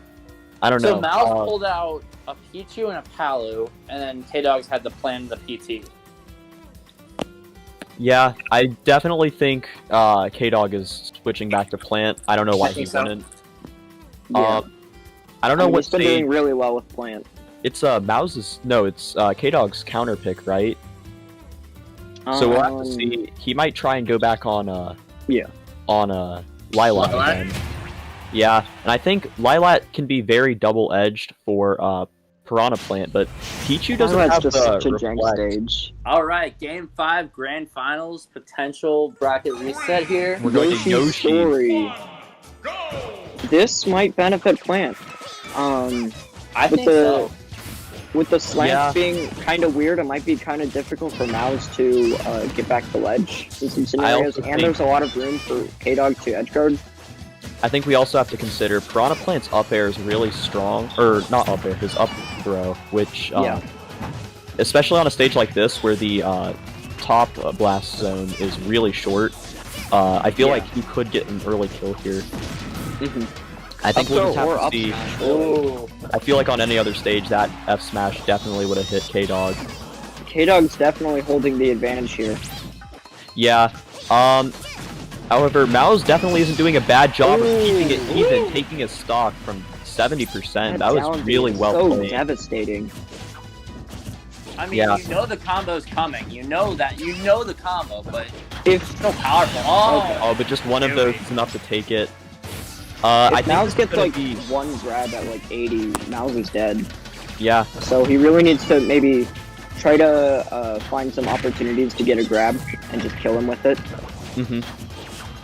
I don't know. So Mouse pulled out a Pichu and a Palu, and then K-Dogs had to plan the PT. Yeah, I definitely think K-Dog is switching back to Plant. I don't know why I he think so. wouldn't. Yeah. I don't know what he's been stage. doing really well with Plant. It's Mouse's. No, it's K-Dog's counter pick, right? So we'll have to see. He might try and go back on Yeah. on Lilac Lilac? again. Yeah, and I think Lilac can be very double-edged for Piranha Plant, but Pichu doesn't That's have just the such a jank reflect. stage. All right, Game 5 Grand Finals potential bracket reset here. We're going to Yoshi's Yoshi. Story. This might benefit Plant. I think the so. With the slants Yeah. being kind of weird, it might be kind of difficult for Mouse to get back to ledge in some scenarios, also and think- there's a lot of room for K-Dog to edge guard. I think we also have to consider Piranha Plant's up air is really strong, or not up air, his up throw, which, Yeah. especially on a stage like this where the top blast zone is really short, I feel like he could get an early kill here. I think we'll just have to see. Oh. I feel like on any other stage, that F smash definitely would have hit K-Dog. K-Dog's definitely holding the advantage here. Yeah. However, Mao's definitely isn't doing a bad job of keeping it even, taking his stock from 70%. That was down really B is well so played. devastating. I mean, Yeah. you know the combo's coming. You know that. You know the combo, but If it's so powerful. Oh, Oh, but just one of those is enough to take it. I think Mouse it's gets gonna like be, one grab at like 80, Mouse is dead. yeah. So he really needs to maybe try to find some opportunities to get a grab and just kill him with it.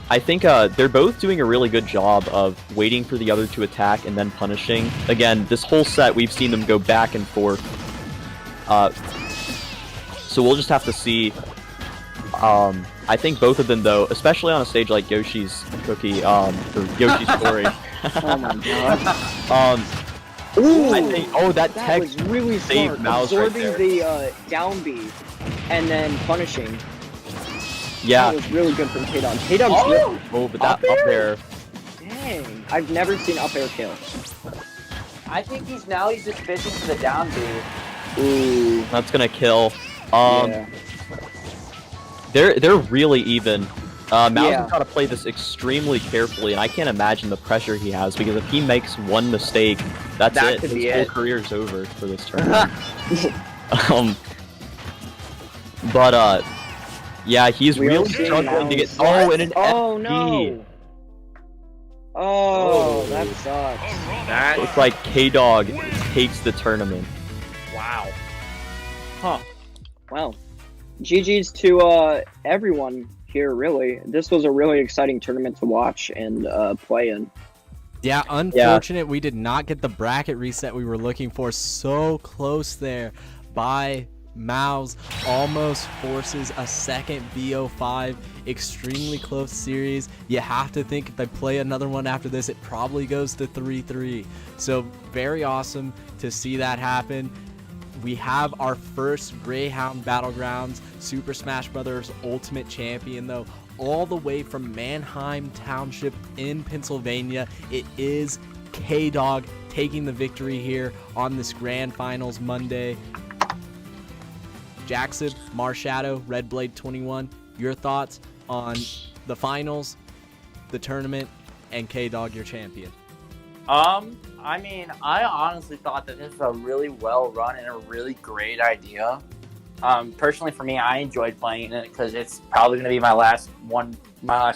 I think they're both doing a really good job of waiting for the other to attack and then punishing. Again, this whole set we've seen them go back and forth. So we'll just have to see. I think both of them though, especially on a stage like Yoshi's Cookie, or Yoshi's Story. Oh my god. Ooh, I think. Oh, that that text was really saved smart. Mouse right Absorbing there. the down B and then punishing. Yeah. That was really good from K-Dog. K-Dog's Oh, but that up air. Dang. I've never seen up air kill. I think he's just fishing for the down B. Ooh. That's gonna kill. Yeah. They're really even. Mouse Yeah. has got to play this extremely carefully, and I can't imagine the pressure he has because if he makes one mistake, that's That it. could His be whole it. career's over for this tournament. But yeah, he's We are really seeing struggling to get. Mouse. Oh, and an Oh FD. no. Oh, that sucks. That. Looks like K-Dog takes the tournament. Wow. Well, GG's to everyone here, really. This was a really exciting tournament to watch and play in. Yeah, unfortunate we did not get the bracket reset we were looking for. So close there by Mouse. Almost forces a second BO5. Extremely close series. You have to think if they play another one after this, it probably goes to 3-3. So very awesome to see that happen. We have our first Greyhound Battlegrounds Super Smash Bros. Ultimate Champion, though, all the way from Mannheim Township in Pennsylvania. It is K-Dog taking the victory here on this Grand Finals Monday. Jackson, Marshadow, Red Blade 21, your thoughts on the finals, the tournament, and K-Dog, your champion? I mean, I honestly thought that this was a really well run and a really great idea. Personally, for me, I enjoyed playing it because it's probably going to be my last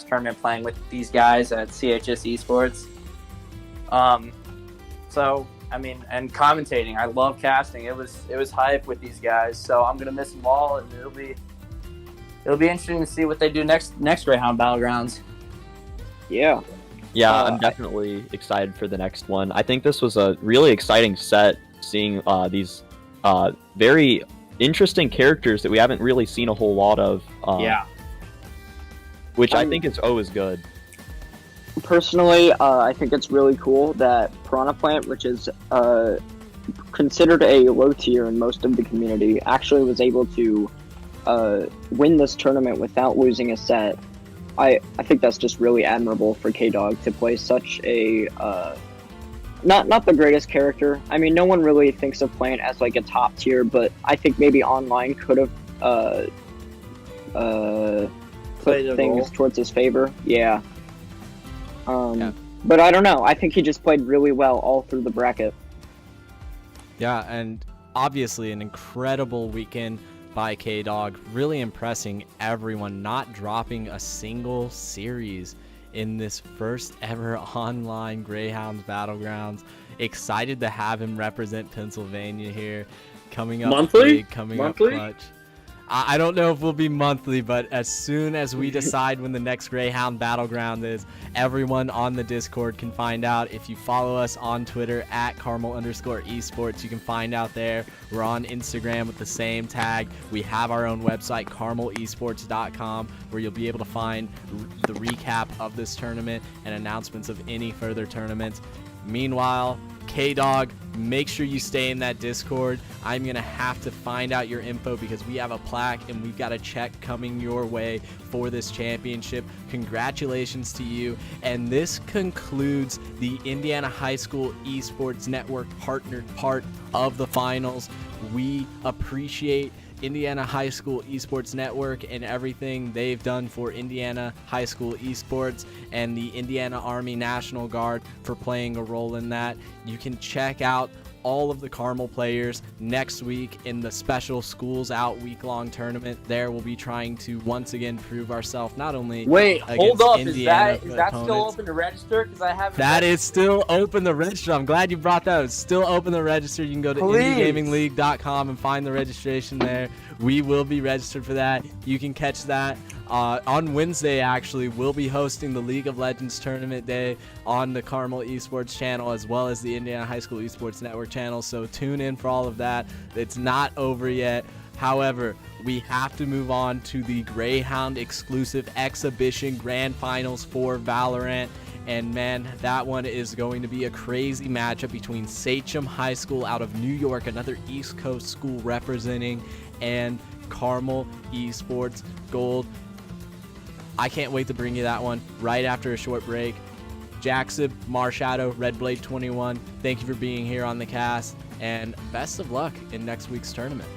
tournament playing with these guys at CHS Esports. So I mean, and commentating, I love casting. It was hype with these guys, so I'm gonna miss them all, and it'll be interesting to see what they do next Greyhound Battlegrounds. Yeah. Yeah, I'm definitely excited for the next one. I think this was a really exciting set, seeing these very interesting characters that we haven't really seen a whole lot of. Which I think is always good. Personally, I think it's really cool that Piranha Plant, which is considered a low tier in most of the community, actually was able to win this tournament without losing a set. I think that's just really admirable for K-Dog to play such a not the greatest character. I mean, no one really thinks of Plant as like a top tier, but I think maybe online could have put things towards his favor. Yeah. But I don't know. I think he just played really well all through the bracket. Yeah, and obviously an incredible weekend by K-Dog, really impressing everyone, not dropping a single series in this first ever online Greyhound Battlegrounds. Excited to have him represent Pennsylvania here. Coming up Monthly? big, coming Monthly? up clutch. I don't know if we'll be monthly, but as soon as we decide when the next Greyhound Battleground is, everyone on the Discord can find out. If you follow us on Twitter at Carmel_esports, you can find out there. We're on Instagram with the same tag. We have our own website, CarmelEsports.com, where you'll be able to find the recap of this tournament and announcements of any further tournaments. Meanwhile, K-Dog, make sure you stay in that Discord. I'm going to have to find out your info because we have a plaque and we've got a check coming your way for this championship. Congratulations to you. And this concludes the Indiana High School Esports Network partnered part of the finals. We appreciate Indiana High School Esports Network and everything they've done for Indiana High School Esports, and the Indiana Army National Guard for playing a role in that. You can check out all of the Carmel players next week in the special Schools Out week-long tournament. There we'll be trying to once again prove ourselves not only Wait, hold against up. Indiana, Is but that still opponents. open to register? Because I haven't. That is still open to register. I'm glad you brought that up. It's still open to register. You can go to indiegamingleague.com and find the registration there. We will be registered for that. You can catch that on Wednesday. Actually, we'll be hosting the League of Legends Tournament Day on the Carmel Esports channel as well as the Indiana High School Esports Network channel. So tune in for all of that. It's not over yet. However, we have to move on to the Greyhound exclusive exhibition grand finals for Valorant. And man, that one is going to be a crazy matchup between Sachem High School out of New York, another East Coast school representing, and Carmel Esports Gold. I can't wait to bring you that one right after a short break. Jackson, Marshadow, Redblade 21, thank you for being here on the cast, and best of luck in next week's tournament.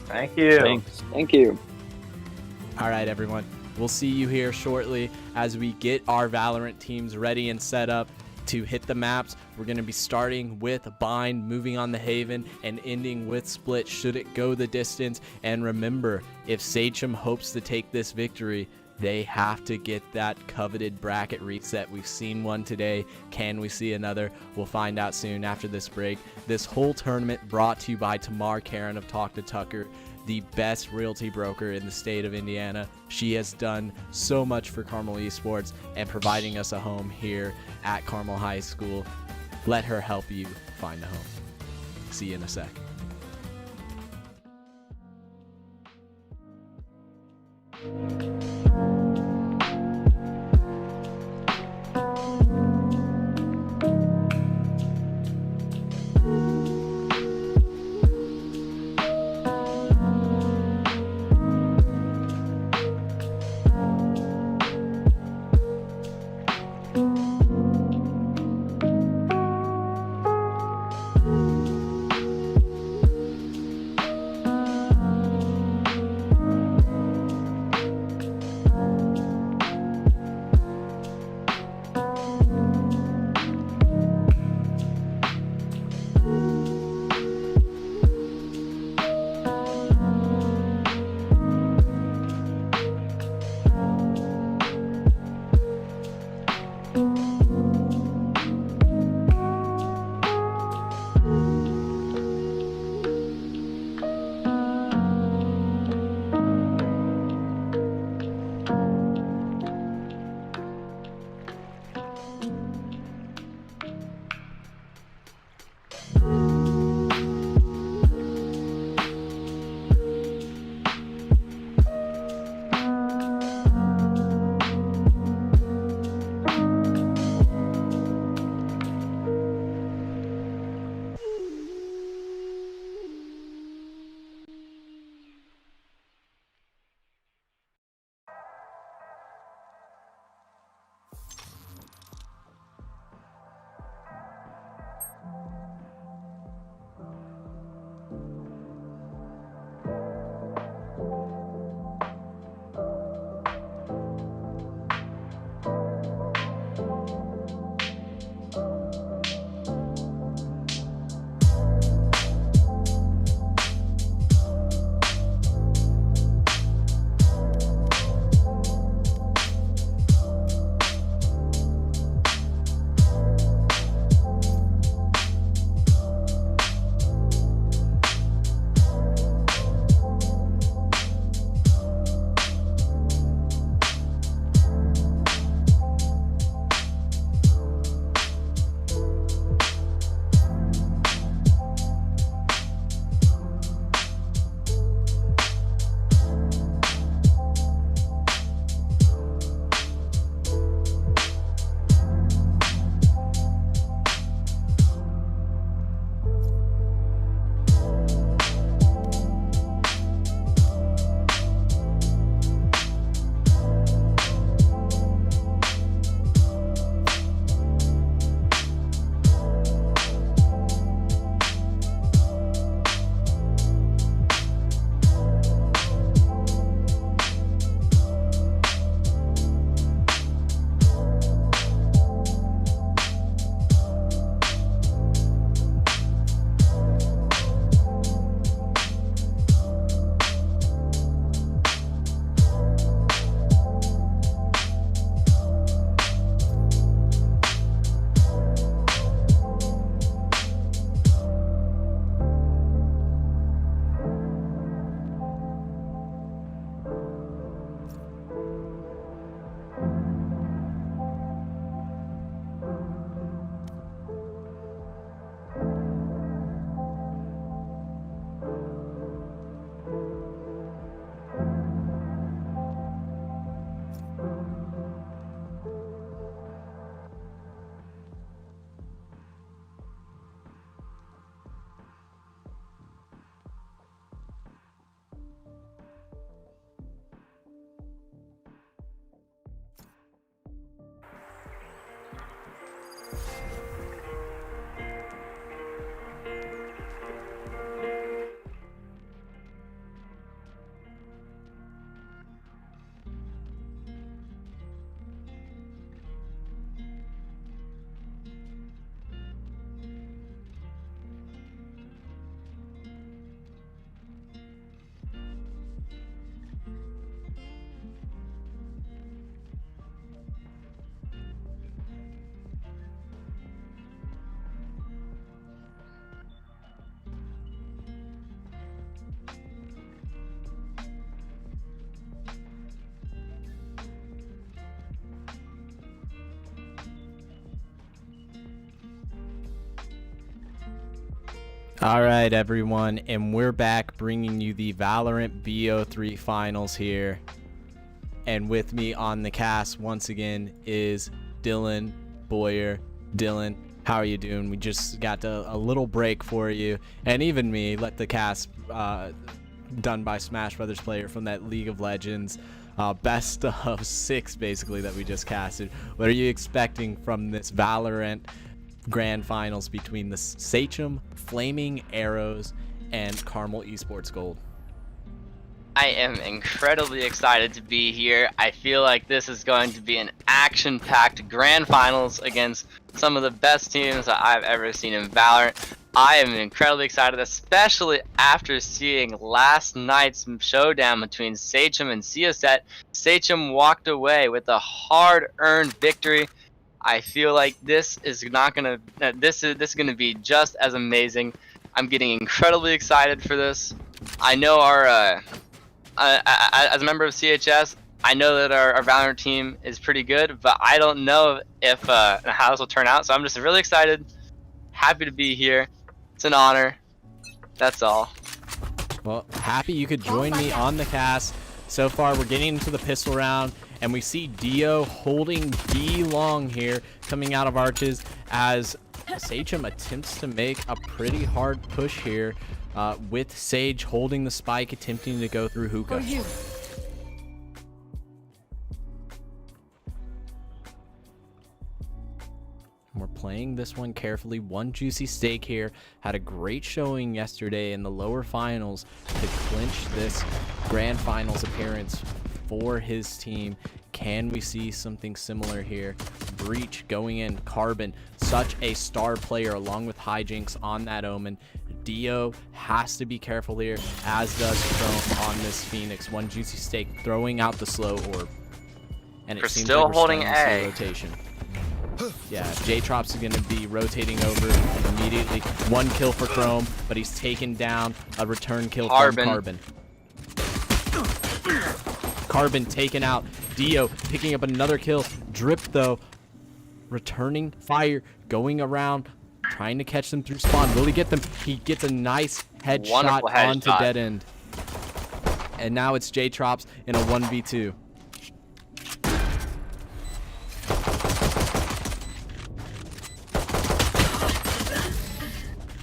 Thank you. Thanks. Thank you. All right, everyone. We'll see you here shortly as we get our Valorant teams ready and set up to hit the maps. We're going to be starting with Bind, moving on the Haven, and ending with Split should it go the distance. And remember, if Sachem hopes to take this victory, they have to get that coveted bracket reset. We've seen one today. Can we see another? We'll find out soon after this break. This whole tournament brought to you by Tamar Karen of Talk to Tucker, the best realty broker in the state of Indiana. She has done so much for Carmel Esports and providing us a home here at Carmel High School. Let her help you find a home. See you in a sec. All right, everyone, and we're back bringing you the Valorant BO3 finals here. And with me on the cast once again is Dylan Boyer. Dylan, how are you doing? We just got a little break for you, and even me, let the cast done by Smash Brothers player from that League of Legends best of 6 basically that we just casted. What are you expecting from this Valorant grand finals between the Sachem Flaming Arrows and Carmel Esports Gold? I am incredibly excited to be here. I feel like this is going to be an action-packed grand finals against some of the best teams that I've ever seen in Valorant. I am incredibly excited, especially after seeing last night's showdown between Sachem and CSET. Sachem walked away with a hard-earned victory. I feel like this is gonna be just as amazing. I'm getting incredibly excited for this. I know as a member of CHS, I know that our Valorant team is pretty good, but I don't know if how this will turn out. So I'm just really excited, happy to be here. It's an honor. That's all. Well, happy you could join me on the cast. So far, we're getting into the pistol round, and we see Dio holding B long here, coming out of arches as Sachem attempts to make a pretty hard push here, with Sage holding the spike, attempting to go through hookah. We're playing this one carefully. One Juicy Steak here had a great showing yesterday in the lower finals to clinch this grand finals appearance for his team. Can we see something similar here? Breach going in. Carbon, such a star player, along with Hijinks on that Omen. Dio has to be careful here, as does Chrome on this Phoenix. One Juicy Steak throwing out the slow orb. And it seems still like we're holding starting A. slow rotation. Yeah, J-Trops is going to be rotating over immediately. One kill for Chrome, but he's taken down a return kill from Carbon. Carbon taken out. Dio picking up another kill. Drip, though, returning fire, going around, trying to catch them through spawn. Will he get them? He gets a nice headshot onto dead end. And now it's J-Trops in a 1v2.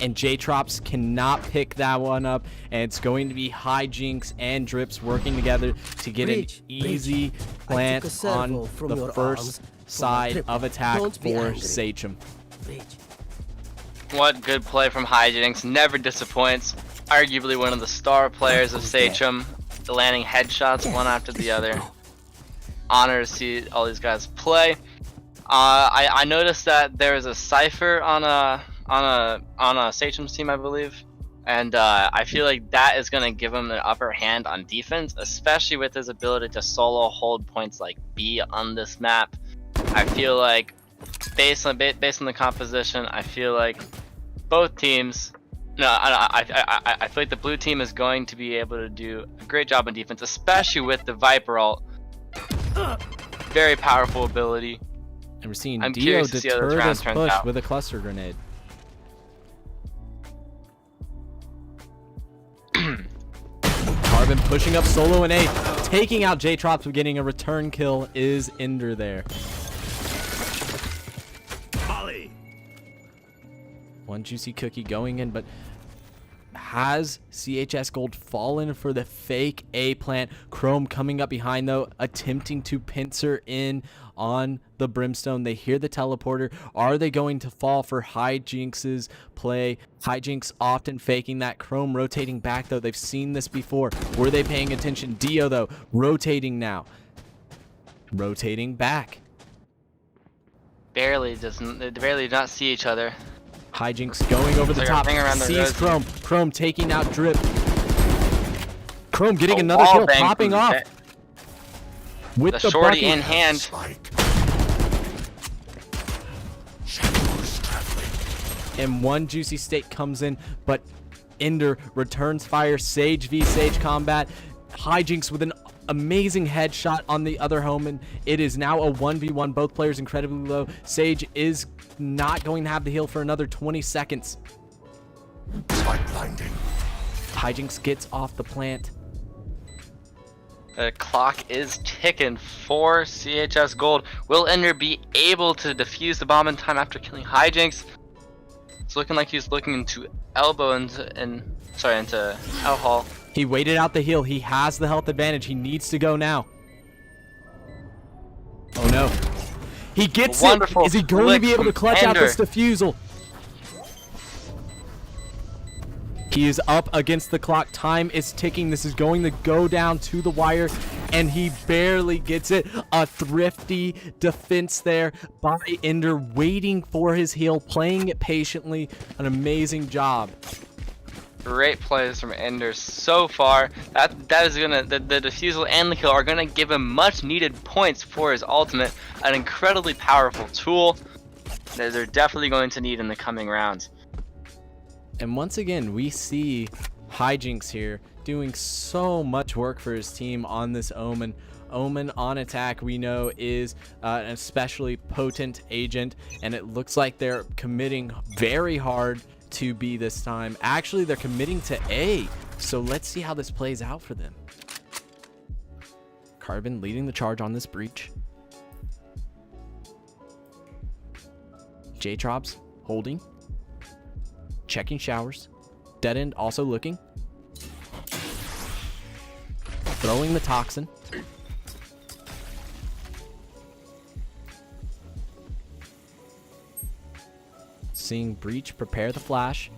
And J-Trops cannot pick that one up, and it's going to be Hijinks and Drips working together to get an easy plant on the first side of attack for Sachem. What good play from Hijinks, never disappoints. Arguably one of the star players of Sachem, landing headshots one after the other. Honor to see all these guys play. I noticed that there is a Cypher on a Sachem's team, I believe, and I feel like that is going to give him an upper hand on defense, especially with his ability to solo hold points like B on this map. I feel like based on the composition, I feel like both teams, I feel like the blue team is going to be able to do a great job on defense, especially with the Viper ult. Very powerful ability. And we're seeing Dio deter this push with a cluster grenade. Carbon pushing up solo and A, taking out J-Trops with getting a return kill is Ender there. One Juicy Cookie going in, but has CHS Gold fallen for the fake A plant? Chrome coming up behind though, attempting to pincer in on the Brimstone. They hear the teleporter. Are they going to fall for Hijinks' play? Hijinks often faking that. Chrome rotating back though. They've seen this before. Were they paying attention? Dio though, rotating now. Rotating back. Barely do not see each other. Hijinks going over the top, sees Chrome. Chrome taking out Drip. Chrome getting another kill, popping off. With the shorty bucket in hand. And one Juicy Steak comes in, but Ender returns fire. Sage v Sage combat. Hijinks with an amazing headshot on the other home, and it is now a 1v1. Both players incredibly low. Sage is not going to have the heal for another 20 seconds. Hijinks gets off the plant. The clock is ticking for CHS Gold. Will Ender be able to defuse the bomb in time after killing Hijinks? It's looking like he's looking into elbow into L Hall. He waited out the heal. He has the health advantage. He needs to go now. Oh no. He gets it. Is he going to be able to clutch out this defusal? He is up against the clock. Time is ticking. This is going to go down to the wire, and he barely gets it. A thrifty defense there by Ender, waiting for his heal, playing it patiently. An amazing job. Great plays from Ender so far. That is gonna the defusal and the kill are gonna give him much needed points for his ultimate. An incredibly powerful tool that they're definitely going to need in the coming rounds. And once again, we see Hijinks here doing so much work for his team on this Omen. Omen on attack, we know, is an especially potent agent, and it looks like they're committing very hard to B this time. Actually, they're committing to A, so let's see how this plays out for them. Carbon leading the charge on this breach. J-Trops holding. Checking showers. Dead End also looking. Throwing the toxin. Seeing Breach prepare the flash.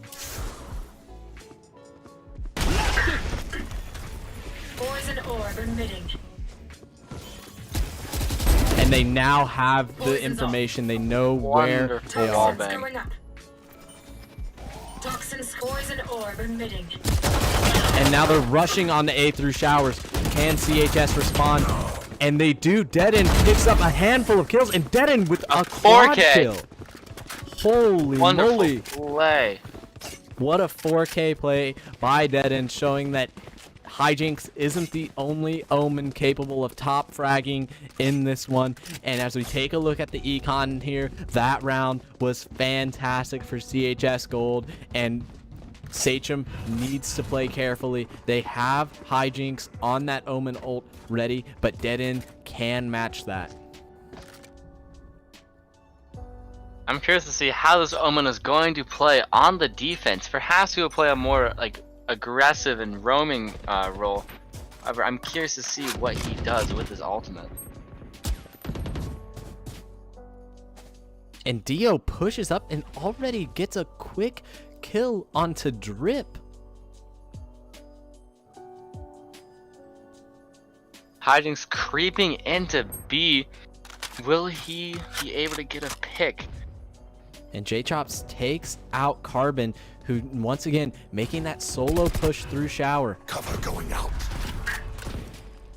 Poison orb emitting. And they now have the information. They know where they are. Going up. Toxins, poison orb emitting. And now they're rushing on the A through showers. Can CHS respond? And they do. Dead End picks up a handful of kills, and Dead End with a quad 4K kill. Holy moly. Play. What a 4K play by Dead End, showing that Hijinks isn't the only Omen capable of top fragging in this one. And as we take a look at the econ here, that round was fantastic for CHS Gold, and Sachem needs to play carefully. They have Hijinks on that Omen ult ready, but Dead End can match that. I'm curious to see how this Omen is going to play on the defense. Perhaps he will play a more aggressive and roaming role. However, I'm curious to see what he does with his ultimate. And Dio pushes up and already gets a quick kill onto Drip. Hijinks creeping into B. Will he be able to get a pick? And J-Chops takes out Carbon, who once again making that solo push through shower. Cover going out.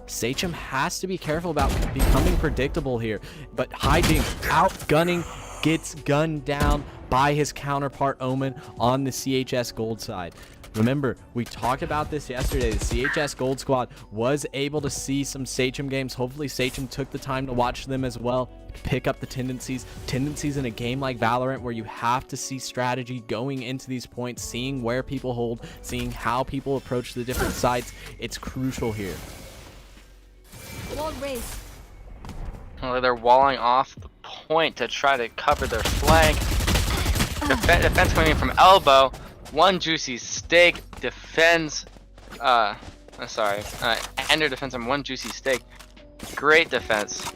Sachem has to be careful about becoming predictable here, but Hijinks outgunning, gets gunned down by his counterpart Omen on the CHS Gold side. Remember, we talked about this yesterday. The CHS Gold squad was able to see some Sachem games. Hopefully Sachem took the time to watch them as well, pick up the tendencies in a game like Valorant, where you have to see strategy going into these points, seeing where people hold, seeing how people approach the different sites. It's crucial here. Wall race. Well, they're walling off the point to try to cover their flank. Defense coming in from elbow. One juicy steak defends. Ender defense on one juicy steak. Great defense.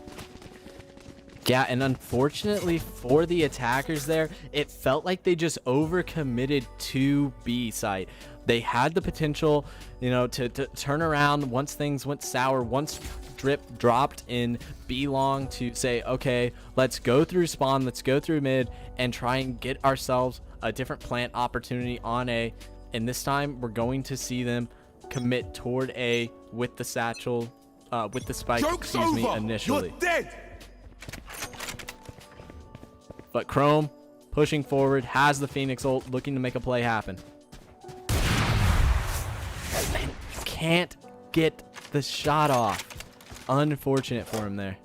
Yeah, and unfortunately for the attackers there, it felt like they just overcommitted to B site. They had the potential, to turn around once things went sour, once Drip dropped in B long, to say, okay, let's go through spawn, let's go through mid, and try and get ourselves a different plant opportunity on A. And this time, we're going to see them commit toward A with the satchel, with the spike, initially. You're dead. But Chrome, pushing forward, has the Phoenix ult, looking to make a play happen. And can't get the shot off. Unfortunate for him there.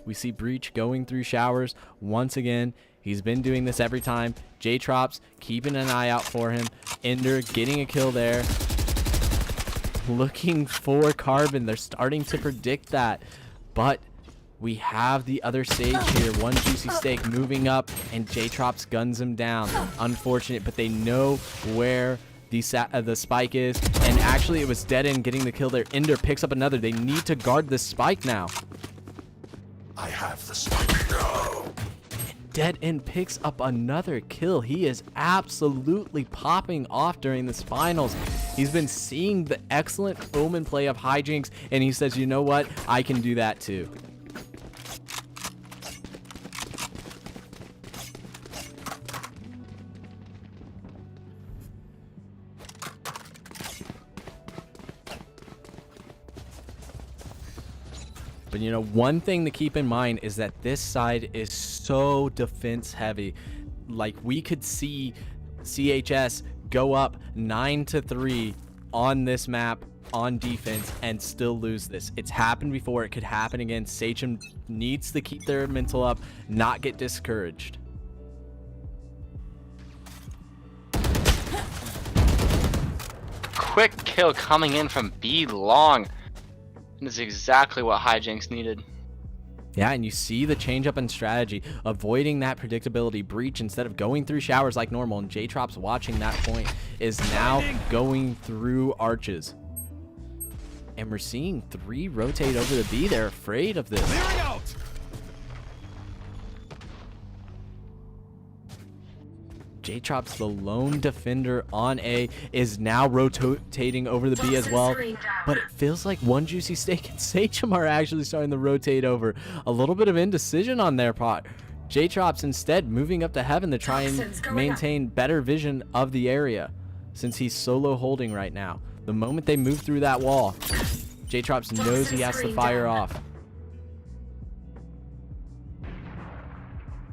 We see Breach going through showers once again. He's been doing this every time. J-Trops keeping an eye out for him. Ender getting a kill there. Looking for Carbon. They're starting to predict that. But we have the other Sage here. One Juicy Steak moving up, and J-Trops guns him down. Unfortunate, but they know where the spike is. And actually, it was Dead End getting the kill there. Ender picks up another. They need to guard this spike now. I have the spike now. Dead End picks up another kill. He is absolutely popping off during this finals. He's been seeing the excellent Omen play of Hijinks, and he says, you know what? I can do that too. But you know, one thing to keep in mind is that this side is so defense heavy. Like, we could see CHS go up 9-3 on this map on defense and still lose this. It's happened before. It could happen again. Sachem needs to keep their mental up, not get discouraged. Quick kill coming in from B long. And this is exactly what Hijinks needed. Yeah, and you see the change up in strategy, avoiding that predictability breach instead of going through showers like normal. And J-Trops, watching that point, is now going through arches. And we're seeing 3 rotate over the B. They're afraid of this. Clearing out. J-Trops, the lone defender on A, is now rotating over the B as well. But it feels like One Juicy Steak and Sachem are actually starting to rotate over. A little bit of indecision on their part. J-Trops instead moving up to Heaven to try and maintain better vision of the area, since he's solo holding right now. The moment they move through that wall, J-Trops knows he has to fire off.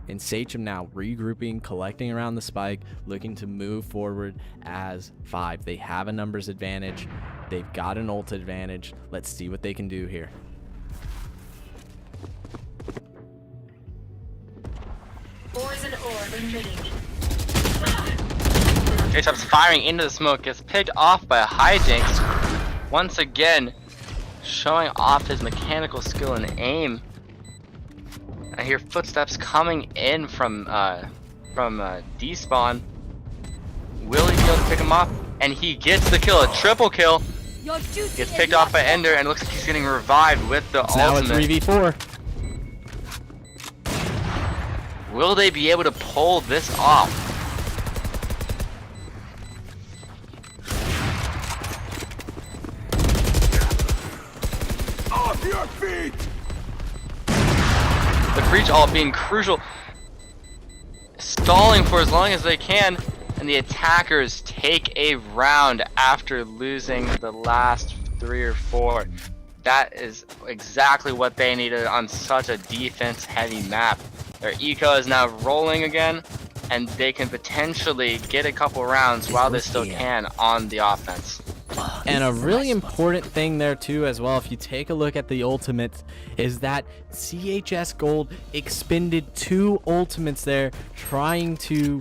And Sachem now regrouping, collecting around the spike, looking to move forward as 5. They have a numbers advantage. They've got an ult advantage. Let's see what they can do here. Poison orb emitting. J-Top's firing into the smoke, gets picked off by a Hijinks. Once again, showing off his mechanical skill and aim. I hear footsteps coming in from despawn. Will he be able to pick him off? And he gets the kill, a triple kill. Gets picked off by Ender, and looks like he's getting revived with the ultimate. Now it's 3v4. Will they be able to pull this off? Off your feet. The breach ult being crucial, stalling for as long as they can, and the attackers take a round after losing the last 3 or 4. That is exactly what they needed on such a defense heavy map. Their eco is now rolling again, and they can potentially get a couple rounds while they still can on the offense. And a really important thing there too as well, if you take a look at the ultimates, is that CHS Gold expended 2 ultimates there trying to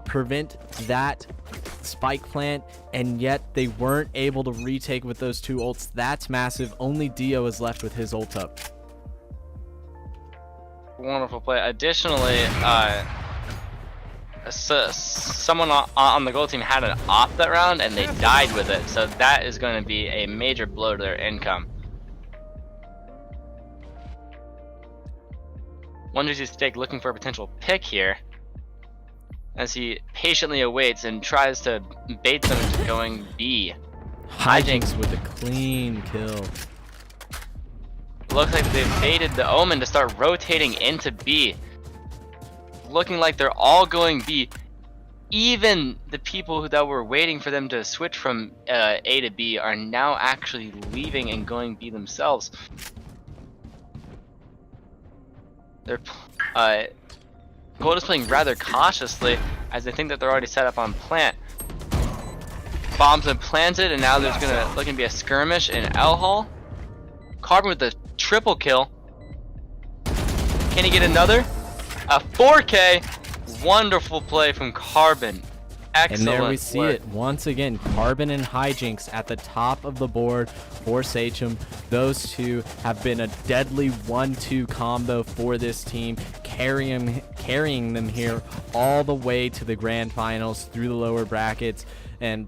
prevent that spike plant, and yet they weren't able to retake with those 2 ults. That's massive. Only Dio is left with his ult up. Wonderful play. Additionally, someone on the gold team had an op that round, and they died with it, so that is going to be a major blow to their income. One Juicy Steak looking for a potential pick here, as he patiently awaits and tries to bait them into going B. Hijinks with a clean kill. Looks like they've baited the Omen to start rotating into B. Looking like they're all going B. Even the people that were waiting for them to switch from A to B are now actually leaving and going B themselves. They're Gold is playing rather cautiously, as they think that they're already set up on plant. Bombs have planted, and now there's looking to be a skirmish in L Hall. Carbon with the triple kill. Can he get another? A 4K. Wonderful play from Carbon. Excellent. And there we see work. it once again. Carbon and Hijinks at the top of the board for Sachem. Those two have been a deadly 1-2 combo for this team, carrying them here all the way to the grand finals through the lower brackets, and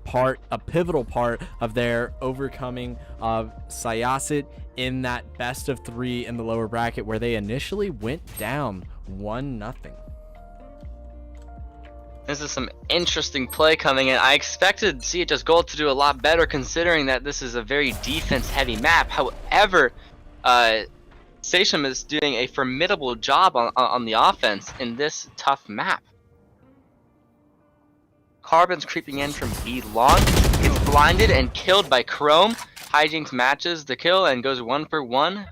a pivotal part of their overcoming of Syosset in that best of 3 in the lower bracket, where they initially went down 1-0. This is some interesting play coming in. I expected CHS Gold to do a lot better, considering that this is a very defense-heavy map. However, Sachem is doing a formidable job on the offense in this tough map. Carbon's creeping in from B long, gets blinded and killed by Chrome. Hijinks matches the kill and goes 1 for 1.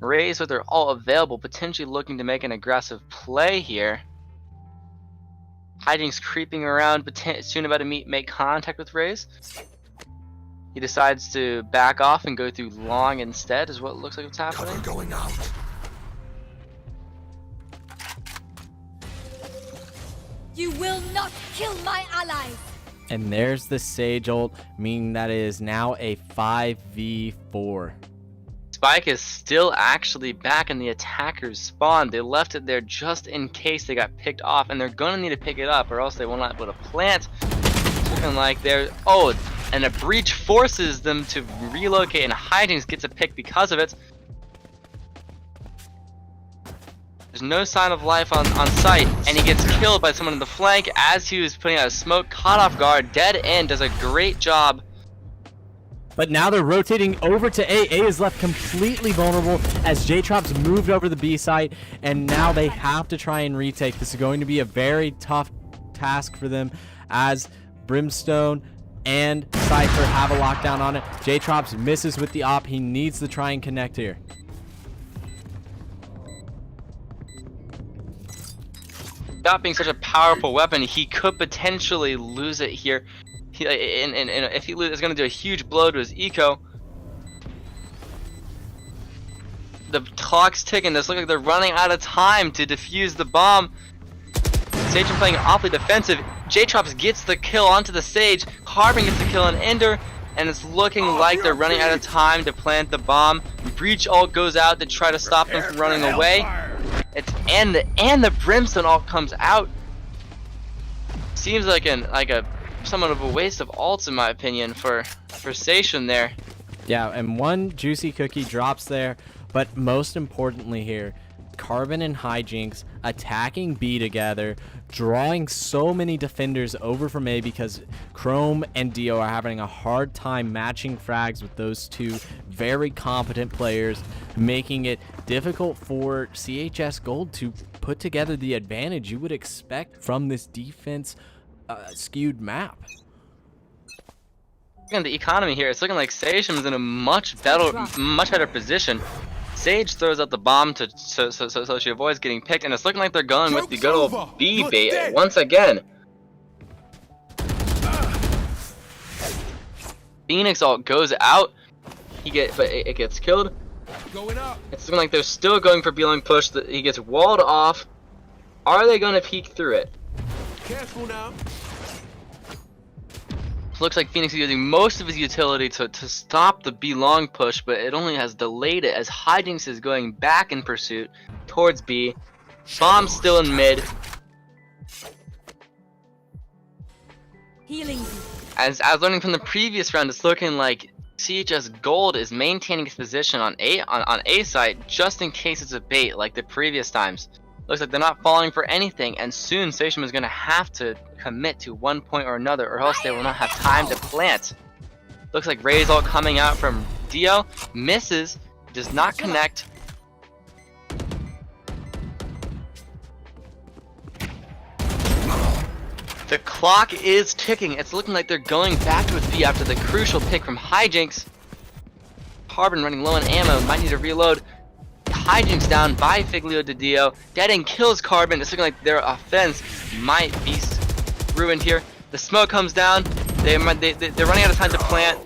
Rays with their all available, potentially looking to make an aggressive play here. Hijinks creeping around, soon about to make contact with Rays. He decides to back off and go through long instead, is what it looks like what's happening. Cover going out. You will not kill my allies! And there's the Sage ult, meaning that it is now a 5v4. Spike is still actually back in the attacker's spawn. They left it there just in case they got picked off, and they're gonna need to pick it up or else they will not be able to plant. It's looking like they're... Oh, and a breach forces them to relocate, and Hijinks gets a pick because of it. There's no sign of life on site, and he gets killed by someone in the flank as he was putting out a smoke, caught off guard, dead end, does a great job. But now they're rotating over to A. A is left completely vulnerable as J-Trop's moved over the B site, and now they have to try and retake. This is going to be a very tough task for them as Brimstone and Cypher have a lockdown on it. J-Trops misses with the op. He needs to try and connect here. That being such a powerful weapon, he could potentially lose it here. If he loses, it's going to do a huge blow to his eco. The clock's ticking. This looks like they're running out of time to defuse the bomb. Sage playing awfully defensive. J-Trops gets the kill onto the Sage. Carbon gets the kill on Ender. And it's looking like they're running out of time to plant the bomb. Breach ult goes out to try to stop them from running away. And the Brimstone ult comes out. Seems like somewhat of a waste of ults, in my opinion, for Sachem there. Yeah, and one juicy cookie drops there, but most importantly here, Carbon and Hijinks attacking B together, drawing so many defenders over from A because Chrome and Dio are having a hard time matching frags with those two very competent players, making it difficult for CHS Gold to put together the advantage you would expect from this defense skewed map. Looking at the economy here, it's looking like Sachem is in a much better position. Sage throws out the bomb so she avoids getting picked, and it's looking like they're going with the good old B bait once again. Phoenix ult goes out. But it gets killed. It's looking like they're still going for B-long push. He gets walled off. Are they going to peek through it? Careful now. Looks like Phoenix is using most of his utility to stop the B-long push, but it only has delayed it as Hijinks is going back in pursuit towards B. Bomb's still in mid. Healing. As learning from the previous round, it's looking like CHS Gold is maintaining its position on A site just in case it's a bait like the previous times. Looks like they're not falling for anything, and soon Sachem is going to have to commit to one point or another, or else they will not have time to plant. Looks like Ray's ult coming out from Dio. Misses. Does not connect. The clock is ticking. It's looking like they're going back to B after the crucial pick from Hijinks. Carbon running low on ammo. Might need to reload. Hijinks down by Figlio de Dio. Dead end kills Carbon. It's looking like their offense might be ruined here. The smoke comes down. They're running out of time to plant.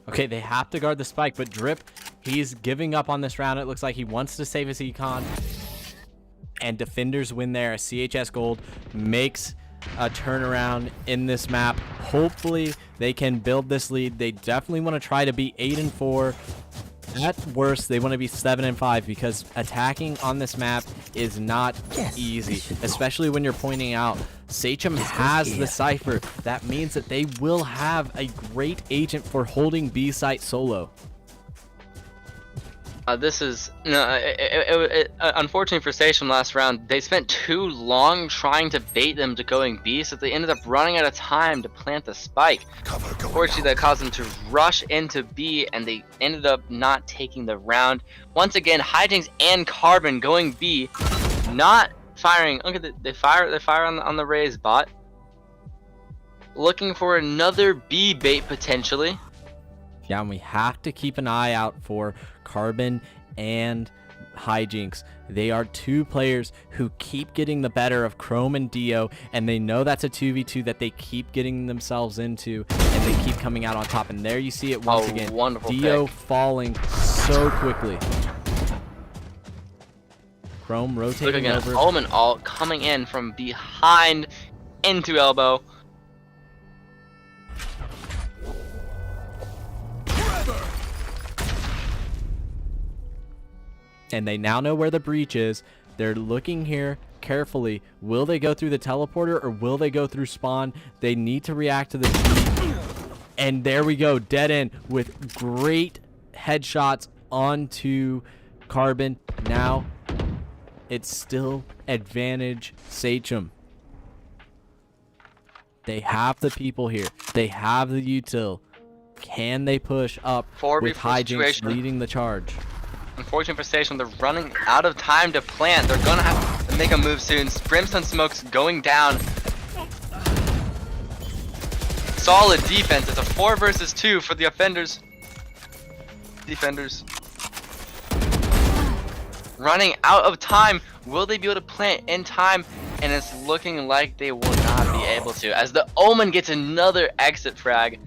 Okay, they have to guard the spike, but Drip He's giving up on this round. It looks like he wants to save his econ. And defenders win there. CHS Gold makes a turnaround in this map. Hopefully they can build this lead. They definitely want to try to be 8-4. At worst, they want to be 7-5 because attacking on this map is not easy, especially when you're pointing out Sachem has the Cypher. That means that they will have a great agent for holding B site solo. This is unfortunately for Sachem last round. They spent too long trying to bait them to going B, so they ended up running out of time to plant the spike. Unfortunately, that caused them to rush into B, and they ended up not taking the round. Once again, Hijinks and Carbon going B, not firing. Look at they fire on the Raze bot, looking for another B bait potentially. Yeah, and we have to keep an eye out for Carbon and Hijinks. They are two players who keep getting the better of Chrome and Dio, and they know that's a 2v2 that they keep getting themselves into, and they keep coming out on top. And there you see it once again. Dio falling so quickly. Chrome rotating Look again, over. Omen ult coming in from behind into elbow. And they now know where the breach is. They're looking here carefully. Will they go through the teleporter or will they go through spawn? They need to react to the G. And there we go. Dead end with great headshots onto Carbon. Now it's still advantage Sachem. They have the people here. They have the util. Can they push up with Hijinks leading the charge? Unfortunate for Station, they're running out of time to plant. They're gonna have to make a move soon. Brimstone Smoke's going down. Solid defense. It's a 4 versus 2 for the offenders. Defenders. Running out of time. Will they be able to plant in time? And it's looking like they will not be able to, as the Omen gets another exit frag.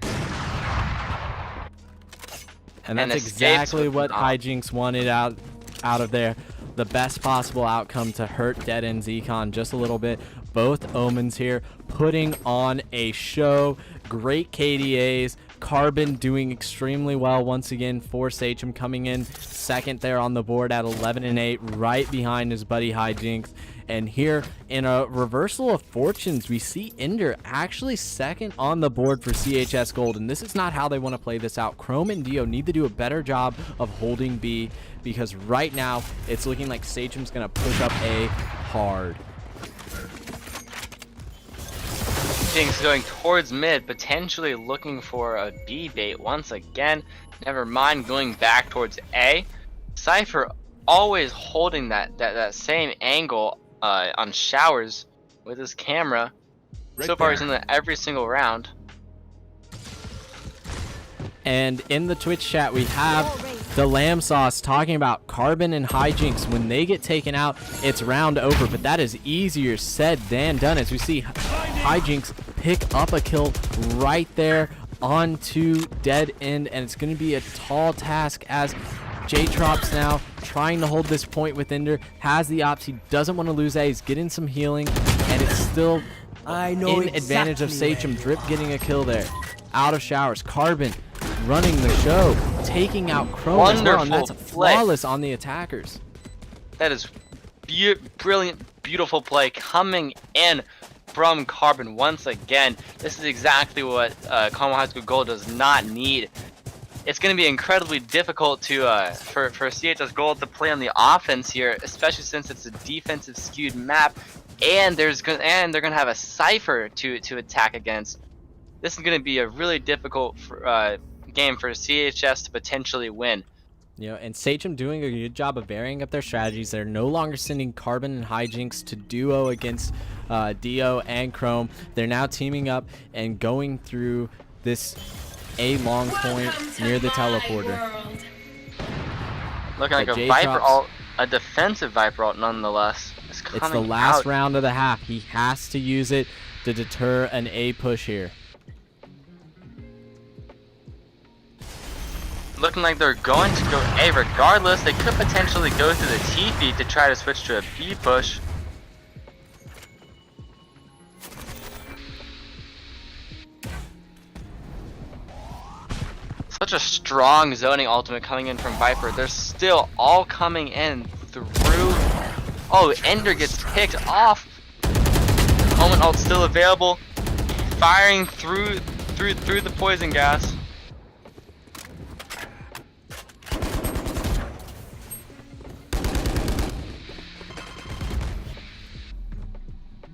And that's exactly what Hijinks wanted out of there. The best possible outcome to hurt Dead End's econ just a little bit. Both Omens here putting on a show. Great KDAs. Carbon doing extremely well once again for Sachem, coming in second there on the board at 11-8, right behind his buddy Hijinks. And here in a reversal of fortunes, we see Ender actually second on the board for CHS Gold, and this is not how they want to play this out. Chrome and Dio need to do a better job of holding B, because right now it's looking like Sachem's going to push up A hard. Jinx going towards mid, potentially looking for a B bait once again. Never mind, going back towards A. Cypher always holding that same angle on showers with his camera. So far he's in every single round. And in the Twitch chat we have the Lamb Sauce talking about Carbon and Hijinks. When they get taken out, it's round over, but that is easier said than done, as we see Hijinks pick up a kill right there onto Dead End, and it's going to be a tall task as J-Trops now trying to hold this point with Ender, has the ops, he doesn't want to lose A, he's getting some healing, and it's still in advantage of Sachem. Drip getting a kill there. Out of showers, Carbon running the show, taking out Chrome as well, and that's a flawless on the attackers. That is brilliant, beautiful play coming in from Carbon once again. This is exactly what Carmel High School Gold does not need. It's going to be incredibly difficult to for CHS Gold to play on the offense here, especially since it's a defensive skewed map, and they're going to have a Cypher to attack against. This is going to be a really difficult game for CHS to potentially win. You know, and Sachem doing a good job of varying up their strategies. They're no longer sending Carbon and Hijinks to duo against Dio and Chrome. They're now teaming up and going through this A long point near the teleporter. Looking like a Viper ult, a defensive Viper ult nonetheless. It's the last round of the half. He has to use it to deter an A push here. Looking like they're going to go A regardless. They could potentially go through the T feed to try to switch to a B push. Such a strong zoning ultimate coming in from Viper. They're still all coming in through. Oh, Ender gets picked off. Omen ult still available. Firing through the poison gas.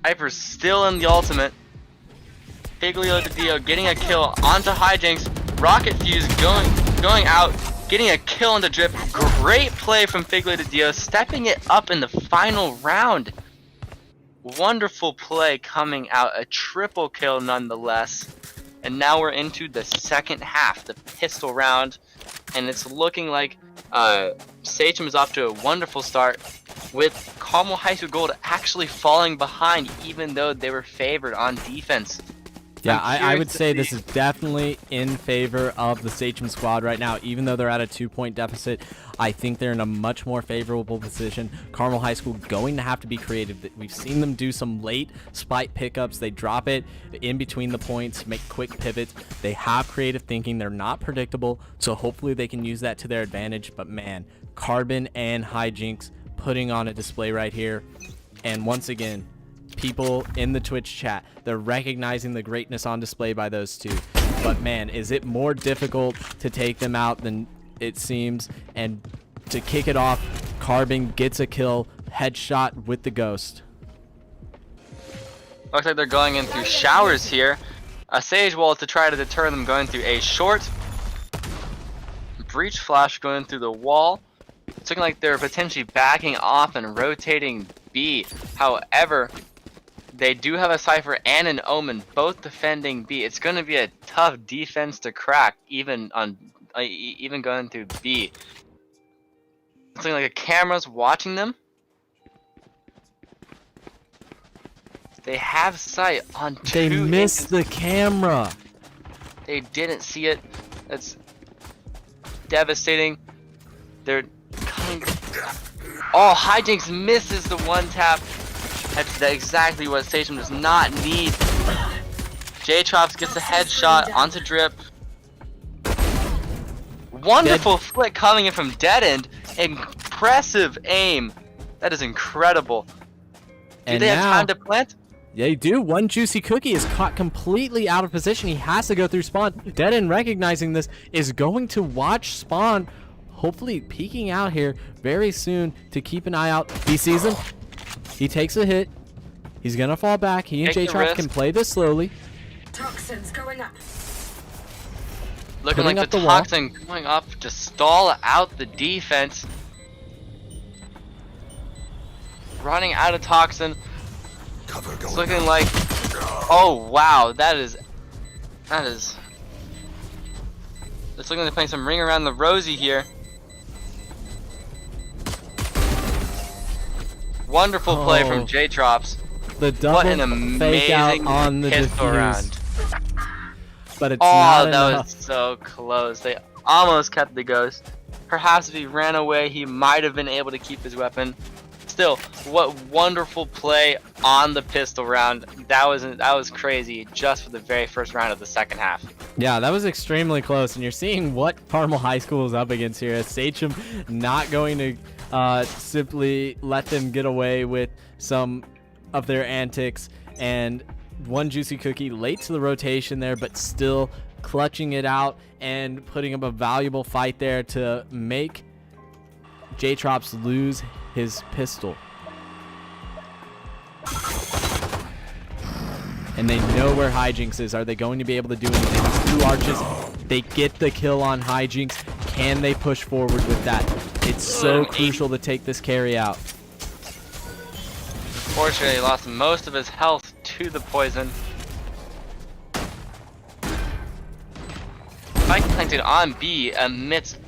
Viper's still in the ultimate. Figlio de Dio getting a kill onto Hijinks. Rocket Fuse going out, getting a kill into Drip. Great play from Figlio de Dio, stepping it up in the final round. Wonderful play coming out, a triple kill nonetheless. And now we're into the second half, the pistol round. And it's looking like Sachem is off to a wonderful start, with Carmel High School Gold actually falling behind even though they were favored on defense. Yeah, I would say this is definitely in favor of the Sachem squad right now. Even though they're at a 2-point deficit, I think they're in a much more favorable position. Carmel High School going to have to be creative. We've seen them do some late spike pickups. They drop it in between the points, make quick pivots. They have creative thinking. They're not predictable, so hopefully they can use that to their advantage. But man, Carbon and Hijinks putting on a display right here. And once again, people in the Twitch chat, they're recognizing the greatness on display by those two. But man, is it more difficult to take them out than it seems? And to kick it off, Carbon gets a kill, headshot with the Ghost. Looks like they're going in through showers here. A Sage Wall to try to deter them going through A short. Breach Flash going through the wall. It's looking like they're potentially backing off and rotating B. However, they do have a Cypher and an Omen, both defending B. It's going to be a tough defense to crack, even going through B. It's looking like a camera's watching them. They have sight on two. They missed the camera. They didn't see it. That's devastating. They're coming. Oh, Hijinks misses the one tap. That's exactly what Sachem does not need. J-Trops gets a headshot onto Drip. Wonderful flick coming in from Dead End. Impressive aim. That is incredible. Do they have time to plant? Yeah, you do. One Juicy Cookie is caught completely out of position. He has to go through spawn. Dead End, recognizing this, is going to watch spawn, hopefully peeking out here very soon to keep an eye out. He sees him. He takes a hit. He's gonna fall back. He and J-Trap can play this slowly. Toxins going up. Looking like the Toxin going up to stall out the defense. Running out of Toxin. It's looking like, oh wow, that is. It's looking like they're playing some Ring Around the Rosie here. Wonderful play from J-Trops. The double what an amazing fake out on the pistol round. But it's not that enough. was so close. They almost kept the Ghost. Perhaps if he ran away, he might have been able to keep his weapon. Still, what wonderful play on the pistol round. That was crazy just for the very first round of the second half. Yeah, that was extremely close, and you're seeing what Carmel High School is up against here. Sachem not going to simply let them get away with some of their antics, and one Juicy Cookie late to the rotation there, but still clutching it out and putting up a valuable fight there to make J-Trops lose his pistol. And they know where Hijinks is. Are they going to be able to do anything? These two arches, they get the kill on Hijinks. Can they push forward with that? It's so crucial to take this carry out. Unfortunately, he lost most of his health to the poison. Spike planted on B amidst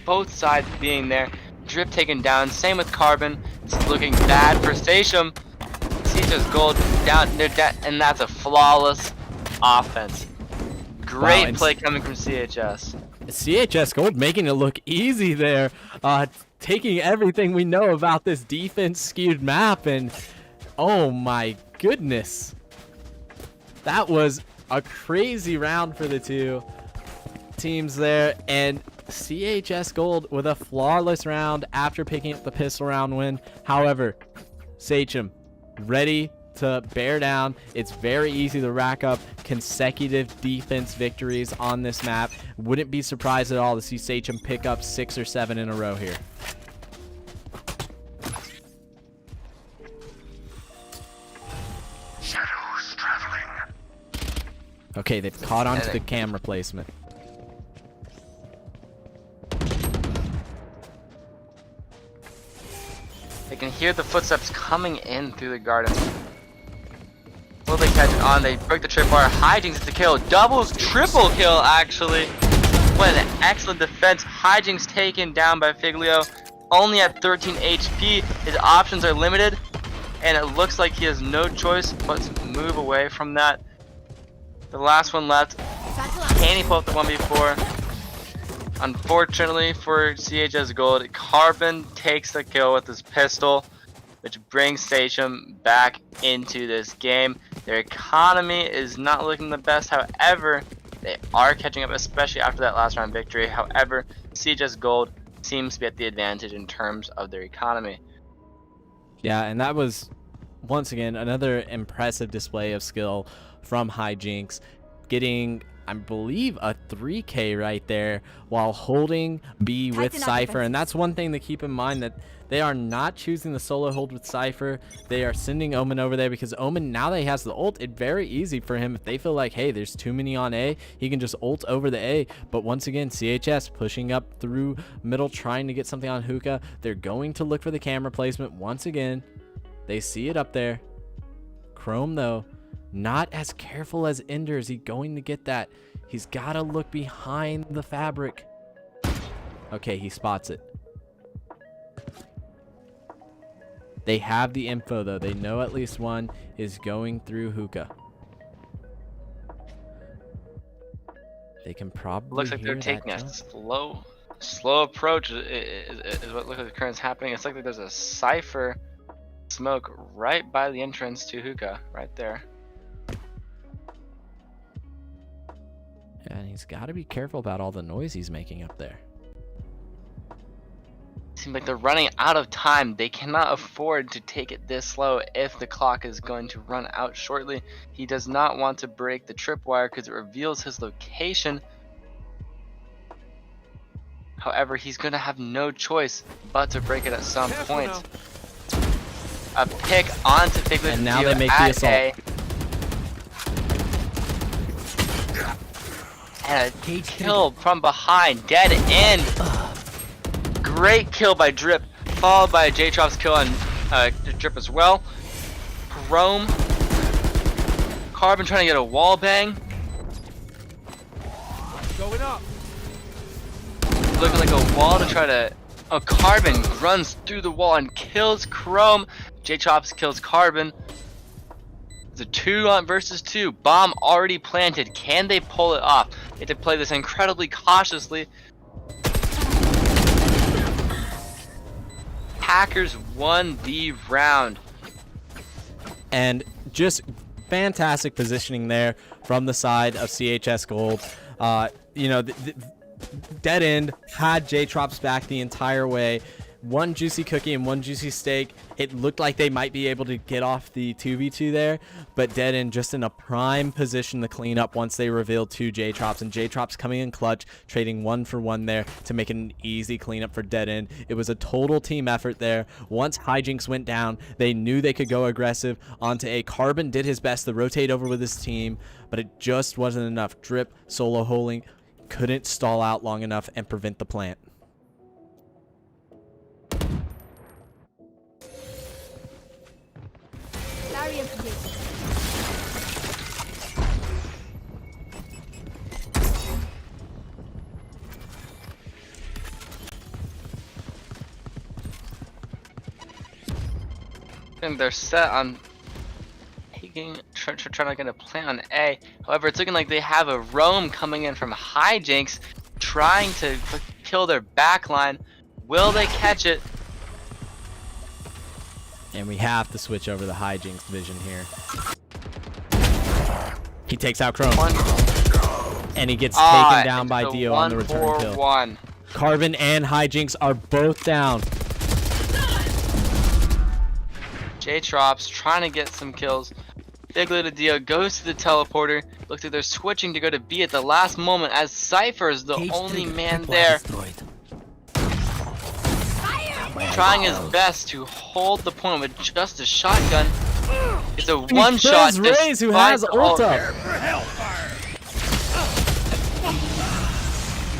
both sides being there. Drip taken down, same with Carbon. It's looking bad for Sachem. CHS Gold down, and that's a flawless offense. Great play coming from CHS. CHS Gold making it look easy there, taking everything we know about this defense skewed map, and oh my goodness, that was a crazy round for the two teams there, and CHS Gold with a flawless round after picking up the pistol round win. However, Sachem ready to bear down. It's very easy to rack up consecutive defense victories on this map. Wouldn't be surprised at all to see Sachem pick up 6 or 7 in a row here. Shadows traveling. Okay, they've caught on to the camera placement. They can hear the footsteps coming in through the garden. Will they catch it on? They break the tripwire. Hijinks gets the kill. Doubles, triple kill actually. What an excellent defense. Hijinks taken down by Figlio. Only at 13 HP. His options are limited. And it looks like he has no choice but to move away from that. The last one left. Can he pull up the 1v4? Unfortunately for CHS Gold, Carbon takes the kill with his pistol, which brings Sachem back into this game. Their economy is not looking the best, however, they are catching up, especially after that last round victory. However, CHS Gold seems to be at the advantage in terms of their economy. Yeah, and that was, once again, another impressive display of skill from Hijinks, getting, I believe, a 3K right there while holding B with Cypher. And that's one thing to keep in mind, that they are not choosing the solo hold with Cypher. They are sending Omen over there because Omen, now that he has the ult, it's very easy for him. If they feel like, hey, there's too many on A, he can just ult over the A. But once again, CHS pushing up through middle, trying to get something on Hookah. They're going to look for the camera placement once again. They see it up there. Chrome, though, not as careful as Ender. Is he going to get that? He's got to look behind the fabric. Okay, he spots it. They have the info, though. They know at least one is going through Hookah. They can probably Looks like they're taking a slow approach is what looks like the current's happening. It's like there's a Cypher smoke right by the entrance to Hookah, right there. And he's got to be careful about all the noise he's making up there. Seems like they're running out of time. They cannot afford to take it this slow if the clock is going to run out shortly. He does not want to break the tripwire because it reveals his location. However, he's going to have no choice but to break it at some point. A pick onto Figlio. And now they make the assault. And a kill from behind, dead end. Great kill by Drip, followed by a J-Trop's kill on Drip as well. Chrome, Carbon trying to get a wall bang. Going up. Looking like a wall to try to. Oh, Carbon runs through the wall and kills Chrome. J-Chops kills Carbon. It's a 2 versus 2. Bomb already planted. Can they pull it off? They have to play this incredibly cautiously. Hackers won the round. And just fantastic positioning there from the side of CHS Gold. You know, dead end had J-Trops back the entire way. One juicy cookie and one juicy steak. It looked like they might be able to get off the 2v2 there, but dead end just in a prime position to clean up once they revealed 2 J-Trops, and J-Trops coming in clutch, trading 1 for 1 there to make an easy cleanup for dead end. It was a total team effort there. Once Hijinks went down, they knew they could go aggressive onto A. Carbon did his best to rotate over with his team, but it just wasn't enough. Drip solo holding, couldn't stall out long enough and prevent the plant. And they're set on trying to get a plant on A. However, it's looking like they have a roam coming in from Hijinks, trying to kill their backline. Will they catch it? And we have to switch over the hijinks vision here. He takes out Chrome. And he gets taken down by Dio on the return kill. 1-4-1. Carbon and hijinks are both down. J-Trops trying to get some kills. Big little Dio goes to the teleporter. Looks like they're switching to go to B at the last moment as Cypher is the only man there. Trying his best to hold the point with just a shotgun. It's a one-shot. Raze, who has ult up.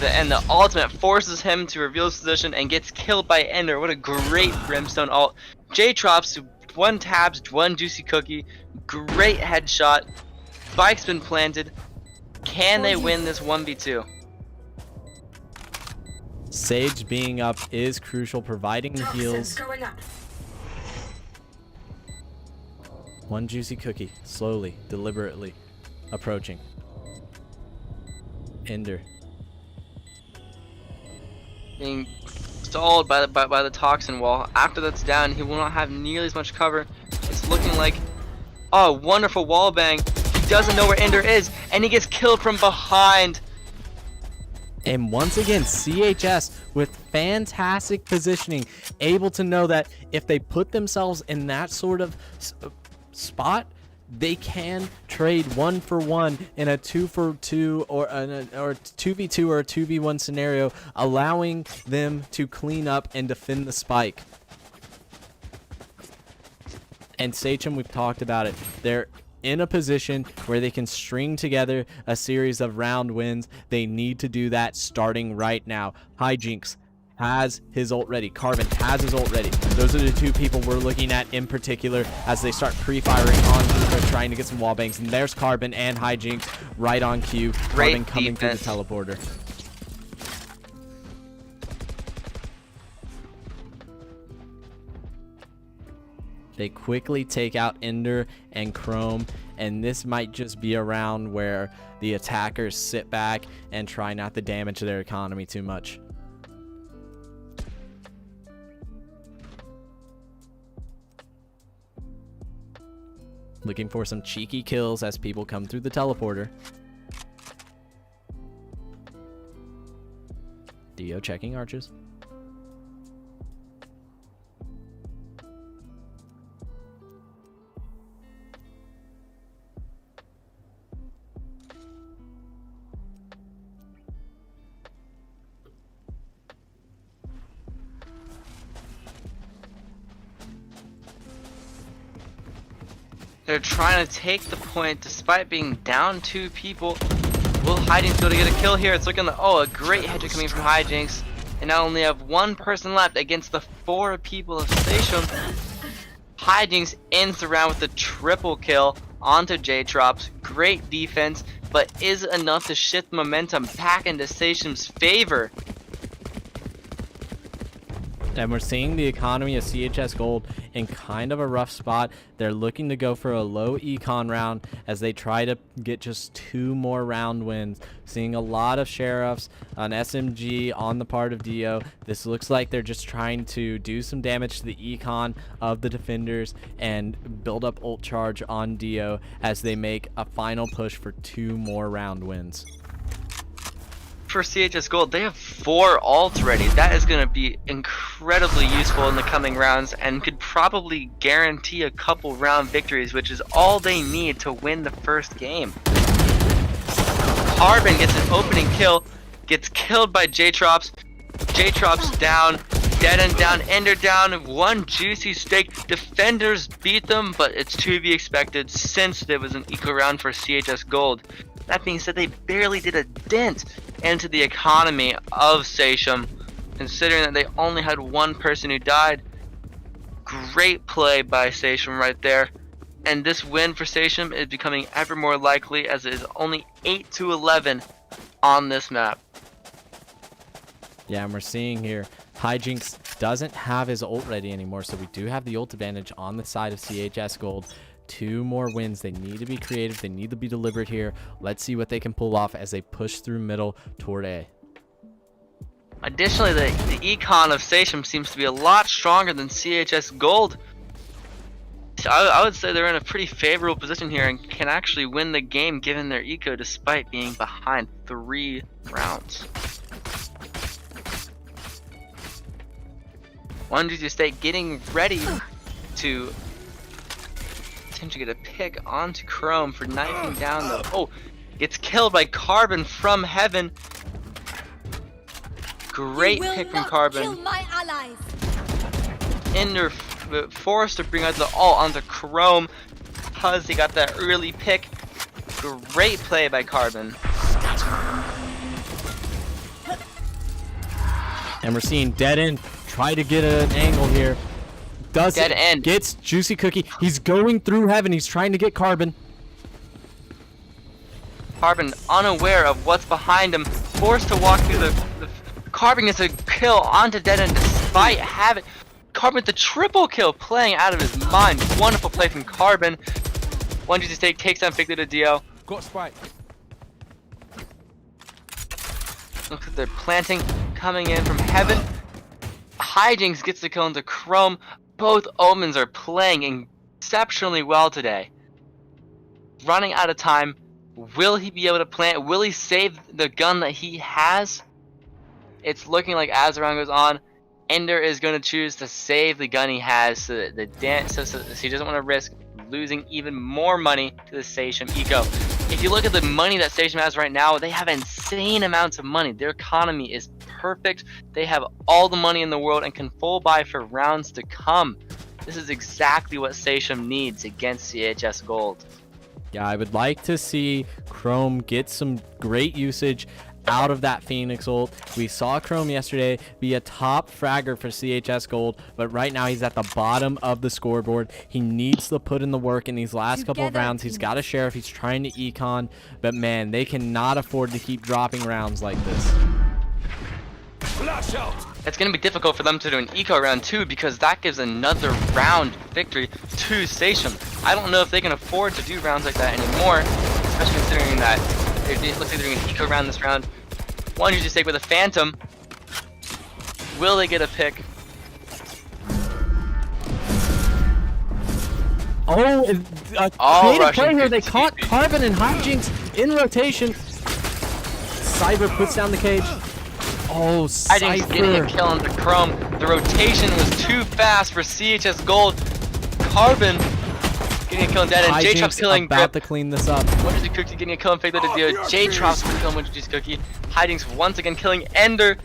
And the ultimate forces him to reveal his position and gets killed by Ender. What a great Brimstone ult. J-Trops, one tabs, one juicy cookie. Great headshot. Spike's been planted. Can they win this 1v2? Sage being up is crucial, providing the heals. Going up. One juicy cookie, slowly, deliberately approaching. Ender. Being stalled by the toxin wall. After that's down, he will not have nearly as much cover. It's looking like, oh, wonderful wall bang. He doesn't know where Ender is, and he gets killed from behind. And once again, CHS with fantastic positioning, able to know that if they put themselves in that sort of spot, they can trade 1-for-1 in a 2-for-2 or 2v2 or a 2v1 scenario, allowing them to clean up and defend the spike. And Sachem, we've talked about it. They're in a position where they can string together a series of round wins. They need to do that starting right now. Hijinks has his ult ready. Carvin has his ult ready. Those are the two people we're looking at in particular as they start pre-firing on Luca, trying to get some wall bangs. And there's Carbon and Hijinks right on cue. Carbon coming through the teleporter. They quickly take out Ender and Chrome, and this might just be a round where the attackers sit back and try not to damage their economy too much. Looking for some cheeky kills as people come through the teleporter. Dio checking arches. They're trying to take the point despite being down 2 people. Will Hijinks go to get a kill here? It's looking like, oh, a great headshot coming from Hijinks. And now only have 1 person left against the 4 people of Station. Hijinks ends the round with a triple kill onto J-Trops. Great defense, but is enough to shift momentum back into Station's favor. And we're seeing the economy of CHS Gold in kind of a rough spot. They're looking to go for a low econ round as they try to get just 2 more round wins. Seeing a lot of sheriffs, an SMG on the part of Dio. This looks like they're just trying to do some damage to the econ of the defenders and build up ult charge on Dio as they make a final push for 2 more round wins. For CHS Gold, they have 4 ults ready. That is going to be incredibly useful in the coming rounds and could probably guarantee a couple round victories, which is all they need to win the first game. Carbon gets an opening kill, gets killed by J-Trops. J-Trops down, dead and down, Ender down, 1 juicy steak. Defenders beat them, but it's to be expected since it was an eco round for CHS Gold. That being said, they barely did a dent into the economy of Sachem, considering that they only had 1 person who died. Great play by Sachem right there. And this win for Sachem is becoming ever more likely as it is only 8-11 on this map. Yeah, and we're seeing here, Hijinks doesn't have his ult ready anymore, so we do have the ult advantage on the side of CHS Gold. 2 more wins. They need to be creative. They need to be deliberate here. Let's see what they can pull off as they push through middle toward A. Additionally, the econ of Sachem seems to be a lot stronger than CHS Gold. I would say they're in a pretty favorable position here and can actually win the game given their eco despite being behind 3 rounds. One GG State getting ready to attempt to get a pick onto Chrome for knifing down the... Oh, gets killed by Carbon from heaven. Great pick from Carbon. Kill my allies. Ender forced to bring out the ult onto Chrome because he got that early pick. Great play by Carbon. And we're seeing Dead End try to get an angle here. Does Dead it? End Gets Juicy Cookie. He's going through heaven. He's trying to get Carbon. Carbon unaware of what's behind him, forced to walk through the Carbon gets a kill onto Dead End despite having Carbon with the triple kill, playing out of his mind. Wonderful play from Carbon. 1GG State takes down Victor to Dio. Got spike. Looks like they're planting, coming in from heaven. Hijinks gets the kill into Chrome. Both Omens are playing exceptionally well today. Running out of time. Will he be able to plant? Will he save the gun that he has? It's looking like as the round goes on, Ender is going to choose to save the gun he has so that so he doesn't want to risk losing even more money to the Sachem eco. If you look at the money that Sachem has right now, they have insane amounts of money. Their economy is perfect. They have all the money in the world and can full buy for rounds to come. This is exactly what Sachem needs against CHS Gold. Yeah, I would like to see Chrome get some great usage out of that Phoenix ult. We saw Chrome yesterday be a top fragger for CHS Gold, but right now he's at the bottom of the scoreboard. He needs to put in the work in these last couple of rounds. He's got a sheriff. He's trying to econ, but man, they cannot afford to keep dropping rounds like this. It's going to be difficult for them to do an eco round too, because that gives another round victory to Sachem. I don't know if they can afford to do rounds like that anymore, especially considering that it looks like they're doing an eco round this round. 1GG State with a Phantom. Will they get a pick? Oh, All creative play Russian here. They good caught TV. Carbon and Hijinks in rotation. Cyber puts down the cage. Oh, Hijinks getting a kill on the Chrome. The rotation was too fast for CHS Gold. Carbon getting a kill on Dead End. J-Trop's killing about Grip. to clean this up. 1GG Cookie getting a kill on Fake Little Dio. J-Trop's killing 1GG Cookie. Hijinks once again killing Ender.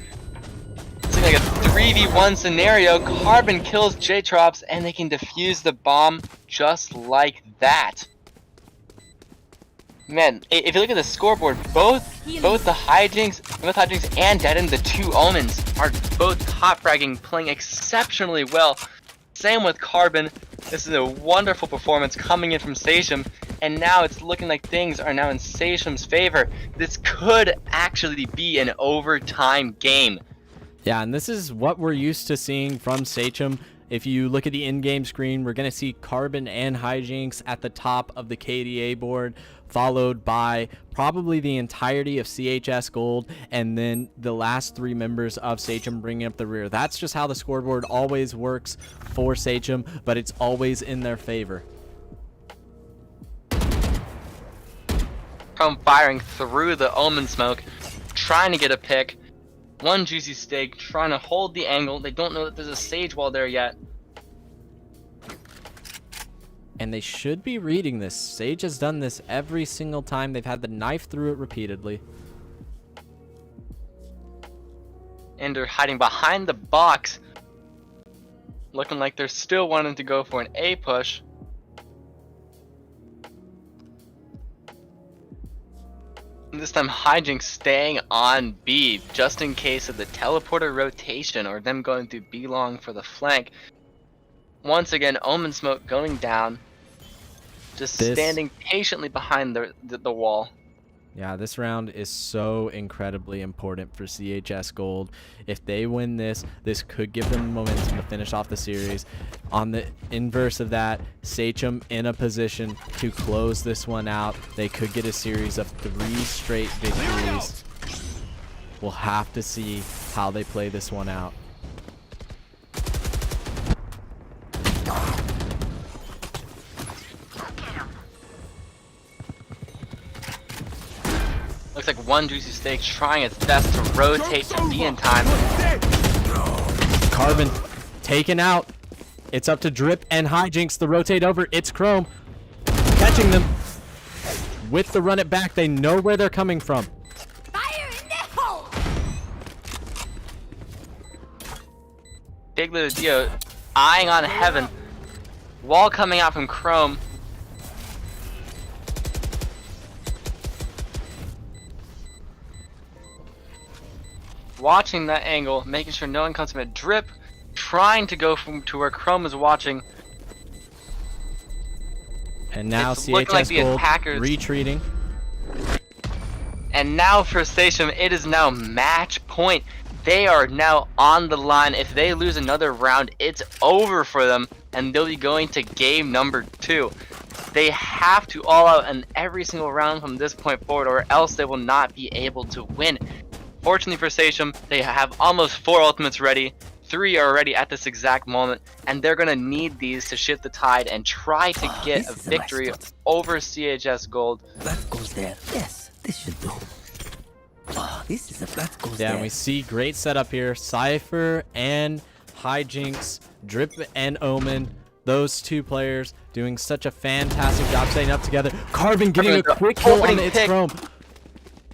It's like a 3v1 scenario. Carbon kills J-Trops and they can defuse the bomb just like that. Man, if you look at the scoreboard, both the Hijinks and Dead End, the two Omens, are both top fragging, playing exceptionally well. Same with Carbon. This is a wonderful performance coming in from Sachem, and now it's looking like things are now in Sachem's favor. This could actually be an overtime game. Yeah, and this is what we're used to seeing from Sachem. If you look at the in-game screen, we're going to see Carbon and Hijinks at the top of the KDA board, followed by probably the entirety of CHS Gold, and then the last 3 members of Sachem bringing up the rear. That's just how the scoreboard always works for Sachem, but it's always in their favor. Chrome firing through the Omen smoke, trying to get a pick. 1GG Steak trying to hold the angle. They don't know that there's a Sage Wall there yet. And they should be reading this. Sage has done this every single time. They've had the knife through it repeatedly. And they're hiding behind the box. Looking like they're still wanting to go for an A push. And this time Hijinks staying on B just in case of the teleporter rotation or them going through B long for the flank. Once again, Omen Smoke going down. Just standing patiently behind the wall. Yeah, this round is so incredibly important for CHS Gold. If they win this, this could give them momentum to finish off the series. On the inverse of that, Sachem in a position to close this one out. They could get a series of 3 straight victories. We'll have to see how they play this one out. Looks like one Juicy Steak trying its best to rotate to be in time. Carbon taken out. It's up to Drip and Hijinks to rotate over. It's Chrome catching them with the run it back. They know where they're coming from. Fire in the hole! Big Little Dio eyeing on Heaven. Wall coming out from Chrome. Watching that angle, making sure no one comes from a Drip, trying to go from to where Chrome is watching. And now It's looking CHS like the Gold attackers- retreating. And now for Station, it is now match point. They are now on the line. If they lose another round, it's over for them, and they'll be going to game number 2. They have to all out in every single round from this point forward, or else they will not be able to win. Fortunately for Station, they have almost 4 ultimates ready. 3 are ready at this exact moment, and they're gonna need these to shift the tide and try to get a victory over CHS Gold. That goes there. Yes, this should do. Oh, this is a that goes Yeah, there. and we see great setup here. Cypher and Hijinks, Drip and Omen, those 2 players doing such a fantastic job setting up together. Carbon getting a quick kill on the It's Chrome.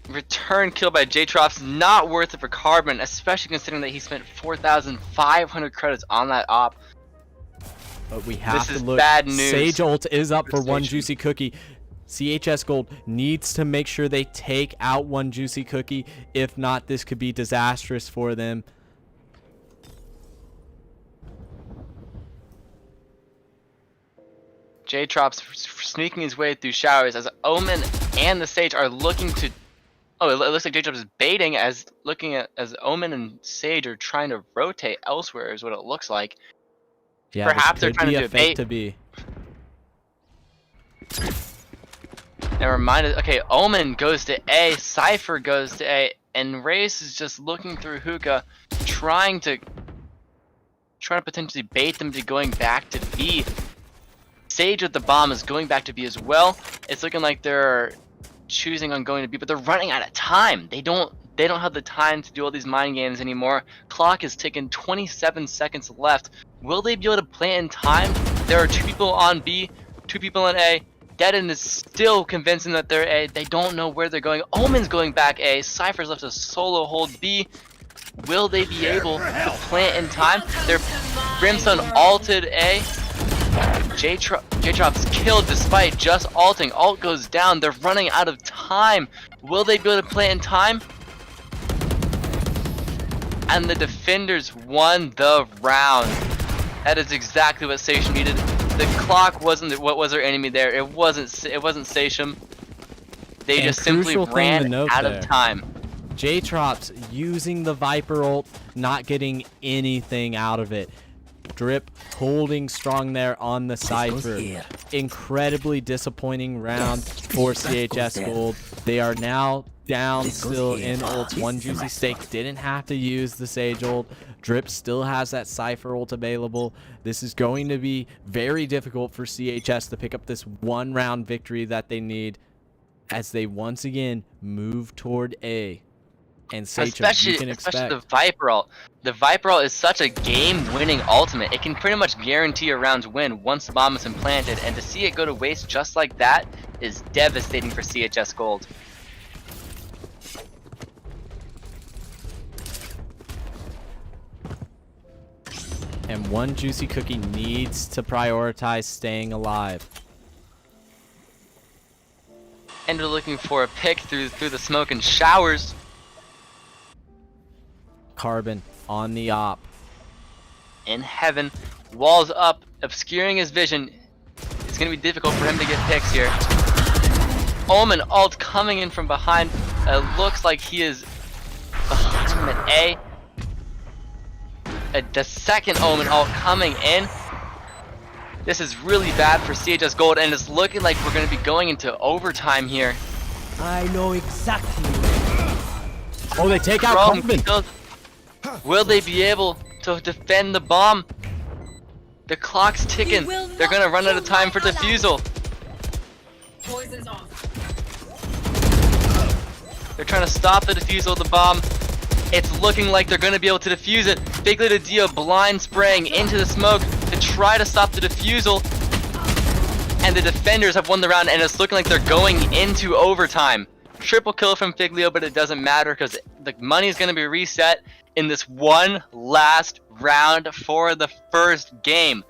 Return kill by J-Trops, not worth it for Carbon, especially considering that he spent 4,500 credits on that op. But we have This is to look. bad news Sage ult is up for one Station. Juicy Cookie. CHS Gold needs to make sure they take out one Juicy Cookie. If not, this could be disastrous for them. J-Trops sneaking his way through showers as Omen and the Sage are looking to... Oh, it looks like J-Trops is baiting as Omen and Sage are trying to rotate elsewhere is what it looks like. Yeah, Perhaps they're this trying could to be do a a fake bait. to be. And reminded, okay, Omen goes to A, Cypher goes to A, and Race is just looking through hookah, trying to potentially bait them to going back to B. Sage with the bomb is going back to B as well. It's looking like they're choosing on going to B, but they're running out of time. They don't have the time to do all these mind games anymore. Clock is ticking, 27 seconds left. Will they be able to play in time? There are 2 people on B, 2 people on A. Deaden is still convincing that they're A. They don't know where they're going. Omen's going back A. Cypher's left a solo hold B. Will they be able to plant in time? Their Brimstone ulted A. J-Trop's killed despite just ulting. Ult goes down. They're running out of time. Will they be able to plant in time? And the defenders won the round. That is exactly what Station needed. The clock wasn't what was their enemy there. It wasn't Sation. They And just simply crucial thing to ran note out there. of time. J-Trops using the Viper ult, not getting anything out of it. Drip holding strong there on the Cypher. Incredibly disappointing round for CHS Gold. They are now down still in ults. One Juicy Steak didn't have to use the Sage ult. Drip still has that Cypher ult available. This is going to be very difficult for CHS to pick up this 1 round victory that they need as they once again move toward A. And Sage, you can expect. Especially the Viper ult. The Viper ult is such a game-winning ultimate. It can pretty much guarantee a round's win once the bomb is implanted, and to see it go to waste just like that is devastating for CHS Gold. And one Juicy Cookie needs to prioritize staying alive. And they're looking for a pick through the smoke and showers. Carbon on the op. In heaven, walls up, obscuring his vision. It's gonna be difficult for him to get picks here. Omen ult coming in from behind. It looks like he is behind him at A. The second Omen ult coming in. This is really bad for CHS Gold, and it's looking like we're going to be going into overtime here. I know exactly. Oh, they take out Chrome Carbon. kills. Will they be able to defend the bomb? The clock's ticking. They're gonna run out of time for defusal. Poison's off. They're trying to stop the defusal of the bomb. It's looking like they're gonna be able to defuse it. Big Little Dio blind spraying into the smoke to try to stop the defusal. And the defenders have won the round, and it's looking like they're going into overtime. Triple kill from Figlio, but it doesn't matter because the money is going to be reset in this one last round for the first game.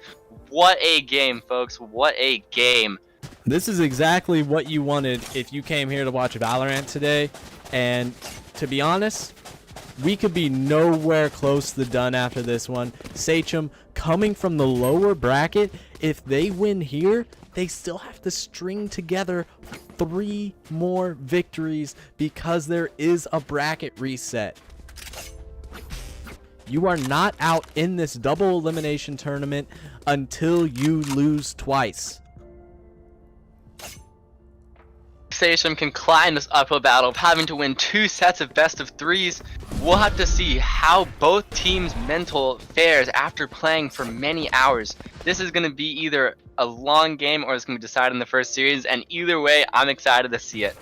What a game, folks. What a game. This is exactly what you wanted if you came here to watch Valorant today. And to be honest, we could be nowhere close to done after this one. Sachem coming from the lower bracket, if they win here, they still have to string together 3 more victories because there is a bracket reset. You are not out in this double elimination tournament until you lose twice. Sachem can climb this uphill battle of having to win 2 sets of best of 3s. We'll have to see how both teams' mental fares after playing for many hours. This is going to be either a long game or it's going to be decided in the first series, and either way, I'm excited to see it.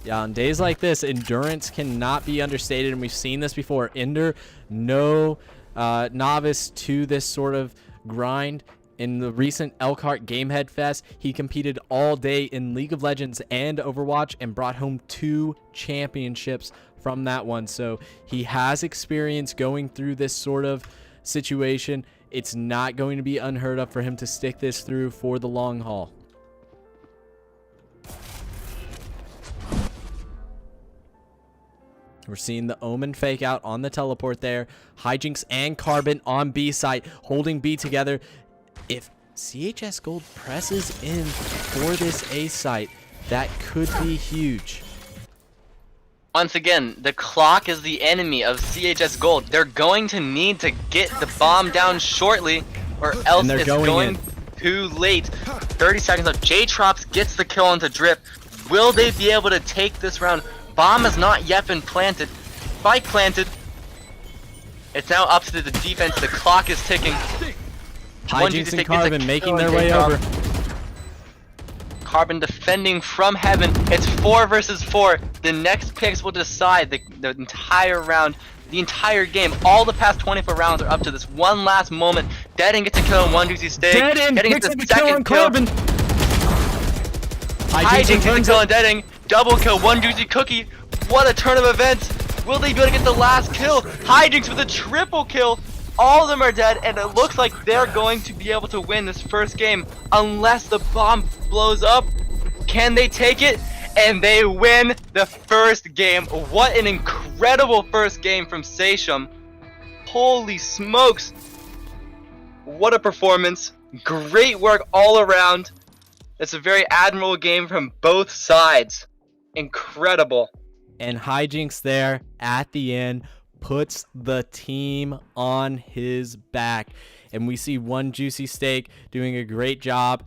Yeah, on days like this, endurance cannot be understated, and we've seen this before. Ender, no novice to this sort of grind. In the recent Elkhart Gamehead Fest, he competed all day in League of Legends and Overwatch and brought home 2 championships from that one. So he has experience going through this sort of situation. It's not going to be unheard of for him to stick this through for the long haul. We're seeing the Omen fake out on the teleport there. Hijinks and Carbon on B site, holding B together. If CHS Gold presses in for this A site, that could be huge. Once again, the clock is the enemy of CHS Gold. They're going to need to get the bomb down shortly, or else it's going too late. 30 seconds left. J-Trops gets the kill onto Drip. Will they be able to take this round? Bomb has not yet been planted. Spike planted. It's now up to the defense. The clock is ticking. Hijinks and Carbon making their way over. Carbon defending from heaven. It's 4 versus 4. The next picks will decide the entire round, the entire game. All the past 24 rounds are up to this one last moment. Deadin gets a kill on one Juicy Steak. Deadin gets the kill on Carbon. Hijinks gets a kill on Deadin. Double kill, one Juicy Cookie. What a turn of events. Will they be able to get the last kill? Hijinks with a triple kill. All of them are dead, and it looks like they're going to be able to win this first game unless the bomb blows up. Can they take it? And they win the first game. What an incredible first game from Sachem. Holy smokes. What a performance. Great work all around. It's a very admirable game from both sides. Incredible. And Hijinks there at the end puts the team on his back. And we see one Juicy Steak doing a great job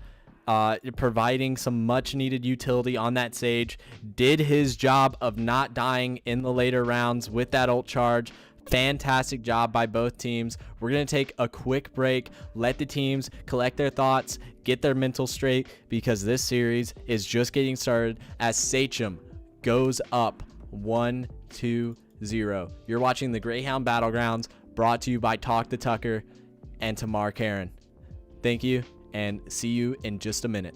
providing some much needed utility on that Sage. Did his job of not dying in the later rounds with that ult charge. Fantastic job by both teams. We're going to take a quick break, let the teams collect their thoughts, get their mental straight, because this series is just getting started as Sachem goes up 1-2-0. You're watching the Greyhound Battlegrounds, brought to you by Talk to Tucker and Tamar Karen. Thank you, and see you in just a minute.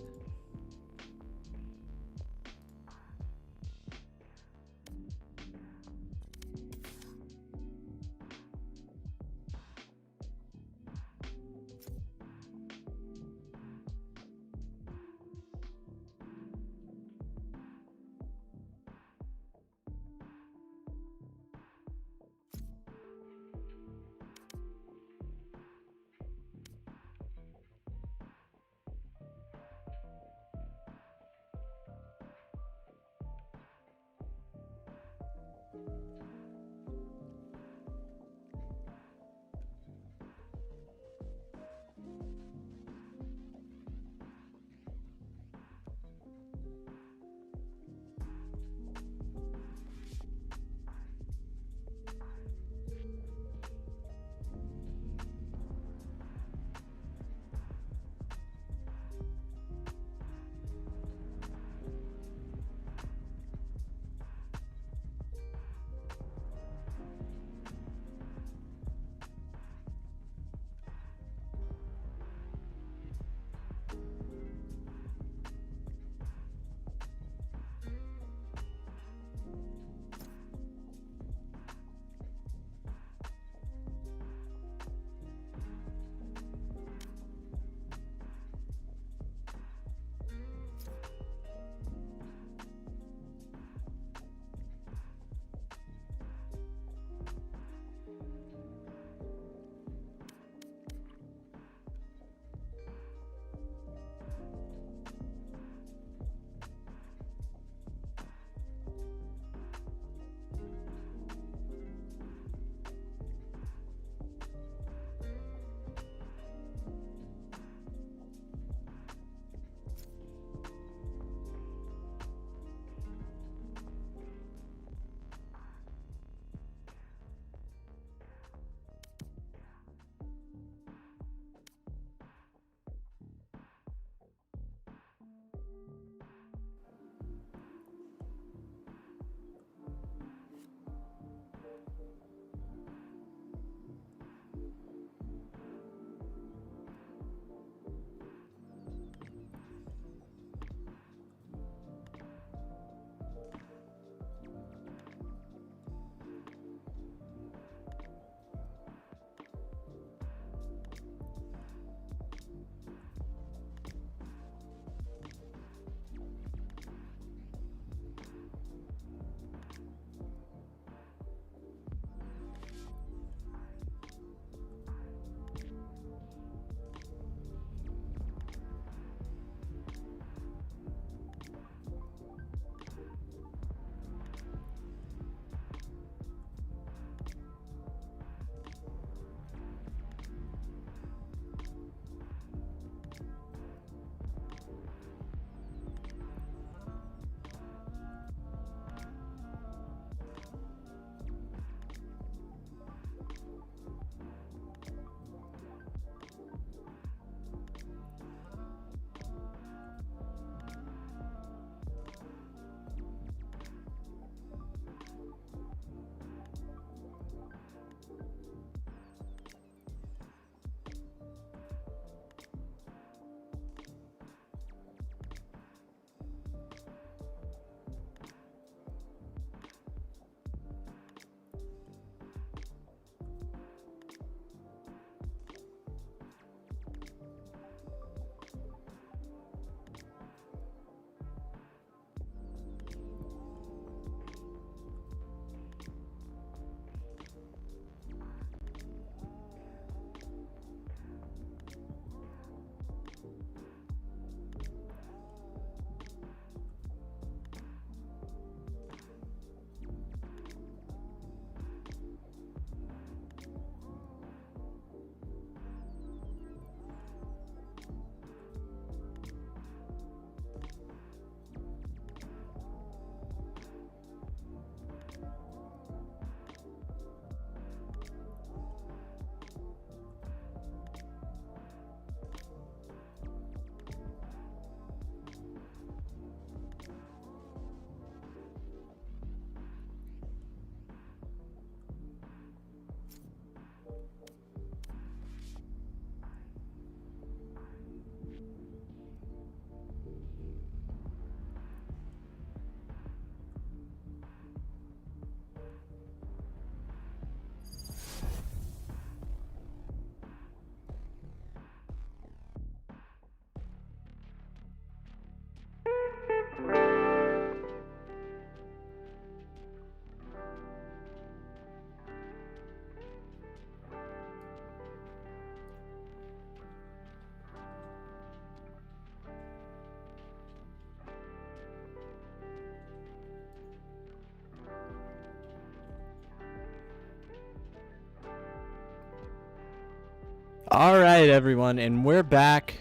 All right, everyone, and we're back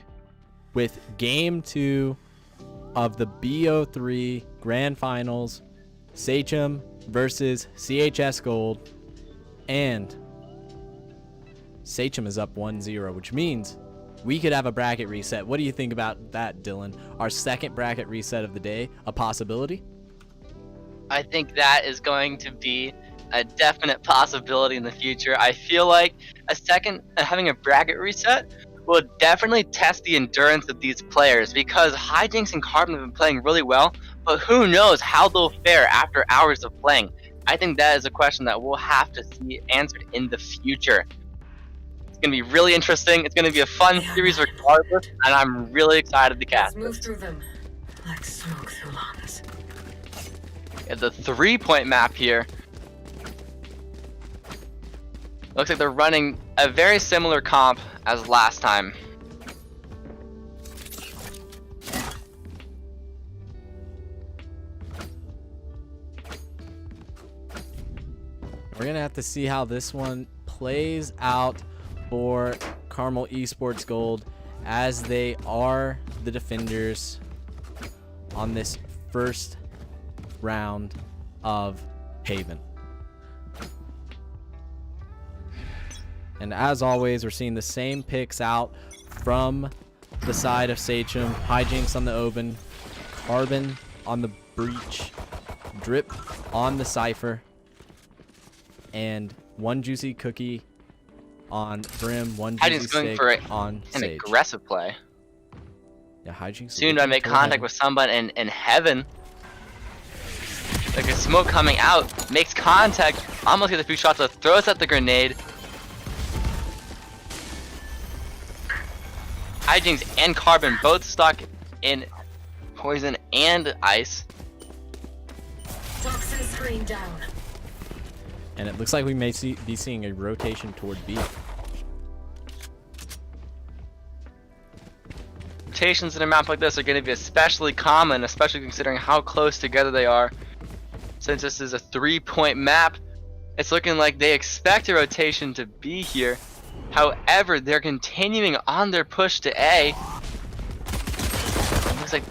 with Game 2 of the BO3 Grand Finals, Sachem versus CHS Gold, and Sachem is up 1-0, which means we could have a bracket reset. What do you think about that, Dylan? Our second bracket reset of the day, a possibility? I think that is going to be a definite possibility in the future. I feel like having a bracket reset will definitely test the endurance of these players, because Hijinks and Carbon have been playing really well, but who knows how they'll fare after hours of playing. I think that is a question that we'll have to see answered in the future. It's going to be really interesting. It's going to be a fun series regardless, and I'm really excited to cast Let's move through them like smoke through llamas. Yeah, the 3-point map here. Looks like they're running a very similar comp as last time. We're going to have to see how this one plays out for Carmel Esports Gold, as they are the defenders on this first round of Haven. And as always, we're seeing the same picks out from the side of Sachem. Hijinks on the Open, Carbon on the Breach, Drip on the Cypher, and one Juicy Cookie on Brim, one Juicy going Steak for on an Sage. aggressive play. Yeah, Hijinks. Soon I make contact with someone in heaven. Like a smoke coming out, makes contact, almost gets a few shots, so throws out the grenade. Hijinks and Carbon both stuck in poison and ice. Toxin screen down. And it looks like we may be seeing a rotation toward B. Rotations in a map like this are going to be especially common, especially considering how close together they are. Since this is a 3-point map, it's looking like they expect a rotation to be here. However, they're continuing on their push to A. It looks like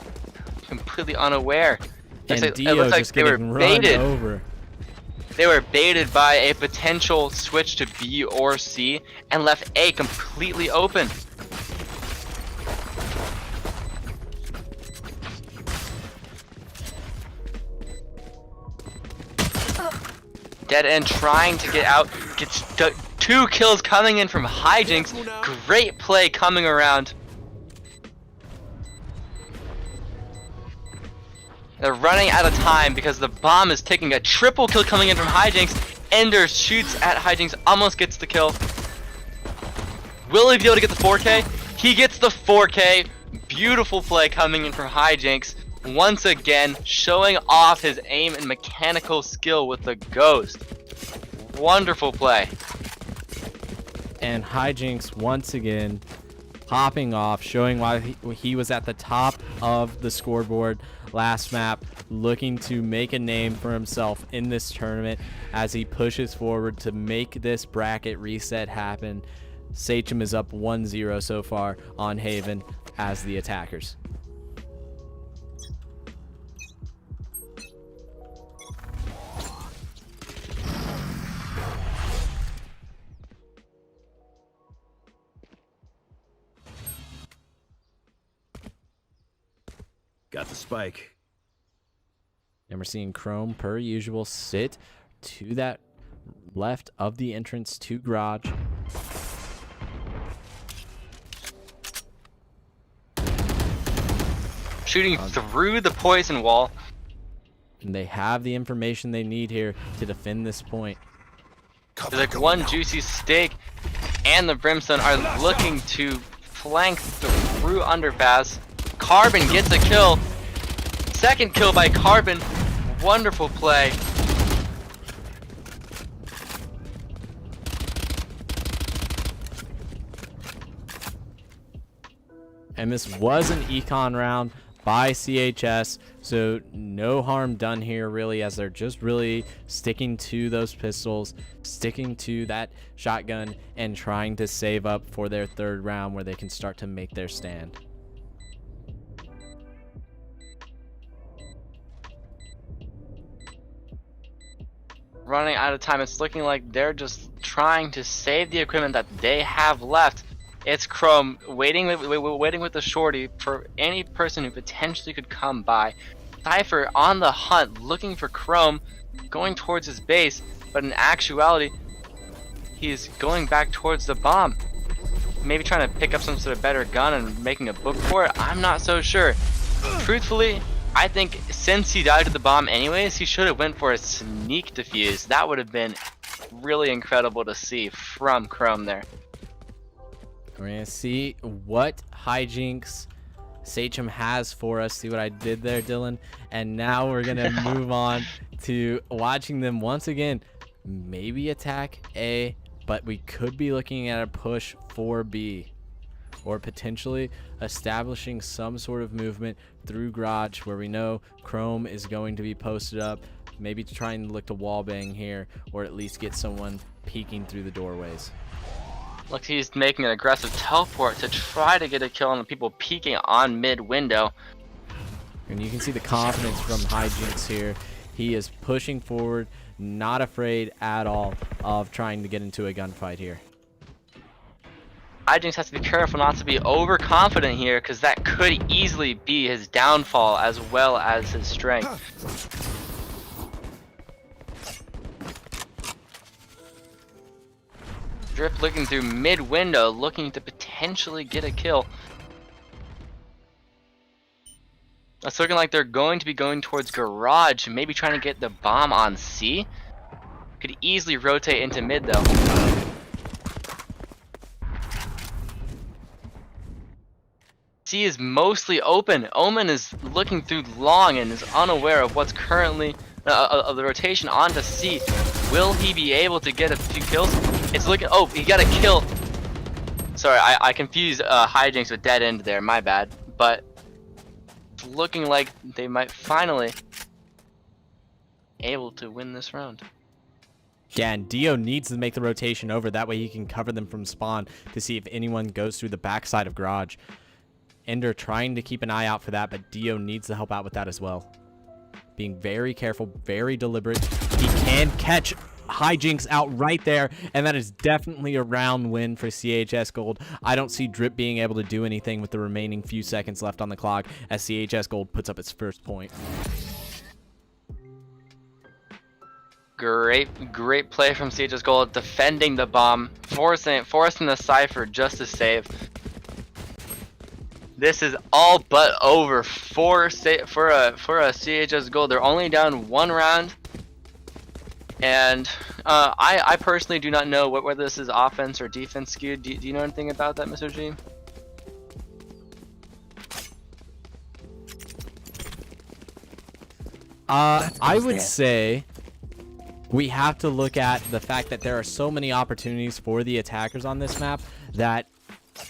completely unaware. And It Dio looks like just they were getting run baited. over. They were baited by a potential switch to B or C and left A completely open. Dead End trying to get out, gets 2 kills coming in from Hijinks. Great play coming around. They're running out of time because the bomb is ticking. A triple kill coming in from Hijinks. Ender shoots at Hijinks, almost gets the kill. Will he be able to get the 4K? He gets the 4K. Beautiful play coming in from Hijinks. Once again, showing off his aim and mechanical skill with the Ghost. Wonderful play. And Hijinks once again popping off, showing why he was at the top of the scoreboard last map, looking to make a name for himself in this tournament as he pushes forward to make this bracket reset happen. Sachem is up 1-0 so far on Haven as the attackers. Got the spike. And we're seeing Chrome, per usual, sit to that left of the entrance to Garage. Shooting through the poison wall. And they have the information they need here to defend this point. There's like one Juicy Steak and the Brimstone are looking to flank through Underpass. Carbon gets a kill. Second kill by Carbon. Wonderful play. And this was an econ round by CHS. So no harm done here really, as they're just really sticking to those pistols, sticking to that shotgun, and trying to save up for their third round where they can start to make their stand. Running out of time. It's looking like they're just trying to save the equipment that they have left. It's Chrome waiting with the shorty for any person who potentially could come by. Cypher on the hunt, looking for Chrome, going towards his base, but in actuality, he's going back towards the bomb. Maybe trying to pick up some sort of better gun and making a book for it. I'm not so sure. Truthfully, I think since he died to the bomb anyways, he should have went for a sneak defuse. That would have been really incredible to see from Chrome there. We're gonna see what hijinks Sachem has for us. See what I did there, Dylan? And now we're gonna move on to watching them once again maybe attack A, but we could be looking at a push for B, or potentially establishing some sort of movement through garage where we know Chrome is going to be posted up, maybe trying to look to wallbang here, or at least get someone peeking through the doorways. Looks he's making an aggressive teleport to try to get a kill on the people peeking on mid window. And you can see the confidence from hijinks here. He is pushing forward, not afraid at all of trying to get into a gunfight here. Hijinks has to be careful not to be overconfident here, because that could easily be his downfall as well as his strength. Drip looking through mid window, looking to potentially get a kill. It's looking like they're going to be going towards garage, maybe trying to get the bomb on C. Could easily rotate into mid though. C is mostly open. Omen is looking through long and is unaware of what's currently of the rotation onto C. Will he be able to get a few kills? It's looking. Oh, he got a kill. Sorry, I confused hijinks with dead end there. My bad. But it's looking like they might finally able to win this round. Yeah, and Dio needs to make the rotation over. That way he can cover them from spawn to see if anyone goes through the backside of garage. Ender trying to keep an eye out for that, but Dio needs to help out with that as well. Being very careful, very deliberate. He can catch hijinks out right there, and that is definitely a round win for CHS Gold. I don't see Drip being able to do anything with the remaining few seconds left on the clock as CHS Gold puts up its first point. Great play from CHS Gold, defending the bomb, forcing the Cypher just to save. This is all but over for a CHS Gold. They're only down one round, and I personally do not know whether this is offense or defense skewed. Do you know anything about that, Mr. G? I would say we have to look at the fact that there are so many opportunities for the attackers on this map that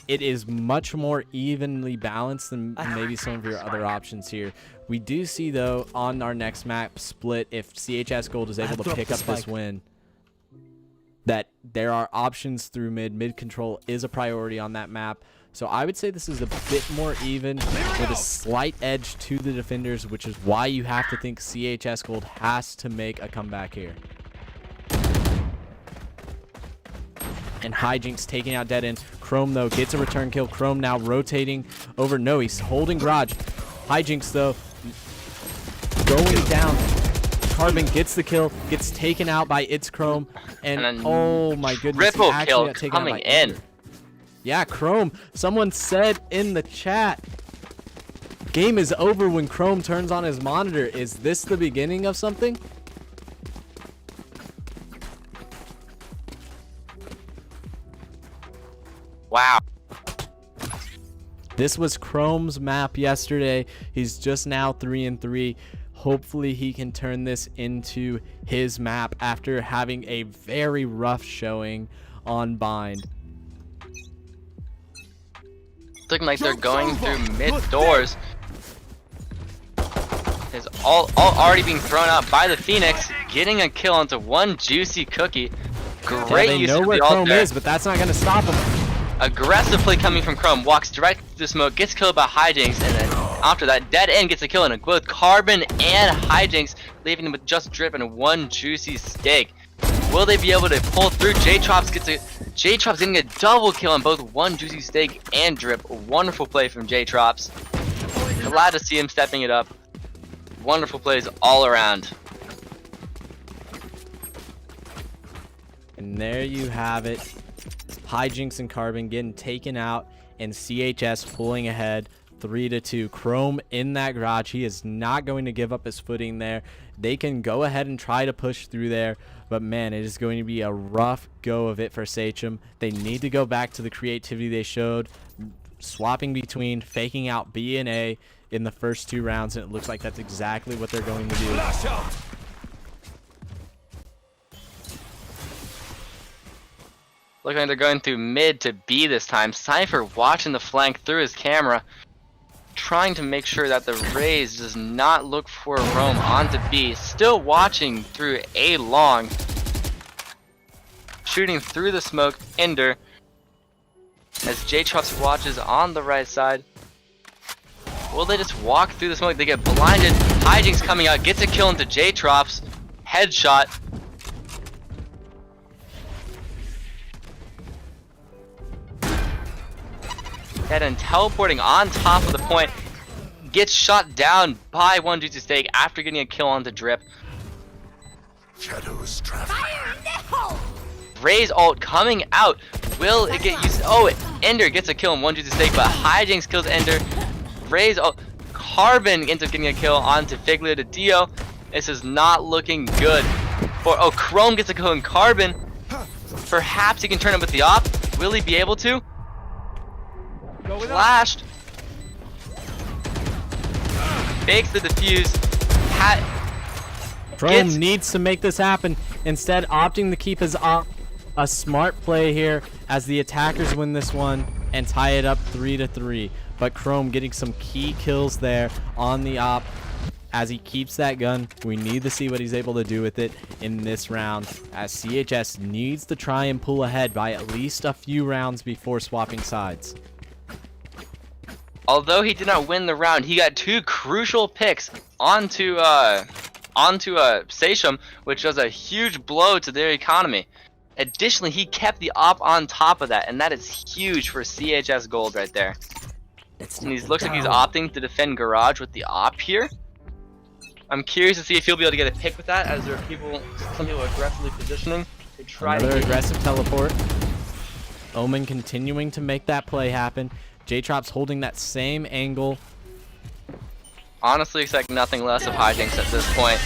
it is much more evenly balanced than maybe some of your other options here. We do see, though, on our next map split, if CHS Gold is able to pick up this win, that there are options through mid. Mid control is a priority on that map. So I would say this is a bit more even with a slight edge to the defenders, which is why you have to think CHS Gold has to make a comeback here. And hijinks taking out dead end. Chrome, though, gets a return kill. Chrome now rotating over. No, he's holding garage. Hijinks, though, going down. Carbon gets the kill, gets taken out by It's Chrome, and oh my goodness, triple kill coming in. Yeah, Chrome. Someone said in the chat, game is over when Chrome turns on his monitor. Is this the beginning of something? Wow. This was Chrome's map yesterday. He's just now 3-3. Hopefully he can turn this into his map after having a very rough showing on Bind. Looking like they're going through mid doors. is all already being thrown out by the Phoenix, getting a kill onto one juicy cookie. Great they use know of where the ult Chrome there. is, but that's not gonna stop him. Aggressive play coming from Chrome, walks direct to the smoke, gets killed by Hijinks, and then after that, Dead End gets a kill on both Carbon and Hijinks, leaving him with just Drip and one juicy steak. Will they be able to pull through? J-Trop's getting a double kill on both one juicy steak and Drip. Wonderful play from J-Trops. Glad to see him stepping it up. Wonderful plays all around. And there you have it. Hijinks and Carbon getting taken out, and CHS pulling ahead 3-2. Chrome in that garage. He is not going to give up his footing there. They can go ahead and try to push through there, but man, it is going to be a rough go of it for Sachem. They need to go back to the creativity they showed, swapping between faking out B and A in the first 2 rounds, and it looks like that's exactly what they're going to do. Looking like they're going through mid to B this time. Cypher watching the flank through his camera, trying to make sure that the Raze does not look for a roam onto B. Still watching through A long. Shooting through the smoke, Ender. As J-Trops watches on the right side. Will they just walk through the smoke? They get blinded. Hijinks coming out, gets a kill into J-Trops. Headshot. And teleporting on top of the point, gets shot down by one juicy steak after getting a kill on the Drip. Shadows traveling. Raze ult coming out. Will it get used? Oh, Ender gets a kill on one juicy steak, but Hijinks kills Ender. Raze ult. Carbon ends up getting a kill onto Figlia to Dio. This is not looking good. Chrome gets a kill on Carbon. Perhaps he can turn it with the op. Will he be able to? Flashed. Fakes the defuse. Chrome needs to make this happen. Instead, opting to keep his op. A smart play here as the attackers win this one and tie it up 3-3. But Chrome getting some key kills there on the op as he keeps that gun. We need to see what he's able to do with it in this round, as CHS needs to try and pull ahead by at least a few rounds before swapping sides. Although he did not win the round, he got 2 crucial picks onto Sachem, which was a huge blow to their economy. Additionally, he kept the op on top of that, and that is huge for CHS gold right there. And he looks like he's opting to defend garage with the op here. I'm curious to see if he'll be able to get a pick with that, as there are some people aggressively positioning to try another aggressive teleport. Omen continuing to make that play happen. J-Trop's holding that same angle. Honestly, expect nothing less of Hijinks at this point.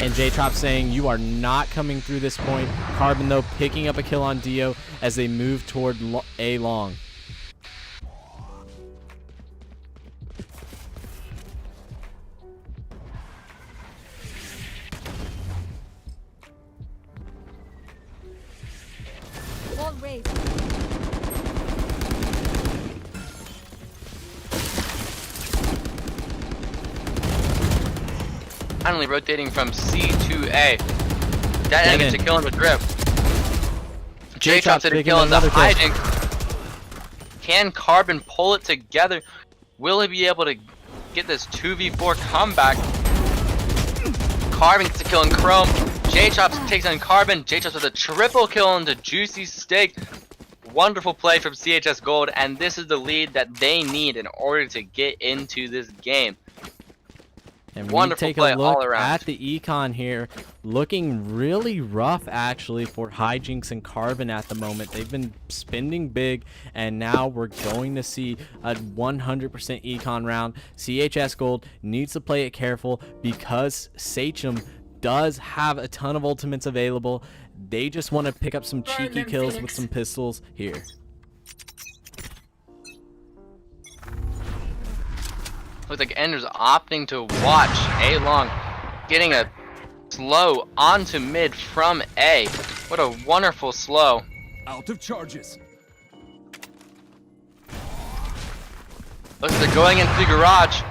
And J-Trop saying, you are not coming through this point. Carbon, though, picking up a kill on Dio as they move toward A long. Wall raised. Finally rotating from C to A. That end gets a kill on the Drip. J-Trop's hit a kill on the Hijinks. Can Carbon pull it together? Will he be able to get this 2v4 comeback? Carbon gets a kill on Chrome. J-Chops takes on Carbon. J-Chops with a triple kill into Juicy Steak. Wonderful play from CHS Gold, and this is the lead that they need in order to get into this game. And wonderful we take play a look all around. at the econ here, looking really rough actually for Hijinks and Carbon at the moment. They've been spending big, and now we're going to see a 100% econ round. CHS Gold needs to play it careful because Sachem does have a ton of ultimates available. They just want to pick up some cheeky kills with some pistols here. Looks like Ender's opting to watch A long, getting a slow onto mid from A. What a wonderful slow. Out of charges. Looks like they're going into the garage.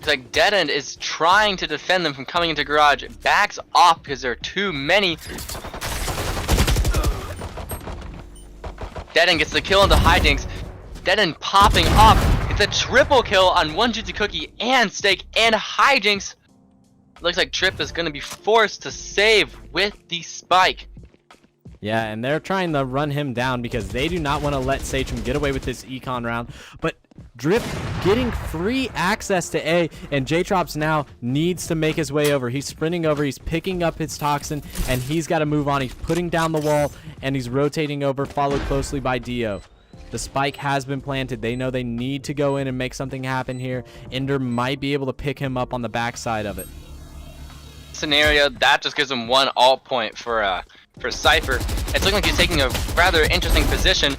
Looks like Dead End is trying to defend them from coming into garage. Backs off because there are too many. Dead End gets the kill into hijinks. Dead End popping off. It's a triple kill on one Juicy Cookie and Steak and hijinks. Looks like Drip is going to be forced to save with the spike. Yeah, and they're trying to run him down because they do not want to let Sachem get away with this econ round. But Drip getting free access to A, and J-Trops now needs to make his way over. He's sprinting over, he's picking up his toxin, and he's got to move on. He's putting down the wall, and he's rotating over, followed closely by Dio. The spike has been planted. They know they need to go in and make something happen here. Ender might be able to pick him up on the backside of it. Scenario, that just gives him one alt point for Cypher. It's looking like he's taking a rather interesting position,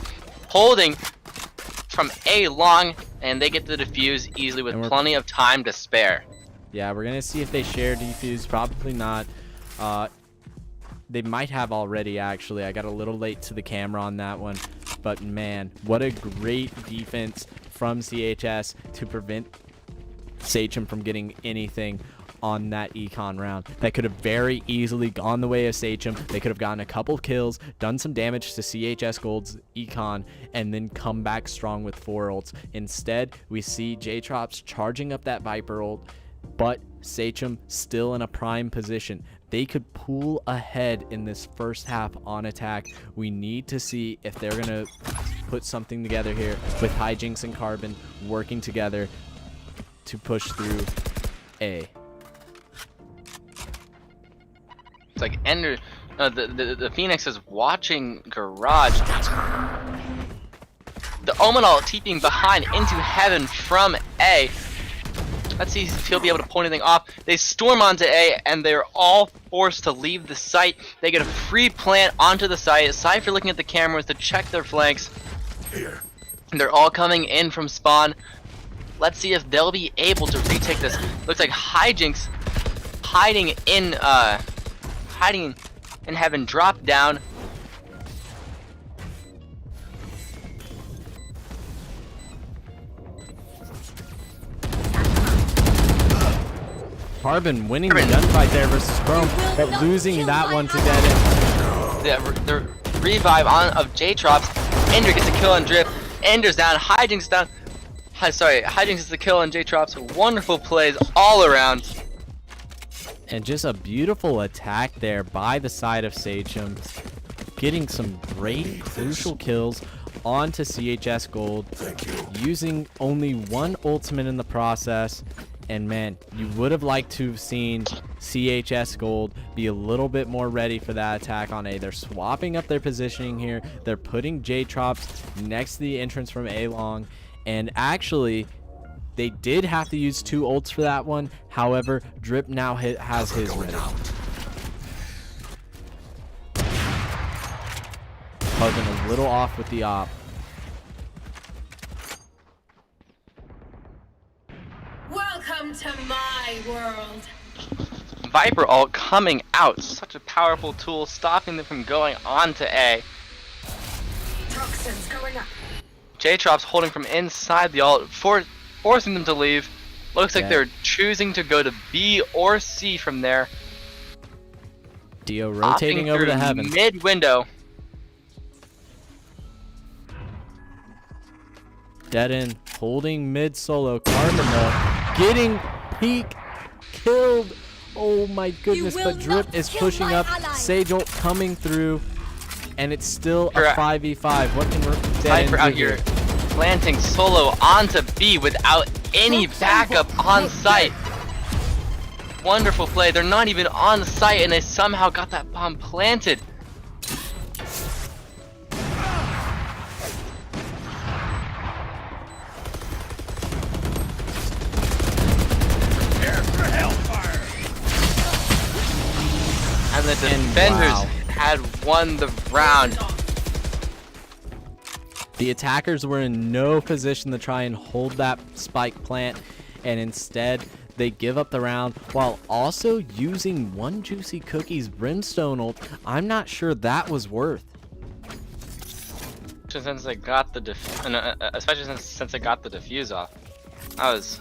holding from A long, and they get the defuse easily with plenty of time to spare. Yeah, we're gonna see if they share defuse. Probably not. They might have already, actually. I got a little late to the camera on that one, but man, what a great defense from CHS to prevent Sachem from getting anything on that econ round. That could have very easily gone the way of Sachem. They could have gotten a couple kills, done some damage to CHS Gold's econ, and then come back strong with 4 ults. Instead, we see J-Trops charging up that Viper ult, but Sachem still in a prime position. They could pull ahead in this first half on attack. We need to see if they're going to put something together here with Hijinks and Carbon working together to push through A. It's like Ender, the Phoenix is watching garage. The Omenal TPing behind into heaven from A. Let's see if he'll be able to pull anything off. They storm onto A, and they're all forced to leave the site. They get a free plant onto the site. Cypher looking at the cameras to check their flanks. And they're all coming in from spawn. Let's see if they'll be able to retake this. Looks like Hijinks hiding in heaven dropped down. Carbon winning the gunfight there versus Chrome, but losing that one to Dead End. The revive of J-Trops. Ender gets a kill on Drip. Ender's down. Hijinks down. Hijinks is the kill on J-Trops. Wonderful plays all around. And just a beautiful attack there by the side of Sachem. Getting some great crucial kills onto CHS Gold. Using only one ultimate in the process. And man, you would have liked to have seen CHS Gold be a little bit more ready for that attack on A. They're swapping up their positioning here. They're putting J-Trops next to the entrance from A long. And actually, they did have to use 2 ults for that one. However, Drip now has his ready. Carbon a little off with the op. Welcome to my world. Viper ult coming out. Such a powerful tool, stopping them from going on to A. Toxins going up. J-Trops holding from inside the ult, forcing them to leave. Looks like they're choosing to go to B or C from there. Dio rotating over to heaven. Mid window. Dead End holding mid solo. Carbon though getting peak killed. Oh my goodness, but Drip is pushing up. Sage ult coming through, and it's still a 5v5. What can Dead Cypher End out do here planting solo onto B without any backup on site. Wonderful play. They're not even on site, and they somehow got that bomb planted. And the defenders had won the round. The attackers were in no position to try and hold that spike plant, and instead they give up the round while also using one Juicy Cookie's Brimstone ult. I'm not sure that was worth. Since they got the especially since they got the defuse off, that was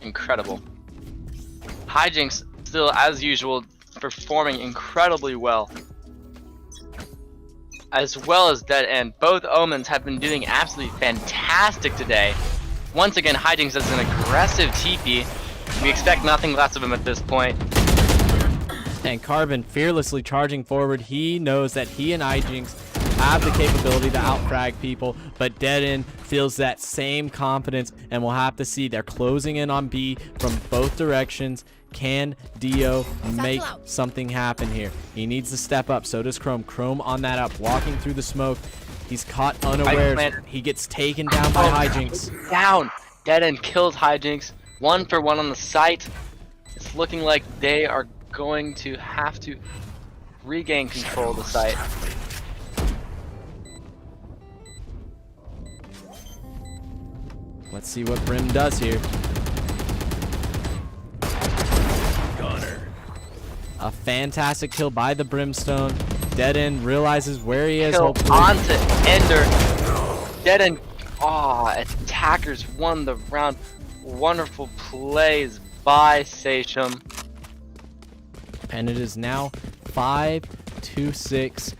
incredible. Hijinks still, as usual, performing incredibly well. As well as Dead End. Both Omens have been doing absolutely fantastic today. Once again, Hijinks is an aggressive TP. We expect nothing less of him at this point. And Carbon fearlessly charging forward. He knows that he and Hijinks have the capability to outfrag people, but Dead End feels that same confidence, and we'll have to see. They're closing in on B from both directions. Can Dio make something happen here? He needs to step up. So does Chrome. Chrome on that up, walking through the smoke. He's caught unaware. He gets taken down by Hijinks. Down. Dead End kills Hijinks. 1 for 1 on the site. It's looking like they are going to have to regain control of the site. Let's see what Brim does here. A fantastic kill by the Brimstone. Dead End realizes where he is. Kill onto Ender. Dead End. Attackers won the round. Wonderful plays by Sachem. And it is now 5-6,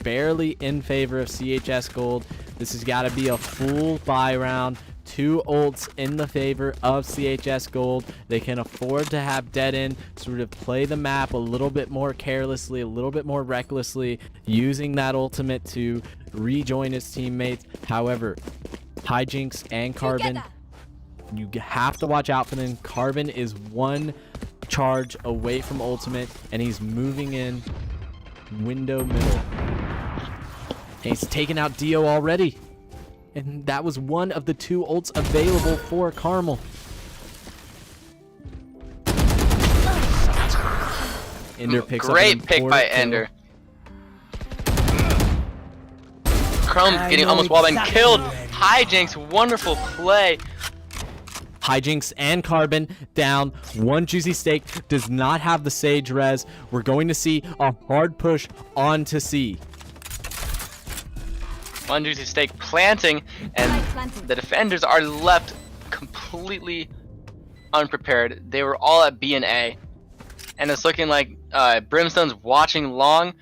barely in favor of CHS Gold. This has got to be a full buy round. 2 ults in the favor of CHS Gold. They can afford to have Dead End sort of play the map a little bit more carelessly, a little bit more recklessly, using that ultimate to rejoin his teammates. However, Hijinks and Carbon, you have to watch out for them. Carbon is 1 charge away from ultimate, and he's moving in window middle. And he's taken out Dio already. And that was one of the 2 ults available for Carmel. Ender picks Great up pick by Ender. Chrome getting almost wallbang killed. Hijinks, wonderful play. Hijinks and Carbon down. 1 juicy steak does not have the Sage res. We're going to see a hard push onto C. 1 juicy steak planting, and the defenders are left completely unprepared. They were all at B and A, and it's looking like Brimstone's watching long.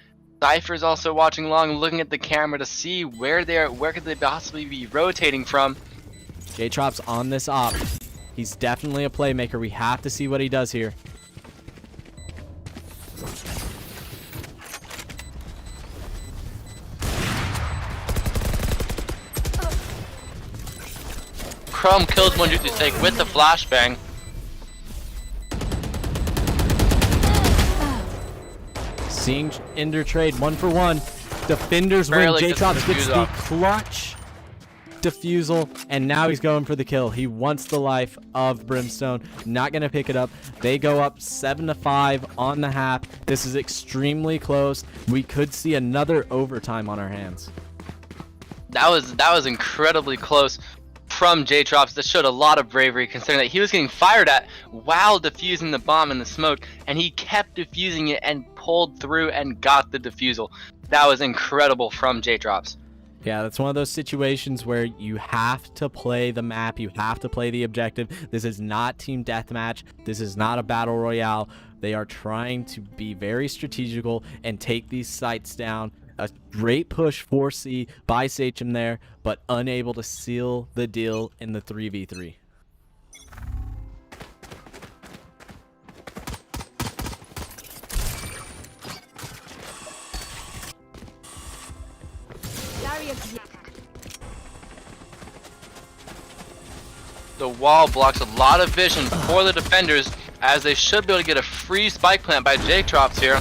Cypher's also watching long, looking at the camera to see where could they possibly be rotating from. J-Trop's on this op. He's definitely a playmaker. We have to see what he does here. Chrome kills 1 juicy steak with the flashbang. Seeing Ender trade 1 for 1. Defenders win. J-Trops gets the clutch defusal, and now he's going for the kill. He wants the life of Brimstone. Not going to pick it up. They go up 7-5 on the half. This is extremely close. We could see another overtime on our hands. That was incredibly close from J-Trops. That showed a lot of bravery, considering that he was getting fired at while defusing the bomb in the smoke, and he kept defusing it and pulled through and got the defusal. That was incredible from J-Trops. Yeah, that's one of those situations where you have to play the map, you have to play the objective. This is not team deathmatch. This is not a battle royale. They are trying to be very strategical and take these sites down. A great push for C by Sachem there, but unable to seal the deal in the 3v3. The wall blocks a lot of vision for the defenders, as they should be able to get a free spike plant by J-Trops here.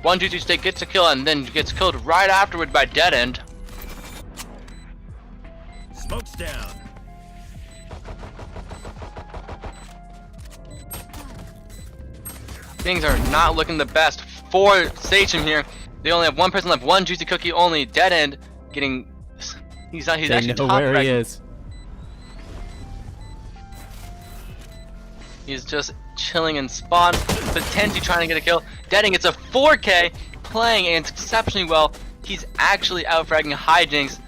1 juicy steak gets a kill and then gets killed right afterward by Dead End. Smoke's down. Things are not looking the best for Sachem here. They only have 1 person left, 1 juicy cookie only. Dead End getting... He's actually know top where he is. He's just chilling in spawn, potentially trying to get a kill. Dead End gets a 4K, playing exceptionally well. He's actually outfragging Hijinks.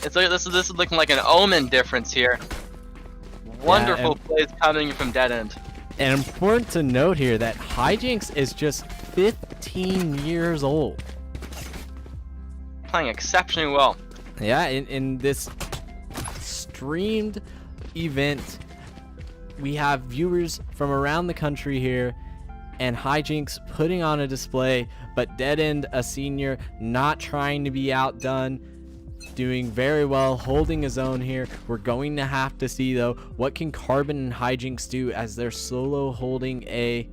This is looking like an Omen difference here. Wonderful plays coming from Dead End. And important to note here that Hijinks is just 15 years old. Playing exceptionally well. Yeah, in this streamed event, we have viewers from around the country here, and Hijinks putting on a display, but Dead End, a senior, not trying to be outdone, doing very well, holding his own here. We're going to have to see, though, what can Carbon and Hijinks do as they're solo holding A.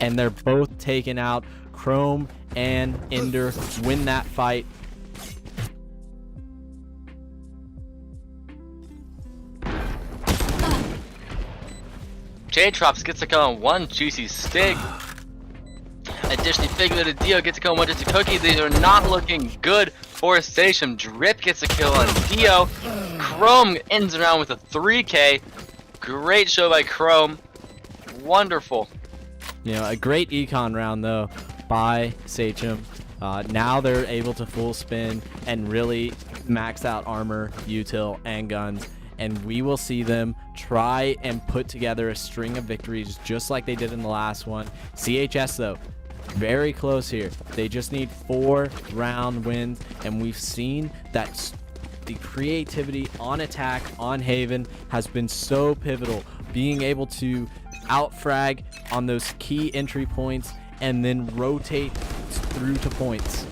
And they're both taken out. Chrome and Ender win that fight. J-Trops gets to kill on one juicy stick. Additionally, Figure the Dio gets to kill on one juicy cookie. These are not looking good for Station. Drip gets a kill on Dio. Chrome ends around with a 3K. Great show by Chrome. Wonderful. You know, a great econ round though by Sachem. Now they're able to full spin and really max out armor, util, and guns. And we will see them try and put together a string of victories just like they did in the last one. CHS though, very close here. They just need 4 round wins, and we've seen that the creativity on attack on Haven has been so pivotal, being able to outfrag on those key entry points and then rotate through to points.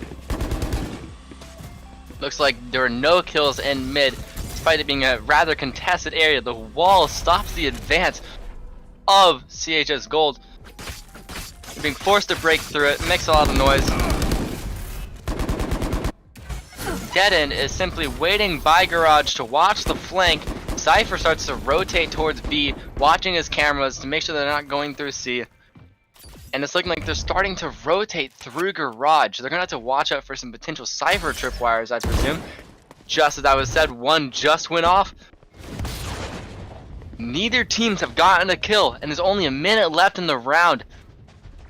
Looks like there are no kills in mid, despite it being a rather contested area. The wall stops the advance of CHS Gold. They're being forced to break through it, makes a lot of noise. Dead End is simply waiting by garage to watch the flank. Cypher starts to rotate towards B, watching his cameras to make sure they're not going through C. And it's looking like they're starting to rotate through garage. They're gonna have to watch out for some potential Cypher tripwires, I presume. Just as I was said, one just went off. Neither teams have gotten a kill, and there's only a minute left in the round.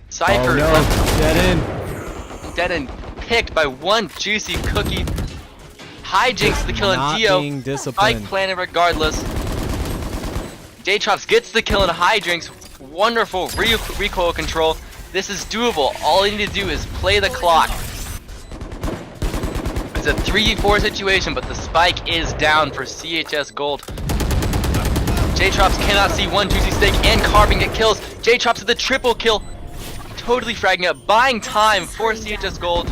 Cypher, oh no, Dead End. Dead End picked by one juicy cookie. Hijinks the kill in Dio. Being disciplined. Spike planted regardless. J-Trops gets the kill in Hijinks. Wonderful recoil control. This is doable. All you need to do is play the clock. It's a 3v4 situation, but the spike is down for CHS Gold. J-Trops cannot see one juicy steak and Carbon get kills. J-Trops with the triple kill. Totally fragging up, buying time for CHS Gold.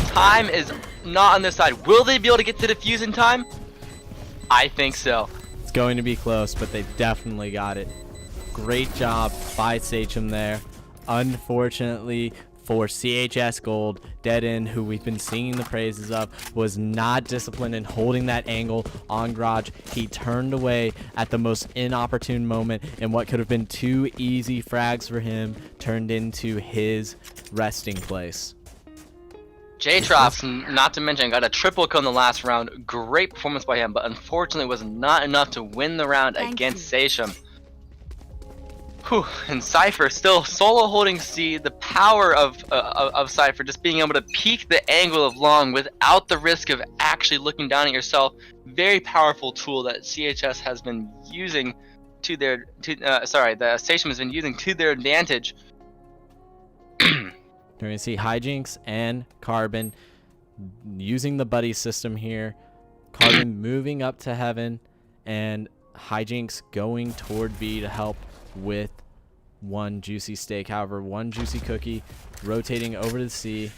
Time is not on their side. Will they be able to get to defuse in time? I think so. It's going to be close, but they definitely got it. Great job by Sachem there. Unfortunately for CHS Gold, Dead End, who we've been singing the praises of, was not disciplined in holding that angle on garage. He turned away at the most inopportune moment, and what could have been 2 easy frags for him turned into his resting place. J-Trops, not to mention, got a triple kill in the last round. Great performance by him, but unfortunately was not enough to win the round against Sachem. Whew, and Cypher still solo holding C. The power of Cypher just being able to peek the angle of long without the risk of actually looking down at yourself. Very powerful tool that CHS has been using to their the Station has been using to their advantage. We're going to see Hijinks and Carbon using the buddy system here. Carbon moving up to heaven, and Hijinks going toward B to help with one juicy steak. However, one juicy cookie rotating over to C.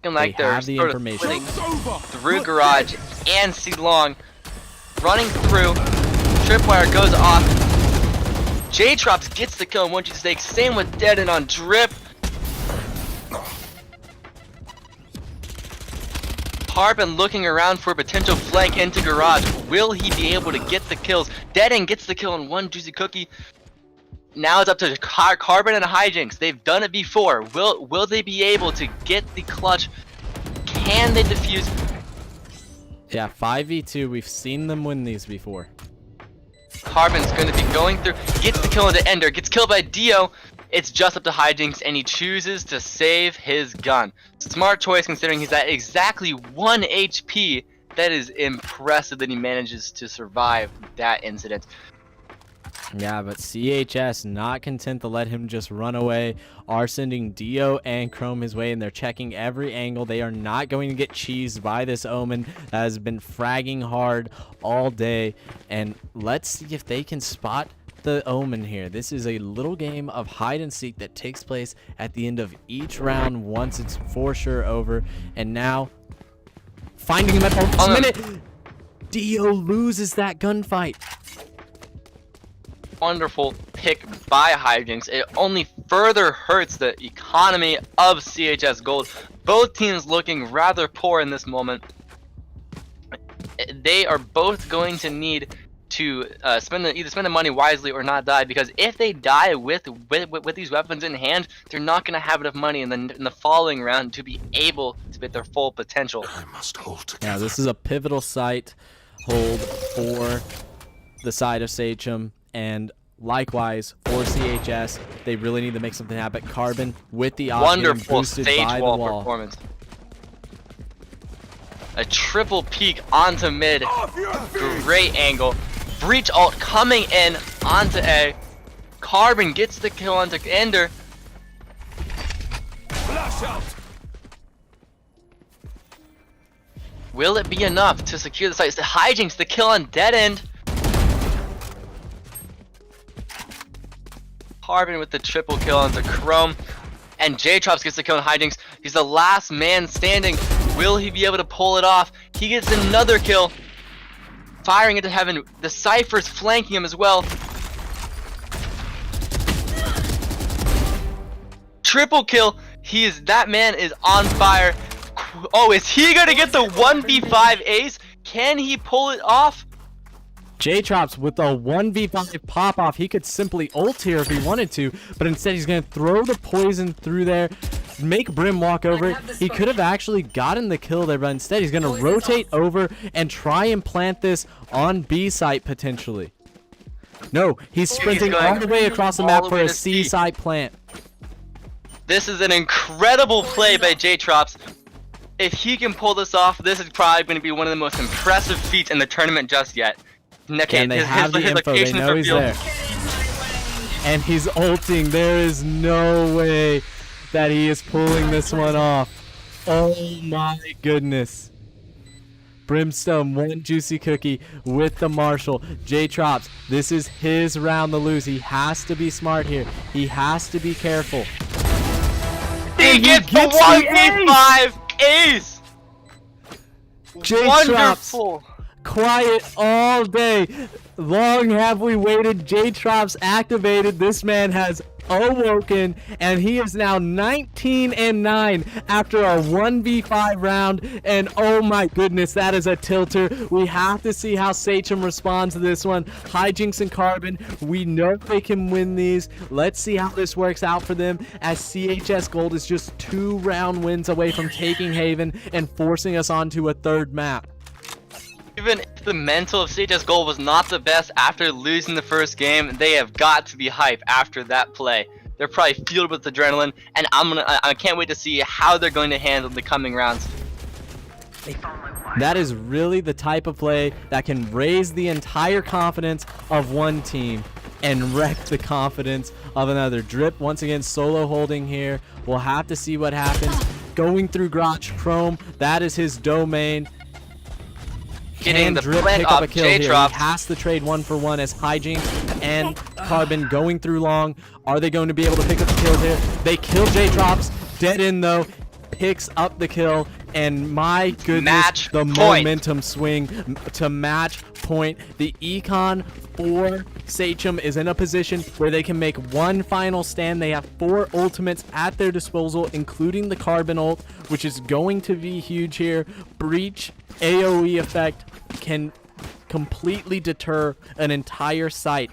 And like they they're have the sort information. of splitting through garage and C long. Running through. Tripwire goes off. J-Trops gets the kill on one juicy steak. Same with Dead End on Drip. Carbon looking around for a potential flank into garage. Will he be able to get the kills? Dead End gets the kill on one juicy cookie. Now it's up to Carbon and Hijinks. They've done it before. Will they be able to get the clutch? Can they defuse? Yeah, 5v2. We've seen them win these before. Carbon's going to be going through. Gets the kill into Ender. Gets killed by Dio. it's just up to Hijinks, and he chooses to save his gun. Smart choice considering he's at exactly 1 HP. That is impressive that he manages to survive that incident. Yeah, but CHS not content to let him just run away, are sending Dio and Chrome his way, and they're checking every angle. They are not going to get cheesed by this Omen that has been fragging hard all day. And let's see if they can spot the Omen here. This is a little game of hide and seek that takes place at the end of each round once it's for sure over. And now, finding him at the last minute, Dio loses that gunfight. Wonderful pick by Hijinks. It only further hurts the economy of CHS Gold. Both teams looking rather poor in this moment. They are both going to need to either spend the money wisely or not die, because if they die with these weapons in hand, they're not going to have enough money in the following round to be able to hit their full potential. I must hold together. Yeah, this is a pivotal site hold for the side of Sachem. And likewise for CHS, they really need to make something happen. Carbon with the op Wonderful boosted stage by wall the wall. performance. A triple peek onto mid. Great angle. Breach ult coming in onto A. Carbon gets the kill onto Ender. Flash out. Will it be enough to secure the site? The Hijinks, the kill on dead end. Carbon with the triple kill onto Chrome, and J-Trops gets the kill on Hijinks. He's the last man standing. Will he be able to pull it off? He gets another kill, firing into heaven. The Cypher's flanking him as well. Triple kill. That man is on fire. Oh, is he gonna get the 1v5 ace? Can he pull it off? J-Trops with a 1v5 pop-off. He could simply ult here if he wanted to, but instead he's going to throw the poison through there, make Brim walk over it. He could have actually gotten the kill there, but instead he's going to rotate over and try and plant this on B site potentially. No, he's sprinting all the way across the map for a C site plant. This is an incredible play by J-Trops. If he can pull this off, this is probably going to be one of the most impressive feats in the tournament just yet. And they have the info, they know he's there. And he's ulting. There is no way that he is pulling this one off. Oh my goodness. Brimstone, one juicy cookie with the Marshall. J-Trops, this is his round to lose. He has to be smart here. He has to be careful. He gets the 1v5 ace! Wonderful! Quiet all day. Long have we waited. J-Trops activated. This man has awoken, and he is now 19-9 after a 1v5 round. And oh my goodness, that is a tilter. We have to see how Sachem responds to this one. Hijinks and Carbon, we know they can win these. Let's see how this works out for them, as CHS Gold is just 2 round wins away from taking Haven and forcing us onto a third map. Even if the mental of CHS Gold was not the best after losing the first game, they have got to be hype after that play. They're probably fueled with adrenaline, and I can't wait to see how they're going to handle the coming rounds. That is really the type of play that can raise the entire confidence of one team and wreck the confidence of another. Drip once again solo holding here. We'll have to see what happens. Going through Grotch Chrome, that is his domain. Getting the Drip plant pick up a off kill here. J-Trops. He has to trade 1-for-1 as Hijinks and Carbon going through long. Are they going to be able to pick up the kill here? They kill J-Trops. Dead in though. Picks up the kill. And my goodness, Match the point. momentum swing to match point. The econ for Sachem is in a position where they can make one final stand. They have 4 ultimates at their disposal, including the Carbon ult, which is going to be huge here. Breach AoE effect can completely deter an entire site.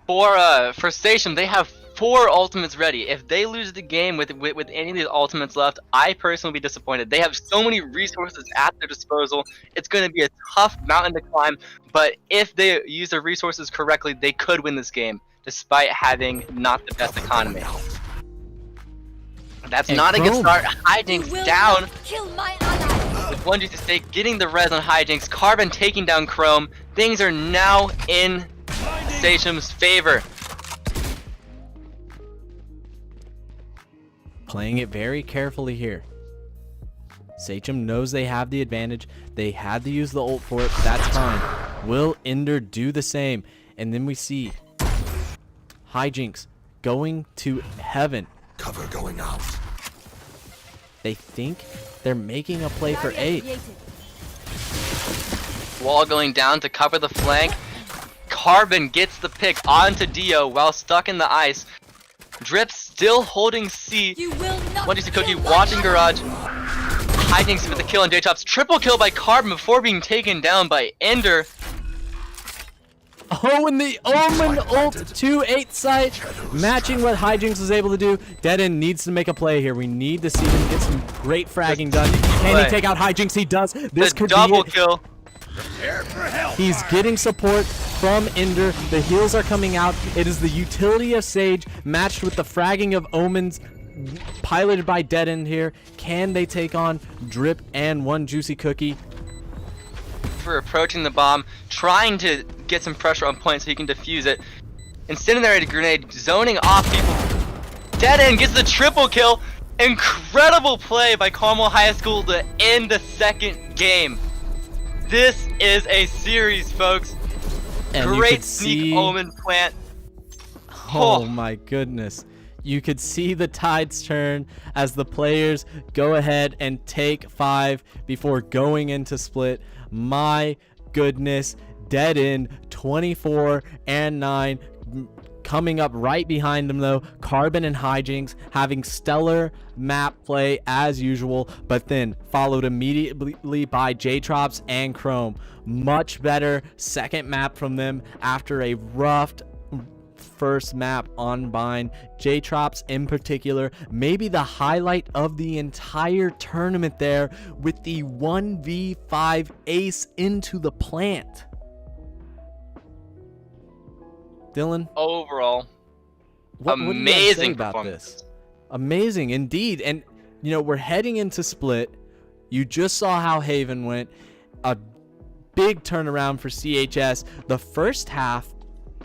For Sachem, they have 4 ultimates ready. If they lose the game with any of these ultimates left, I personally will be disappointed. They have so many resources at their disposal. It's going to be a tough mountain to climb, but if they use their resources correctly, they could win this game, despite having not the best economy. That's not a good start. Hijinks down. Kill my ally. With 1 juicy stake getting the res on Hijinks, Carbon taking down Chrome. Things are now in Sachem's favor. Playing it very carefully here. Sachem knows they have the advantage. They had to use the ult for it. That's fine. Will Ender do the same? And then we see Hijinks going to heaven. Cover going out. They think they're making a play for A. Wall going down to cover the flank. Carbon gets the pick onto Dio while stuck in the ice. Drip still holding C. What is the cookie? Watching Garage. Hijinks with the kill on J-Chops. Triple kill by Carbon before being taken down by Ender. Oh, and the Omen ult to 8 site, matching what Hijinks was able to do. Deaden needs to make a play here. We need to see him get some great fragging done. Can he take out Hijinks? He does. This could double be it. kill. He's getting support from Ender. The heals are coming out. It is the utility of Sage matched with the fragging of Omens piloted by Deaden here. Can they take on Drip and 1 juicy cookie? For approaching the bomb, trying to get some pressure on point so he can defuse it. Incendiary grenade zoning off people. Deaden gets the triple kill. Incredible play by Carmel High School to end the second game. This is a series, folks. And great sneak Omen plant. Oh my goodness. You could see the tides turn as the players go ahead and take 5 before going into split. My goodness. Deaden 24 and 9. Coming up right behind them though, Carbon and Hijinks having stellar map play as usual, but then followed immediately by J-Trops and Chrome. Much better second map from them after a rough first map on Bind. J-Trops in particular, maybe the highlight of the entire tournament there with the 1v5 ace into the plant. Dylan, overall, amazing performance. Amazing indeed. And you know, we're heading into split. You just saw how Haven went. A big turnaround for CHS. The first half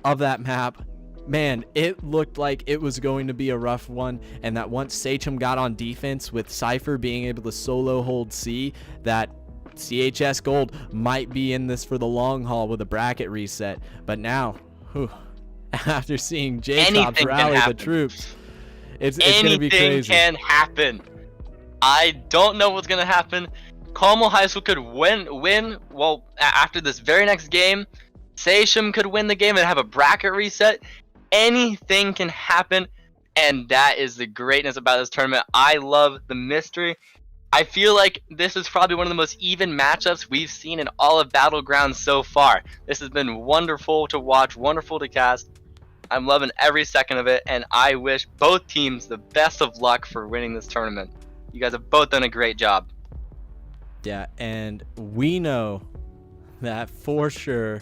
of that map, man, it looked like it was going to be a rough one, and that once Sachem got on defense with Cypher being able to solo hold C, that CHS Gold might be in this for the long haul with a bracket reset. But now, after seeing J-Tops rally the troops, it's going to be crazy. Anything can happen. I don't know what's going to happen. Carmel High School could win. Well, after this very next game, Sachem could win the game and have a bracket reset. Anything can happen, and that is the greatness about this tournament. I love the mystery. I feel like this is probably one of the most even matchups we've seen in all of Battlegrounds so far. This has been wonderful to watch, wonderful to cast. I'm loving every second of it, and I wish both teams the best of luck for winning this tournament. You guys have both done a great job. Yeah, and we know that for sure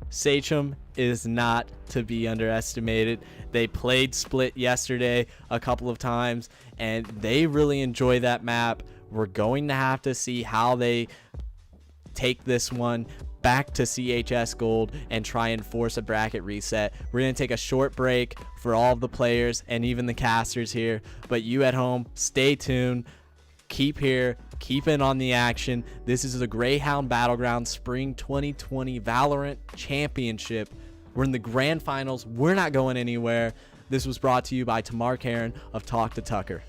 Sachem is not to be underestimated. They played split yesterday a couple of times, and they really enjoy that map. We're going to have to see how they take this one back to CHS Gold and try and force a bracket reset. We're going to take a short break for all of the players and even the casters here, but you at home, stay tuned. Keep here, keep in on the action. This is the Greyhound Battlegrounds Spring 2020 Valorant Championship. We're in the grand finals. We're not going anywhere. This was brought to you by Tamar Karen of Talk to Tucker.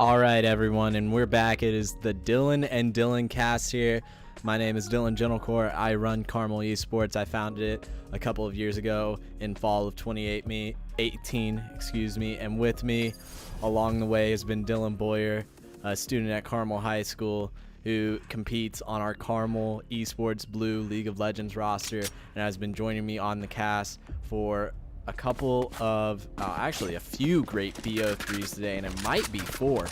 All right, everyone, and we're back. It is the Dylan and Dylan cast here. My name is Dylan Gentlecore. I run Carmel Esports. I founded it a couple of years ago in fall of 2018, and with me along the way has been Dylan Boyer, a student at Carmel High School who competes on our Carmel Esports Blue League of Legends roster and has been joining me on the cast for a couple of, actually a few great BO3s today, and it might be 4.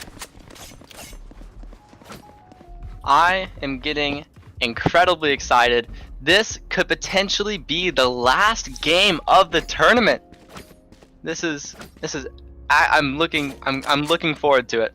I am getting incredibly excited. This could potentially be the last game of the tournament. I'm looking forward to it.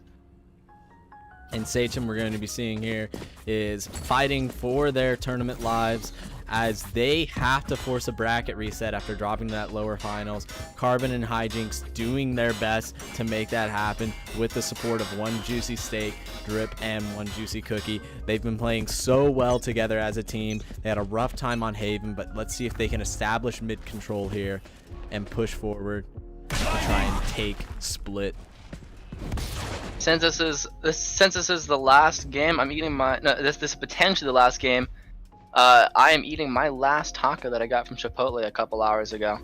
And Sachem, we're going to be seeing here, is fighting for their tournament lives as they have to force a bracket reset after dropping to that lower finals. Carbon and Hijinks doing their best to make that happen with the support of One Juicy Steak, Drip, and One Juicy Cookie. They've been playing so well together as a team. They had a rough time on Haven, but let's see if they can establish mid control here and push forward to try and take split. Since this is the last game, I'm eating my this is potentially the last game. I am eating my last taco that I got from Chipotle a couple hours ago.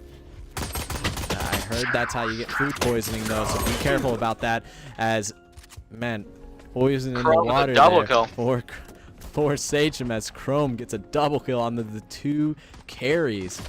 I heard that's how you get food poisoning though, so be careful about that. As man, poison in the water double there kill for Sachem as Chrome gets a double kill on the 2 carries.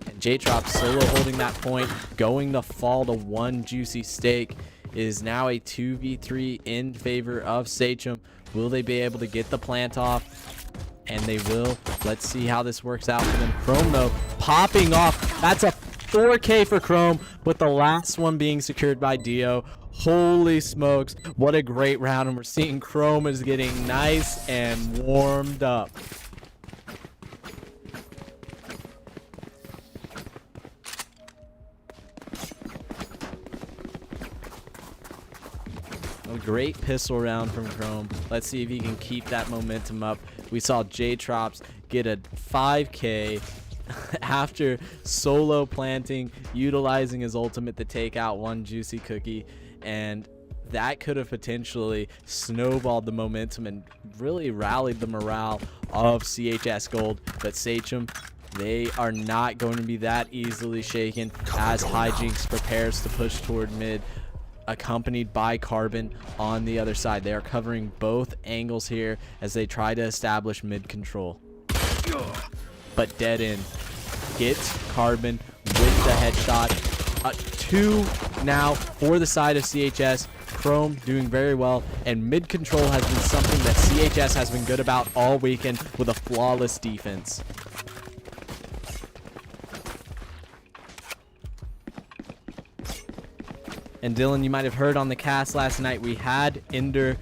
And J-Trop solo holding that point, going to fall to One Juicy Steak. Is now a 2v3 in favor of Sachem. Will they be able to get the plant off? And they will. Let's see how this works out for them. Chrome though popping off. That's a 4K for Chrome, with the last one being secured by Dio. Holy smokes, what a great round. And we're seeing Chrome is getting nice and warmed up. A great pistol round from Chrome. Let's see if he can keep that momentum up. We saw J-Trops get a 5K after solo planting, utilizing his ultimate to take out One Juicy Cookie, and that could have potentially snowballed the momentum and really rallied the morale of CHS Gold. But Sachem, they are not going to be that easily shaken as Hijinks prepares to push toward mid, accompanied by Carbon on the other side. They are covering both angles here as they try to establish mid control. But Dead End gets Carbon with the headshot. 2 now for the side of CHS. Chrome doing very well, and mid control has been something that CHS has been good about all weekend with a flawless defense. And Dylan, you might have heard on the cast last night, we had Ender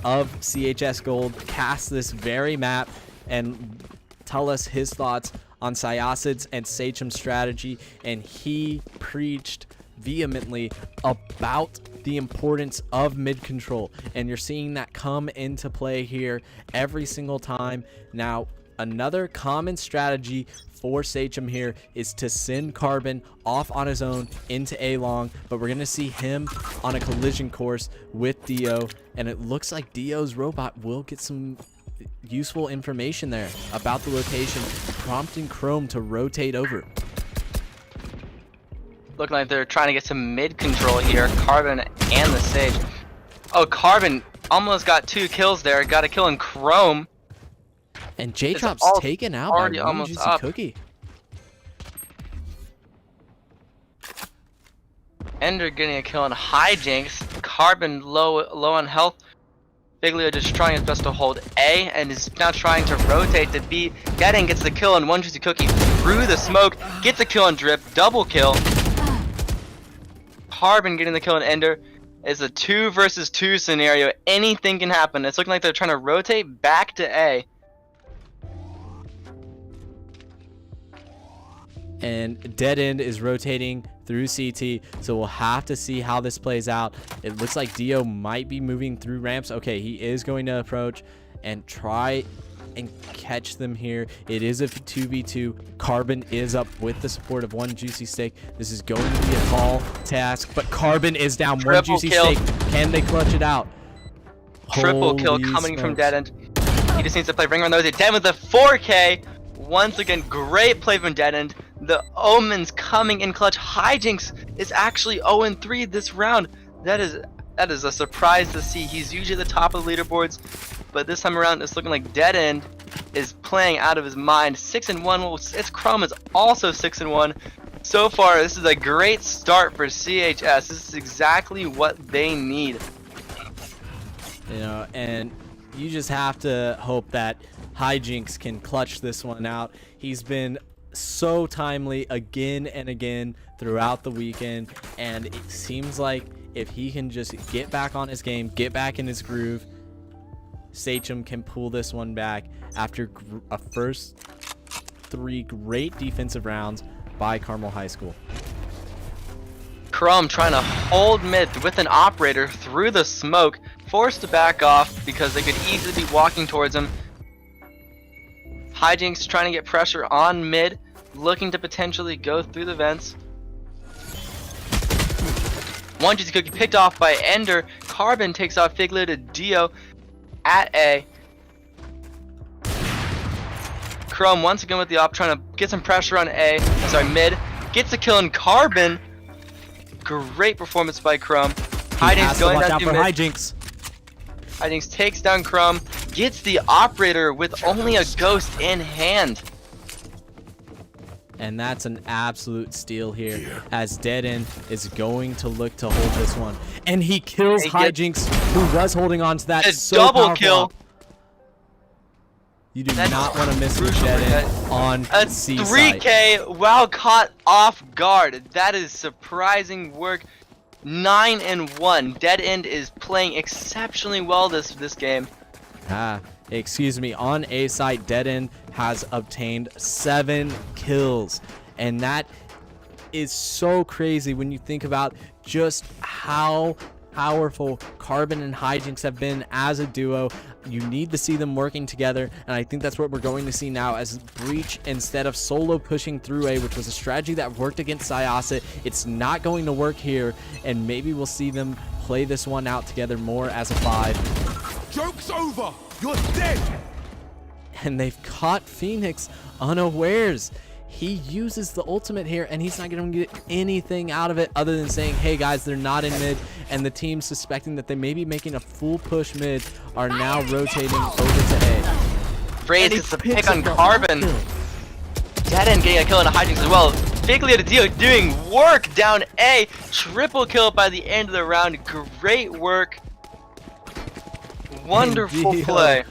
of CHS Gold cast this very map and tell us his thoughts on Syacid's and Sachem's strategy, and he preached vehemently about the importance of mid control, and you're seeing that come into play here every single time. Now, another common strategy for Sachem here is to send Carbon off on his own into A long, but we're gonna see him on a collision course with Dio, and it looks like Dio's robot will get some useful information there about the location, prompting Chrome to rotate over. Looking like they're trying to get some mid control here. Carbon and the Sage. Oh, Carbon almost got 2 kills there. Got a kill in Chrome. And J-Trop's taken out by One Juicy Cookie. Ender getting a kill in Hijinks. Carbon low on health. Biglio just trying his best to hold A and is now trying to rotate to B. Getting gets the kill on One Juicy Cookie through the smoke. Gets a kill on Drip. Double kill. Carbon getting the kill on Ender. It's a 2 versus 2 scenario. Anything can happen. It's looking like they're trying to rotate back to A. And Dead End is rotating through CT, so we'll have to see how this plays out. It looks like Dio might be moving through ramps. Okay, he is going to approach, and try and catch them here. It is a 2v2. Carbon is up with the support of one Juicy Steak. This is going to be a tall task, but Carbon is down. Triple One Juicy kill. Steak. Can they clutch it out? Triple kill Holy coming from smokes. Dead End. He just needs to play Ring Around the Rosy. Dead End with a 4K. Once again, great play from Dead End. The Omens coming in clutch. Hijinks is actually 0-3 this round. That is a surprise to see. He's usually at the top of the leaderboards, but this time around it's looking like Dead End is playing out of his mind. 6-1. Well, it's Chrome is also 6-1. So far, this is a great start for CHS. This is exactly what they need. You know, and you just have to hope that Hijinks can clutch this one out. He's been so timely again and again throughout the weekend, and it seems like if he can just get back on his game, get back in his groove, Sachem can pull this one back after a first 3 great defensive rounds by Carmel High School. Chrome trying to hold mid with an operator through the smoke, forced to back off because they could easily be walking towards him. Hijinks trying to get pressure on mid, looking to potentially go through the vents. One Juicy Cookie picked off by Ender. Carbon takes off Figlo to Dio at A. Chrome once again with the op, trying to get some pressure on mid. Gets a kill in Carbon. Great performance by Chrome. Hijinks going down to mid. Hijinks. Hijinks takes down Chrome. Gets the operator with only a ghost in hand. And that's an absolute steal here, as Dead End is going to look to hold this one. And he kills Hijinks, who was holding on to that. A so double powerful. kill. You do not want to miss with Dead End on A C 3K while caught off guard. That is surprising work. 9-1. Dead End is playing exceptionally well this game. Excuse me, on A site, Dead End has obtained 7 kills, and that is so crazy when you think about just how powerful Carbon and Hijinks have been as a duo. You need to see them working together, and I think that's what we're going to see now, as Breach, instead of solo pushing through A, which was a strategy that worked against Syosset, it's not going to work here, and maybe we'll see them play this one out together more as a 5. Joke's over! You're dead! And they've caught Phoenix unawares. He uses the ultimate here, and he's not going to get anything out of it other than saying, hey guys, they're not in mid, and the team suspecting that they may be making a full push mid are now rotating over to A. Phrase gets the pick on Carbon. Dead End getting a kill on a Hijinks as well. Figlia to Dio doing work down A. Triple kill by the end of the round. Great work. Wonderful play.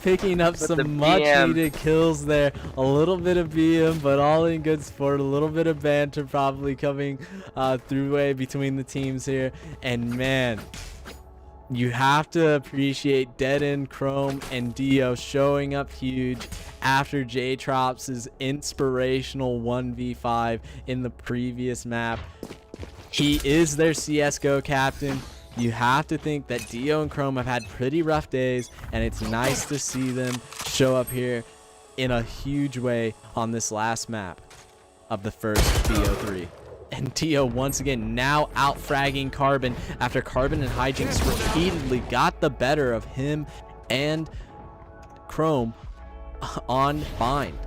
Picking up some much needed kills there. A little bit of BM, but all in good sport. A little bit of banter probably coming through way between the teams here. And man, you have to appreciate Dead End, Chrome, and Dio showing up huge after J-Trops' inspirational 1v5 in the previous map. He is their CSGO captain. You have to think that Dio and Chrome have had pretty rough days, and it's nice to see them show up here in a huge way on this last map of the first BO3. And Dio once again now out-fragging Carbon after Carbon and Hijinks repeatedly got the better of him and Chrome on Bind.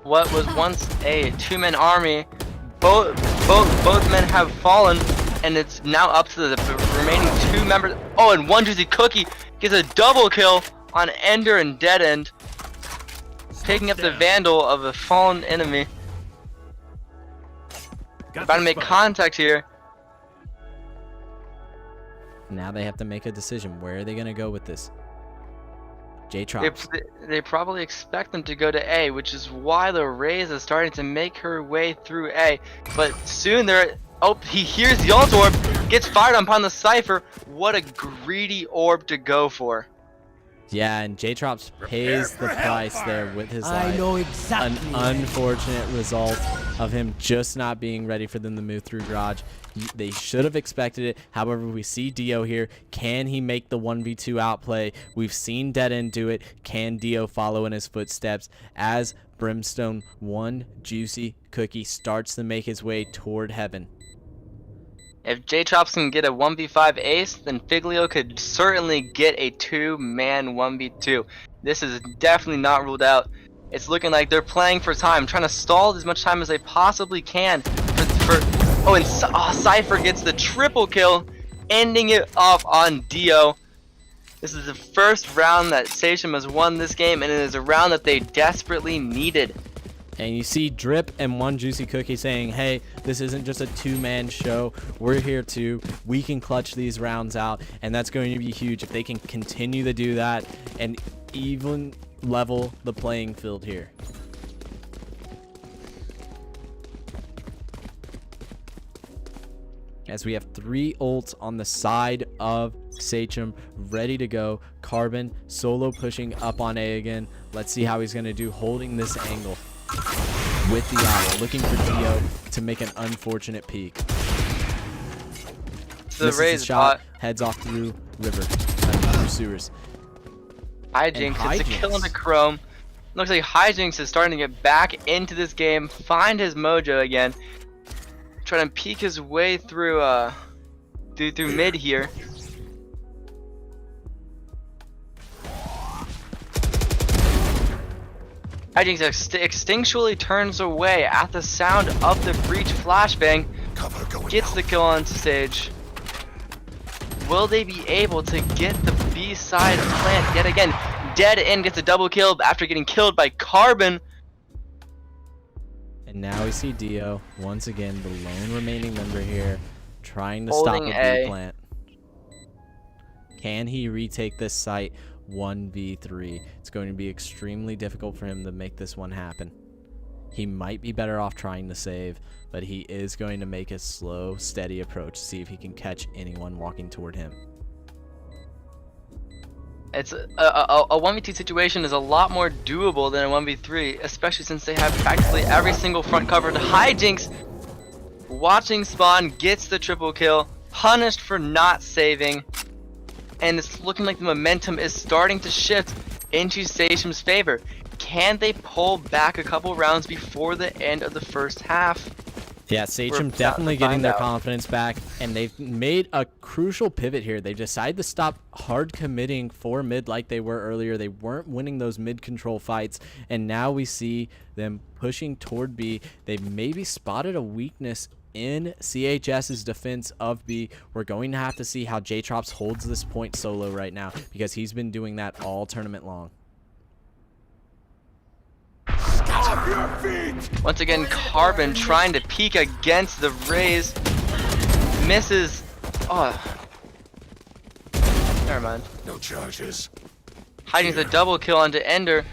What was once a 2-man army, both men have fallen, and it's now up to the remaining 2 members. Oh, and one Juicy Cookie gets a double kill on Ender and Dead End, picking up the Vandal of a fallen enemy. About to make contact here. Now they have to make a decision. Where are they going to go with this? J-Trops. They probably expect them to go to A, which is why the Raze is starting to make her way through A. But soon they're... Oh, he hears the ult orb, gets fired upon the Cypher. What a greedy orb to go for. Yeah, and J-Trops pays the price there with his life. I know exactly. An unfortunate result of him just not being ready for them to move through garage. They should have expected it. However, we see Dio here. Can he make the 1v2 outplay? We've seen Dead End do it. Can Dio follow in his footsteps as Brimstone, one juicy cookie, starts to make his way toward heaven? If J-Trops can get a 1v5 ace, then Figlio could certainly get a 2-man 1v2. This is definitely not ruled out. It's looking like they're playing for time, trying to stall as much time as they possibly can. Oh, and Cypher gets the triple kill, ending it off on Dio. This is the first round that Sachem has won this game, and it is a round that they desperately needed. And you see Drip and one Juicy Cookie saying, hey, this isn't just a two-man show. We're here too. We can clutch these rounds out, and that's going to be huge if they can continue to do that and even level the playing field here. As we have 3 ults on the side of Sachem ready to go. Carbon solo pushing up on A again. Let's see how he's going to do holding this angle with the owl, looking for Dio to make an unfortunate peek. The raise shot heads off through river, through sewers. Hijinks gets a kill into Chrome. Looks like Hijinks is starting to get back into this game, find his mojo again, trying to peek his way through through mid here. Hijinks instinctually turns away at the sound of the breach flashbang. Gets the kill on stage. Will they be able to get the B side plant yet again? Dead End gets a double kill after getting killed by Carbon. And now we see Dio, once again, the lone remaining member here, trying to Holding stop a A. B plant. Can he retake this site 1v3? It's going to be extremely difficult for him to make this one happen. He might be better off trying to save, but he is going to make a slow, steady approach to see if he can catch anyone walking toward him. It's a 1v2 situation is a lot more doable than a 1v3, especially since they have practically every single front covered. Hijinks, watching spawn, gets the triple kill, punished for not saving, and it's looking like the momentum is starting to shift into Sachem's favor. Can they pull back a couple rounds before the end of the first half? Yeah, Sachem definitely getting their confidence back, and they've made a crucial pivot here. They decided to stop hard committing for mid like they were earlier. They weren't winning those mid control fights, and now we see them pushing toward B. They maybe spotted a weakness in CHS's defense of B. We're going to have to see how J-Trops holds this point solo right now, because he's been doing that all tournament long. Once again, Carbon trying to peek against the raise. Misses. Oh. Never mind. No charges. Hiding the double kill onto Ender.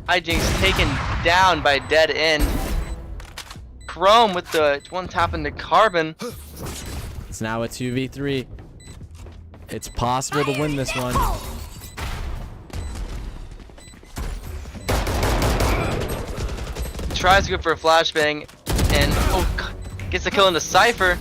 Hijinks taken down by Dead End. Chrome with the one tap into Carbon. It's now a 2v3. It's possible to win this one. Tries to go for a flashbang and gets the kill into Cypher.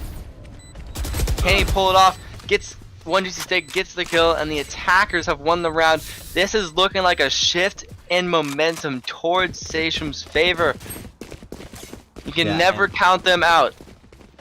Can he pull it off? Gets one juicy steak, gets the kill, and the attackers have won the round. This is looking like a shift in momentum towards Sachem's favor. You can never count them out.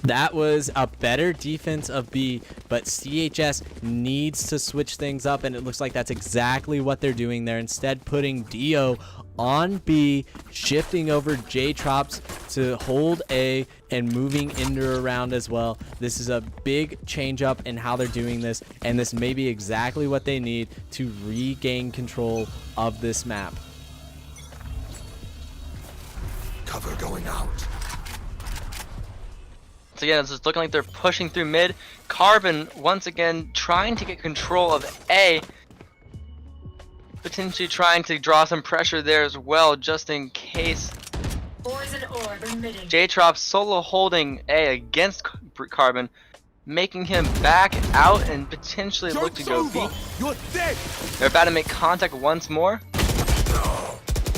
That was a better defense of B, but CHS needs to switch things up, and it looks like that's exactly what they're doing there. Instead, putting Dio on B, shifting over J-Trops to hold A, and moving Ender around as well. This is a big change up in how they're doing this, and this may be exactly what they need to regain control of this map. Cover going out. So again, it's just looking like they're pushing through mid. Carbon once again trying to get control of A. Potentially trying to draw some pressure there as well, just in case. J-Trop solo holding A against Carbon. making him back out and potentially look to go B. You're dead. They're about to make contact once more.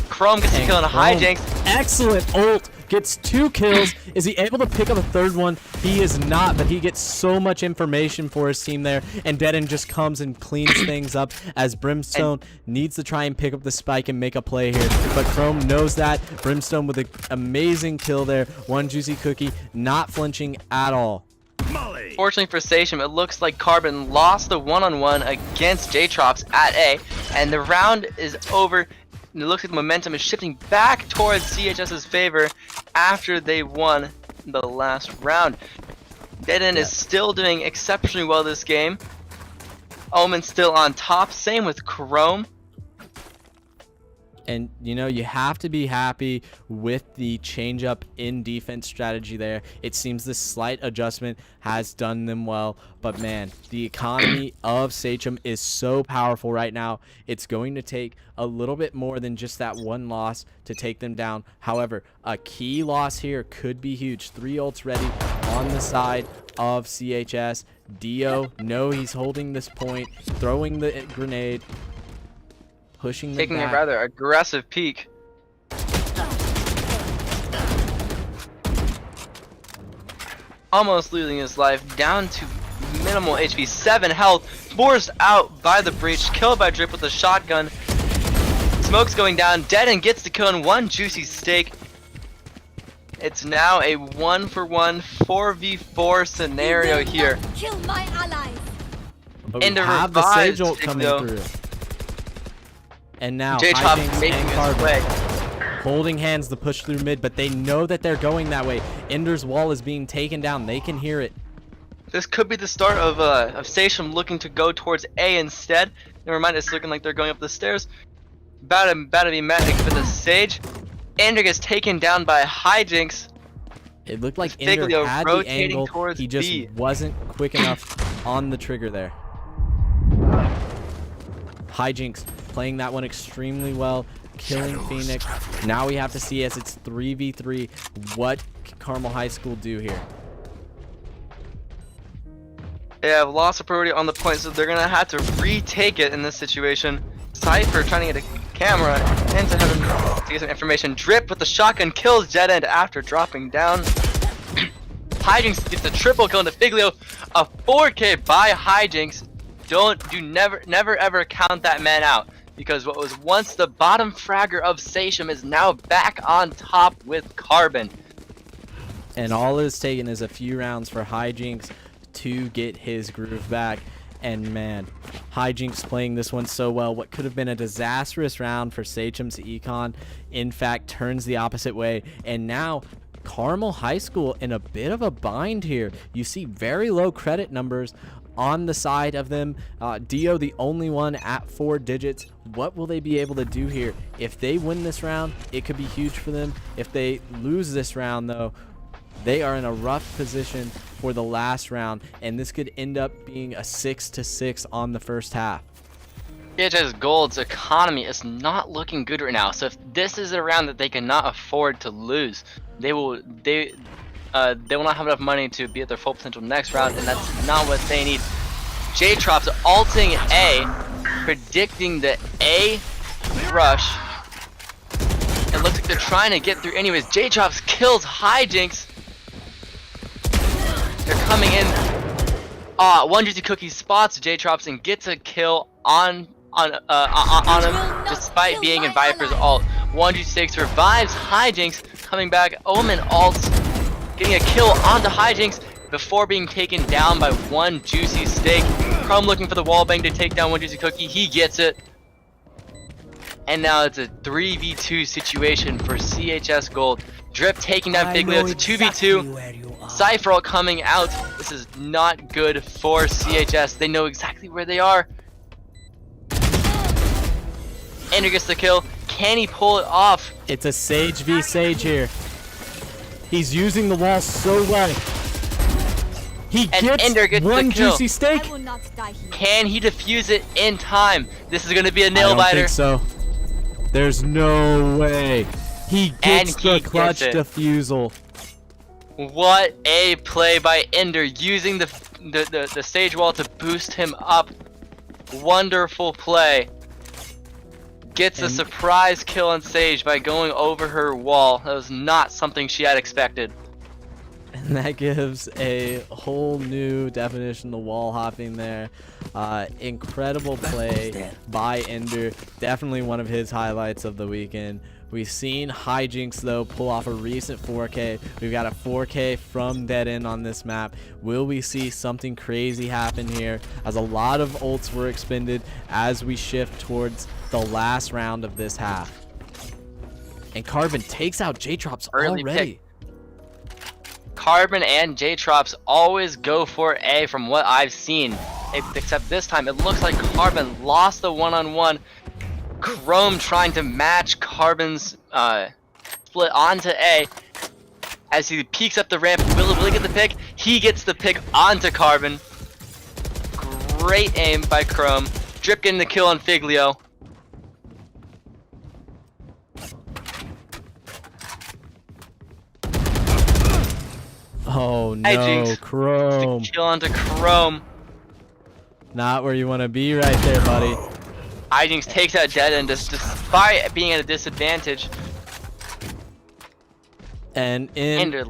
Chrome gets a kill on a hijinks. Excellent ult. Gets 2 kills. Is he able to pick up a third one? He is not, but he gets so much information for his team there. And Deaden just comes and cleans things up as Brimstone needs to try and pick up the spike and make a play here. But Chrome knows that. Brimstone with an amazing kill there. One juicy cookie, not flinching at all. Fortunately for Station, it looks like Carbon lost the one-on-one against J-Trops at A. And the round is over. It looks like the momentum is shifting back towards CHS's favor after they won the last round. Deaden is still doing exceptionally well this game. Omen's still on top, same with Chrome. And, you know, you have to be happy with the change up in defense strategy there. It seems this slight adjustment has done them well. But, man, the economy of Sachem is so powerful right now. It's going to take a little bit more than just that one loss to take them down. However, a key loss here could be huge. 3 ults ready on the side of CHS. Dio, no, he's holding this point, throwing the grenade. Pushing them Taking back. a rather aggressive peek. Almost losing his life, down to minimal HP, 7 health, forced out by the breach, killed by Drip with a shotgun. Smoke's going down, Deaden gets the kill in 1 juicy steak. It's now a 1-for-1 4v4 scenario here. Kill my allies. But And we the have the revives Sage ult take, coming though. through. And now J-Top Hijinks making and his Carbon way. holding hands to push through mid, but they know that they're going that way. Ender's wall is being taken down. They can hear it. This could be the start of Station looking to go towards A instead. Never mind, it's looking like they're going up the stairs. About to be met with the Sage. Ender gets taken down by Hijinks. It looked like Figlio Ender had the rotating angle. towards He just B. wasn't quick enough on the trigger there. Hijinks playing that one extremely well, killing Phoenix. Now we have to see, as it's 3v3, what can Carmel High School do here? They have lost of priority on the point, so they're gonna have to retake it in this situation. Cypher trying to get a camera into heaven to get some information. Drip with the shotgun kills Jet End after dropping down. Hijinks gets a triple kill into Figlio. A 4K by Hijinks. Never ever count that man out, because what was once the bottom fragger of Sachem is now back on top with Carbon. And all it is taken is a few rounds for Hijinks to get his groove back. And man, Hijinks playing this one so well. What could have been a disastrous round for Sachem's Econ, in fact, turns the opposite way. And now Carmel High School in a bit of a bind here. You see very low credit numbers on the side of them. Dio the only one at 4 digits. What will they be able to do here? If they win this round, it could be huge for them. If they lose this round, though, they are in a rough position for the last round, and this could end up being a 6-6 on the first half. CHS Gold's economy is not looking good right now, so if this is a round that they cannot afford to lose, they will not have enough money to be at their full potential next round, and that's not what they need. J-Trops ulting A, predicting the A rush. It looks like they're trying to get through anyways. J-Trops kills Hijinks. They're coming in. One juicy cookie spots J-Trops and gets a kill on him, despite being in Viper's ult. One juicy stakes revives Hijinks, coming back. Omen ults, getting a kill onto Hijinks before being taken down by one juicy steak. Chrome looking for the wallbang to take down one juicy cookie. He gets it. And now it's a 3v2 situation for CHS Gold. Drip taking down Figlio. It's a 2v2. Cypher coming out. This is not good for CHS. They know exactly where they are. Ender gets the kill. Can he pull it off? It's a Sage v Sage here. He's using the wall so well. He gets one juicy steak. Can he defuse it in time? This is going to be a I nail don't biter. think so. There's no way. He gets the clutch defusal. What a play by Ender, using the stage wall to boost him up. Wonderful play. Gets a surprise kill on Sage by going over her wall. That was not something she had expected. And that gives a whole new definition to wall hopping there. Incredible play by Ender. Definitely one of his highlights of the weekend. We've seen Hijinks, though, pull off a recent 4K. We've got a 4K from Dead End on this map. Will we see something crazy happen here, as a lot of ults were expended as we shift towards the last round of this half? And Carbon takes out J-Trops already. Carbon and J-Trops always go for A from what I've seen. Except this time, it looks like Carbon lost the one-on-one. Chrome trying to match Carbon's split onto A. As he peeks up the ramp, will he get the pick? He gets the pick onto Carbon. Great aim by Chrome. Drip getting the kill on Figlio. Oh no, Hijinks. Chrome. Kill onto Chrome. Not where you want to be right there, buddy. Hijinks takes out Dead End despite being at a disadvantage. And in Ender,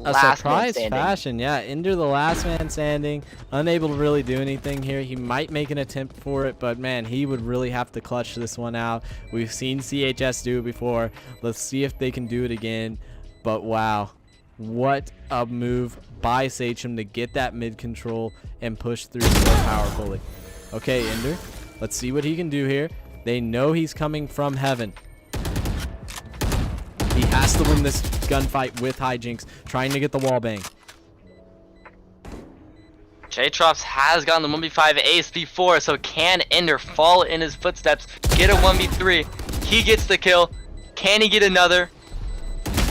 a surprise fashion, yeah, Ender the last man standing, unable to really do anything here. He might make an attempt for it, but man, he would really have to clutch this one out. We've seen CHS do it before. Let's see if they can do it again. But wow, what a move by Sachem to get that mid control and push through so powerfully. Okay, Ender, let's see what he can do here. They know he's coming from heaven. He has to win this gunfight with Hijinks, trying to get the wall bang. J-Trops has gotten the 1v5 ace before, so can Ender follow in his footsteps, get a 1v3? He gets the kill. Can he get another?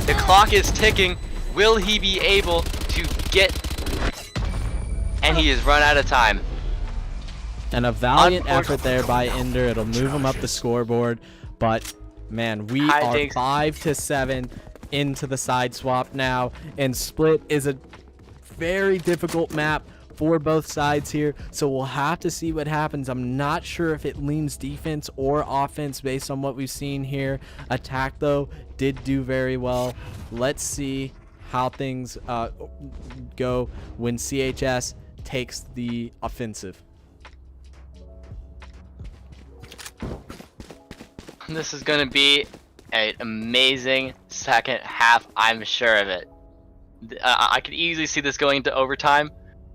The clock is ticking. Will he be able to get... And he has run out of time. And a valiant effort there by Ender. It'll move him up the scoreboard. But, man, we are 5-7 into the side swap now. And Split is a very difficult map for both sides here. So we'll have to see what happens. I'm not sure if it leans defense or offense based on what we've seen here. Attack, though, did do very well. Let's see how things go when CHS takes the offensive. This is going to be an amazing second half, I'm sure of it. I could easily see this going into overtime.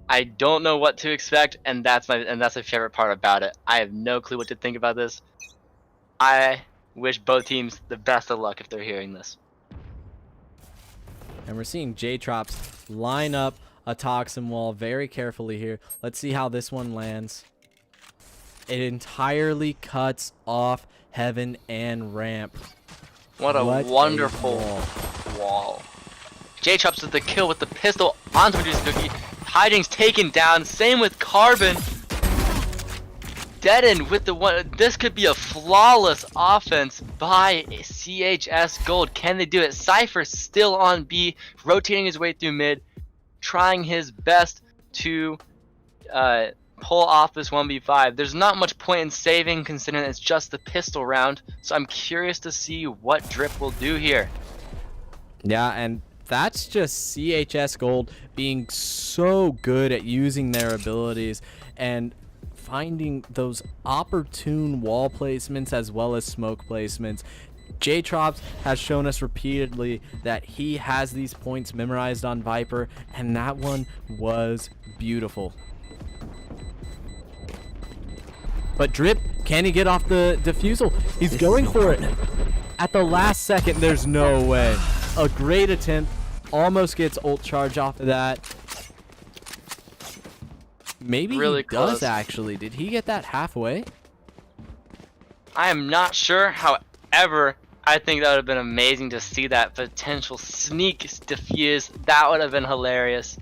I don't know what to expect, and that's my favorite part about it. I have no clue what to think about this. I wish both teams the best of luck if they're hearing this. And we're seeing J-Trops line up a toxin wall very carefully here. Let's see how this one lands. It entirely cuts off heaven and ramp. What a wonderful wall. J-Chops with the kill with the pistol onto Cookie. Hijinks taken down. Same with Carbon. Dead End with the one. This could be a flawless offense by CHS Gold. Can they do it? Cypher still on B, rotating his way through mid, trying his best to pull off this 1v5. There's not much point in saving considering it's just the pistol round, so I'm curious to see what Drip will do here. Yeah, and that's just CHS Gold being so good at using their abilities and finding those opportune wall placements as well as smoke placements. J-Trops has shown us repeatedly that he has these points memorized on Viper, and that one was beautiful. But Drip, can he get off the defusal? He's going for it. At the last second, there's no way. A great attempt. Almost gets ult charge off of that. Maybe really he close. does actually. Did he get that halfway? I am not sure. However, I think that would have been amazing to see that potential sneak defuse. That would have been hilarious.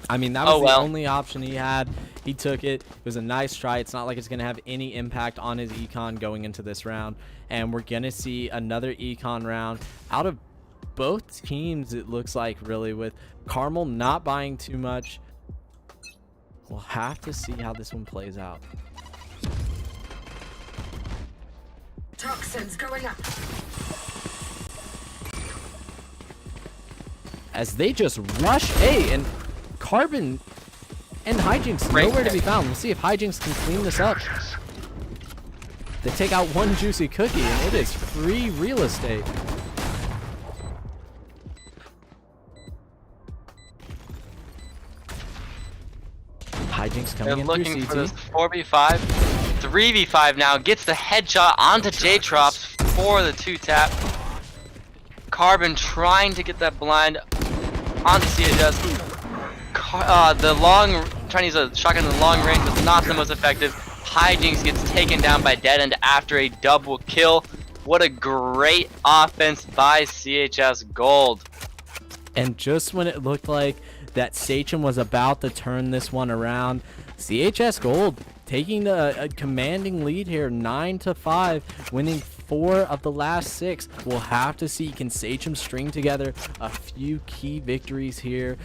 I mean, that was the only option he had. He took it. It was a nice try. It's not like it's going to have any impact on his econ going into this round. And we're going to see another econ round out of both teams, it looks like, really, with Carmel not buying too much. We'll have to see how this one plays out. Toxins going up. As they just rush A, and Carbon and Hijinks nowhere to be found. We'll see if Hijinks can clean this up. They take out one juicy cookie, and it is free real estate. Hijinks coming in looking through for this CT. 4v5, 3v5 now. Gets the headshot onto J-Trops for the 2-tap. Carbon trying to get that blind onto CHS. The long, trying to use a shotgun in the long range was not the most effective. Hijinks gets taken down by Dead End after a double kill. What a great offense by CHS Gold. And just when it looked like that Sachem was about to turn this one around, CHS Gold taking a commanding lead here, 9-5, winning 4 of the last 6. We'll have to see, can Sachem string together a few key victories here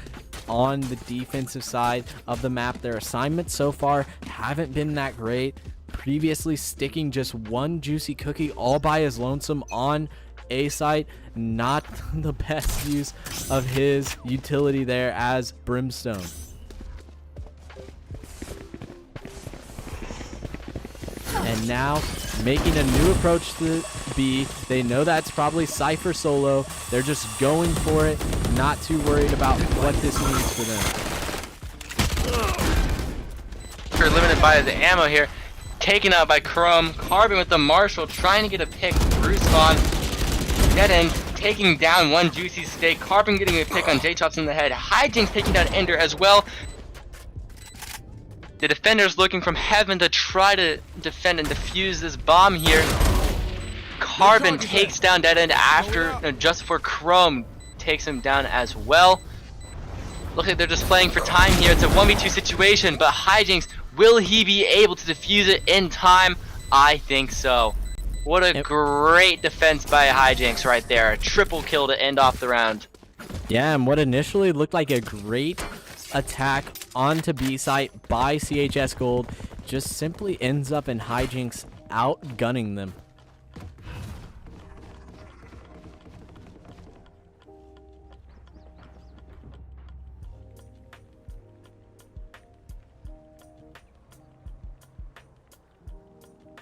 on the defensive side of the map. Their assignments so far haven't been that great. Previously sticking just one juicy cookie all by his lonesome on A site. Not the best use of his utility there as Brimstone. And now making a new approach to B. They know that's probably Cypher solo. They're just going for it, not too worried about what this means for them. They're limited by the ammo here. Taken out by Chrome. Carbon with the Marshall trying to get a pick through spawn. Dead End taking down one juicy steak. Carbon getting a pick on J-Chops in the head. Hijinks taking down Ender as well. The defenders looking from heaven to try to defend and defuse this bomb here. Carbon takes down Dead End after, just before Chrome takes him down as well. Looks like they're just playing for time here. It's a 1v2 situation, but Hijinks, will he be able to defuse it in time? I think so. What a great defense by Hijinks right there. A triple kill to end off the round. Yeah, and what initially looked like a great attack onto B site by CHS Gold just simply ends up in Hijinks outgunning them.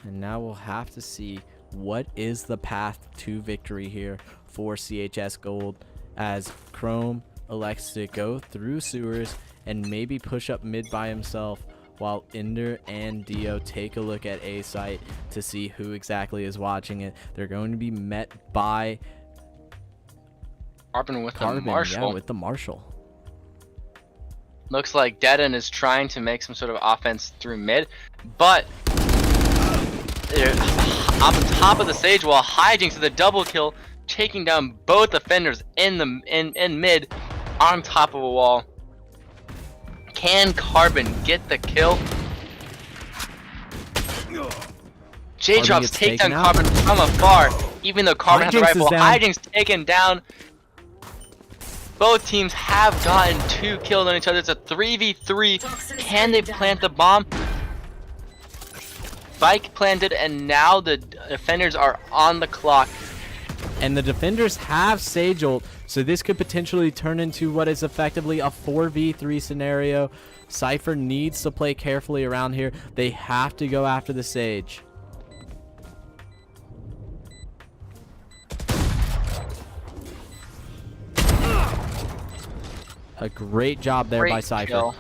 And now we'll have to see what is the path to victory here for CHS Gold, as Chrome elects to go through sewers and maybe push up mid by himself, while Ender and Dio take a look at A site to see who exactly is watching it. They're going to be met by Carbon with the Marshall. Yeah, with the Marshall. Looks like Dead End is trying to make some sort of offense through mid, but on top of the stage wall, Hijinks with a double kill, taking down both defenders in mid on top of a wall. Can Carbon get the kill? J-Drops take down Carbon from afar, even though Carbon has a rifle. Hijinks taken down. Both teams have gotten 2 kills on each other. It's a 3v3. Can they plant the bomb? Bike planted, and now the defenders are on the clock. And the defenders have Sage ult, so this could potentially turn into what is effectively a 4v3 scenario. Cypher needs to play carefully around here. They have to go after the Sage. A great job there by Cypher. Kill.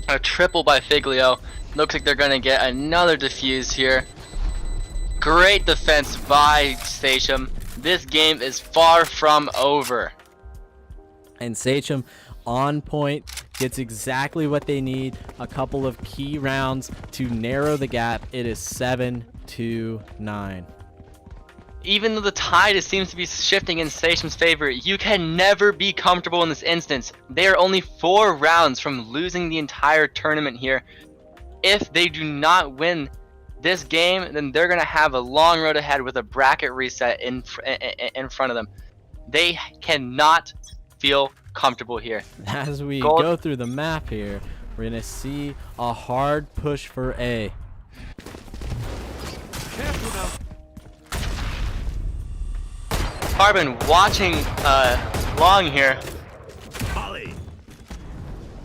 A triple by Figlio. Looks like they're gonna get another defuse here. Great defense by Sachem. This game is far from over. And Sachem on point, gets exactly what they need. A couple of key rounds to narrow the gap. It is 7-9. Even though the tide seems to be shifting in Sachem's favor, you can never be comfortable in this instance. They are only 4 rounds from losing the entire tournament here. if they do not win this game, then they're gonna have a long road ahead with a bracket reset in front of them. They cannot feel comfortable here. As we Gold. go through the map here, we're gonna see a hard push for A. Carbon watching long here.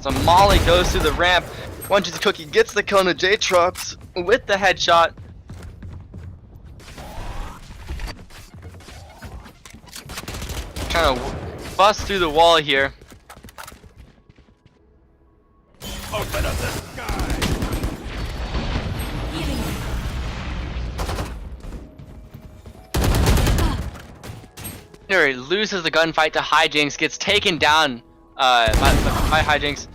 So Molly goes through the ramp. One Juicy Cookie gets the kill on the J-Trops with the headshot. Trying to bust through the wall here. Open up the sky. He loses the gunfight to Hijinks, gets taken down by Hijinks.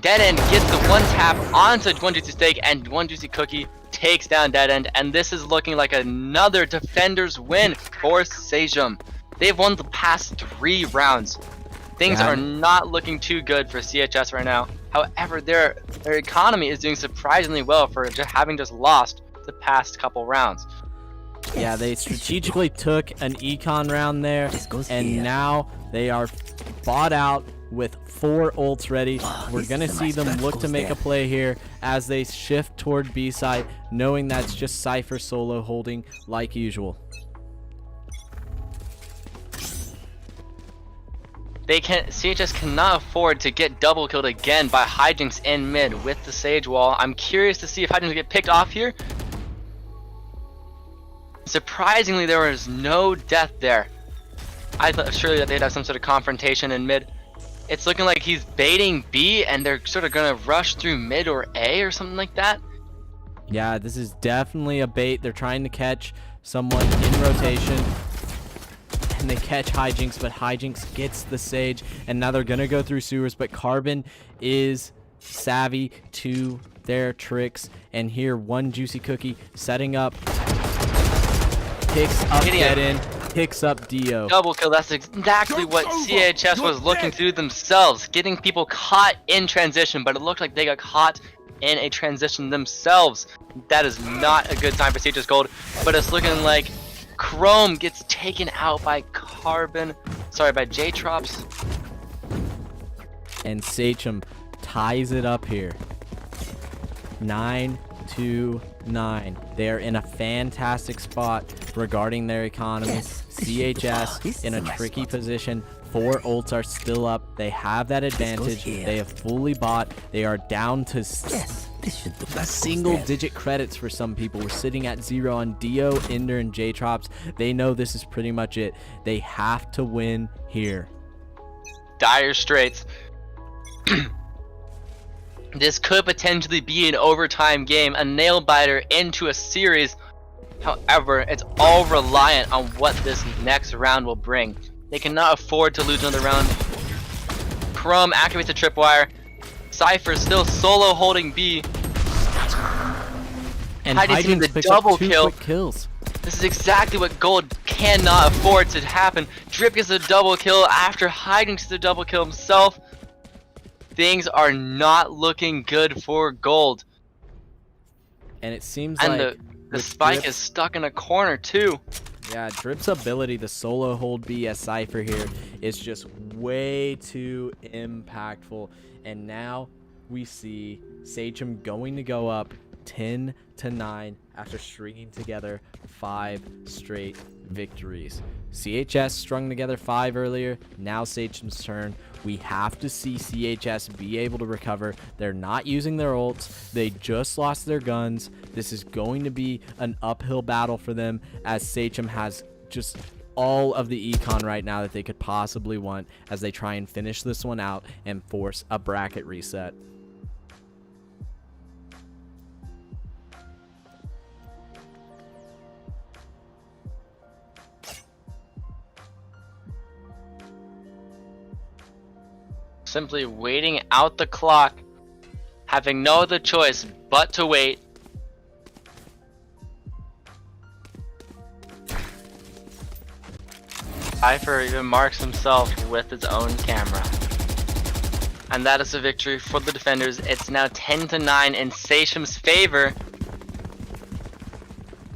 Dead End gets the one tap onto One Juicy Steak, and One Juicy Cookie takes down Dead End, and this is looking like another Defenders win for Sejum. They've won the past 3 rounds. Things are not looking too good for CHS right now. However, their economy is doing surprisingly well for having just lost the past couple rounds. Yeah, they strategically took an econ round there, and now they are bought out with 4 ults ready. We're going to see them look to make a play here as they shift toward B side, knowing that's just Cypher solo holding like usual. CHS cannot afford to get double killed again by Hijinks in mid with the Sage Wall. I'm curious to see if Hijinks get picked off here. Surprisingly, there was no death there. I thought surely that they'd have some sort of confrontation in mid. It's looking like he's baiting B and they're sort of gonna rush through mid or A or something like that. Yeah, this is definitely a bait. They're trying to catch someone in rotation. And they catch Hijinks, but Hijinks gets the Sage. And now they're going to go through sewers, but Carbon is savvy to their tricks. And here, One Juicy Cookie setting up. Picks up Dead End, picks up Dio. Double kill, that's exactly what CHS was looking to do themselves. Getting people caught in transition, but it looked like they got caught in a transition themselves. That is not a good time for CHS Gold, but it's looking like Chrome gets taken out by by J-Trops. And Sachem ties it up here. 9-9. They are in a fantastic spot regarding their economy. CHS in a tricky position. 4 ults are still up. They have that advantage. They have fully bought. They are down to single-digit credits for some people. We're sitting at 0 on Dio, Ender, and J-Trops. They know this is pretty much it. They have to win here. Dire straits. This could potentially be an overtime game, a nail-biter into a series. However, it's all reliant on what this next round will bring. They cannot afford to lose another round. Chrome activates the tripwire. Cypher still solo holding B. And Hijinks picks up 2 quick kills. This is exactly what Gold cannot afford to happen. Drip gets a double kill after Hijinks gets a double kill himself. Things are not looking good for Gold. And it seems and like the spike is stuck in a corner too. Yeah, Drip's ability to solo hold B as Cypher here is just way too impactful. And now we see Sachem going to go up 10-9 after stringing together 5 straight victories. CHS strung together 5 earlier. Now Sachem's turn. We have to see CHS be able to recover. They're not using their ults. They just lost their guns. This is going to be an uphill battle for them as Sachem has just all of the econ right now that they could possibly want as they try and finish this one out and force a bracket reset. Simply waiting out the clock, having no other choice but to wait. Cypher even marks himself with his own camera. And that is a victory for the defenders. It's now 10-9 in Sacham's favor.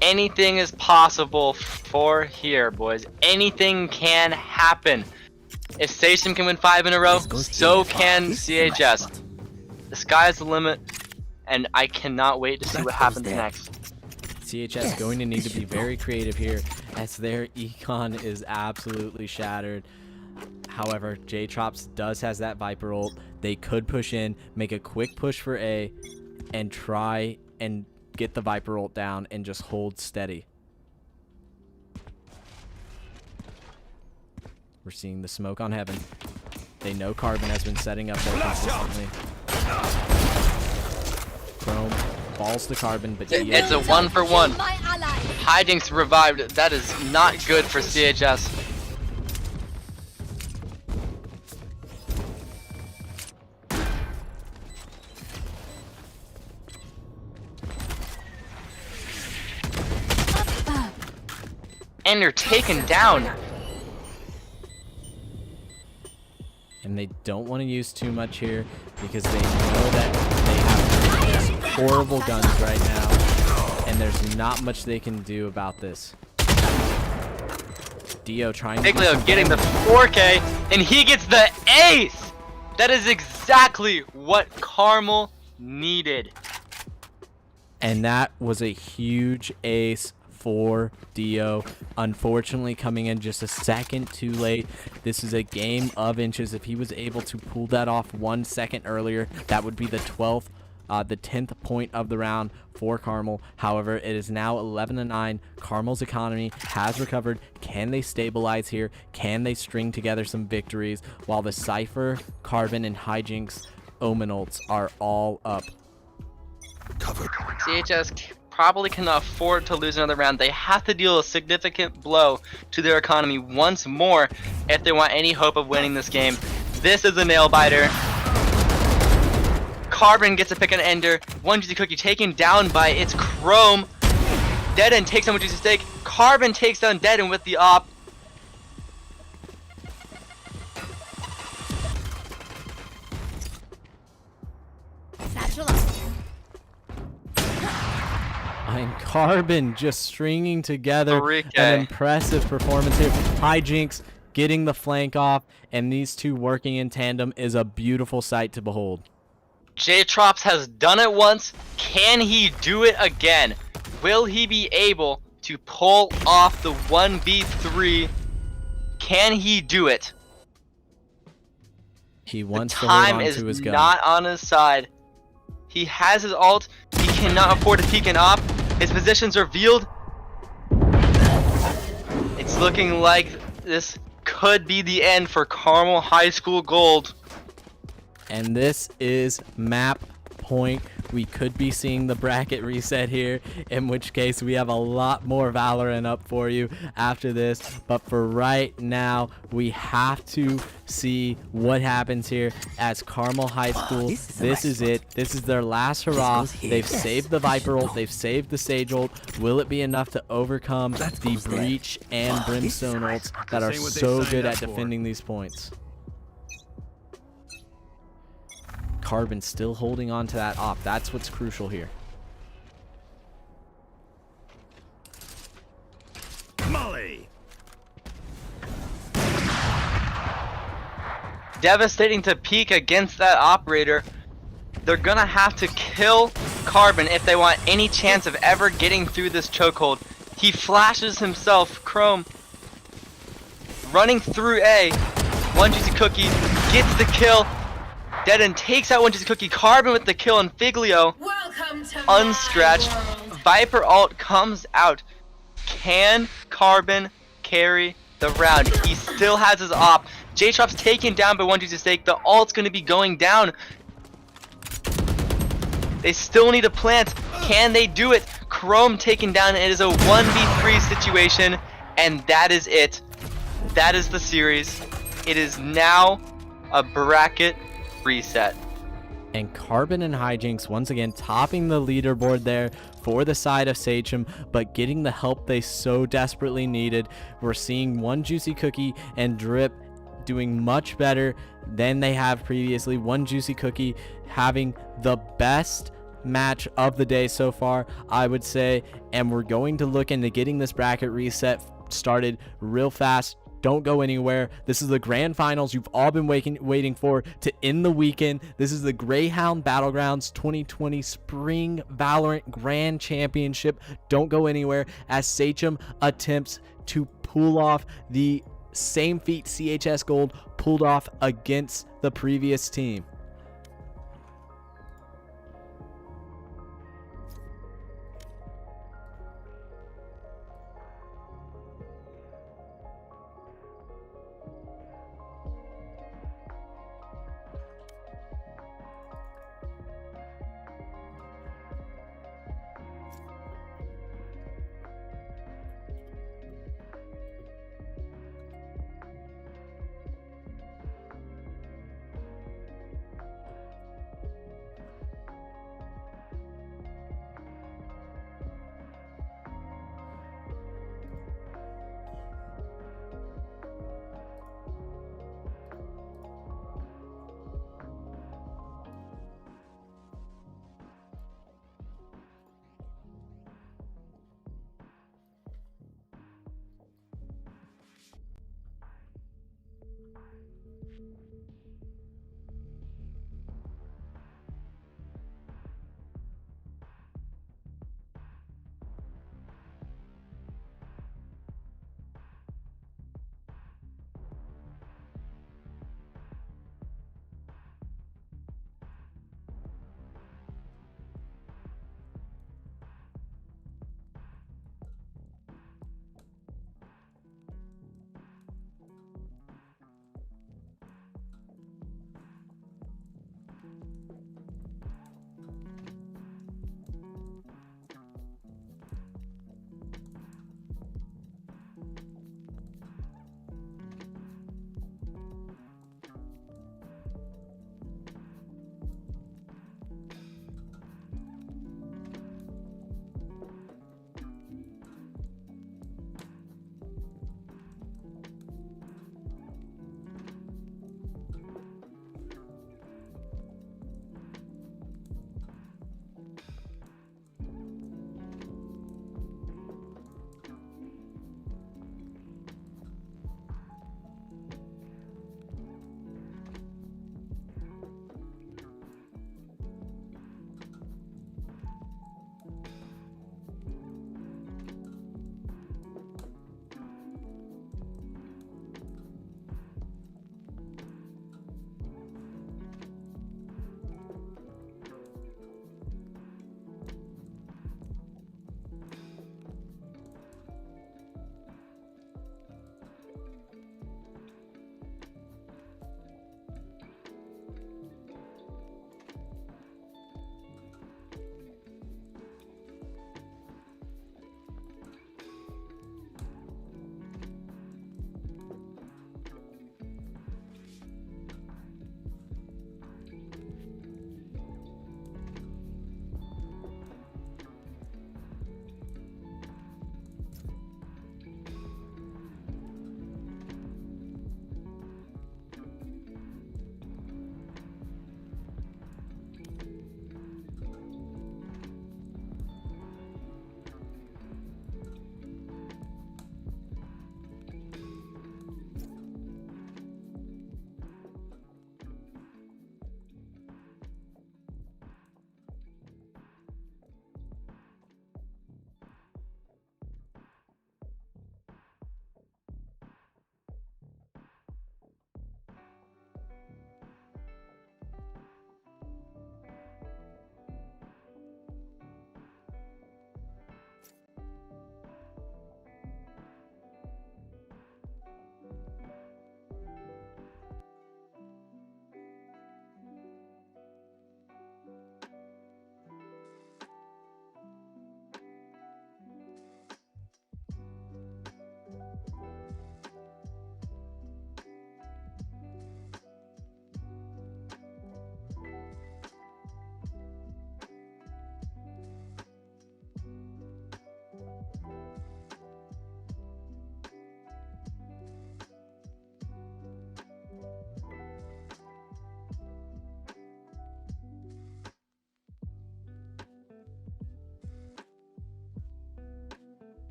Anything is possible for here, boys. Anything can happen. If Sacham can win 5 in a row, so can CHS. The sky's the limit, and I cannot wait to see what happens next. CHS going to need to be very creative here, as their econ is absolutely shattered. However, J-Trops does has that Viper ult. They could push in, make a quick push for A, and try and get the Viper ult down and just hold steady. We're seeing the smoke on Heaven. They know Carbon has been setting up there consistently. Chrome falls to Carbon, but it's a 1-for-1. Hijinks revived. That is not good for CHS. And they're taken down. And they don't want to use too much here because they know that they have horrible guns right now, and there's not much they can do about this. Dio trying to getting the 4K, and he gets the ace. That is exactly what Carmel needed. And that was a huge ace for Dio. Unfortunately, coming in just a second too late. This is a game of inches. If he was able to pull that off 1 second earlier, that would be the 10th point of the round for Carmel. However, it is now 11-9. Carmel's economy has recovered. Can they stabilize here? Can they string together some victories while the Cypher, Carbon, and Hijinks Omen ults are all up? CHS probably cannot afford to lose another round. They have to deal a significant blow to their economy once more if they want any hope of winning this game. This is a nail biter. Carbon gets a pick on Ender. One Juicy Cookie taken down by its Chrome. Deaden takes down One Juicy Steak. Carbon takes down Deaden with the op. And Carbon just stringing together 3K. an impressive performance here. Hijinks getting the flank off, and these two working in tandem is a beautiful sight to behold. J-Trops has done it once. Can he do it again? Will he be able to pull off the 1v3? Can he do it? He wants to Time hold on is to his gun. not on his side. He has his ult. He cannot afford to peek and op. His position's revealed. It's looking like this could be the end for Carmel High School Gold. And this is map point. We could be seeing the bracket reset here, in which case we have a lot more Valorant up for you after this. But for right now, we have to see what happens here as Carmel High School. This is it. This is their last hurrah. They've saved the Viper ult. They've saved the Sage ult. Will it be enough to overcome the Breach and Brimstone ults that are so good at defending these points? Carbon still holding on to that op. That's what's crucial here. Molly. Devastating to peek against that operator. They're gonna have to kill Carbon if they want any chance of ever getting through this chokehold. He flashes himself, Chrome, running through A. One Juicy Cookie gets the kill. Deaden takes out One Juicy Cookie. Carbon with the kill, and Figlio, unscratched. Viper ult comes out. Can Carbon carry the round? He still has his op. J-Trop's taken down by One Juicy Steak. The ult's going to be going down. They still need a plant. Can they do it? Chrome taken down. It is a 1v3 situation, and that is it. That is the series. It is now a bracket reset. And Carbon and Hijinks once again topping the leaderboard there for the side of Sachem, but getting the help they so desperately needed. We're seeing One Juicy Cookie and Drip doing much better than they have previously. One Juicy Cookie having the best match of the day so far, I would say, and we're going to look into getting this bracket reset started real fast. Don't go anywhere. This is the grand finals you've all been waiting for to end the weekend. This is the Greyhound Battlegrounds 2020 Spring Valorant Grand Championship. Don't go anywhere as Sachem attempts to pull off the same feat CHS Gold pulled off against the previous team.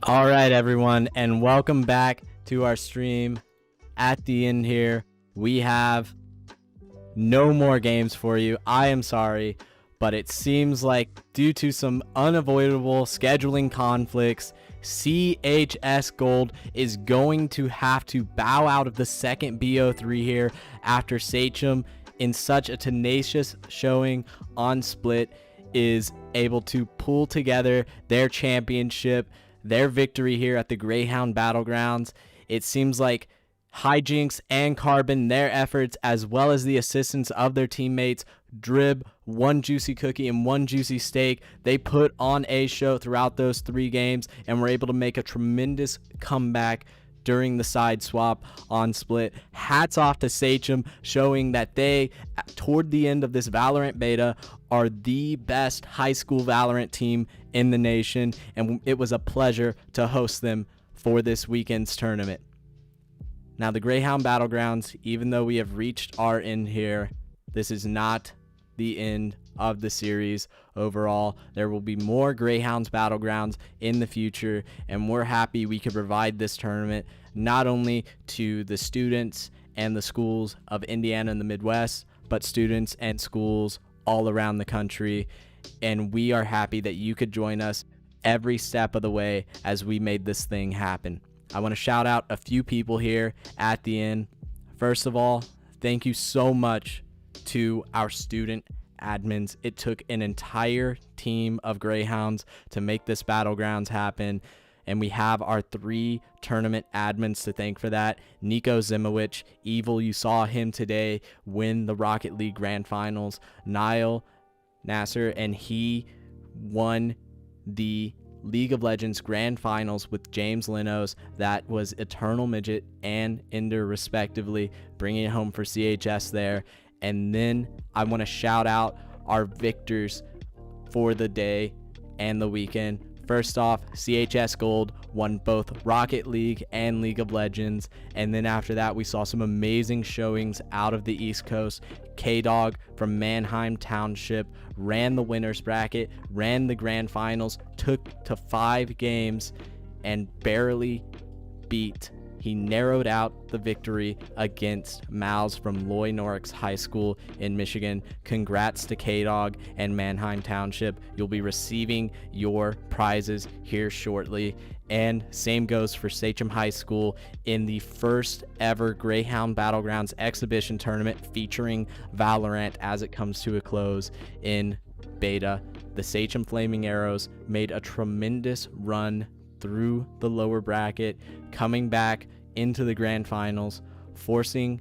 All right, everyone, and welcome back to our stream. At the end here, we have no more games for you. I am sorry, but it seems like due to some unavoidable scheduling conflicts, CHS Gold is going to have to bow out of the second BO3 here after Sachem, in such a tenacious showing on Split, is able to pull together their championship, their victory here at the Greyhound Battlegrounds. It seems like Hijinks and Carbon, their efforts, as well as the assistance of their teammates, Drib, one juicy cookie and one juicy steak, they put on a show throughout those 3 games and were able to make a tremendous comeback during the side swap on Split. Hats off to Sachem, showing that they, toward the end of this Valorant beta, are the best high school Valorant team in the nation, and it was a pleasure to host them for this weekend's tournament. Now, the Greyhound Battlegrounds, even though we have reached our end here, this is not the end of the series overall. There will be more Greyhounds Battlegrounds in the future, and we're happy we could provide this tournament not only to the students and the schools of Indiana and the Midwest, but students and schools all around the country. And we are happy that you could join us every step of the way as we made this thing happen. I want to shout out a few people here at the end. First of all, thank you so much to our student admins. It took an entire team of Greyhounds to make this Battlegrounds happen, and we have our 3 tournament admins to thank for that. Nico Zimowich, Evil, you saw him today win the Rocket League Grand Finals. Niall Nasser, and he won the League of Legends Grand Finals with James Linos. That was Eternal Midget and Ender respectively, bringing it home for CHS there. And then I want to shout out our victors for the day and the weekend. First off, CHS Gold won both Rocket League and League of Legends. And then after that, we saw some amazing showings out of the East Coast. K-Dog from Mannheim Township ran the winner's bracket, ran the grand finals, took to 5 games, and barely beat. He narrowed out the victory against Miles from Loy Norrix High School in Michigan. Congrats to K-Dog and Mannheim Township. You'll be receiving your prizes here shortly. And same goes for Sachem High School in the first ever Greyhound Battlegrounds exhibition tournament featuring Valorant as it comes to a close in beta. The Sachem Flaming Arrows made a tremendous run through the lower bracket, coming back into the grand finals, forcing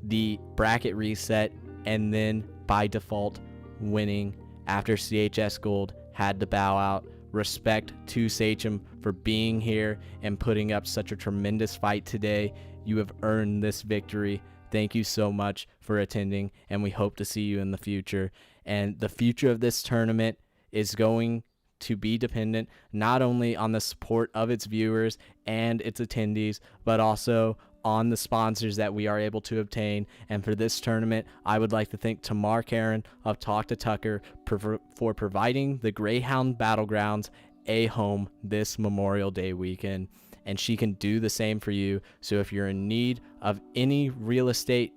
the bracket reset, and then by default winning after CHS Gold had to bow out. Respect to Sachem for being here and putting up such a tremendous fight today. You have earned this victory. Thank you so much for attending, and we hope to see you in the future. And the future of this tournament is going to be dependent not only on the support of its viewers and its attendees, but also on the sponsors that we are able to obtain. And for this tournament, I would like to thank Tamar Karen of Talk to Tucker for providing the Greyhound Battlegrounds a home this Memorial Day weekend. And she can do the same for you. So if you're in need of any real estate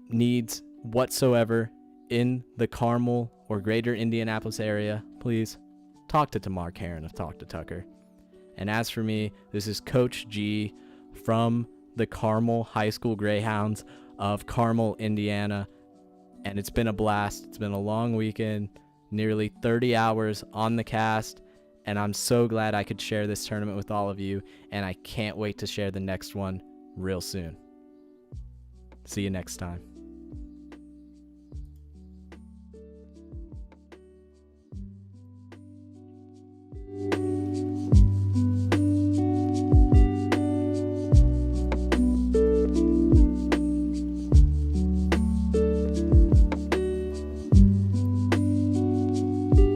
needs whatsoever in the Carmel or greater Indianapolis area, please talk to Tamar Karen of Talk to Tucker. And as for me, this is Coach G from the Carmel High School Greyhounds of Carmel, Indiana. And it's been a blast. It's been a long weekend, nearly 30 hours on the cast. And I'm so glad I could share this tournament with all of you. And I can't wait to share the next one real soon. See you next time.